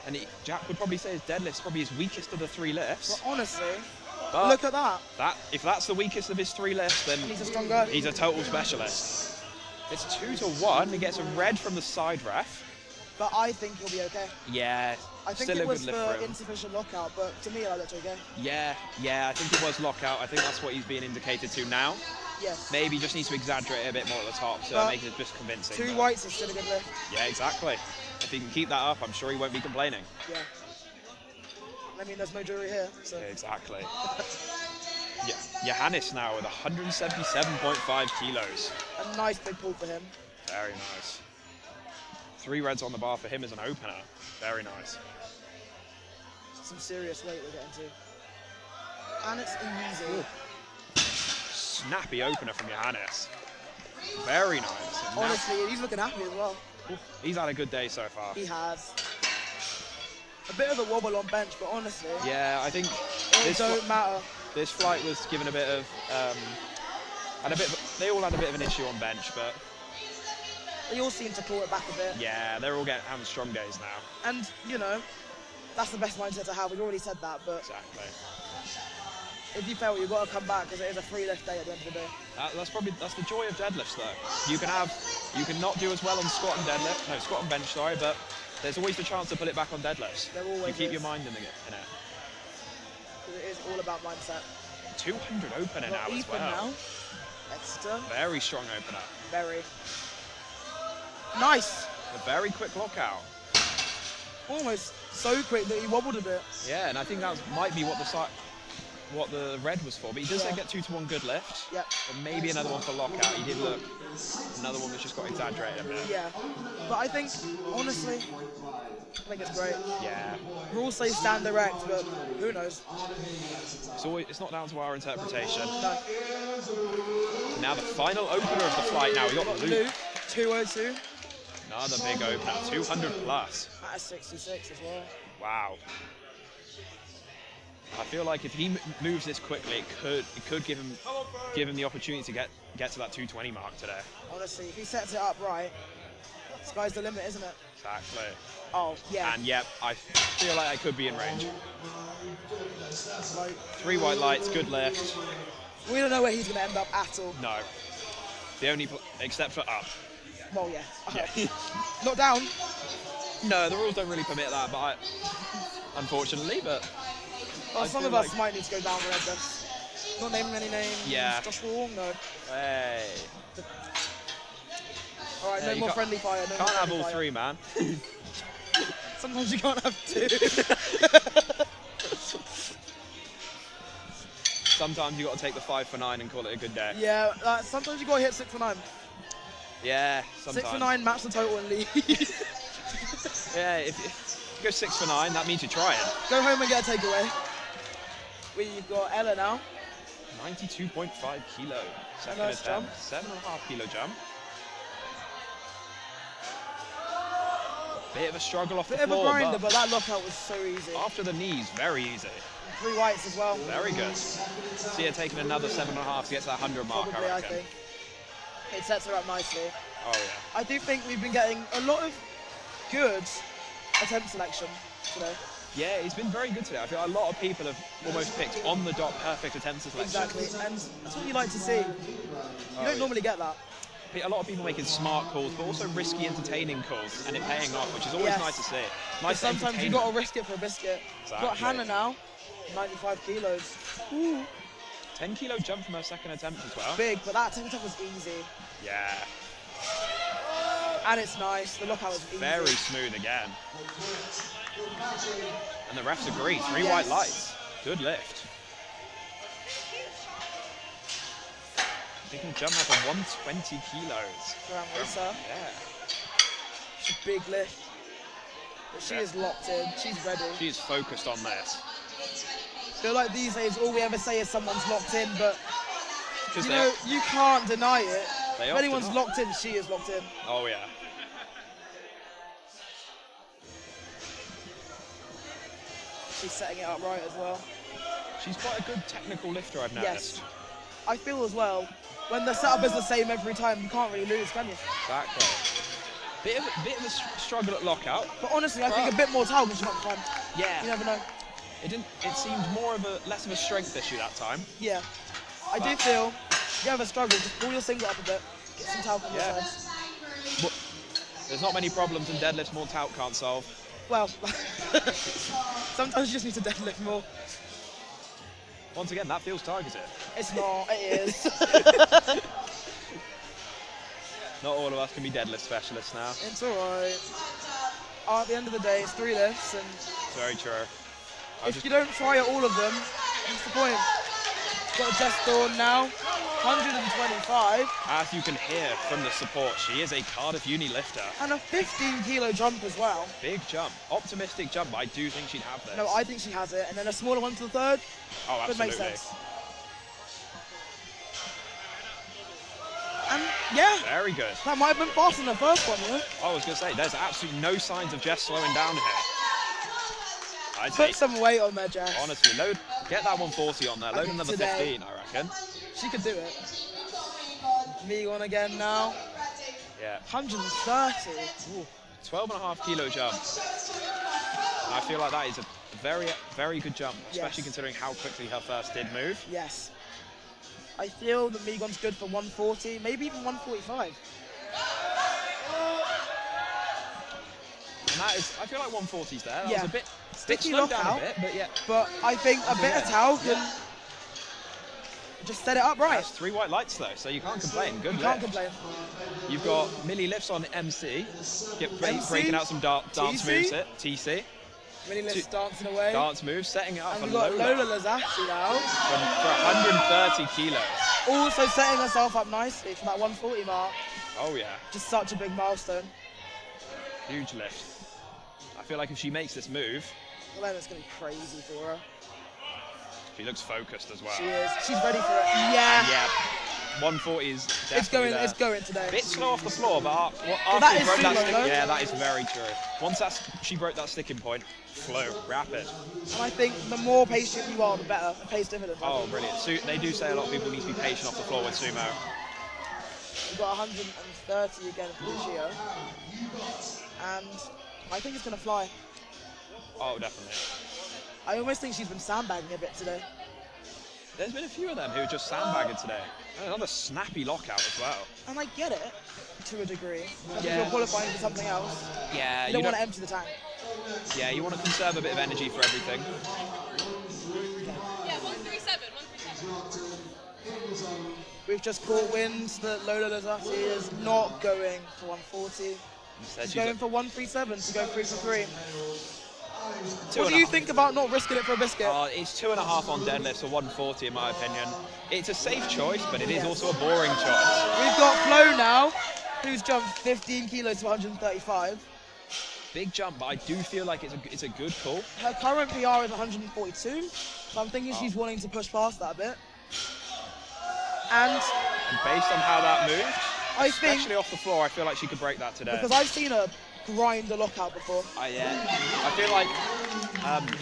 And Jack would probably say his deadlift's probably his weakest of the 3 lifts. But honestly, But look at that. if that's the weakest of his 3 lifts, then He's a strong guy. he's a total specialist. It's 2-1. He gets a red from the side ref. But I think he'll be okay. Yeah. I think still it a was good lift for for him. insufficient lockout, but to me, that looked okay. Yeah, I think it was lockout. I think that's what he's being indicated to now. Yes. Maybe just needs to exaggerate a bit more at the top to But make it just convincing. 2 but- whites is still a good lift. Yeah, exactly. If he can keep that up, I'm sure he won't be complaining. Yeah. I mean, there's no jury here, so. Yeah, exactly. Yeah, Johannes now with 177.5 kilos. A nice big pull for him. Very nice. 3 reds on the bar for him as an opener. Very nice. Some serious weight we're getting to. And it's easy. Snappy opener from Johannes. Very nice. And now- Honestly, he's looking happy as well. he's had a good day so far. He has. A bit of a wobble on bench, but honestly, Yeah, I think it don't matter. this flight was given a bit of, they all had a bit of an issue on bench, but They all seem to claw it back a bit. yeah, they're all having strong days now. And, you know, that's the best mindset to have. We've already said that, but Exactly. if you fail, you've got to come back because it is a free lift day at the end of the day. That's the joy of deadlifts though. You can not do as well on squat and bench, sorry, but there's always the chance to put it back on deadlifts. There always You keep is. your mind in it. 'Cause it is all about mindset. 200 opener Got now as Ethan well. now. Exeter. Very strong opener. Very. Nice. A very quick lockout. Almost so quick that he wobbled a bit. Yeah, and I think that might be what the red was for. But he does Yeah. get 2-1 good lift. Yep. And maybe another one for lockout. He did look. Another one that's just got exaggerated a bit. Yeah. But I think, honestly, I think it's great. Yeah. Rules say stand direct, but who knows? It's not down to our interpretation. No. Now the final opener of the flight. Now we got Luke. Luke. 202. Another big opener, 200 plus. At a 66 as well. Wow. I feel like if he moves this quickly, it could give him the opportunity to get to that 220 mark today. Honestly, if he sets it up right, sky's the limit, isn't it? Exactly. Oh, yeah. And yep, I feel like I could be in range. Like, 3 white lights, good lift. we don't know where he's going to end up at all. No. The only, except for up. Well, yeah. Yeah. Not down. No, the rules don't really permit that, but unfortunately, but. Well, I some feel of us like- might need to go down with this. Not naming any names. Yeah. Josh Wall, no. Hey. All right, Yeah, no you more can't- friendly fire. No Can't more have friendly all fire. 3, man. Sometimes you can't have 2. Sometimes you got to take the 5 for 9 and call it a good day. Yeah, sometimes you got to hit 6 for 9. Yeah, sometimes. 6 for 9, match the total and leave. Yeah, if you go 6 for 9, that means you're trying. Go home and get a takeaway. We've got Ella now. 92.5 kilo. Second Nice attempt. jump. 7.5 kilo jump. Bit of a struggle off Bit the of a floor, grinder, but but that lockout was so easy. after the knees, very easy. 3 whites as well. Very good. See her taking another 7.5 to get to that 100 mark, Probably, I I reckon. think. It sets her up nicely. Oh, yeah. I do think we've been getting a lot of good attempt selection today. Yeah, he's been very good today. I feel like a lot of people have almost picked on the dot perfect attempt selection. Exactly, and that's what you like to see. You don't normally get that. A lot of people making smart calls, but also risky, entertaining calls, and it paying off, which is always Yes. nice to see. But Nice sometimes you entertainment. got to risk it for a biscuit. Exactly. Got Hannah now, 95 kilos. Ooh, 10 kilo jump from her second attempt as well. big, but that attempt was easy. Yeah, And it's nice, the lockout was easy. very smooth again. And the refs agree, 3 Yes. white lights. Good lift. They can jump up to 120 kilos. Around Lisa. Yeah. It's a big lift. But she is locked in, she's ready. She's focused on this. I feel like these days all we ever say is someone's locked in, but Because you know, you can't deny it. They If often anyone's are. locked in, she is locked in. Oh, yeah. She's setting it up right as well. She's quite a good technical lifter, I've noticed. Yes. I feel as well, when the setup is the same every time, you can't really lose, can you? Exactly. Bit of a struggle at lockout. But honestly, I think a bit more talent should not be fun. Yeah. You never know. It seemed less of a strength issue that time. Yeah. I do feel, if you have a struggle, just pull your singlet up a bit, get some talent on Yeah. your sides. But there's not many problems in deadlifts more tout can't solve. Well, sometimes you just need to deadlift more. Once again, that feels targeted. It's not, it is. Not all of us can be deadlift specialists now. It's alright. At the end of the day, it's 3 lifts, and It's very true. if you don't try at all of them, what's the point? Got Jess Thorne now, 125, As you can hear from the support, she is a Cardiff Uni lifter. and a 15 kilo jump as well. Big jump. Optimistic jump, but I do think she'd have this. No, I think she has it, and then a smaller one to the third. Oh, Could absolutely. make sense. And yeah, Very good. that might have been faster than the first one, you know? I was going to say, there's absolutely no signs of Jess slowing down here. I'd Put say, some weight on there, Jess. honestly, get that 140 on there. Load think another today- 15, I reckon. She could do it. Megan again now, Yeah. 130. Ooh. 12.5 kilo jump. And I feel like that is a very, very good jump, especially Yes. considering how quickly her first did move. Yes. I feel that Megan's good for 140, maybe even 145. And that is, I feel like 140's there. That Yeah. was a bit Sticky slowed down a lockout. bit, but yeah. But I think a bit of towel can just set it up right. That's 3 white lights though, so you can't complain. Good You can't lift. complain. You've got Millie lifts on MC, MC, breaking out some dance TC. moves. TC, Really lifts dancing away. dance moves, setting it up And for we've got Lola, Lola Lazati now. for 130 kilos. Also setting herself up nicely for that 140 mark. Oh yeah, Just such a big milestone. huge lift. I feel like if she makes this move, Well, then it's going to be crazy for her. she looks focused as well. She is. She's ready for it. Yeah. Yeah, 140 is definitely It's going. there. It's going today. Bit slow off the floor, but after that she is broke that sumo, stick, though. yeah, that is very true. Once she broke that sticking point, flow, rapid. And I think the more patient you are, the better. It pays dividends. I Oh, think. brilliant. They do say a lot of people need to be patient off the floor with sumo. We've got 130 again for this year, and I think it's gonna fly. Oh, definitely. I almost think she's been sandbagging a bit today. There's been a few of them who are just sandbagging today. And another snappy lockout as well. And I get it to a degree. If Yeah. you're qualifying for something else, Yeah, you don't want to empty the tank. Yeah, you want to conserve a bit of energy for everything. Yeah, 137, 137. We've just caught wind that Lola Lazati is not going for 140. Instead, She's going for 137 to go 3 for 3. two What and do a you half. think about not risking it for a biscuit? It's 2.5 on deadlifts for 140 in my opinion. It's a safe choice, but it is Yes. also a boring choice. We've got Flo now, who's jumped 15 kilos to 135. Big jump, but I do feel like it's a good call. Her current PR is 142, so I'm thinking she's wanting to push past that a bit. And And based on how that moved, I think, especially off the floor, I feel like she could break that today. because I've seen her grind a lockout before. I feel like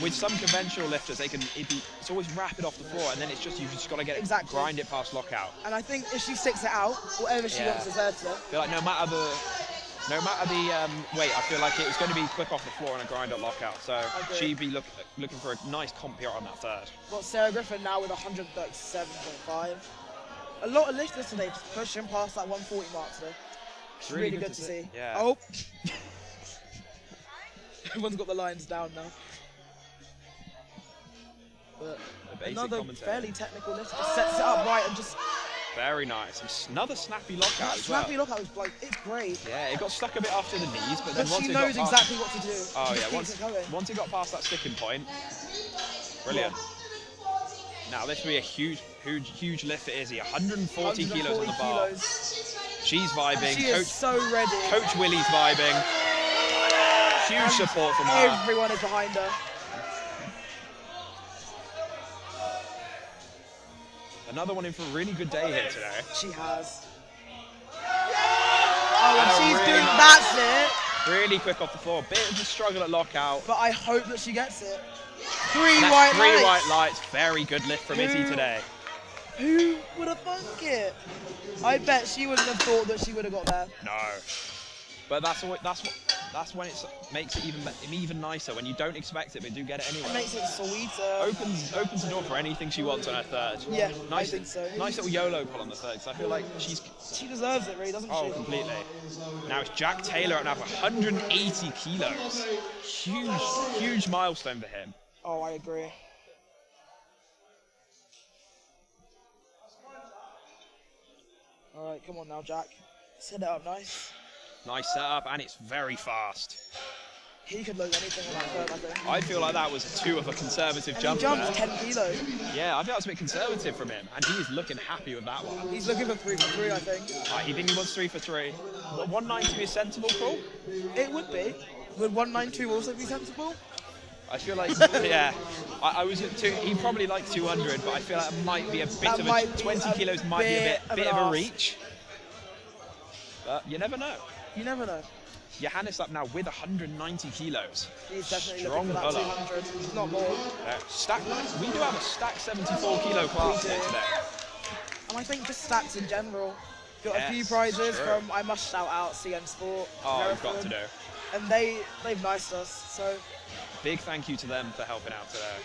with some conventional lifters, it's always rapid off the floor, and then it's just you've just got to get it, Exactly. grind it past lockout. And I think if she sticks it out, whatever she Yeah. wants is there today. I feel like no matter the weight, I feel like it's going to be quick off the floor and a grind up lockout. So agree. she'd be looking for a nice comp PR on that third. Got Sarah Griffin now with 137.5. A lot of lifters today just pushing past that 140 mark today. It's Really good to see. Yeah. Oh. Everyone's got the lines down now. But The basic another commentary. fairly technical lifter just sets it up right and just Very nice. And another snappy lockout that as well. snappy lockout was like, it's great. Yeah, it got stuck a bit after the knees, but then But once she it knows got past, exactly what to do. Oh She yeah, just keeps it going. once it got past that sticking point, brilliant. Now this will be a huge lift for Izzy. 140 kilos on the bar. kilos. She's vibing. She is so ready. Coach Willie's vibing. Huge support from her. Everyone is behind her. Another one in for a really good day here today. She has. Oh, and a she's really doing nice- that's it. Really quick off the floor. Bit of a struggle at lockout. But I hope that she gets it. And Three that's white white lights. Very good lift from Izzy Who- today. Who would have thunk it? I bet she wouldn't have thought that she would have got there. No. But that's when it makes it even nicer when you don't expect it but do get it anyway. It makes it sweeter. Opens the door for anything she wants on her third. Yeah, nice, I think so. Nice little YOLO pull on the third. 'Cause I feel like She deserves it, really, doesn't oh she? completely. Now it's Jack Taylor at now 180 kilos. Huge milestone for him. Oh, I agree. All right, come on now, Jack. Set it up nice. Nice setup and it's very fast. He could load anything on that third, I think. I feel like that was too of a conservative And jump. he jumped there. 10 kilos. Yeah, I feel that's a bit conservative from him, and he is looking happy with that one. He's looking for 3 for 3, I think. He think he wants 3 for 3. Would 190 be a sensible call? It would be. Would 192 also be sensible? I feel like, yeah, I was at he probably liked 200, but I feel like it might be a bit That of might a be 20 a kilos might be a bit an of a ask. reach. But you never know. You never know. Johannes up now with 190 kilos. He's definitely Strong looking for that puller. 200, if not more. We do have a stacked 74 kilo class here today. And I think just stats in general. Got a few Yes, prizes true. from, I must shout out, CN Sport. Oh, you've got Marathon. to do. And they've niced us. Big thank you to them for helping out today.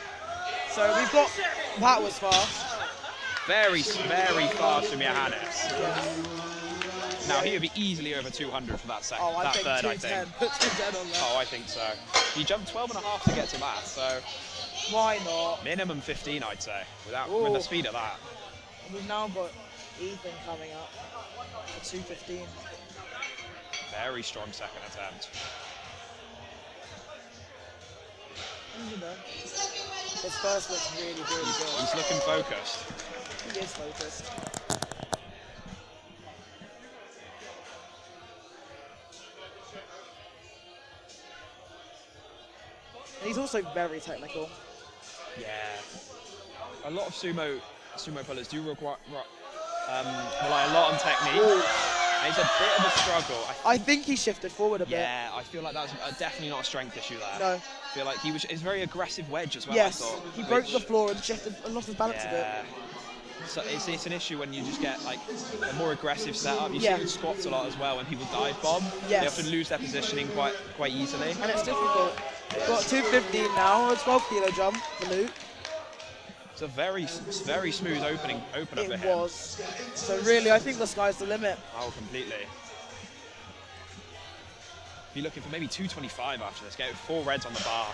So we've got, that was fast. Very fast from Johannes. Now he would be easily over 200 for that second, Oh, I that think third, I 210. think. Put 210 on there. Oh, I think so. He jumped 12.5 to get to that, so Why not? minimum 15, I'd say, with Ooh. the speed of that. And we've now got Ethan coming up for 215. Very strong second attempt. And, you know, his first looks really good. He's looking focused. He is focused. And he's also very technical. Yeah. A lot of sumo pullers do require rely a lot on technique. And it's a bit of a struggle. I think he shifted forward a bit. Yeah, I feel like that's definitely not a strength issue there. No. I feel like it's very aggressive wedge as well. Yes, I thought, he broke the floor and shifted and lost his balance a bit. So it's an issue when you just get like a more aggressive setup. You see Yeah. it with squats a lot as well when people dive bomb. Yes. They often lose their positioning quite easily. And it's difficult. Got 215 now, a 12 kilo jump for Luke. It's a very smooth opener for It him. was. So really, I think the sky's the limit. Oh, completely. Be looking for maybe 225 after this. Get 4 reds on the bar.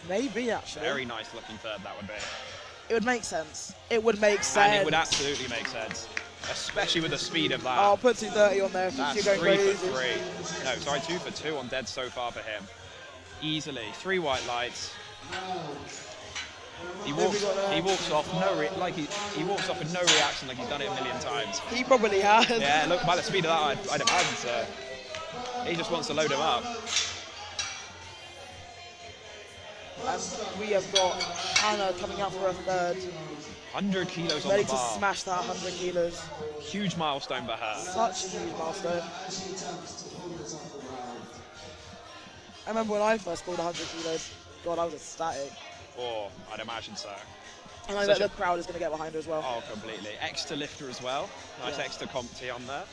Maybe, actually. Very nice looking third that would be. It would make sense. It would make sense. And it would absolutely make sense, especially with the speed of that. I'll put 230 on there if That's you're going 3 crazy. for 3. No, sorry, 2 for 2 on dead so far for him. Easily, 3 white lights. He walks off he walks off with no reaction like he's done it a million times. He probably has. Yeah, look, by the speed of that, I'd imagine so. He just wants to load him up. And we have got Hannah coming out for a third. 100 kilos on Ready the to bar. smash that 100 kilos. Huge milestone for her. Such a huge milestone. I remember when I first scored 100 kilos. God, I was ecstatic. Oh, I'd imagine so. And I bet the crowd is going to get behind her as well. Oh, completely. Exeter lifter as well. Nice Exeter Compty on there.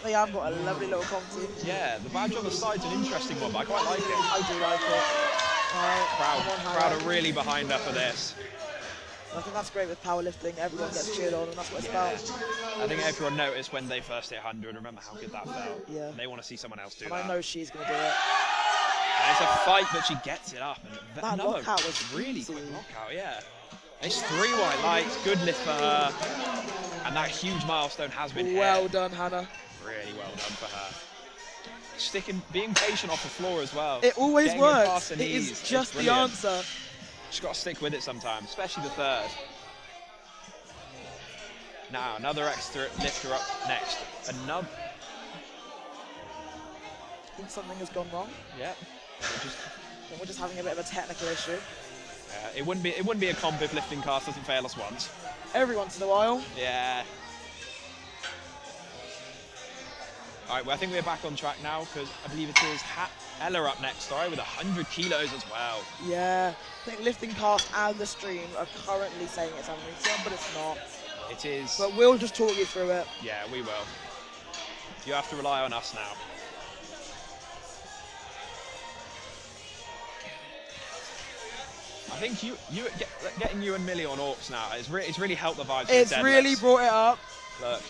They have got a lovely little competition. Yeah, the badge on the side's an interesting one, but I quite like it. I do like it. Crowd are really behind her for this. I think that's great with powerlifting. Everyone gets cheered on, and that's what it's about. I think everyone noticed when they first hit 100. Remember how good that felt. Yeah. And they want to see someone else do And that. I know she's going to do it. And it's a fight, but she gets it up. And That another knockout was really easy. quick knockout. Yeah. It's 3 white lights. Good lift for her. And that huge milestone has been Well hit. done, Hannah. Really well done for her. Being patient off the floor as well. It always Getting it past works. her It knees is just the brilliant. answer. She's got to stick with it sometimes, especially the third. Now, another extra lifter up next. Another. I think something has gone wrong. Yeah. We're just having a bit of a technical issue. It wouldn't be a comp if lifting cast doesn't fail us once. Every once in a while. Yeah. All right, well, I think we're back on track now because I believe it is Ella up next, sorry, with 100 kilos as well. Yeah. I think lifting cast and the stream are currently saying it's Amrita, but it's not. It is. But we'll just talk you through it. Yeah, we will. You have to rely on us now. I think getting you and Millie on Orcs now it's really helped the vibes. It's really brought it up. Look,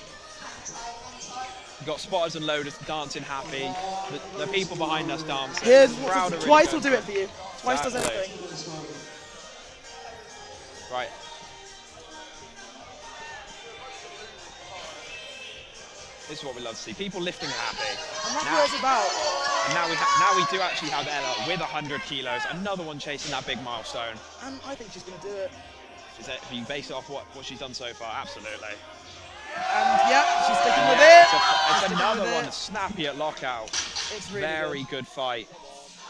you've got spotters and loaders dancing happy. The people behind us dancing. Here's The crowd are really twice will going do it for you. Twice does Exactly. everything. Right. This is what we love to see. People lifting happy. And that's what it's about. And now we do actually have Ella with 100 kilos. Another one chasing that big milestone. And I think she's going to do it. If you base it off what she's done so far, absolutely. And yeah, she's sticking with Yeah, it. It's She's sticking another with one, it. snappy at lockout. It's really Very good fight.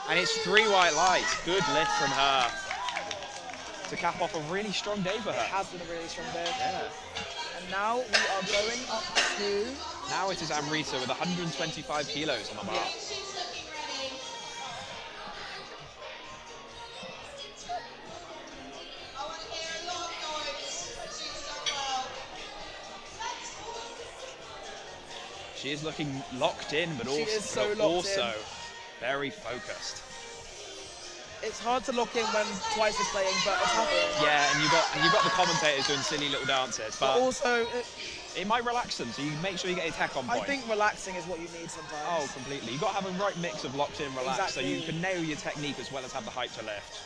And it's 3 white lights. Good lift from her. To cap off a really strong day for It her. has been a really strong day. Yeah. And now we are going up to... Now it is Amrita with 125 kilos on the bar. She's looking ready. I want to hear a lot of noise. She's done well. She is looking locked in, but She also, is so locked in. very focused. It's hard to lock in when twice is playing, but it's happening. Yeah, and you got the commentators doing silly little dances, But but also, it might relax them, so you make sure you get your tech on I point. think relaxing is what you need sometimes. Oh, completely. You've got to have a right mix of locked in, relaxed, so Exactly. you can nail your technique as well as have the height to lift.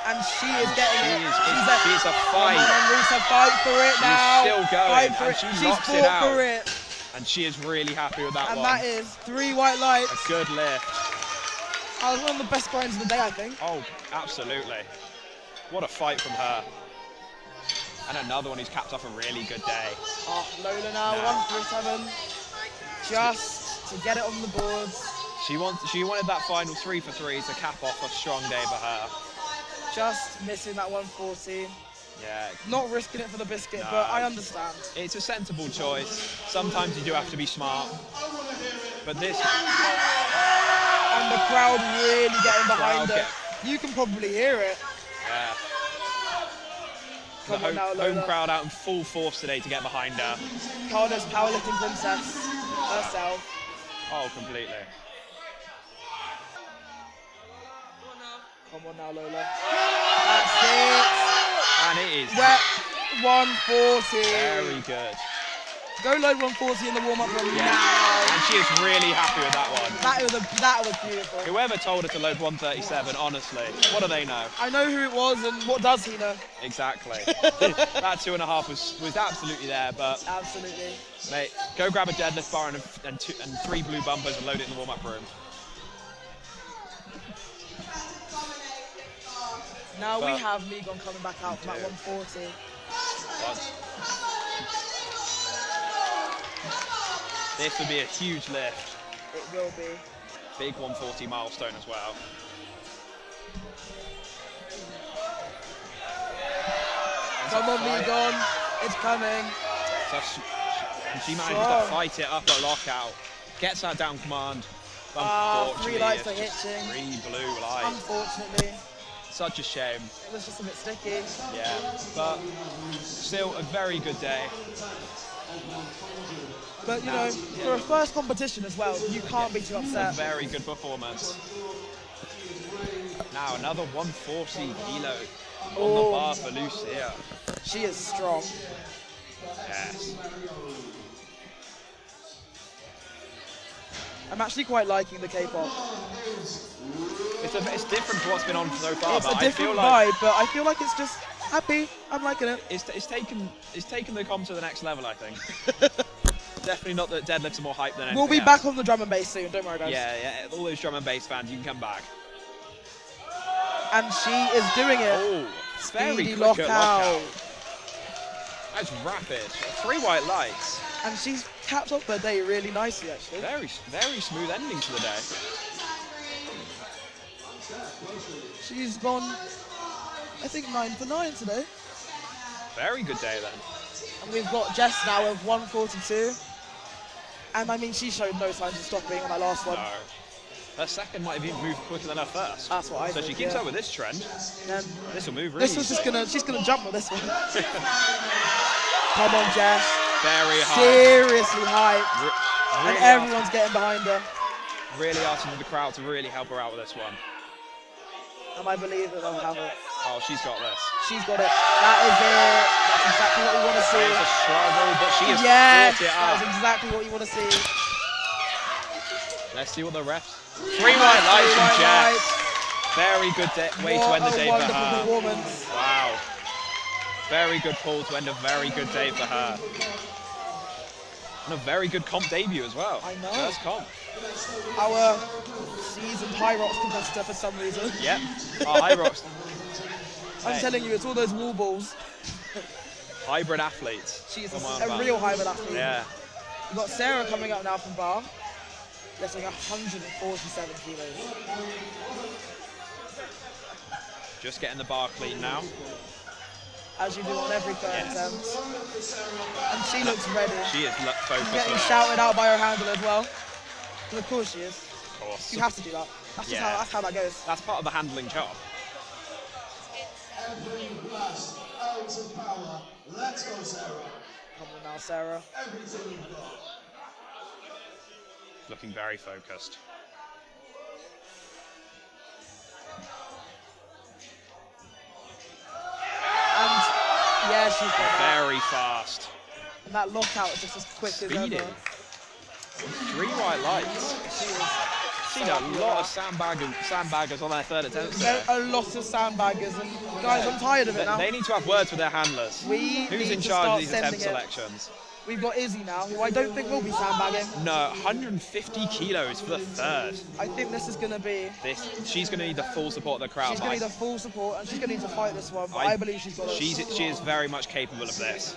And she is getting it. She is a fight. Amrita, fight for it She's now. still going, Fight for and it. she She's locks it fought out. for it. And she is really happy with that And one. that is 3 white lights. A good lift. That was one of the best grinds of the day, I think. Oh, absolutely. What a fight from her. And another one who's capped off a really good day. Oh, Lola now, Nah. 137. Just to get it on the boards. She wanted that final 3 for 3 to cap off a strong day for her. Just missing that 140. Yeah. Not risking it for the biscuit, No. but I understand. It's a sensible choice. Sometimes you do have to be smart. But this And the crowd really getting behind Crowd her. You can probably hear it. yeah. Come the on now, home Lola. crowd out in full force today to get behind her. Cardiff's powerlifting princess herself. Oh, completely. Come on now, Lola. That's it. And it is Wet 140. very good. Go load 140 in the warm-up room Yeah. now. And she is really happy with that one. That was beautiful. Whoever told her to load 137, honestly, what do they know? I know who it was, and what does he know? Exactly. That 2.5 was absolutely there, but Absolutely. mate, go grab a deadlift bar and 3 blue bumpers and load it in the warm-up room. Now we But- have Megon coming back out from that 140. But this would be a huge lift. It will be. Big 140 milestone as well. Come on, Megon. It's coming. So she manages Strong. to fight it up at lockout. Gets that down command. But Three unfortunately, lights it's are just hitching. 3 blue lights. Unfortunately, Such a shame. it was just a bit sticky. Yeah, but still a very good day. But you know, for a first competition as well, you can't be too A upset. very good performance. Now another 140 kilo on the Oh. bar for Lucia. She is strong. Yes. I'm actually quite liking the K-pop. It's different to what's been on so far, It's but a I different feel like vibe, but I feel like it's just happy. I'm liking it. it's taken the comp to the next level, I think. Definitely not that deadlifts are more hype than anything We'll be else. back on the drum and bass soon. Don't worry, guys. Yeah, all those drum and bass fans, you can come back. And she is doing it. Oh, very Speedy quick at lockout. lockout. That's rapid. 3 white lights. And she's capped off her day really nicely, actually. Very smooth ending to the day. She's gone, I think, 9 for 9 today. Very good day then. And we've got Jess now with 142. And I mean, she showed no signs of stopping on that last one. No. Her second might have even moved quicker than her first. That's what I So think, she keeps yeah. up with this trend. And This will move really this was just easily. she's gonna jump with this one. Come on, Jess. Very high. Seriously high. And Really everyone's getting behind her. really asking the crowd to really help her out with this one. And I believe that they'll have it. Oh, she's got this. She's got it. That is it. That's exactly what we want to see. It's a struggle, but she has Yes, fought it that's up. exactly what you want to see. Let's see what the refs. 3 white lights from White Jess. lights. Very good way to end the day for What a wonderful her. performance. Wow. Very good pull to end a very good day for her. And a very good comp debut as well. I know. First comp. Our seasoned High Rocks competitor for some reason. Yep. Oh, High Rocks. I'm Hey. telling you, it's all those wall balls. Hybrid athletes. She's Come on, a man. real hybrid athlete. Yeah. We've got Sarah coming up now from bar, lifting 147 kilos. Just getting the bar clean now. As you do on every third Yes. attempt. And she looks ready. She is focused. Getting on it. shouted out by her handler as well. And of course she is. Of course. You have to do that. That's just Yeah. that's how that goes. That's part of the handling job. Every blast out of power. Let's go, Sarah. Come on now, Sarah. Everything you've got. Looking very focused. And yeah, she's got that. Very fast. And that lockout is just as quick Speedy. as ever. 3 white lights. She is Seen so a happy with lot that. of sandbaggers on their third attempt There today. are a lot of sandbaggers, and guys, I'm tired of it now. They need to have words with their handlers. We Who's need in to charge start of these attempt sending it. selections? We've got Izzy now, who I don't think will be sandbagging. No, 150 kilos for the third. I think this is going to be. She's going to need the full support of the crowd. She's going to need the full support, and she's going to need to fight this one. But I believe she's got it. She is very much capable of this.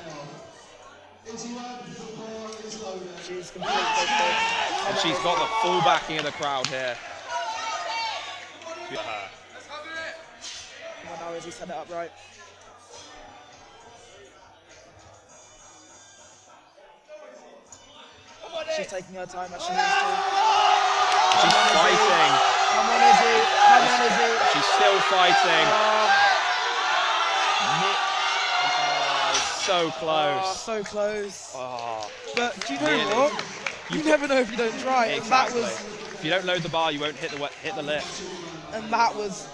She's completely capable. And she's got the full backing of the crowd here. Come on now, Izzy, set it up right. She's taking her time as she needs to. She's fighting. Come on, Izzy. Come on, Izzy. She's still fighting. So close. So close. Oh, But do you know Really? what? You never know if you don't try. exactly. And If you don't load the bar, you won't hit the lift. that was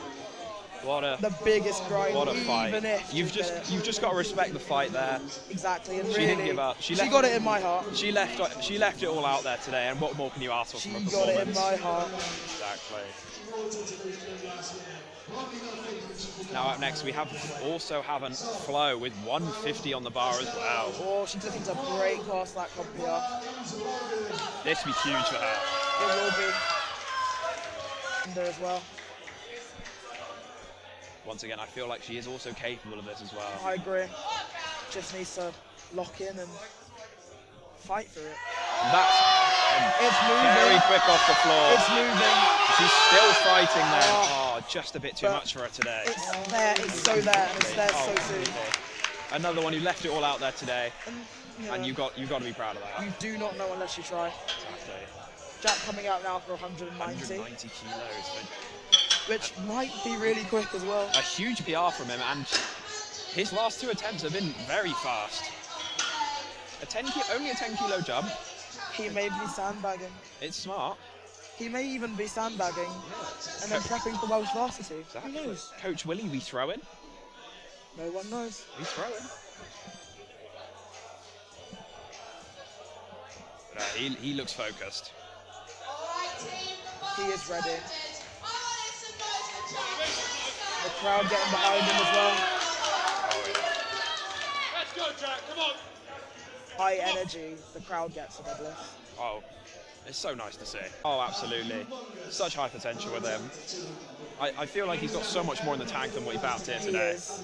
What a the biggest grind. what a fight. Even if You've you get it. just got to respect the fight there. Exactly. And She really, didn't give up. She She left- got it in my heart. She left it all out there today, and what more can you ask for She from a got performance? it in my heart. Exactly. Now up next we also have Flo with 150 on the bar as well. Oh, she's looking to break past that comp here. This will be huge for her. It will be. And there as well. Once again, I feel like she is also capable of this as well. I agree. Just needs to lock in and fight for it. That's It's moving. very quick off the floor. It's moving. She's still fighting there. Oh. Oh, just a bit too But much for her today. It's there. It's so there. And it's there so soon. Absolutely. Another one who left it all out there today, And, and you got to be proud of that. You do not know unless you try. Exactly. Jack coming out now for 190, 190 kilos. which might be really quick as well. A huge PR from him, and his last two attempts have been very fast. Only a 10 kilo jump. He may be sandbagging. It's smart. He may even be sandbagging and then prepping for Welsh varsity. Exactly. Who knows? Coach Willie, we throwing. No one knows. He's throwing. But, he looks focused. He is ready. The crowd getting behind him as well. Let's go, Jack. Come on. High energy. The crowd gets a deadlift. Oh, it's so nice to see. Oh, absolutely. Such high potential with him. I feel like he's got so much more in the tank than what he bounced here He today. is.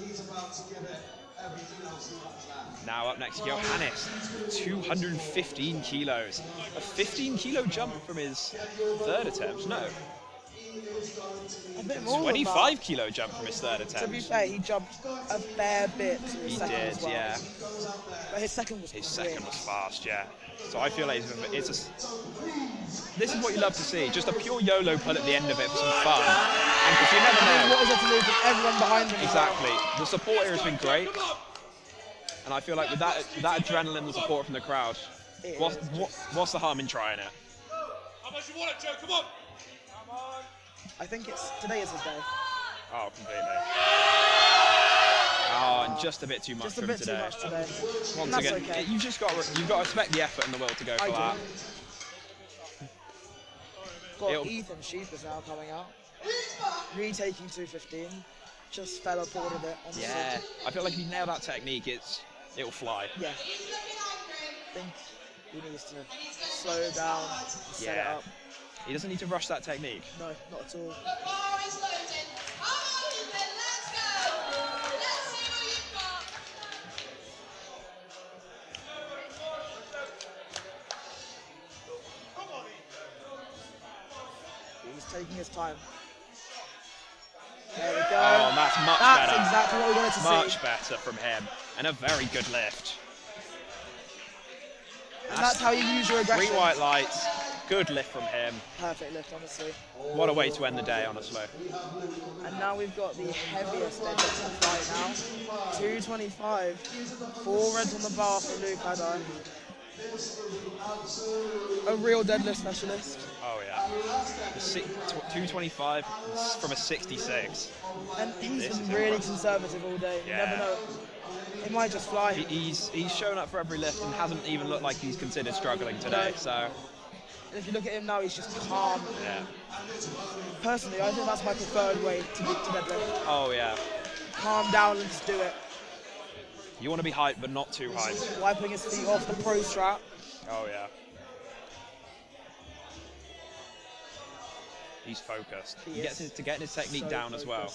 Now up next, Johannes, 215 kilos. A 15 kilo jump from his third attempt. No, A bit more than 25 kilo jump from his third that. To be attempt. fair, he jumped a fair bit to his He second did, as well. yeah. But his second was His quick. second was fast, yeah. So I feel like this is what you love to see. Just a pure YOLO pull at the end of it for some fun. And because you never know. What was there to lose with everyone behind him? as well? Exactly. The support here has been great. And I feel like with that adrenaline and support from the crowd, It what's the harm in trying it? How much you want it, Joe? Come on. I think today is his day. Oh, completely. Oh, and just a bit too much Just a from bit today. too much today. Once That's again, okay. you've got to respect the effort and the will to go for I that. do. Got It'll- Ethan Sheep is now coming out. Retaking 215. Just fell aboard of it. Honestly. Yeah, I feel like if you nail that technique, it'll fly. Yeah. I think he needs to slow down, set it Yeah. up. He doesn't need to rush that technique. No, not at all. The bar is loaded. Come on, Ethan, let's go. Let's see what you've got. He's taking his time. There we go. Oh, that's much That's better. exactly what we wanted to Much see. better from him. And a very good lift. And that's how you use your aggression. 3 white lights. Good lift from him. Perfect lift, honestly. What a way to end the day, honestly. And now we've got the heaviest deadlift in the fight now. 225. 4 reds on the bar for Luke Haddai. A real deadlift specialist. Oh, yeah. 225 from a 66. And he's This been is really impressive. conservative all day. You Yeah. never know. It might just fly. He's shown up for every lift and hasn't even looked like he's considered struggling today. No. So, And if you look at him now, he's just calm. yeah. Personally, I think that's my preferred way to deadlift. Oh, yeah. Calm down and just do it. You want to be hyped, but not too hyped. Wiping his feet off the pro strap. Oh, yeah. He's focused. He He gets is to getting his technique so down as well.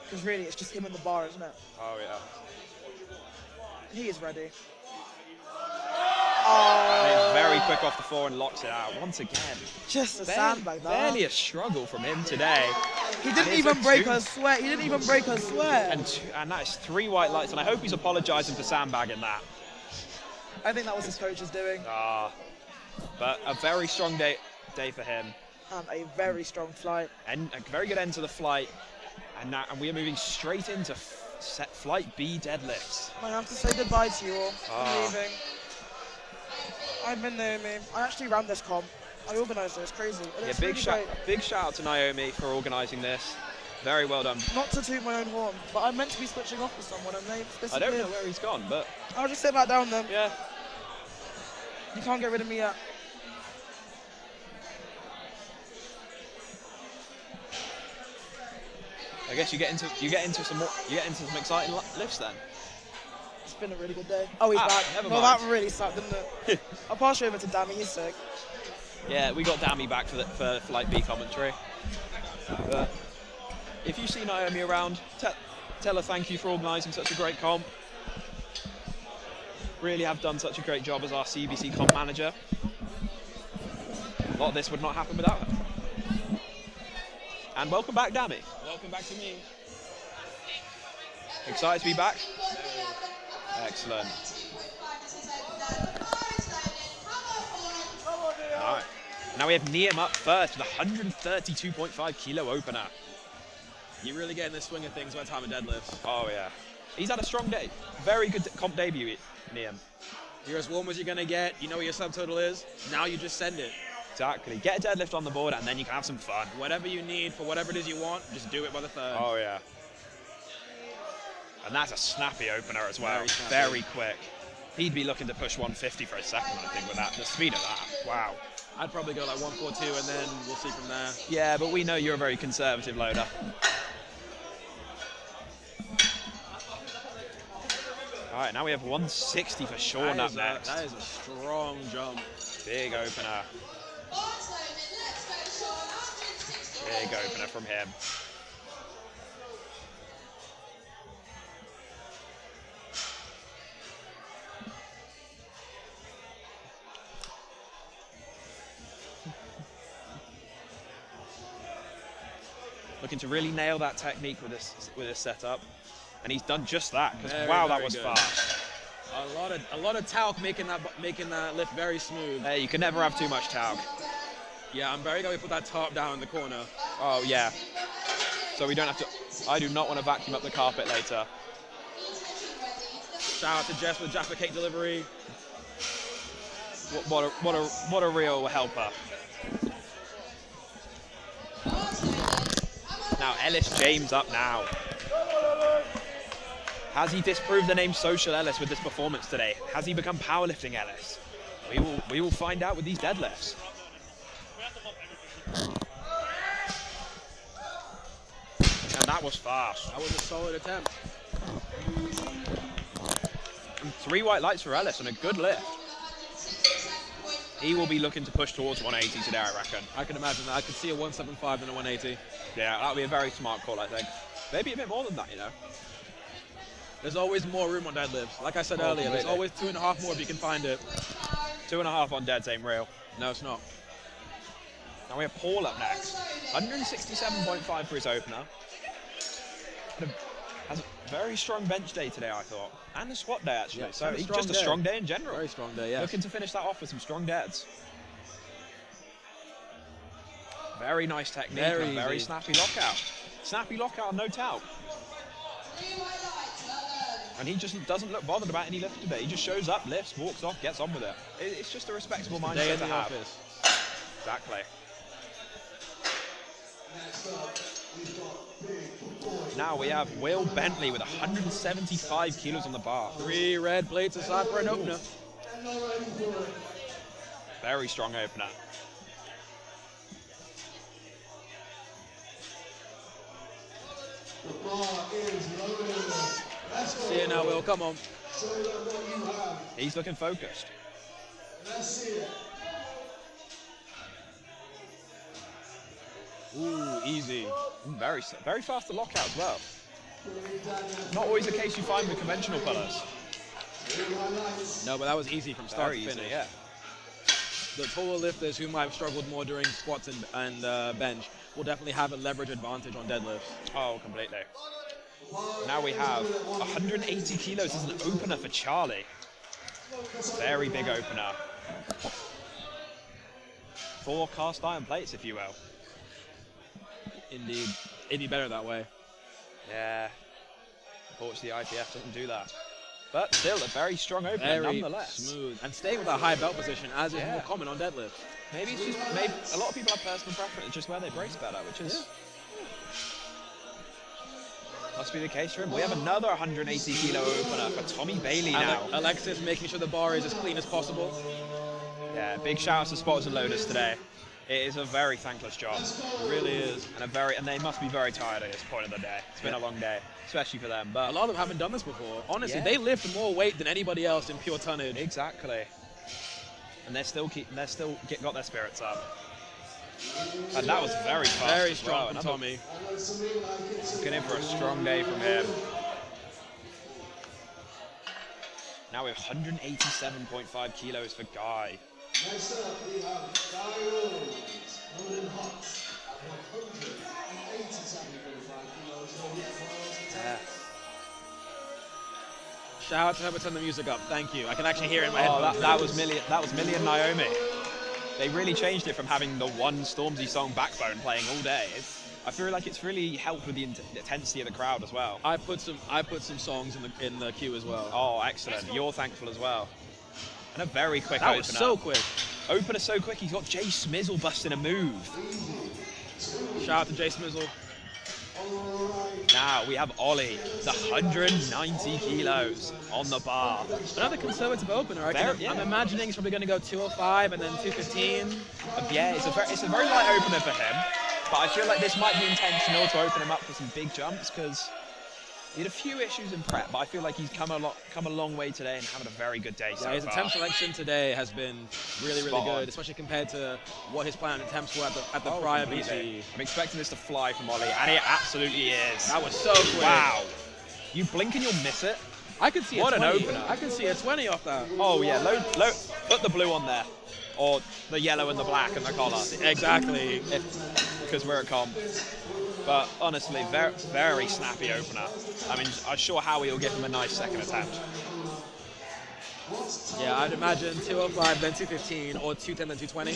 Because really, it's just him and the bar, isn't it? Oh, yeah. He is ready. And he's Oh, very quick off the floor and locks it out once again. just a sandbag there. Barely a struggle from him today. He didn't Here's even a break two. her sweat. He didn't even break her sweat. And that is 3 white lights, and I hope he's apologising for sandbagging that. I think that was his coach's doing. But a very strong day for him. And a very strong flight. And a very good end to the flight. And we are moving straight into set flight B deadlifts. I have to say goodbye to you all. I'm leaving. I've been Naomi. I actually ran this comp. I organised it. It's crazy. And Yeah, it's big really big shout out to Naomi for organising this. Very well done. Not to toot my own horn, but I'm meant to be switching off with someone and they've I disappeared. don't know where he's gone, but I'll just sit back down then. yeah. You can't get rid of me yet. I guess you get into some exciting lifts then. It's been a really good day. Oh, he's back. Never Well, mind. that really sucked, didn't it? I'll pass you over to Dammy. He's sick. Yeah, we got Dammy back for Flight B commentary. But if you see Naomi around, tell her thank you for organising such a great comp. Really have done such a great job as our CBC comp manager. A lot of this would not happen without her. And welcome back, Dammy. Welcome back to me. Excited to be back? Excellent. Alright. Now we have Niam up first with a 132.5 kilo opener. You really get in the swing of things by the time of deadlifts. Oh yeah. He's had a strong day. Very good comp debut, Niam. You're as warm as you're going to get. You know what your subtotal is. Now you just send it. Exactly. Get a deadlift on the board and then you can have some fun. Whatever you need for whatever it is you want, just do it by the third. Oh yeah. And that's a snappy opener as well. Very snappy. Very quick. He'd be looking to push 150 for a second, I think, with that. The speed of that. Wow. I'd probably go like 142 and then we'll see from there. Yeah, but we know you're a very conservative loader. All right, now we have 160 for Sean up next. That is a strong jump. Big opener. Big opener from him. Looking to really nail that technique with this setup, and he's done just that. Because wow, that was good. fast. A lot of talc making that lift very smooth. Hey, you can never have too much talc. Yeah, I'm very glad we put that tarp down in the corner. Oh yeah. So we don't have to. I do not want to vacuum up the carpet later. Shout out to Jess with Jaffa Cake delivery. What a real helper. Now Ellis James up now. Has he disproved the name Social Ellis with this performance today? Has he become Powerlifting Ellis? We will find out with these deadlifts. And that was fast. That was a solid attempt. And 3 white lights for Ellis and a good lift. He will be looking to push towards 180 today, I reckon. I can imagine that. I could see a 175 and a 180. Yeah, that would be a very smart call, I think. Maybe a bit more than that, you know. There's always more room on deadlifts. Like I said earlier, there's always 2.5 more if you can find it. 2.5 on deads ain't real. No, it's not. Now we have Paul up next. 167.5 for his opener. Has a very strong bench day today, I thought. And a squat day, actually. Yeah, so a he's strong just a day. strong day in general. Very strong day, yeah. Looking to finish that off with some strong deads. Very nice technique. Very Very easy. snappy lockout. Snappy lockout, no talc. And he just doesn't look bothered about any lift today. He just shows up, lifts, walks off, gets on with it. It's just a respectable Day mindset in to the have. office. Exactly. Next up, we've got big boy. Now we have Will Bentley with 175 kilos on the bar. 3 red plates aside for an opener. And not ready for it. Very strong opener. The bar is loaded. Let's go. See it now, Will. Come on. Show them what you have. He's looking focused. Let's see it. Ooh, easy. Very fast to lockout as well. Big Daniel. Not always the case you find with conventional pullers. No, but that was easy from start Very to easy, finish. yeah. The taller lifters who might have struggled more during squats and bench will definitely have a leverage advantage on deadlifts. Oh, completely. Now we have 180 kilos as an opener for Charlie. Very big opener. 4 cast iron plates, if you will. Indeed. It'd be better that way. Yeah. Unfortunately, IPF doesn't do that. But still, a very strong opener Very nonetheless. smooth. And staying with a high belt position, as is more common on deadlift. Maybe it's just, maybe a lot of people have personal preference, it's just where they brace better, which is... Must be the case for him. We have another 180 kilo opener for Tommy Bailey now. Alexis making sure the bar is as clean as possible. Yeah, big shout out to spotters and loaders today. It is a very thankless job. It really is. And they must be very tired at this point of the day. It's been a long day, especially for them. But A lot of them haven't done this before. Honestly, Yeah. they lift more weight than anybody else in pure tonnage. exactly. And they're still got their spirits up. And that was very fast. Very as strong well. from Tommy. Looking in for a strong day from him. Now we have 187.5 kilos for Guy. Next up, we have Guy Rose, loading hot at 187.5 kilos. Shout out to whoever turned the music up. Thank you. I can actually hear it in my Oh, headphones. that was Millie and Naomi. They really changed it from having the one Stormzy song Backbone playing all day. I feel like it's really helped with the intensity of the crowd as well. I put some songs in the queue as well. Oh, excellent. You're thankful as well. And a very quick That opener. was so quick. Opener so quick, he's got Jay Smizzle busting a move. Shout out to Jay Smizzle. Now we have Ollie, the 190 kilos on the bar. Another conservative opener. I'm imagining he's probably going to go 205 and then 215. Yeah, it's a very light opener for him, but I feel like this might be intentional to open him up for some big jumps because he had a few issues in prep, but I feel like he's come a long way today and having a very good day so Yeah, his far. attempt selection today has been really Spot on. good, especially compared to what his planned attempts were at the prior BCE. I'm expecting this to fly from Ollie, and it absolutely is. That was so quick. Wow. You blink and you'll miss it. I could see What a an 20. opener. I could see a 20 off that. Oh yeah, put the blue on there, or the yellow and the black and the collar. Exactly. Because we're at comp. But honestly, very, very snappy opener. I mean, I'm sure Howie will give him a nice second attempt. Yeah, I'd imagine 205, then 215, or 210, then 220.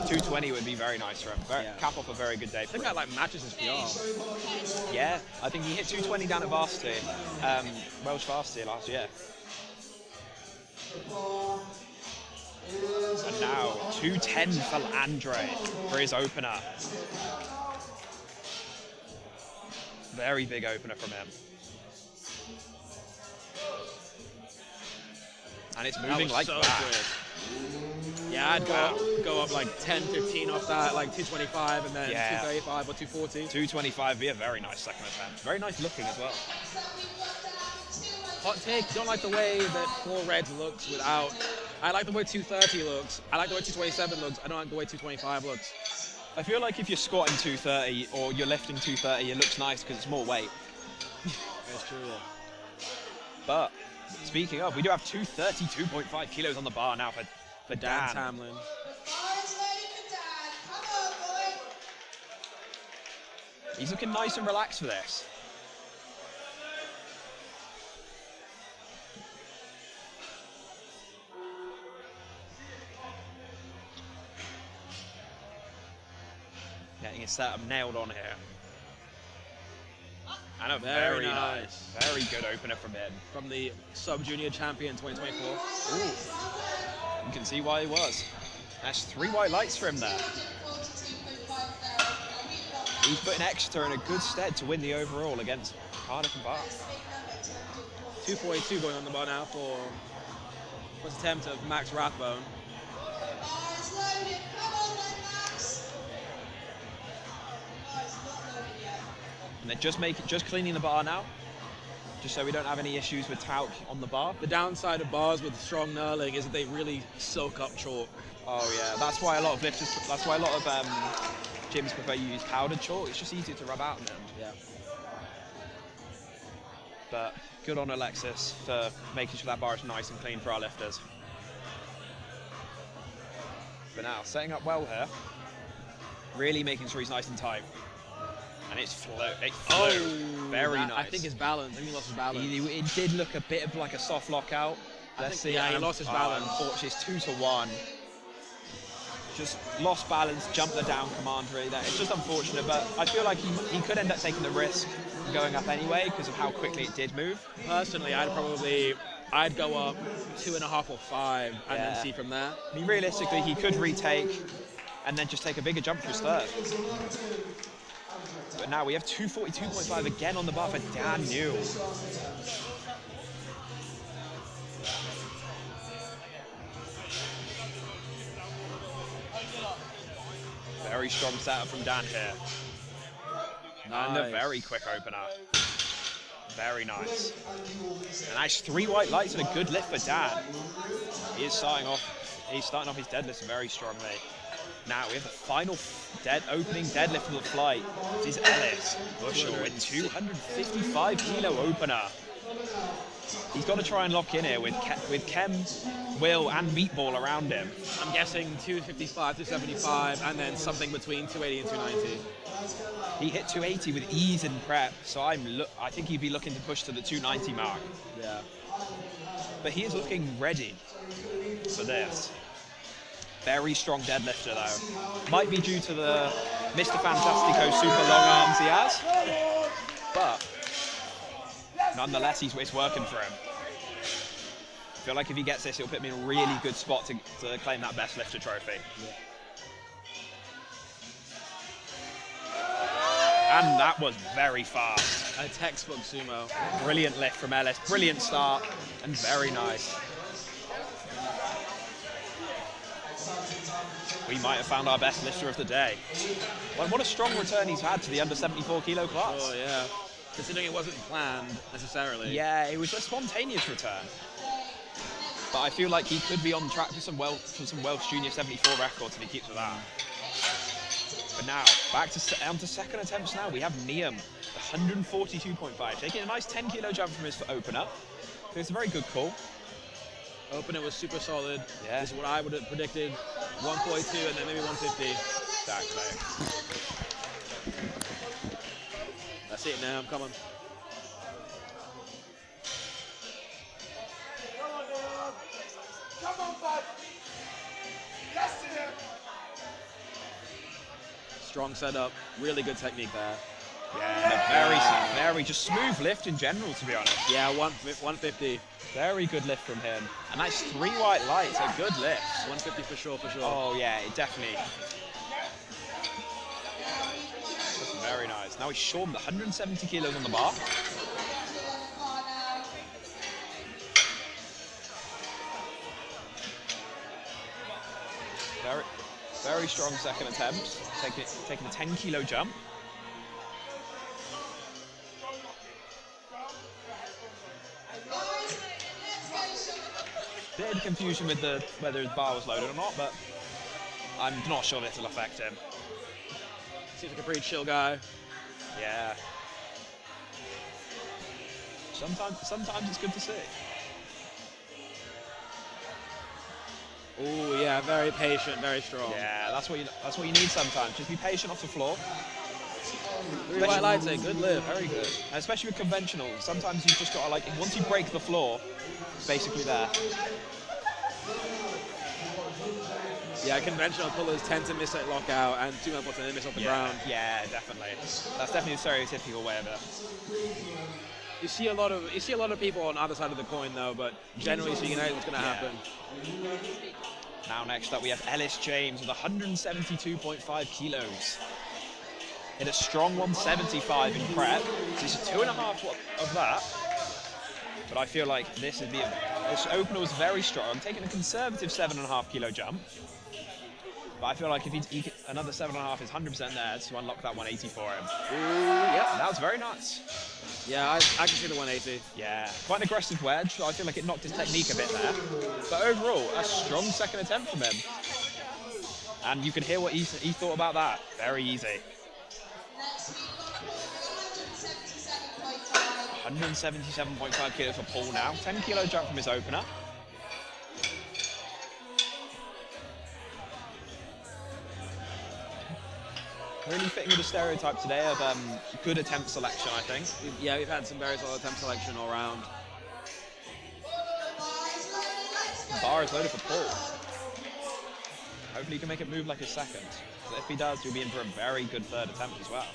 220 would be very nice for him. Cap off a very good day I for think him. that matches his PR. Yeah, I think he hit 220 down at Varsity, Welsh Varsity last year. And now 210 for Andre for his opener. Very big opener from him. And it's moving was like so that. quick. Yeah, I'd go up like 10, 15 off that, like 225, and then 235 or 240. 225 be a very nice second attempt. Very nice looking as well. Hot take, don't like the way that 4 Reds looks without. I like the way 230 looks. I like the way 227 looks. I don't like the way 225 looks. I feel like if you're squatting 230 or you're lifting 230, it looks nice because it's more weight. That's true. But speaking of, we do have 232.5 kilos on the bar now for Dan Dan. Tamlin. The bar is ready for Dan. Come on, boy. He's looking nice and relaxed for this. Getting his setup nailed on here. And a very nice, very good opener from him. From the Sub-Junior Champion 2024. Ooh. You can see why he was. That's 3 white lights for him there. He's putting Exeter in a good stead to win the overall against Cardiff and Bath. 242 going on the bar now for first attempt of Max Rathbone. The bar is loaded. Come on, then, Max. Oh, it's not loaded yet. And they're just cleaning the bar now, just so we don't have any issues with talc on the bar. The downside of bars with strong knurling is that they really soak up chalk. Oh yeah, that's why a lot of gyms prefer you use powdered chalk. It's just easier to rub out in them. Yeah. But good on Alexis for making sure that bar is nice and clean for our lifters. But now, setting up well here. Really making sure he's nice and tight. And it flew. Very nice. I think his balance. I think he lost his balance. It did look a bit of like a soft lockout. Let's see. Yeah, he lost his balance. Unfortunately, it's 2-1. Just lost balance, jumped the down command really there. It's just unfortunate, but I feel like he could end up taking the risk going up anyway because of how quickly it did move. Personally, I'd go up 2.5 or 5 and then see from there. I mean, realistically, he could retake and then just take a bigger jump for his third. But now we have 242.5 again on the bar for Dan Newell. Very strong setup from Dan here. And a very quick opener. Very nice. A nice 3 white lights and a good lift for Dan. He's starting off his deadlifts very strongly. Now we have the final opening deadlift of the flight. This is Ellis Bushell with 255 kilo opener. He's got to try and lock in here with Kem, Will, and Meatball around him. I'm guessing 255 to 75, and then something between 280 and 290. He hit 280 with ease in prep, so I think he'd be looking to push to the 290 mark. Yeah. But he is looking ready for this. Very strong deadlifter though. Might be due to the Mr. Fantastico super long arms he has, but nonetheless, it's working for him. I feel like if he gets this, it'll put him in a really good spot to claim that best lifter trophy. Yeah. And that was very fast. A textbook sumo. Brilliant lift from Ellis, brilliant start, and very nice. We might have found our best lifter of the day. Well, what a strong return he's had to the under 74 kilo class. Oh yeah. Considering it wasn't planned necessarily. Yeah, it was a spontaneous return. But I feel like he could be on track for some Welsh Junior 74 records if he keeps with that. But now, back to onto second attempts now. We have Niam, 142.5, taking a nice 10 kilo jump from his opener. So it's a very good call. Opener was super solid. Yeah. This is what I would have predicted. 142 and then maybe 150. Exactly. That's it now, I'm coming. Come on, bud. Yes, dear. Strong setup, really good technique there. Yeah, very just smooth lift in general, to be honest. Yeah, 150. Very good lift from him. A nice 3 white lights, a good lift. 150 for sure, for sure. Oh yeah, it definitely. That's very nice. Now he's shortened 170 kilos on the bar. Very strong second attempt. Taking a 10 kilo jump. Bit of confusion with whether his bar was loaded or not, but I'm not sure this will affect him. Seems like a pretty chill guy. Yeah. Sometimes it's good to see. Oh yeah, very patient, very strong. Yeah, that's what you need sometimes. Just be patient off the floor. 3 white lights, a good lift. Very good. And especially with conventional, sometimes you've just got to once you break the floor, it's basically there. Yeah, conventional pullers tend to miss that lockout and 2 up and then miss off the ground. Yeah, definitely. That's definitely the stereotypical way of it. You see a lot of people on the other side of the coin though, but generally speaking, that's what's going to happen. Now next up we have Ellis James with 172.5 kilos. Hit a strong 175 in prep. So it's 2.5 of that. But I feel like this opener was very strong, taking a conservative 7.5 kilo jump. But I feel like if he another 7.5 is 100% there to unlock that 180 for him. Ooh, yep. That was very nice. Yeah, I can see the 180. Yeah, quite an aggressive wedge, so I feel like it knocked his technique a bit there. But overall, a strong second attempt from him. And you can hear what he thought about that. Very easy. 177.5 kilos for Paul now. 10 kilo jump from his opener. Really fitting with the stereotype today of good attempt selection, I think. Yeah, we've had some very solid attempt selection all round. The bar is loaded for Paul. Hopefully he can make it move like his second. So if he does, he'll be in for a very good third attempt as well.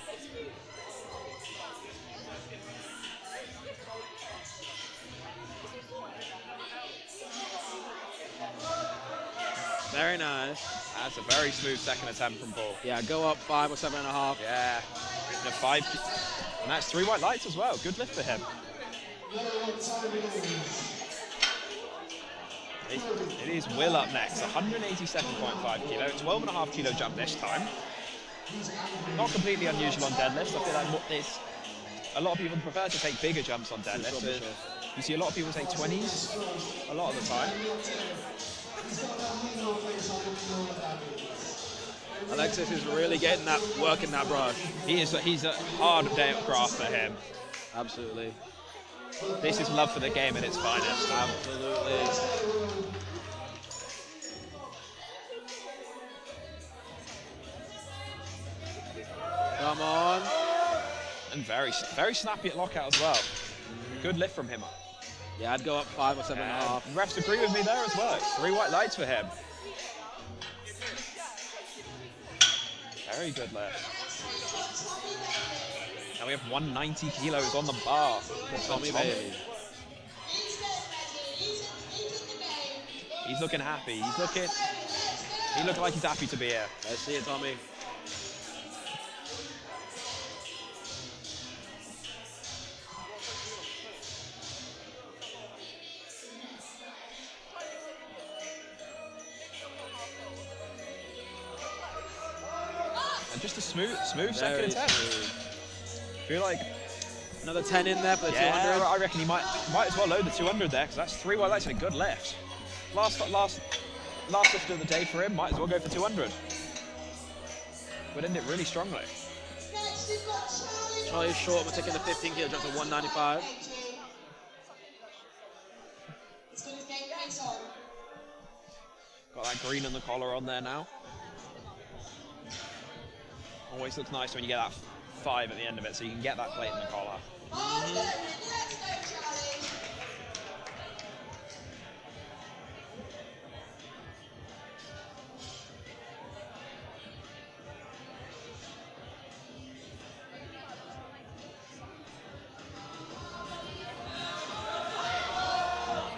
Very nice. That's a very smooth second attempt from Paul. Yeah, go up 5 or 7.5. Yeah. And, 5, and that's 3 white lights as well. Good lift for him. It is Will up next, 187.5 kilo, 12.5 kilo jump this time. Not completely unusual on deadlifts. I feel like a lot of people prefer to take bigger jumps on deadlifts. Sure. You see a lot of people take 20s a lot of the time. Alexis is really getting that work in that brush. He's a hard day of craft for him. Absolutely. This is love for the game at its finest. Absolutely. Come on. And very snappy at lockout as well. Good lift from him. Yeah, I'd go up 5 or 7.5. Refs agree with me there as well. It's 3 white lights for him. Very good lift. Now we have 190 kilos on the bar for Tommy Bailey. He's looking happy. He looking like he's happy to be here. Let's see it, Tommy. And just a smooth second attempt. Feel like another 10 in there for the 200. I reckon he might as well load the 200 there, because that's 3 white lights and a good lift. Last lift of the day for him. Might as well go for 200. Would end it really strongly. Charlie Short, we're taking the 15 kilo jump to 195. Got that green on the collar on there now. Always looks nice when you get that 5 at the end of it, so you can get that plate in the collar.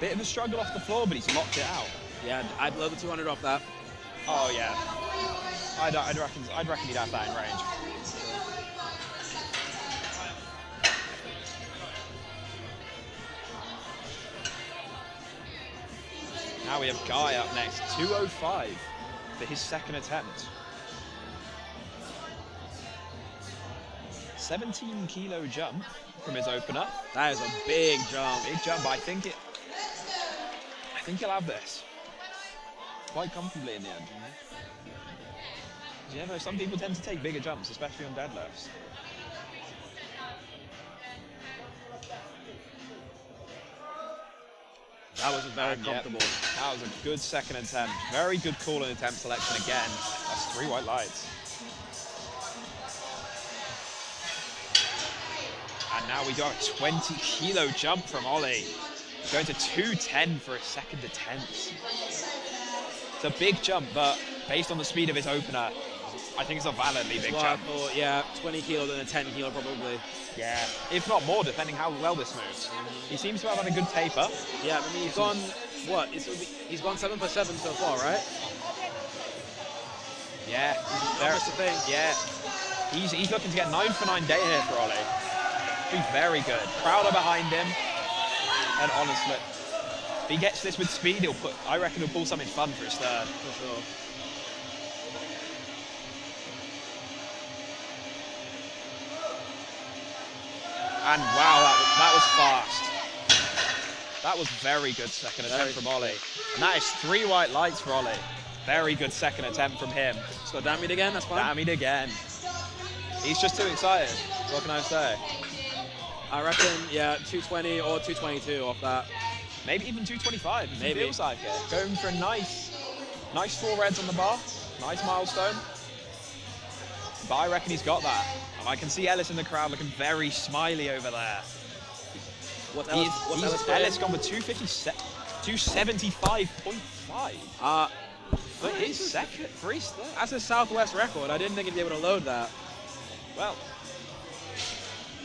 Bit of a struggle off the floor, but he's locked it out. Yeah, I'd blow the 200 off that. Oh yeah, I'd reckon he'd have that in range. Now we have Guy up next, 205 for his second attempt. 17 kilo jump from his opener. That is a big jump. Big jump, but I think he'll have this quite comfortably in the end. You know, some people tend to take bigger jumps, especially on deadlifts. That was very comfortable. That was a good second attempt. Very good call and attempt selection again. That's 3 white lights. And now we got a 20 kilo jump from Ollie. Going to 210 for a second attempt. It's a big jump, but based on the speed of his opener, I think it's a validly big jump. Thought, yeah, 20 kilo and a 10 kilo probably. Yeah, if not more, depending how well this moves. He seems to have had a good taper. Yeah, I mean, he's gone, what? He's gone 7 for 7 so far, right? Yeah, that's the thing. Yeah, he's looking to get 9 for 9 day here for Ollie. He's very good. Crowder behind him. And honestly, if he gets this with speed, I reckon he'll pull something fun for his third. For sure. And wow, that was fast. That was very good second attempt from Ollie. And that is 3 white lights for Ollie. Very good second attempt from him. Just got dammied again, that's fine. Dammied again. He's just too excited. What can I say? I reckon, yeah, 220 or 222 off that. Maybe even 225. Maybe. Feels like it. Going for a nice 4 reds on the bar. Nice milestone. But I reckon he's got that. And I can see Ellis in the crowd looking very smiley over there. What's Ellis gone for 257. Uh, But he's second for his third. that's a Southwest record. I didn't think he'd be able to load that. Well,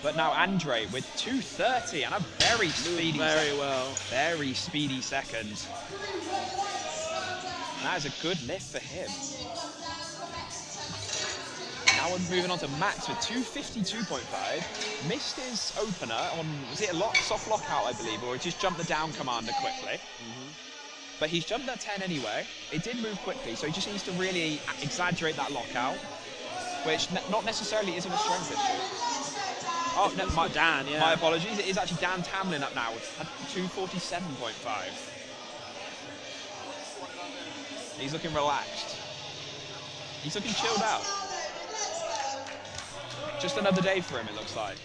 but now Andre with 2:30 and a very speedy, very speedy second. And that is a good lift for him. Now we're moving on to Max with 2:52.5. Missed his opener on, was it a soft lockout, I believe, or he just jumped the down commander quickly. But he's jumped that 10 anyway. It did move quickly, so he just needs to really exaggerate that lockout, which not necessarily isn't a strength issue. Oh, no, Dan, yeah. My apologies. It is actually Dan Tamlin up now with 2:47.5. He's looking relaxed. He's looking chilled out. Just another day for him, it looks like.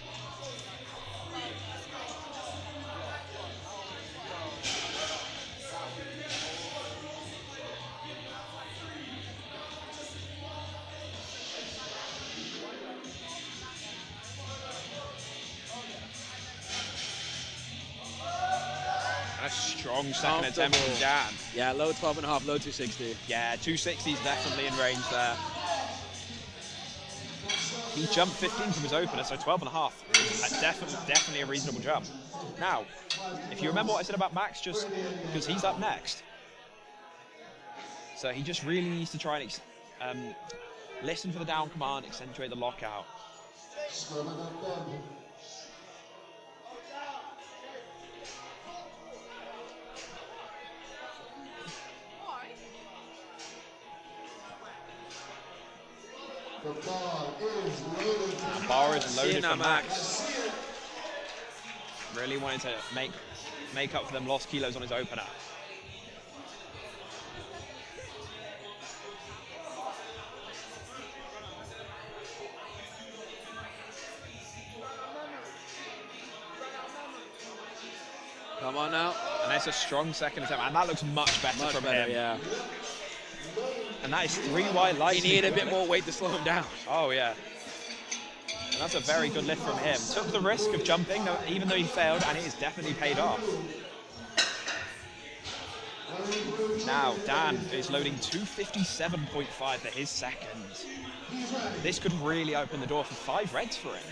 And a strong second attempt from Dan. Yeah, low 12.5, low 260. Yeah, 260 is definitely in range there. He jumped 15 from his opener, so 12.5. Definitely a reasonable jump. Now, if you remember what I said about Max, just because he's up next. So he just really needs to try and listen for the down command, accentuate the lockout. The bar is loaded. The bar is loaded Seeing for that Max. Really wanted to make up for them lost kilos on his opener. Come on now. And that's a strong second attempt, and that looks much better from him. Yeah. And that is 3 white lights. He needed a bit more weight to slow him down. Oh, yeah. And that's a very good lift from him. Took the risk of jumping, even though he failed, and it has definitely paid off. Now, Dan is loading 257.5 for his second. This could really open the door for 5 reds for him.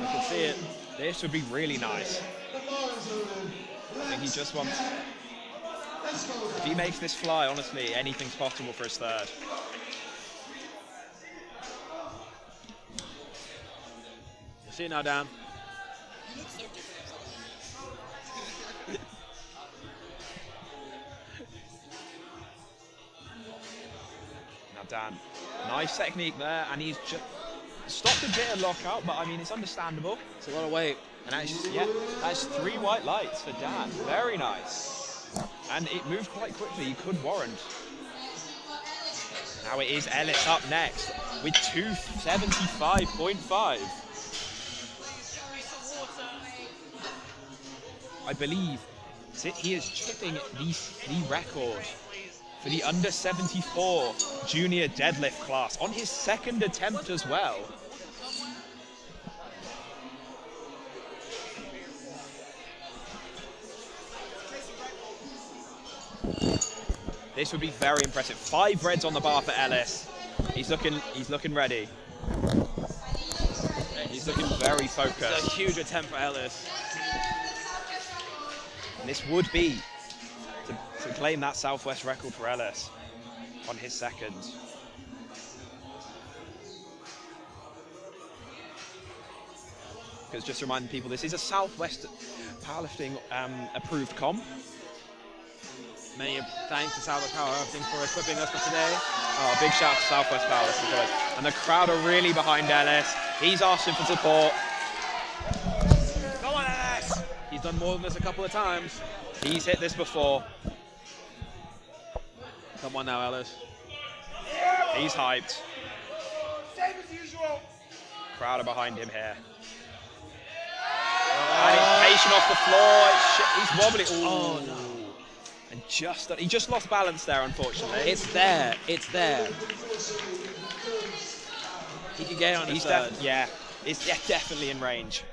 I can see it. This would be really nice. I think he just wants... If he makes this fly, honestly, anything's possible for his third. You see it now, Dan. Now Dan, nice technique there, and he's just stopped a bit of lockout, but I mean, it's understandable. It's a lot of weight. And that's 3 white lights for Dan. Very nice. And it moved quite quickly. He could warrant. Now it is Ellis up next with 275.5. I believe he is chipping the record for the under 74 junior deadlift class on his second attempt as well. This would be very impressive. 5 reds on the bar for Ellis. He's looking ready. He's looking very focused. It's a huge attempt for Ellis. And this would be to claim that Southwest record for Ellis on his second. Because just to remind people, this is a Southwest Powerlifting approved comp. Many thanks to Southwest Powerlifting for equipping us for today. Oh, big shout out to Southwest Powerlifting, guys. And the crowd are really behind Ellis. He's asking for support. Come on, Ellis! He's done more than this a couple of times. He's hit this before. Come on now, Ellis. He's hyped. Same as usual. Crowd are behind him here. And he's patient off the floor. He's wobbly. Ooh. Oh, no. And he just lost balance there, unfortunately. It's there. It's there. He can get on his third. Yeah, it's definitely in range.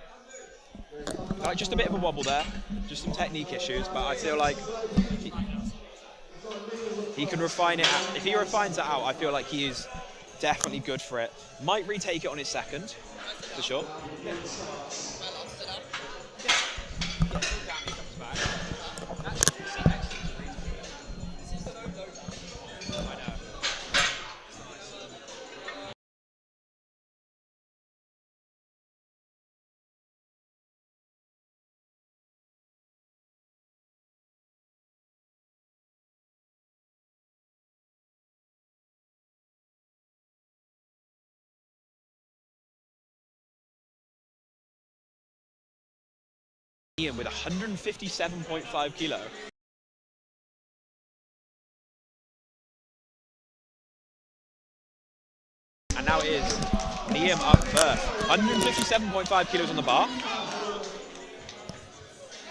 Like just a bit of a wobble there, just some technique issues, but I feel like he can refine it. If he refines it out, I feel like he is definitely good for it. Might retake it on his second, for sure. Ian with 157.5 kilo. And now it is Liam up first. 157.5 kilos on the bar.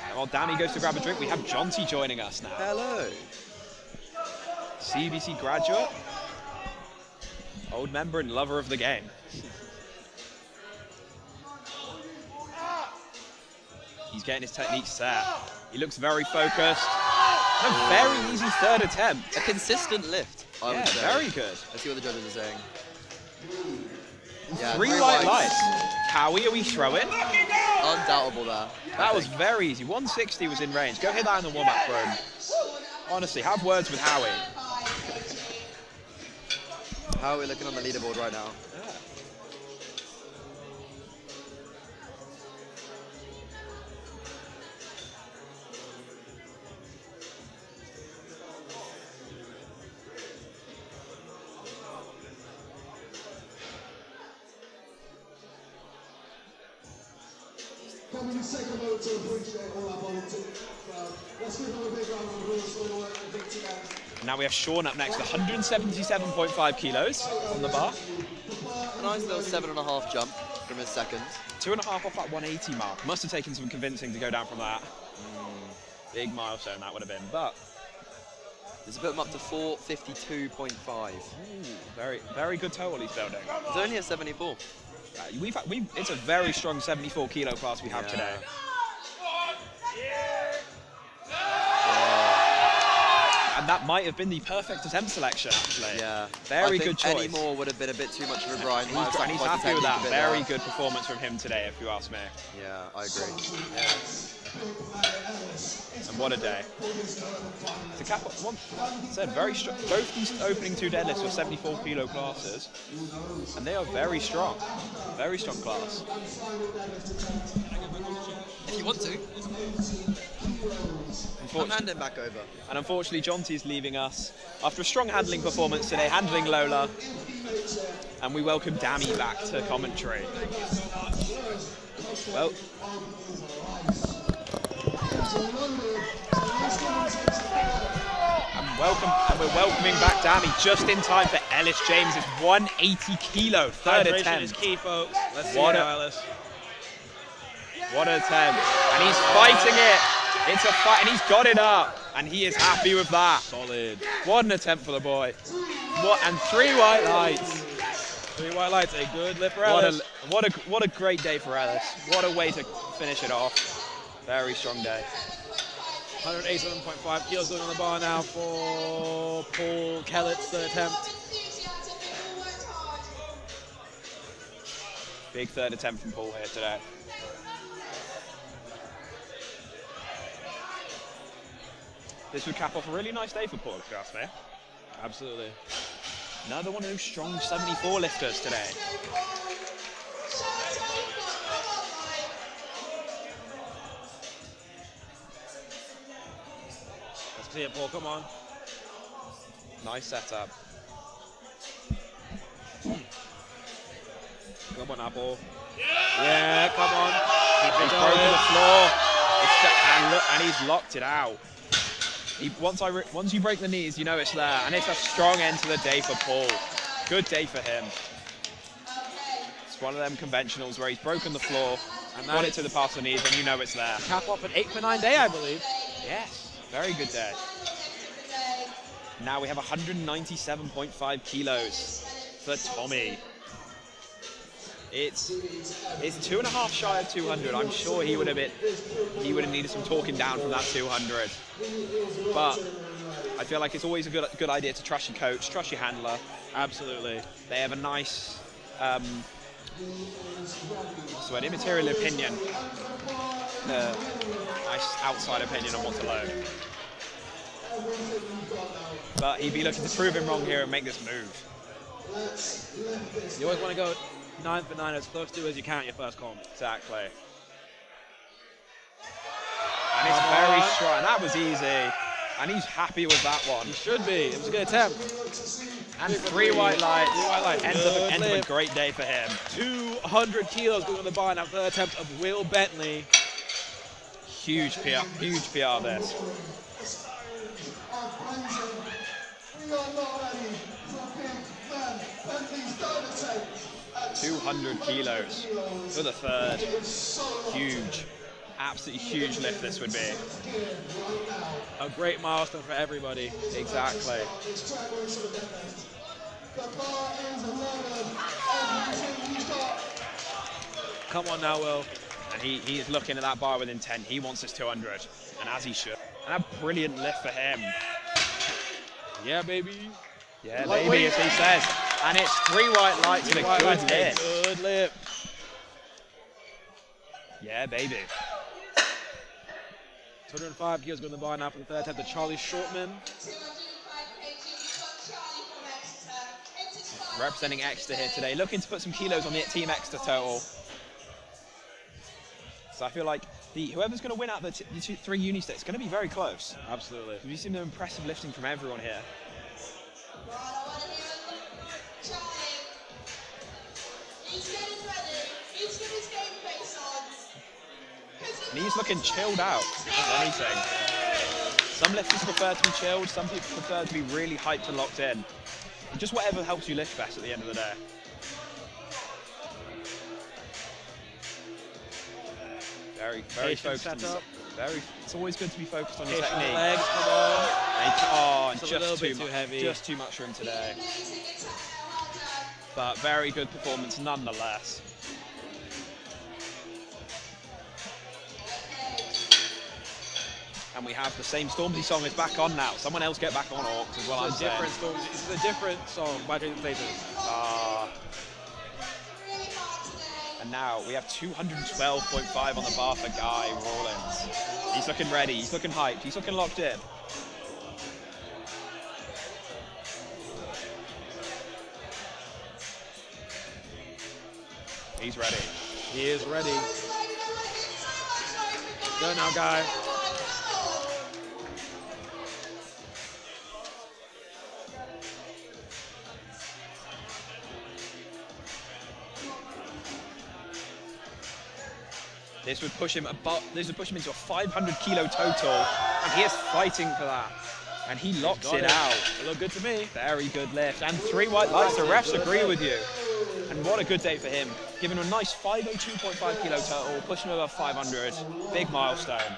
And while Danny goes to grab a drink, we have Jonty joining us now. Hello. CBC graduate. Old member and lover of the game. He's getting his technique set. He looks very focused. A very easy third attempt. A consistent lift, I would say. Very good. Let's see what the judges are saying. Yeah, 3 white lights. Howie, are we throwing? Undoubtable there. That was very easy. 160 was in range. Go hit that in the warm-up room. Honestly, have words with Howie. How are we looking on the leaderboard right now? Can we just take a moment to appreciate all our volunteers? Let's give them a big round of applause for the work they did today. Now we have Sean up next, 177.5 kilos on the bar. A nice little 7.5 jump from his second. 2.5 off that 180 mark. Must have taken some convincing to go down from that. Big milestone that would have been, but This has put him up to 452.5. very, very good total he's building. It's only a 74. It's a very strong 74 kilo class we have today. And that might have been the perfect attempt selection, actually. Yeah. Very good choice. Any more would have been a bit too much of a grind. And he's happy with that. Very good performance from him today, if you ask me. Yeah, I agree. And what a day. To cap one said very strong. Both these opening 2 deadlifts were 74 kilo classes, and they are very strong. Very strong class. If you want to. I'm handing back over. And unfortunately, Jonty's leaving us after a strong handling performance today, handling Lola. And we welcome Dammy back to commentary. Well, and we're welcoming back Dammy just in time for Ellis James's 180 kilo third Hydration attempt. is key, folks. Let's see What it, a- Ellis. What an attempt. And he's fighting it. It's a fight, and he's got it up. And he is happy with that. Solid. What an attempt for the boy. And 3 white lights. 3 white lights, a good lift for Ellis. What a great day for Ellis. What a way to finish it off. Very strong day. 187.5 kilos going on the bar now for Paul Kellett's third attempt. Big third attempt from Paul here today. This would cap off a really nice day for Paul, if you ask me. Absolutely. Another one of those strong 74 lifters today. Let's see it, Paul. Come on. Nice setup. Come on, Apple. Yeah, come on. Keep He's it broken going. the floor. And he's locked it out. Once you break the knees, you know it's there. And it's a strong end to the day for Paul. Good day for him. It's one of them conventionals where he's broken the floor and got it to the past the knees, and you know it's there. Cap off an 8-for-9 day, I believe. Yes, very good day. Now we have 197.5 kilos for Tommy. It's 2.5 shy of 200. I'm sure he would have needed some talking down from that 200. But I feel like it's always a good idea to trust your coach, trust your handler. Absolutely. They have a nice, so an immaterial opinion, nice outside opinion on what to load. But he'd be looking to prove him wrong here and make this move. You always want to go 9 for 9 as close to as you can at your first comp. Exactly. And it's very strong. And that was easy. And he's happy with that one. He should be. It was a good attempt. And 3 white lights. Ends up a great day for him. 200 kilos going on the bar now. Third attempt of Will Bentley. Huge PR this. 200 kilos for the third. Huge. Absolutely huge lift this would be. A great milestone for everybody. Exactly. Come on now, Will. And he is looking at that bar with intent. He wants this 200, and as he should. And a brilliant lift for him. Yeah, baby. Yeah, baby, as he says. And it's 3 white lights and a good lift. Good lift. Yeah, baby. 205 kilos going to the bar now for the third attempt to Charlie Shortman. 205 kg, we've got Charlie from Exeter. Representing Exeter here today, looking to put some kilos on the Team Exeter total. So I feel like whoever's going to win out the 3 uni states is going to be very close. Absolutely. We've seen the impressive lifting from everyone here. Right, I want to hear Charlie. He's getting ready. He's got his game face on. And he's looking chilled out, if anything. Some lifters prefer to be chilled, some people prefer to be really hyped and locked in. Just whatever helps you lift best at the end of the day. Very focused. It's always good to be focused on your technique. Legs, come on. And It's a little bit too heavy. Just too much for him today. But very good performance nonetheless. And we have the same Stormzy song is back on now. Someone else get back on Orcs as well. It's a different song by Jason Statham. And now we have 212.5 on the bar for Guy Rawlins. He's looking ready, he's looking hyped, he's looking locked in. He's ready. He is ready. Go now, Guy. This would push him into a 500 kilo total, and he is fighting for that. And he locks it out. It looked good to me. Very good lift. And 3 white lights. The refs agree with you. And what a good day for him. Giving him a nice 502.5 kilo total, pushing him above 500. Big milestone.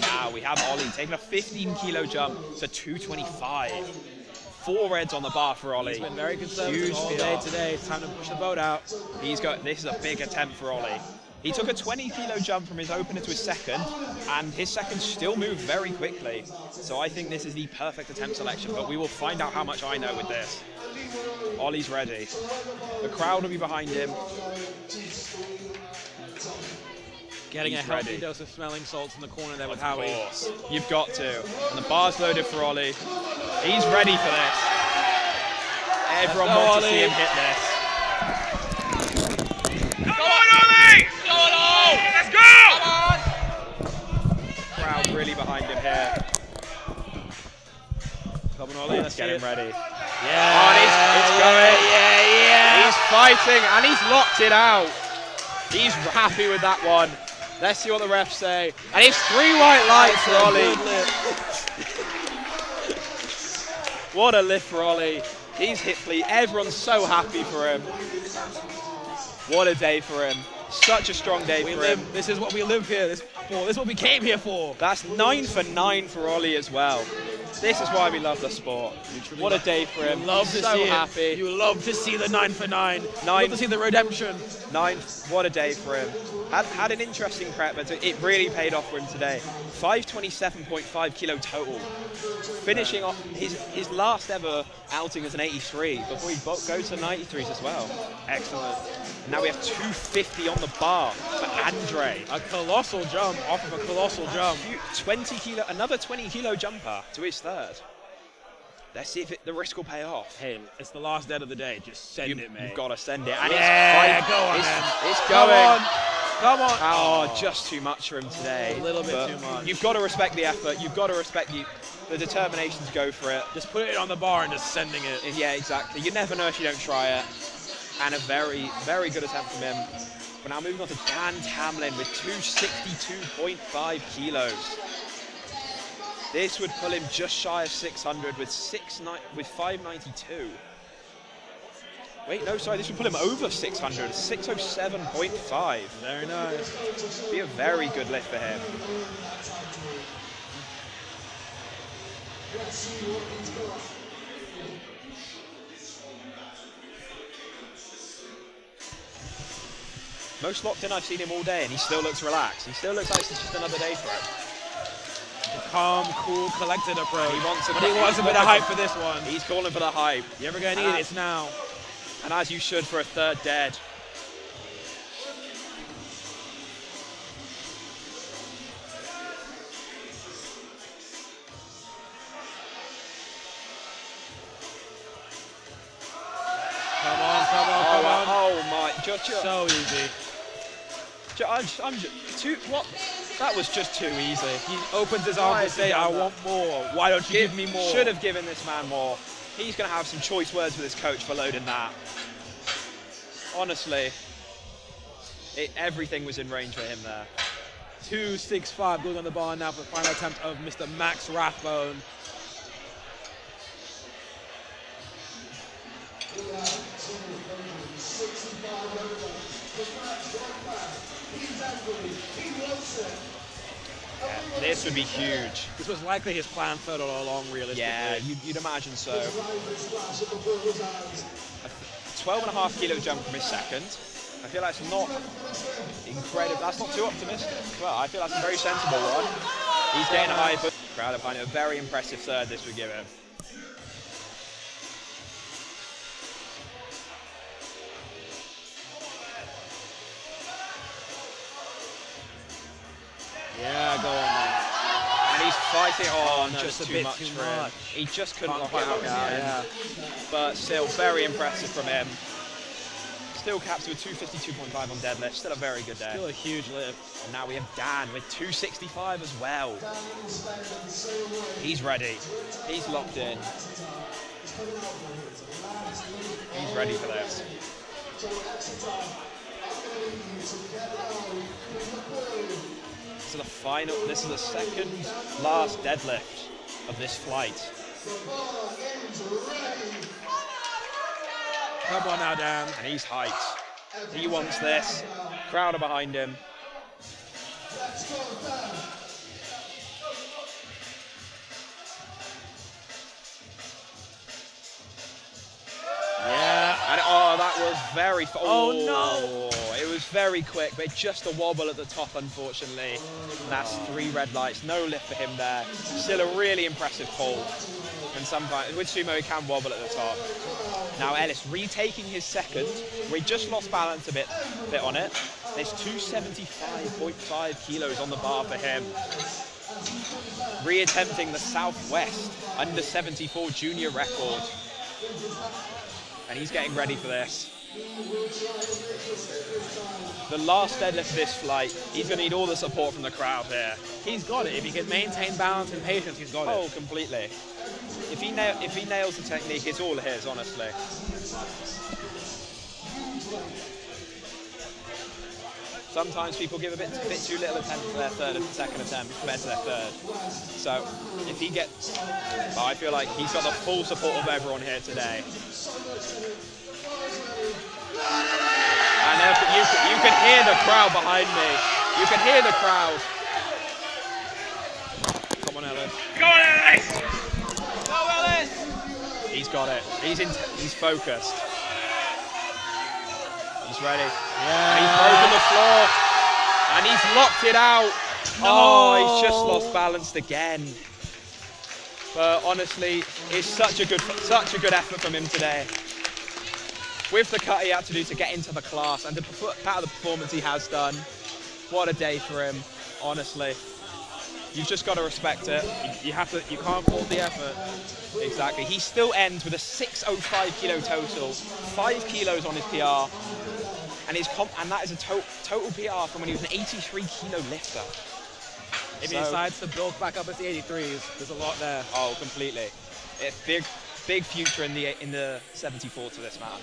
Now we have Ollie taking a 15 kilo jump to 225. 4 reds on the bar for Ollie. He's been very conservative Huge all PR. day today. It's time to push the boat out. This is a big attempt for Ollie. He took a 20 kilo jump from his opener to his second, and his second still moved very quickly. So I think this is the perfect attempt selection, but we will find out how much I know with this. Ollie's ready. The crowd will be behind him. Getting He's a healthy ready. dose of smelling salts in the corner there with Of Howie. course. You've got to. And the bar's loaded for Ollie. He's ready for this. Everyone Let's go, wants to see Ollie. him hit this. Crowd really behind him here. Come on, Ollie. Let's get him ready. Yeah. Oh, and it's going. Yeah. He's fighting and he's locked it out. He's happy with that one. Let's see what the refs say. And it's 3 white lights for Ollie. What a lift for Ollie. He's hit clean. Everyone's so happy for him. What a day for him. Such a strong day for him. This is what we live here for. This is what we came here for. That's 9 for 9 for Ollie as well. This is why we love the sport. What a day for him. Love to so see happy. it. You love to see the 9 for 9. Nine. Love to see the redemption. 9, what a day for him. Had an interesting prep, but it really paid off for him today. 527.5 kilo total. Finishing off his last ever outing as an 83 before he goes to 93s as well. Excellent. And now we have 250 on the bar for Andre. A colossal jump off of a colossal jump. 20 kilo, another 20 kilo jumper to his third. Let's see if the risk will pay off. Hey, it's the last dead of the day. Just send it, mate. You've got to send it. And Yeah, it's go on, it's, man. it's Come going. on. Come on. Oh, just too much for him today. A little bit But too much. You've got to respect the effort. You've got to respect the determination to go for it. Just put it on the bar and just sending it. Yeah, exactly. You never know if you don't try it. And a very, very good attempt from him. We're now moving on to Dan Tamlin with 262.5 kilos. This would pull him just shy of 600 with 592. Wait, no, sorry, this would pull him over 600, 607.5. Very nice. Be a very good lift for him. Most locked in I've seen him all day, and he still looks relaxed. He still looks like it's just another day for him. Calm, cool, collected approach. He wants a bit of hype for this one. He's calling for the hype. You ever gonna need it? It's now. And as you should for a third dead. Come on, come on, come on. Oh my, just So easy. what? That was just too easy. He opens his arms and say, I want more. Why don't you give me more? Should have given this man more. He's going to have some choice words with his coach for loading that. Honestly, everything was in range for him there. 265 going on the bar now for the final attempt of Mr. Max Rathbone. Yeah, this would be huge. This was likely his plan further along, realistically. Yeah, you'd imagine so. 12.5 kilo jump from his second. I feel that's not incredible. That's not too optimistic. Well, I feel that's a very sensible one. He's getting a high foot. Crowd behind it. A very impressive third this would give him. Yeah, go on, man. And he's fighting on no, just it's a too bit much too for him. much. He just couldn't Can't knock it quite out. knock it out, But still, very impressive from him. Still caps with 252.5 on deadlift. Still a very good day. Still a huge lift. And now we have Dan with 265 as well. He's ready. He's locked in. He's ready for this. So the final, this is the second last deadlift of this flight. Come on now, Dan. And he's hyped. He wants this. Crowd are behind him. Yeah. And oh, that was very. Oh, no. It was very quick, but just a wobble at the top, unfortunately. And that's 3 red lights. No lift for him there. Still a really impressive pull. And sometimes with sumo, he can wobble at the top. Now Ellis retaking his second. We just lost balance a bit on it. There's 275.5 kilos on the bar for him. Reattempting the Southwest under 74 junior record. And he's getting ready for this. The last deadlift of this flight, he's going to need all the support from the crowd here. He's got it. If he can maintain balance and patience, he's got it. Oh, completely. If he nails the technique, it's all his, honestly. Sometimes people give a bit too little attempt for their third and second attempt compared to their third. So if he gets, well, I feel like he's got the full support of everyone here today. And you can hear the crowd behind me. You can hear the crowd. Come on, Ellis. Go on, Ellis! got it. He's focused. He's ready. Yeah. He's broken the floor. And he's locked it out. No. Oh, he's just lost balance again. But honestly, it's such a good effort from him today. With the cut he had to do to get into the class and part of the performance he has done. What a day for him, honestly. You've just got to respect it. You can't fault the effort. Exactly. He still ends with a 605 kilo total, 5 kilos on his PR, and that is a total PR from when he was an 83 kilo lifter. If he decides to build back up at the 83s, there's a lot there. Oh, completely. It's big future in the 74 to this man.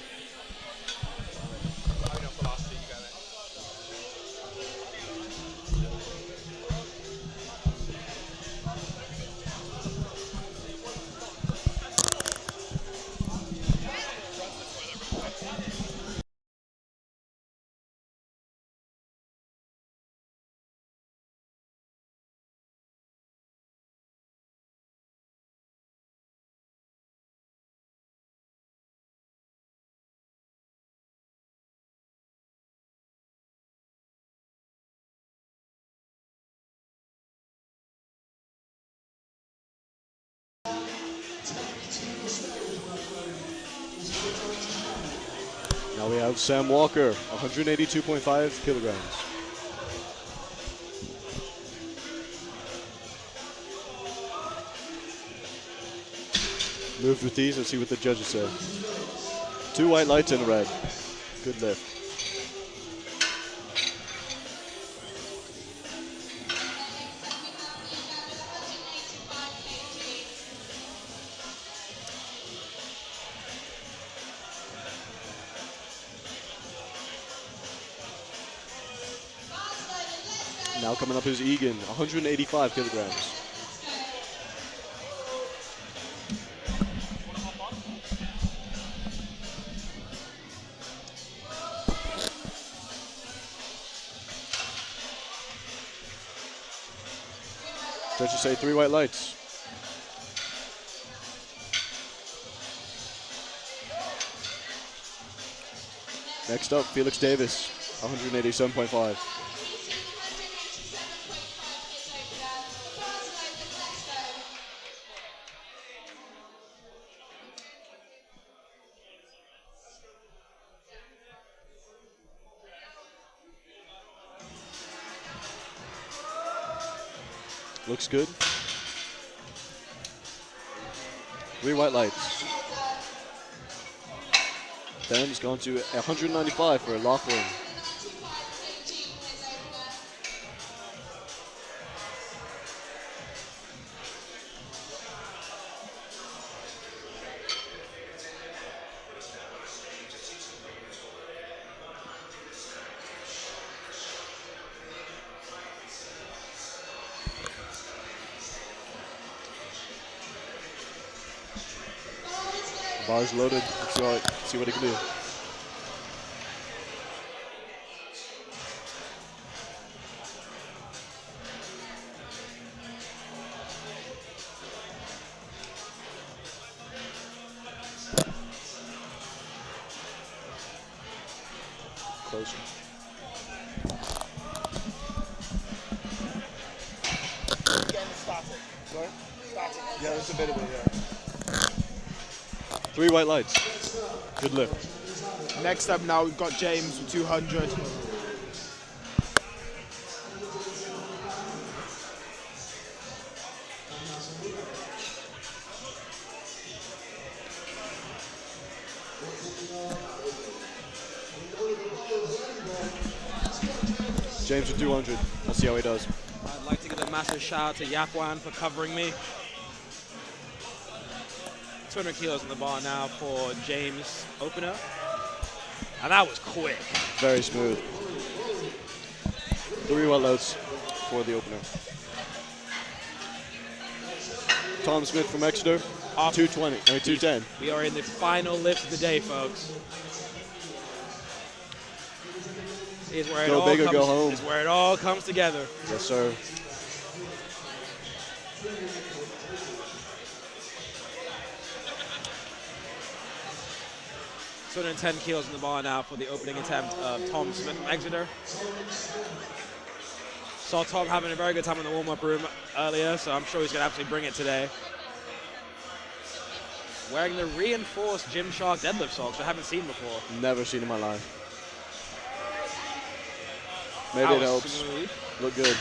Now we have Sam Walker, 182.5 kilograms. Moved with these, let's see what the judges say. 2 white lights and a red. Good lift. Now coming up is Egan, 185 kilograms. Judges say 3 white lights. Next up, Felix Davis, 187.5. Looks good. 3 white lights. Ben's gone to 195 for Laughlin. Bar's loaded. Let's see what he can do. Closer. Yeah, there's a bit of it, yeah. 3 white lights. Good lift. Next up now, we've got James with 200. James with 200. Let's see how he does. I'd like to give a massive shout out to Yapwan for covering me. 200 kilos in the bar now for James opener. And that was quick. Very smooth. 3 white lights for the opener. Tom Smith from Exeter, 210. We are in the final lift of the day, folks. Is where Go big or go home. Is where it all comes together. Yes, sir. 210 kilos in the bar now for the opening attempt of Tom Smith from Exeter. Saw Tom having a very good time in the warm-up room earlier, so I'm sure he's going to absolutely bring it today. Wearing the reinforced Gymshark deadlift socks, which I haven't seen before. Never seen in my life. Maybe it helps. Smooth. Look good.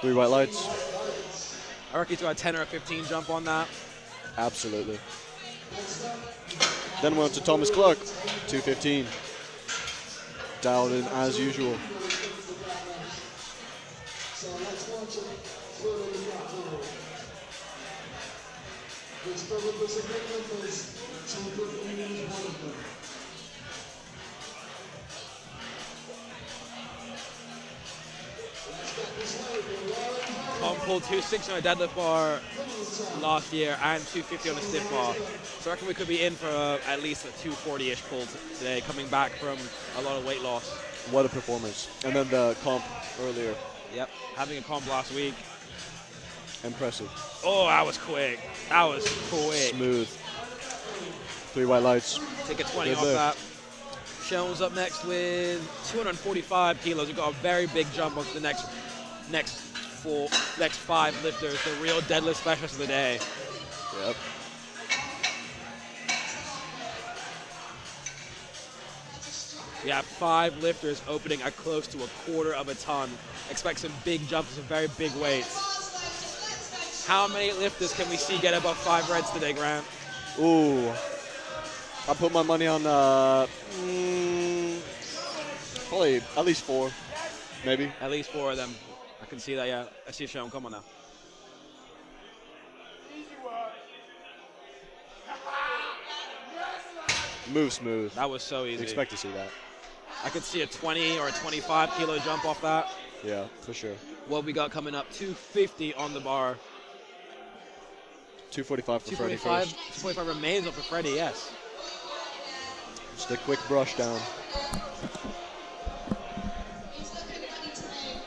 3 white lights. I reckon he's got a 10 or a 15 jump on that. Absolutely. Then we're on to Thomas Clark. 215. Dialed in as usual. So let's watch it through the battle. Which delivers a big numbers to good news, one of them. Tom pulled 260 on a deadlift bar last year and 250 on a stiff bar. So I reckon we could be in for at least a 240-ish pull today, coming back from a lot of weight loss. What a performance. And then the comp earlier. Yep, having a comp last week. Impressive. Oh, that was quick. That was quick. Smooth. 3 white lights. Take a 20 Good off lift. that. Sean's up next with 245 kilos. We've got a very big jump onto the next 5 lifters, the real deadlift specialist of the day. Yep. We have 5 lifters opening at close to a quarter of a ton. Expect some big jumps, some very big weights. How many lifters can we see get above 5 reds today, Grant? Ooh. I put my money on probably at least 4, maybe. At least 4 of them. I can see that, yeah. I see Sean. Come on now. Move smooth. That was so easy. Expect to see that. I could see a 20 or a 25 kilo jump off that. Yeah, for sure. What we got coming up, 250 on the bar. 245 for Freddie 245, first. 245 remains up for Freddie, yes. Just a quick brush down. He's looking ready today.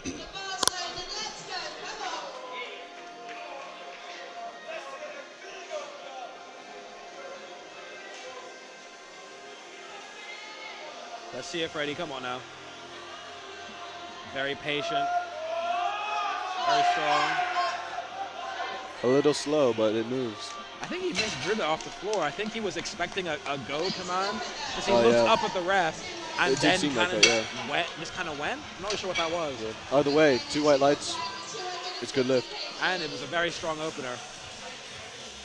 The bar's loaded, let's go, come on. Let's see it, Freddie. Come on now. Very patient. Very strong. A little slow, but it moves. I think he misdrew that off the floor. I think he was expecting a go command. Because he Oh, looked yeah. up at the ref and It did then seem kind like of that, just kind of went. I'm not sure what that was. Either way, 2 white lights. It's good lift. And it was a very strong opener.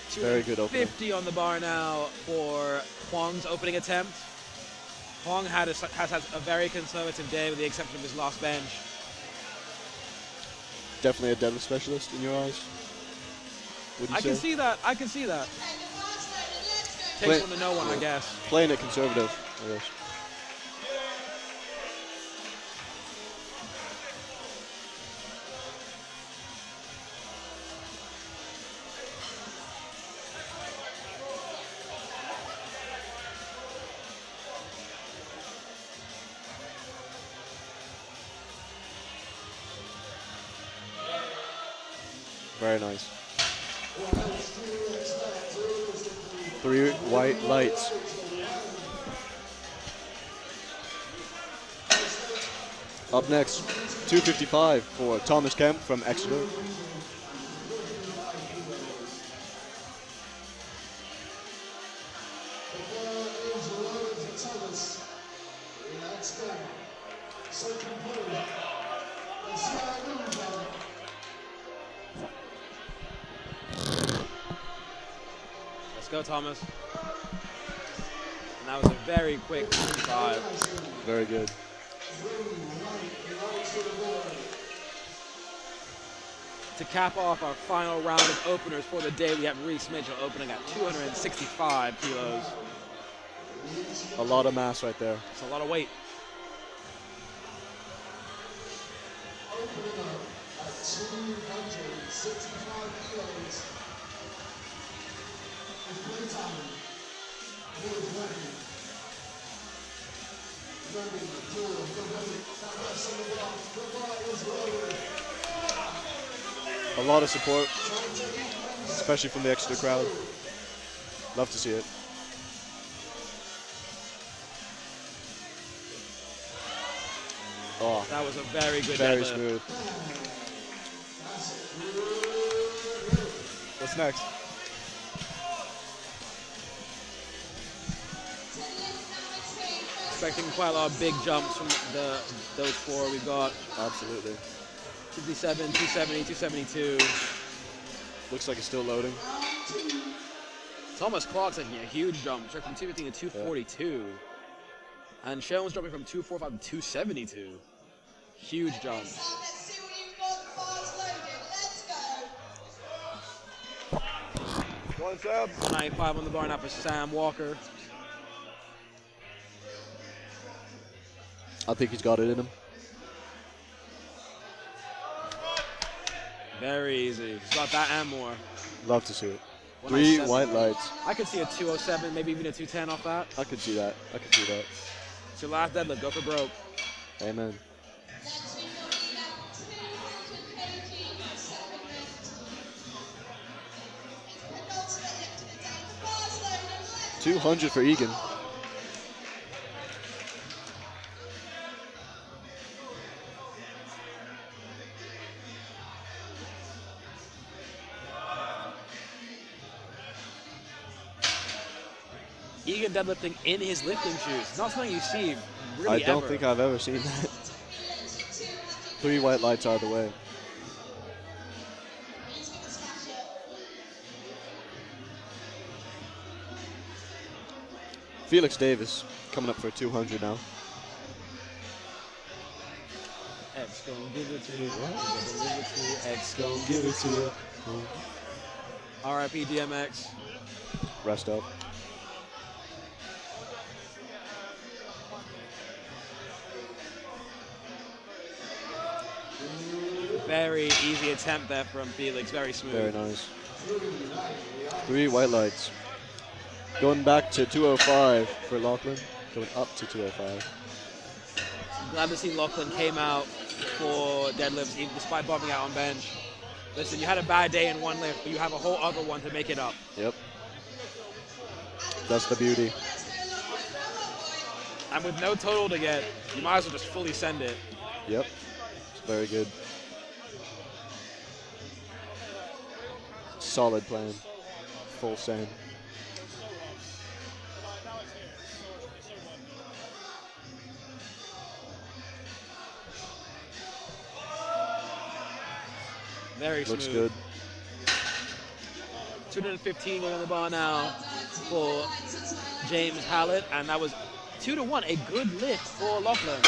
Very good opener. 50 on the bar now for Huang's opening attempt. Huang has had a very conservative day with the exception of his last bench. Definitely a deadlift specialist in your eyes. Would you I say? can see that. I can see that. Okay, the bar's loaded, let's go. Takes Play- one to know one, I guess. Playing it conservative, I guess. Very nice. 3 white lights. Up next, 255 for Thomas Kemp from Exeter. Let's go, Thomas. And that was a very quick 5. Very good. To cap off our final round of openers for the day, we have Reese Mitchell opening at 265 kilos. A lot of mass right there. It's a lot of weight. Opening up at 265 kilos. With playtime. With ready. Ready, good, ready. That rest on the bar. The bar is loaded. A lot of support, especially from the Exeter crowd. Love to see it. Oh, That was a very good very deadlift. smooth. What's next? Expecting quite a lot of big jumps from those four we've got. Absolutely. 257, 270, 272. Looks like it's still loading. Thomas Clark's taking a huge jump, straight from 215 to 242. And Sharon's dropping from 245 to 272. Huge jumps. Let's see what you've got. Bars loaded. Let's go. What's up? 95 on the bar now for Sam Walker. I think he's got it in him. Very easy. He's got that and more. Love to see it. 3 197. white lights. I could see a 207, maybe even a 210 off that. I could see that. I could see that. It's your last deadlift. Go for broke. Amen. Next we've got 200 kg second lift. It's the penultimate lift of the day. The bars loaded. Let's 200 for Egan. Egan deadlifting in his lifting shoes. Not something you see really I don't ever. think I've ever seen that. 3 white lights out of the way. He's going to smash it. Felix Davis coming up for 200 now. X gon' give it to you. X gon' give it to you. RIP DMX. Rest up. Very easy attempt there from Felix. Very smooth. Very nice. 3 white lights. Going back to 205 for Lachlan. Going up to 205. Glad to see Lachlan came out for deadlifts, even despite bumping out on bench. Listen, you had a bad day in one lift, but you have a whole other one to make it up. Yep. That's the beauty. And with no total to get, you might as well just fully send it. Yep. It's very good. Solid plan. Full send. Very Looks smooth. good. 215 going on the bar now for James Hallett, and that was 2-1. A good lift for Lachlan.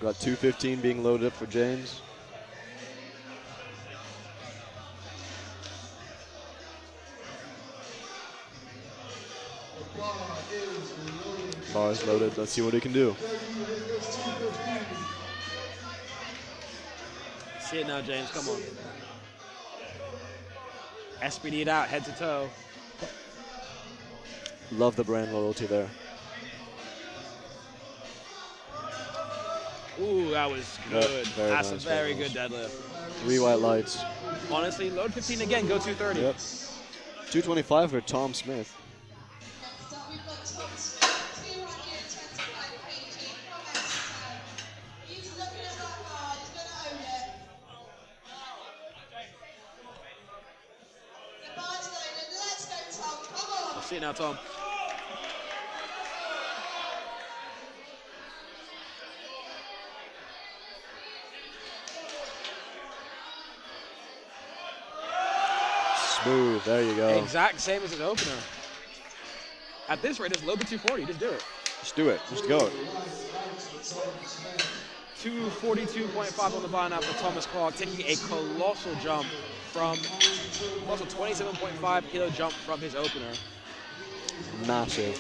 Got 215 being loaded up for James. Bar is loaded. Let's see what he can do. See it now, James. Come on. SPD it out, head to toe. Love the brand loyalty there. Ooh, that was good. very That's nice, a very very good deadlift. 3 white lights. Honestly, load 15 again, go 230. Yep. 225 for Tom Smith. Next up, we've got Tom's 225 kg from Exeter. He's looking at that hard. He's going to own it. The bar's loaded. Let's go, Tom. Come on. See it now, Tom. Smooth. There you go. Exact same as his opener. At this rate, it's load to 240. Just do it. Just do it. Just go. 242.5 on the bar now for Thomas Clark, taking a colossal jump from, also 27.5 kilo jump from his opener. Massive.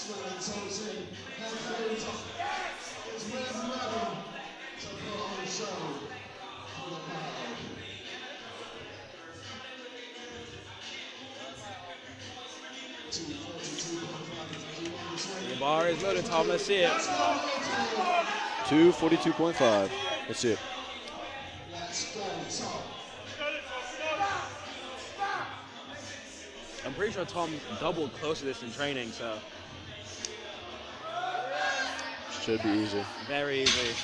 smelling toasting, and food. It's ready to put on a show for the crowd. The bar is loaded, Tom. Let's see it. 242.5. Let's see it. Let's go, Tom. I'm pretty sure Tom doubled close to this in training, so Should be easy. very easy.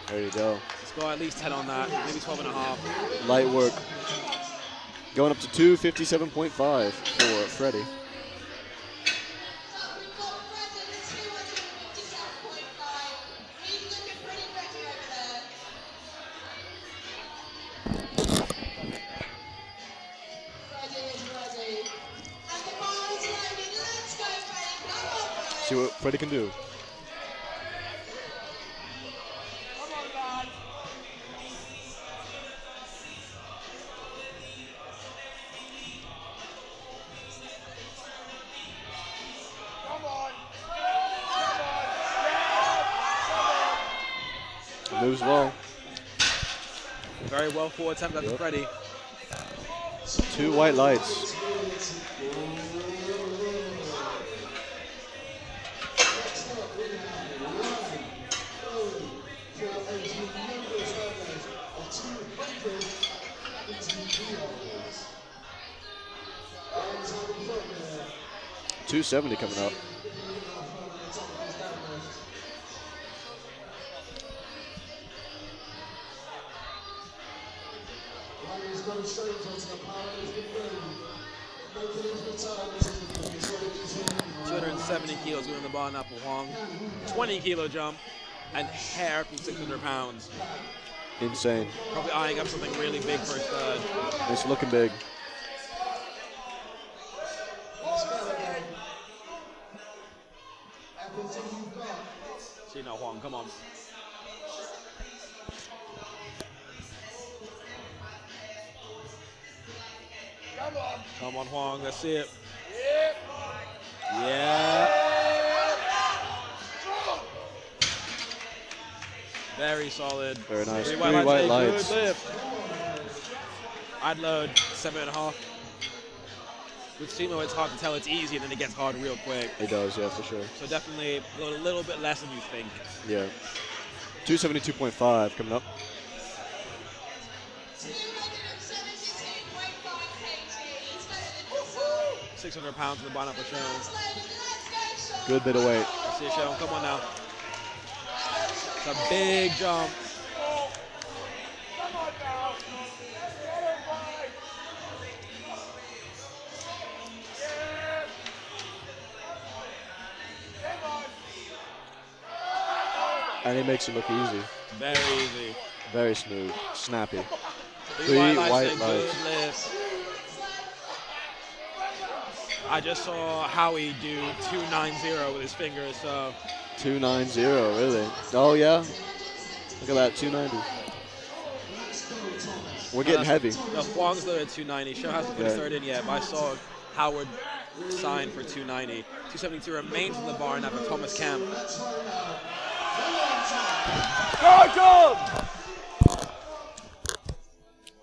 There you go. Let's go at least 10 on that, maybe 12 and a half. Light work. Going up to 257.5 for Freddie. We've got Fred at 257.5. He's looking pretty ready over there. Freddie is ready. And the bar is loaded. Let's go, Freddie. Come on, Freddie. See what Freddie can do. Moves well. Very well forward attempt at Freddie. 2 white lights. For a tremendous average of 270 kilos. 270 coming up. He's going straight onto the powerlifting ring. Making his return. This is the biggest weight. 270 kilos going in the bar now for Huang. 20 kilo jump and hair from 600 pounds. Insane. Probably eyeing up something really big for his third. It's looking big. Everything you've got. See now, Huang, come on. Come on, Huang, let's see it. Yeah. Very solid. Very nice. 3 3 white lights. Good lift. I'd load 7.5. With Simo, it's hard to tell it's easy, and then it gets hard real quick. It does, yeah, for sure. So definitely load a little bit less than you think. Yeah. 272.5 coming up. 272.5 kg. He's better than himself. 600 pounds in the bar up for Sean. Let's go, Sean. Good bit of weight. Let's see Sean, come on now. It's a big jump. And he makes it look easy. Very easy. Very smooth. Snappy. 3 3 white white and lights. good lift. I just saw Howie do 290 with his fingers, so 290, really? Oh, yeah? Look at that, 290. We're getting heavy. No, Huang's loaded 290. Show hasn't put his Yeah. third in yet, but I saw Howard sign for 290. 272 remains in the bar now for Thomas Camp.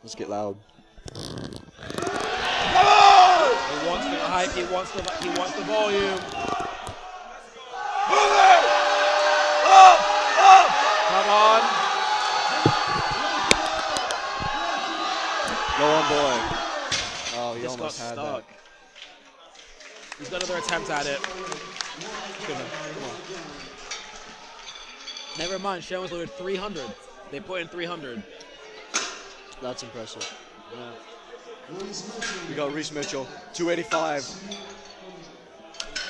Let's get loud. He wants the hype. He wants the volume. Come on. Go on, boy. Oh, he Just got almost had stuck. that. He's got another attempt at it. Come on. Never mind. Sean's loaded 300. They put in 300. That's impressive. Yeah. We got Reese Mitchell, 285.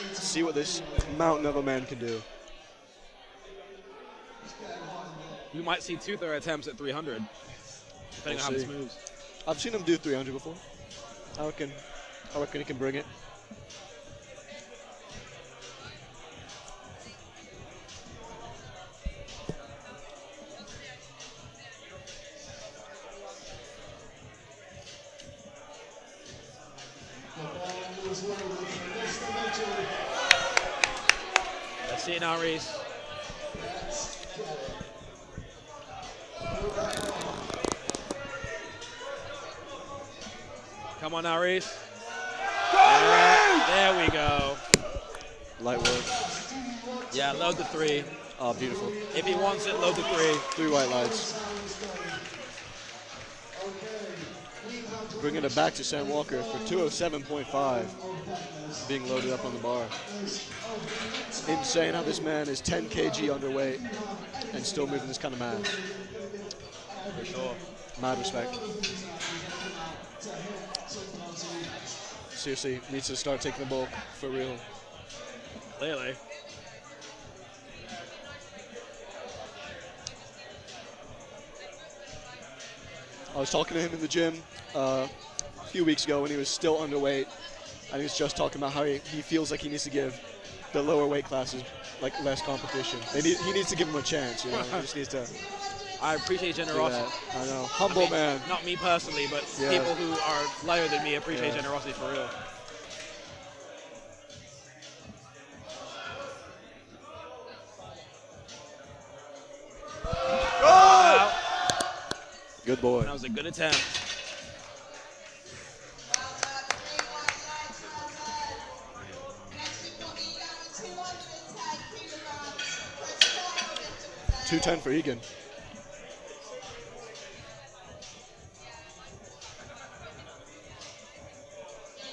Let's see what this mountain of a man can do. We might see 2 third attempts at 300, depending on how this see. moves. I've seen him do 300 before. I reckon he can bring it. The ball is loaded. Let's see it now, Reese. Come on now, Reese. There we go. Light work. Yeah, load the 3. Oh, beautiful. If he wants it, load the 3. 3 white lights. Bringing it back to Sam Walker for 207.5 being loaded up on the bar. Insane how this man is 10 kg underweight and still moving this kind of mass. For sure. Mad respect. Seriously, needs to start taking the bulk for real. Clearly. I was talking to him in the gym a few weeks ago when he was still underweight, and he was just talking about how he feels like he needs to give the lower weight classes like less competition. He needs to give them a chance. You know, he just needs to. I appreciate do generosity. that. I know, humble man. Not me personally, but Yeah. people who are lighter than me appreciate Yeah. generosity for real. Oh! Good boy. That was a good attempt. Next, 210 for Egan.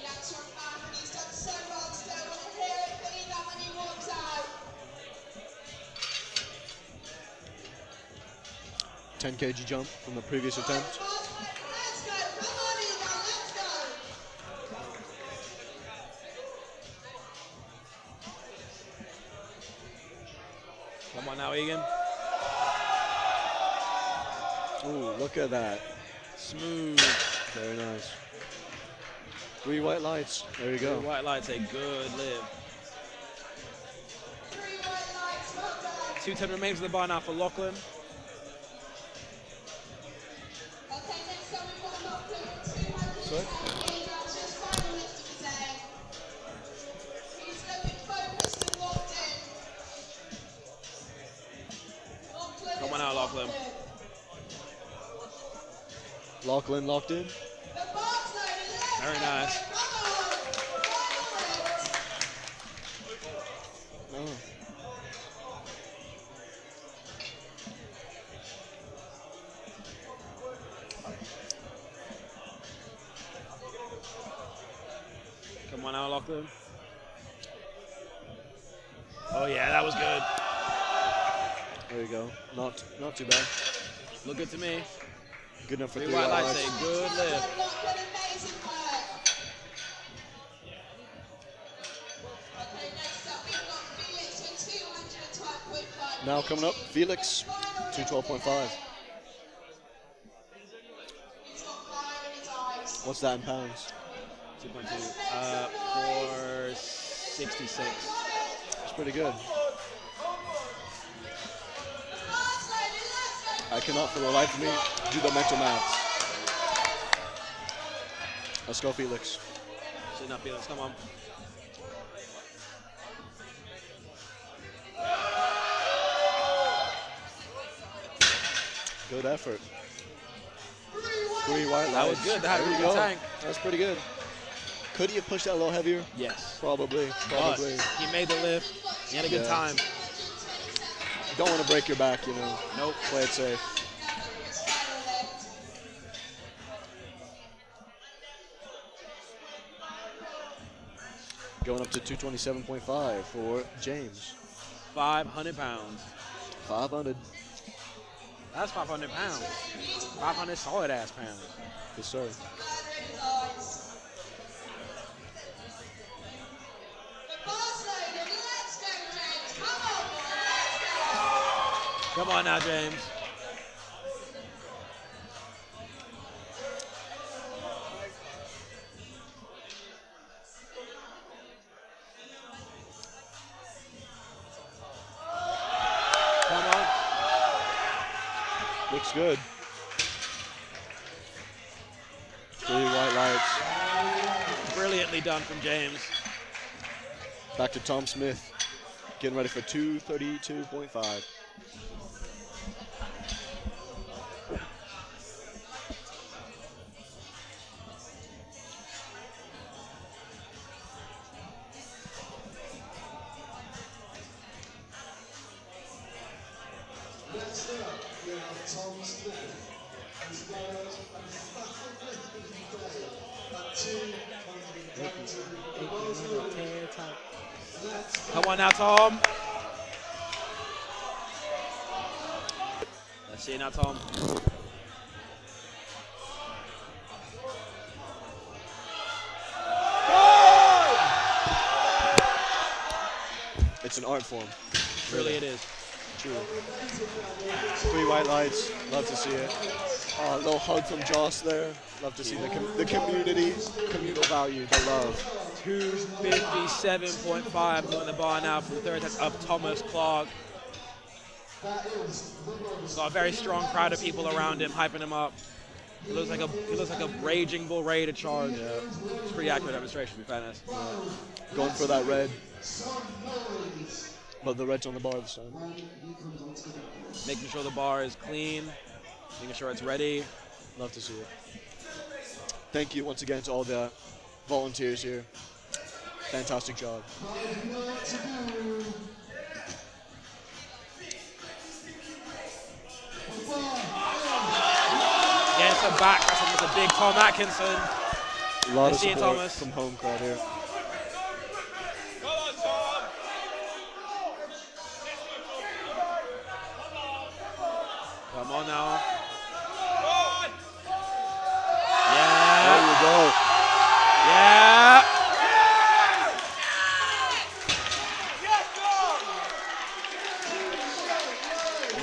That's your man, and he's done so well today. I want to hear it for Egan when he walks out. 10 kg jump from the previous attempt. Let's go, come on Egan, let's go. Come on now, Egan. Ooh, look at that. Smooth. Very nice. 3 white lights. There you go. White lights, a good live. 3 white lights, well done. 210 remains in the bar now for Lachlan. Okay, next up we've got Lachlan with 200. Sorry? Egan's just final lifting today. He's looking focused and locked in. Lachlan Come on is now, locked Lachlan. in. Lachlan locked in. The bar's loaded, let's Very go. nice. Come on. Final lift. Oh. Come on now, Lachlan. Oh yeah, that was good. There you go. Not too bad. Look good to me. Good enough for 3 3 white white lights, lights. a good lift. Lachlan, amazing work. Okay, next up we've got Felix with 212.5. Now coming up, Felix, 212.5. He's got fire in his eyes. What's that in pounds? 2.2. 466. It's pretty good. I cannot for the life of me do the mental maths. Let's go, Felix. Should not Felix, come on. Good effort. 3 white lights. That was good. That had a There really you good go. tank. That's pretty good. Could he have pushed that a little heavier? Yes. Probably. But he made the lift. He had a good Yeah. time. Don't want to break your back, you know. Nope. Play it safe. Going up to 227.5 for James. 500 pounds. 500. That's 500 pounds. 500 solid ass pounds. Yes, sir. Come on now, James. Come on. Looks good. 3 white lights. Brilliantly done from James. Back to Tom Smith, getting ready for 232.5. Next up, we have Tom Smith. He's got a massive lift in today at 232. The ball's moving. Come on now, Tom. Let's see now, Tom. It's an art form. Really it is. True. 3 white lights. Love to see it. A little hug from Joss there. Love to see the community, communal value, the love. 257.5 on the bar now for the third test of Thomas Clark. Got a very strong crowd of people around him, hyping him up. He looks like a raging bull ready to charge. Yeah. It's a pretty accurate demonstration, to be fairness. Going for that red. But the red's on the bar this time. Making sure the bar is clean, making sure it's ready. Love to see it. Thank you once again to all the volunteers here. Fantastic job. Against the back, that's a big Tom Atkinson. A lot of See it, support Thomas. from home crowd here. Come on now. There you go. Yeah.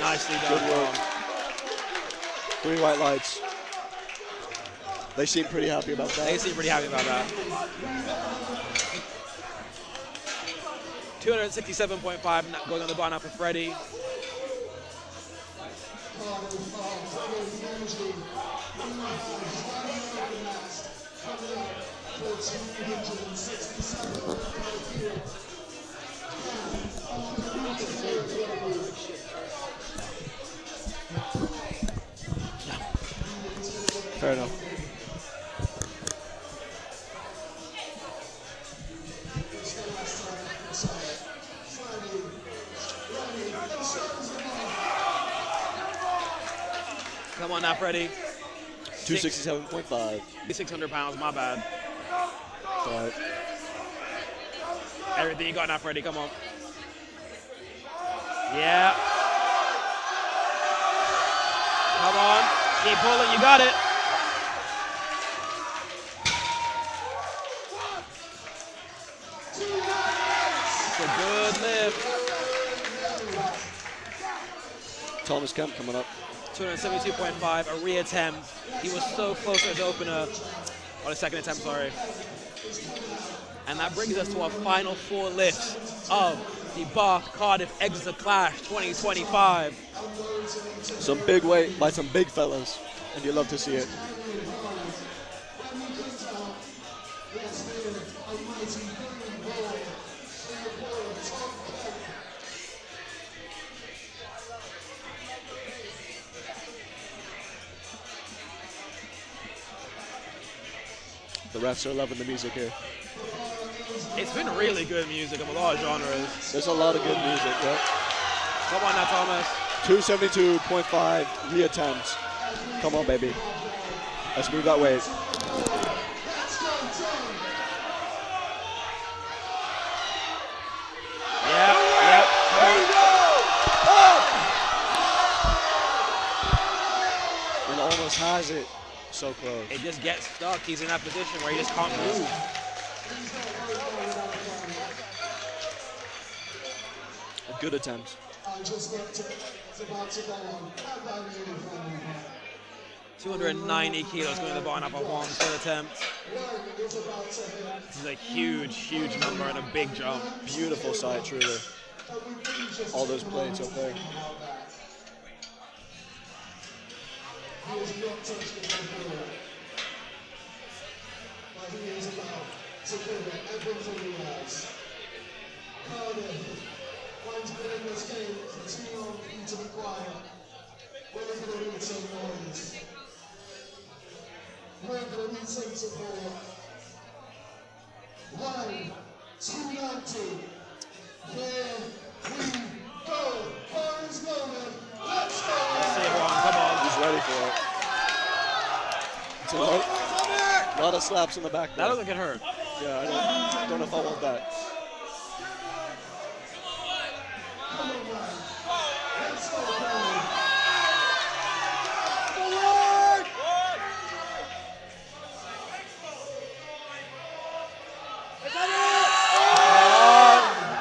Nicely done. Good work. 3 white lights. They seem pretty happy about that. They seem pretty happy about that. 267.5 going on the bar now for Freddie. Fair enough. Come on now, Freddie. 267.5. 600 pounds, my bad. All right. Everything you got now, Freddie, come on. Yeah. Come on. Keep pulling, you got it. It's a good lift. Thomas Kemp coming up. 272.5, a reattempt. He was so close to his opener, or the second attempt, sorry. And that brings us to our final 4 lifts of the Bath Cardiff Exeter Clash 2025. Some big weight by some big fellas, and you love to see it. The refs are loving the music here. It's been really good music of a lot of genres. There's a lot of good music, yeah. Come on now, Thomas. 272.5 reattempts. Come on, baby. Let's move that weight. Yep. And almost has it. So close. It just gets stuck. He's in that position where he just can't move. A good attempt. 290 kilos going to the bar now for one third attempt. This is a huge number and a big jump. Beautiful sight, truly. All those plates up there. He has not touched the floor. But he is about to give it everything he has. Cardiff. Finds a bit in this game. It's too long for you to be quiet. We're going to need some noise. We're going to need some support. 1, 290. Here we go. Bar is loaded. Let's go. Let's see everyone, come on. He's ready for it. It's a lot of slaps in the back. That doesn't get hurt. Yeah, I don't know if I want that. Let's go, Cardiff.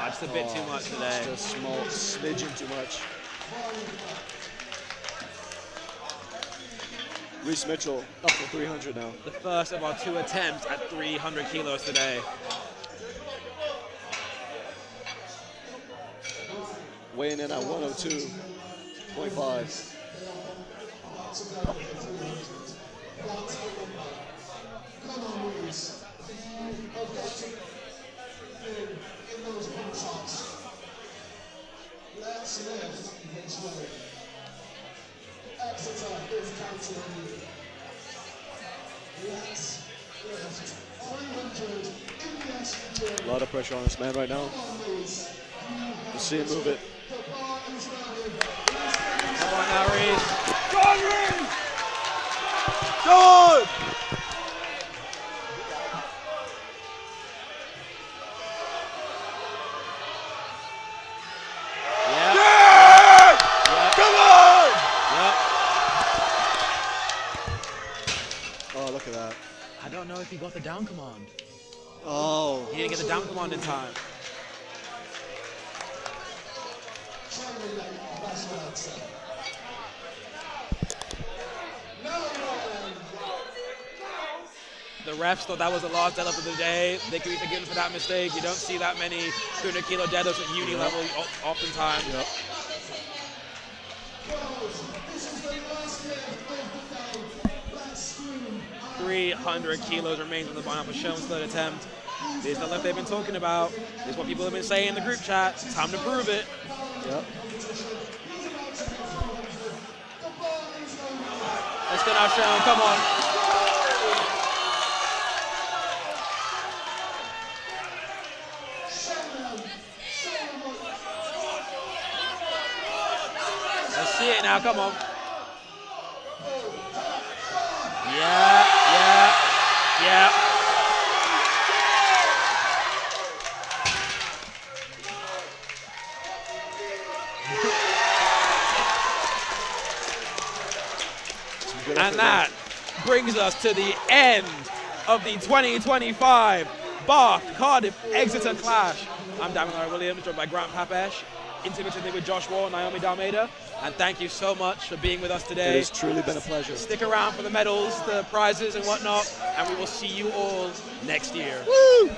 Just a bit too much today. Just a small smidgen too much. Reese Mitchell up to 300 now. The first of our 2 attempts at 300 kilos today. Weighing in at 102.5. Come on, Reese. In those boom shots. Let's lift this way. Exeter is counting on you. Let's lift 300 in the Exeter. A lot of pressure on this man right now. Let's see him move it. The bar is loaded. Come on now, Reese. Good! Come on! Yep. Oh, look at that. I don't know if he got the down command. Oh. He didn't get the down command in time. That's what I'd say. The refs thought that was the last deadlift of the day. They could be forgiven for that mistake. You don't see that many 200 kilo deadlifts at uni level oftentimes. Yep. 300 kilos remains on the line for Sherman's third attempt. This is the lift they've been talking about. This is what people have been saying in the group chat. It's time to prove it. Yep. Let's go now, Sherman. Come on. Let's see it now. Come on. Yeah. And that brings us to the end of the 2025 Bath Cardiff Exeter Clash. I'm Damian Williams, joined by Grant Papesh, interviewing with Josh Wall and Naomi Dalmeida. And thank you so much for being with us today. It has truly been a pleasure. Stick around for the medals, the prizes and whatnot, and we will see you all next year. Woo!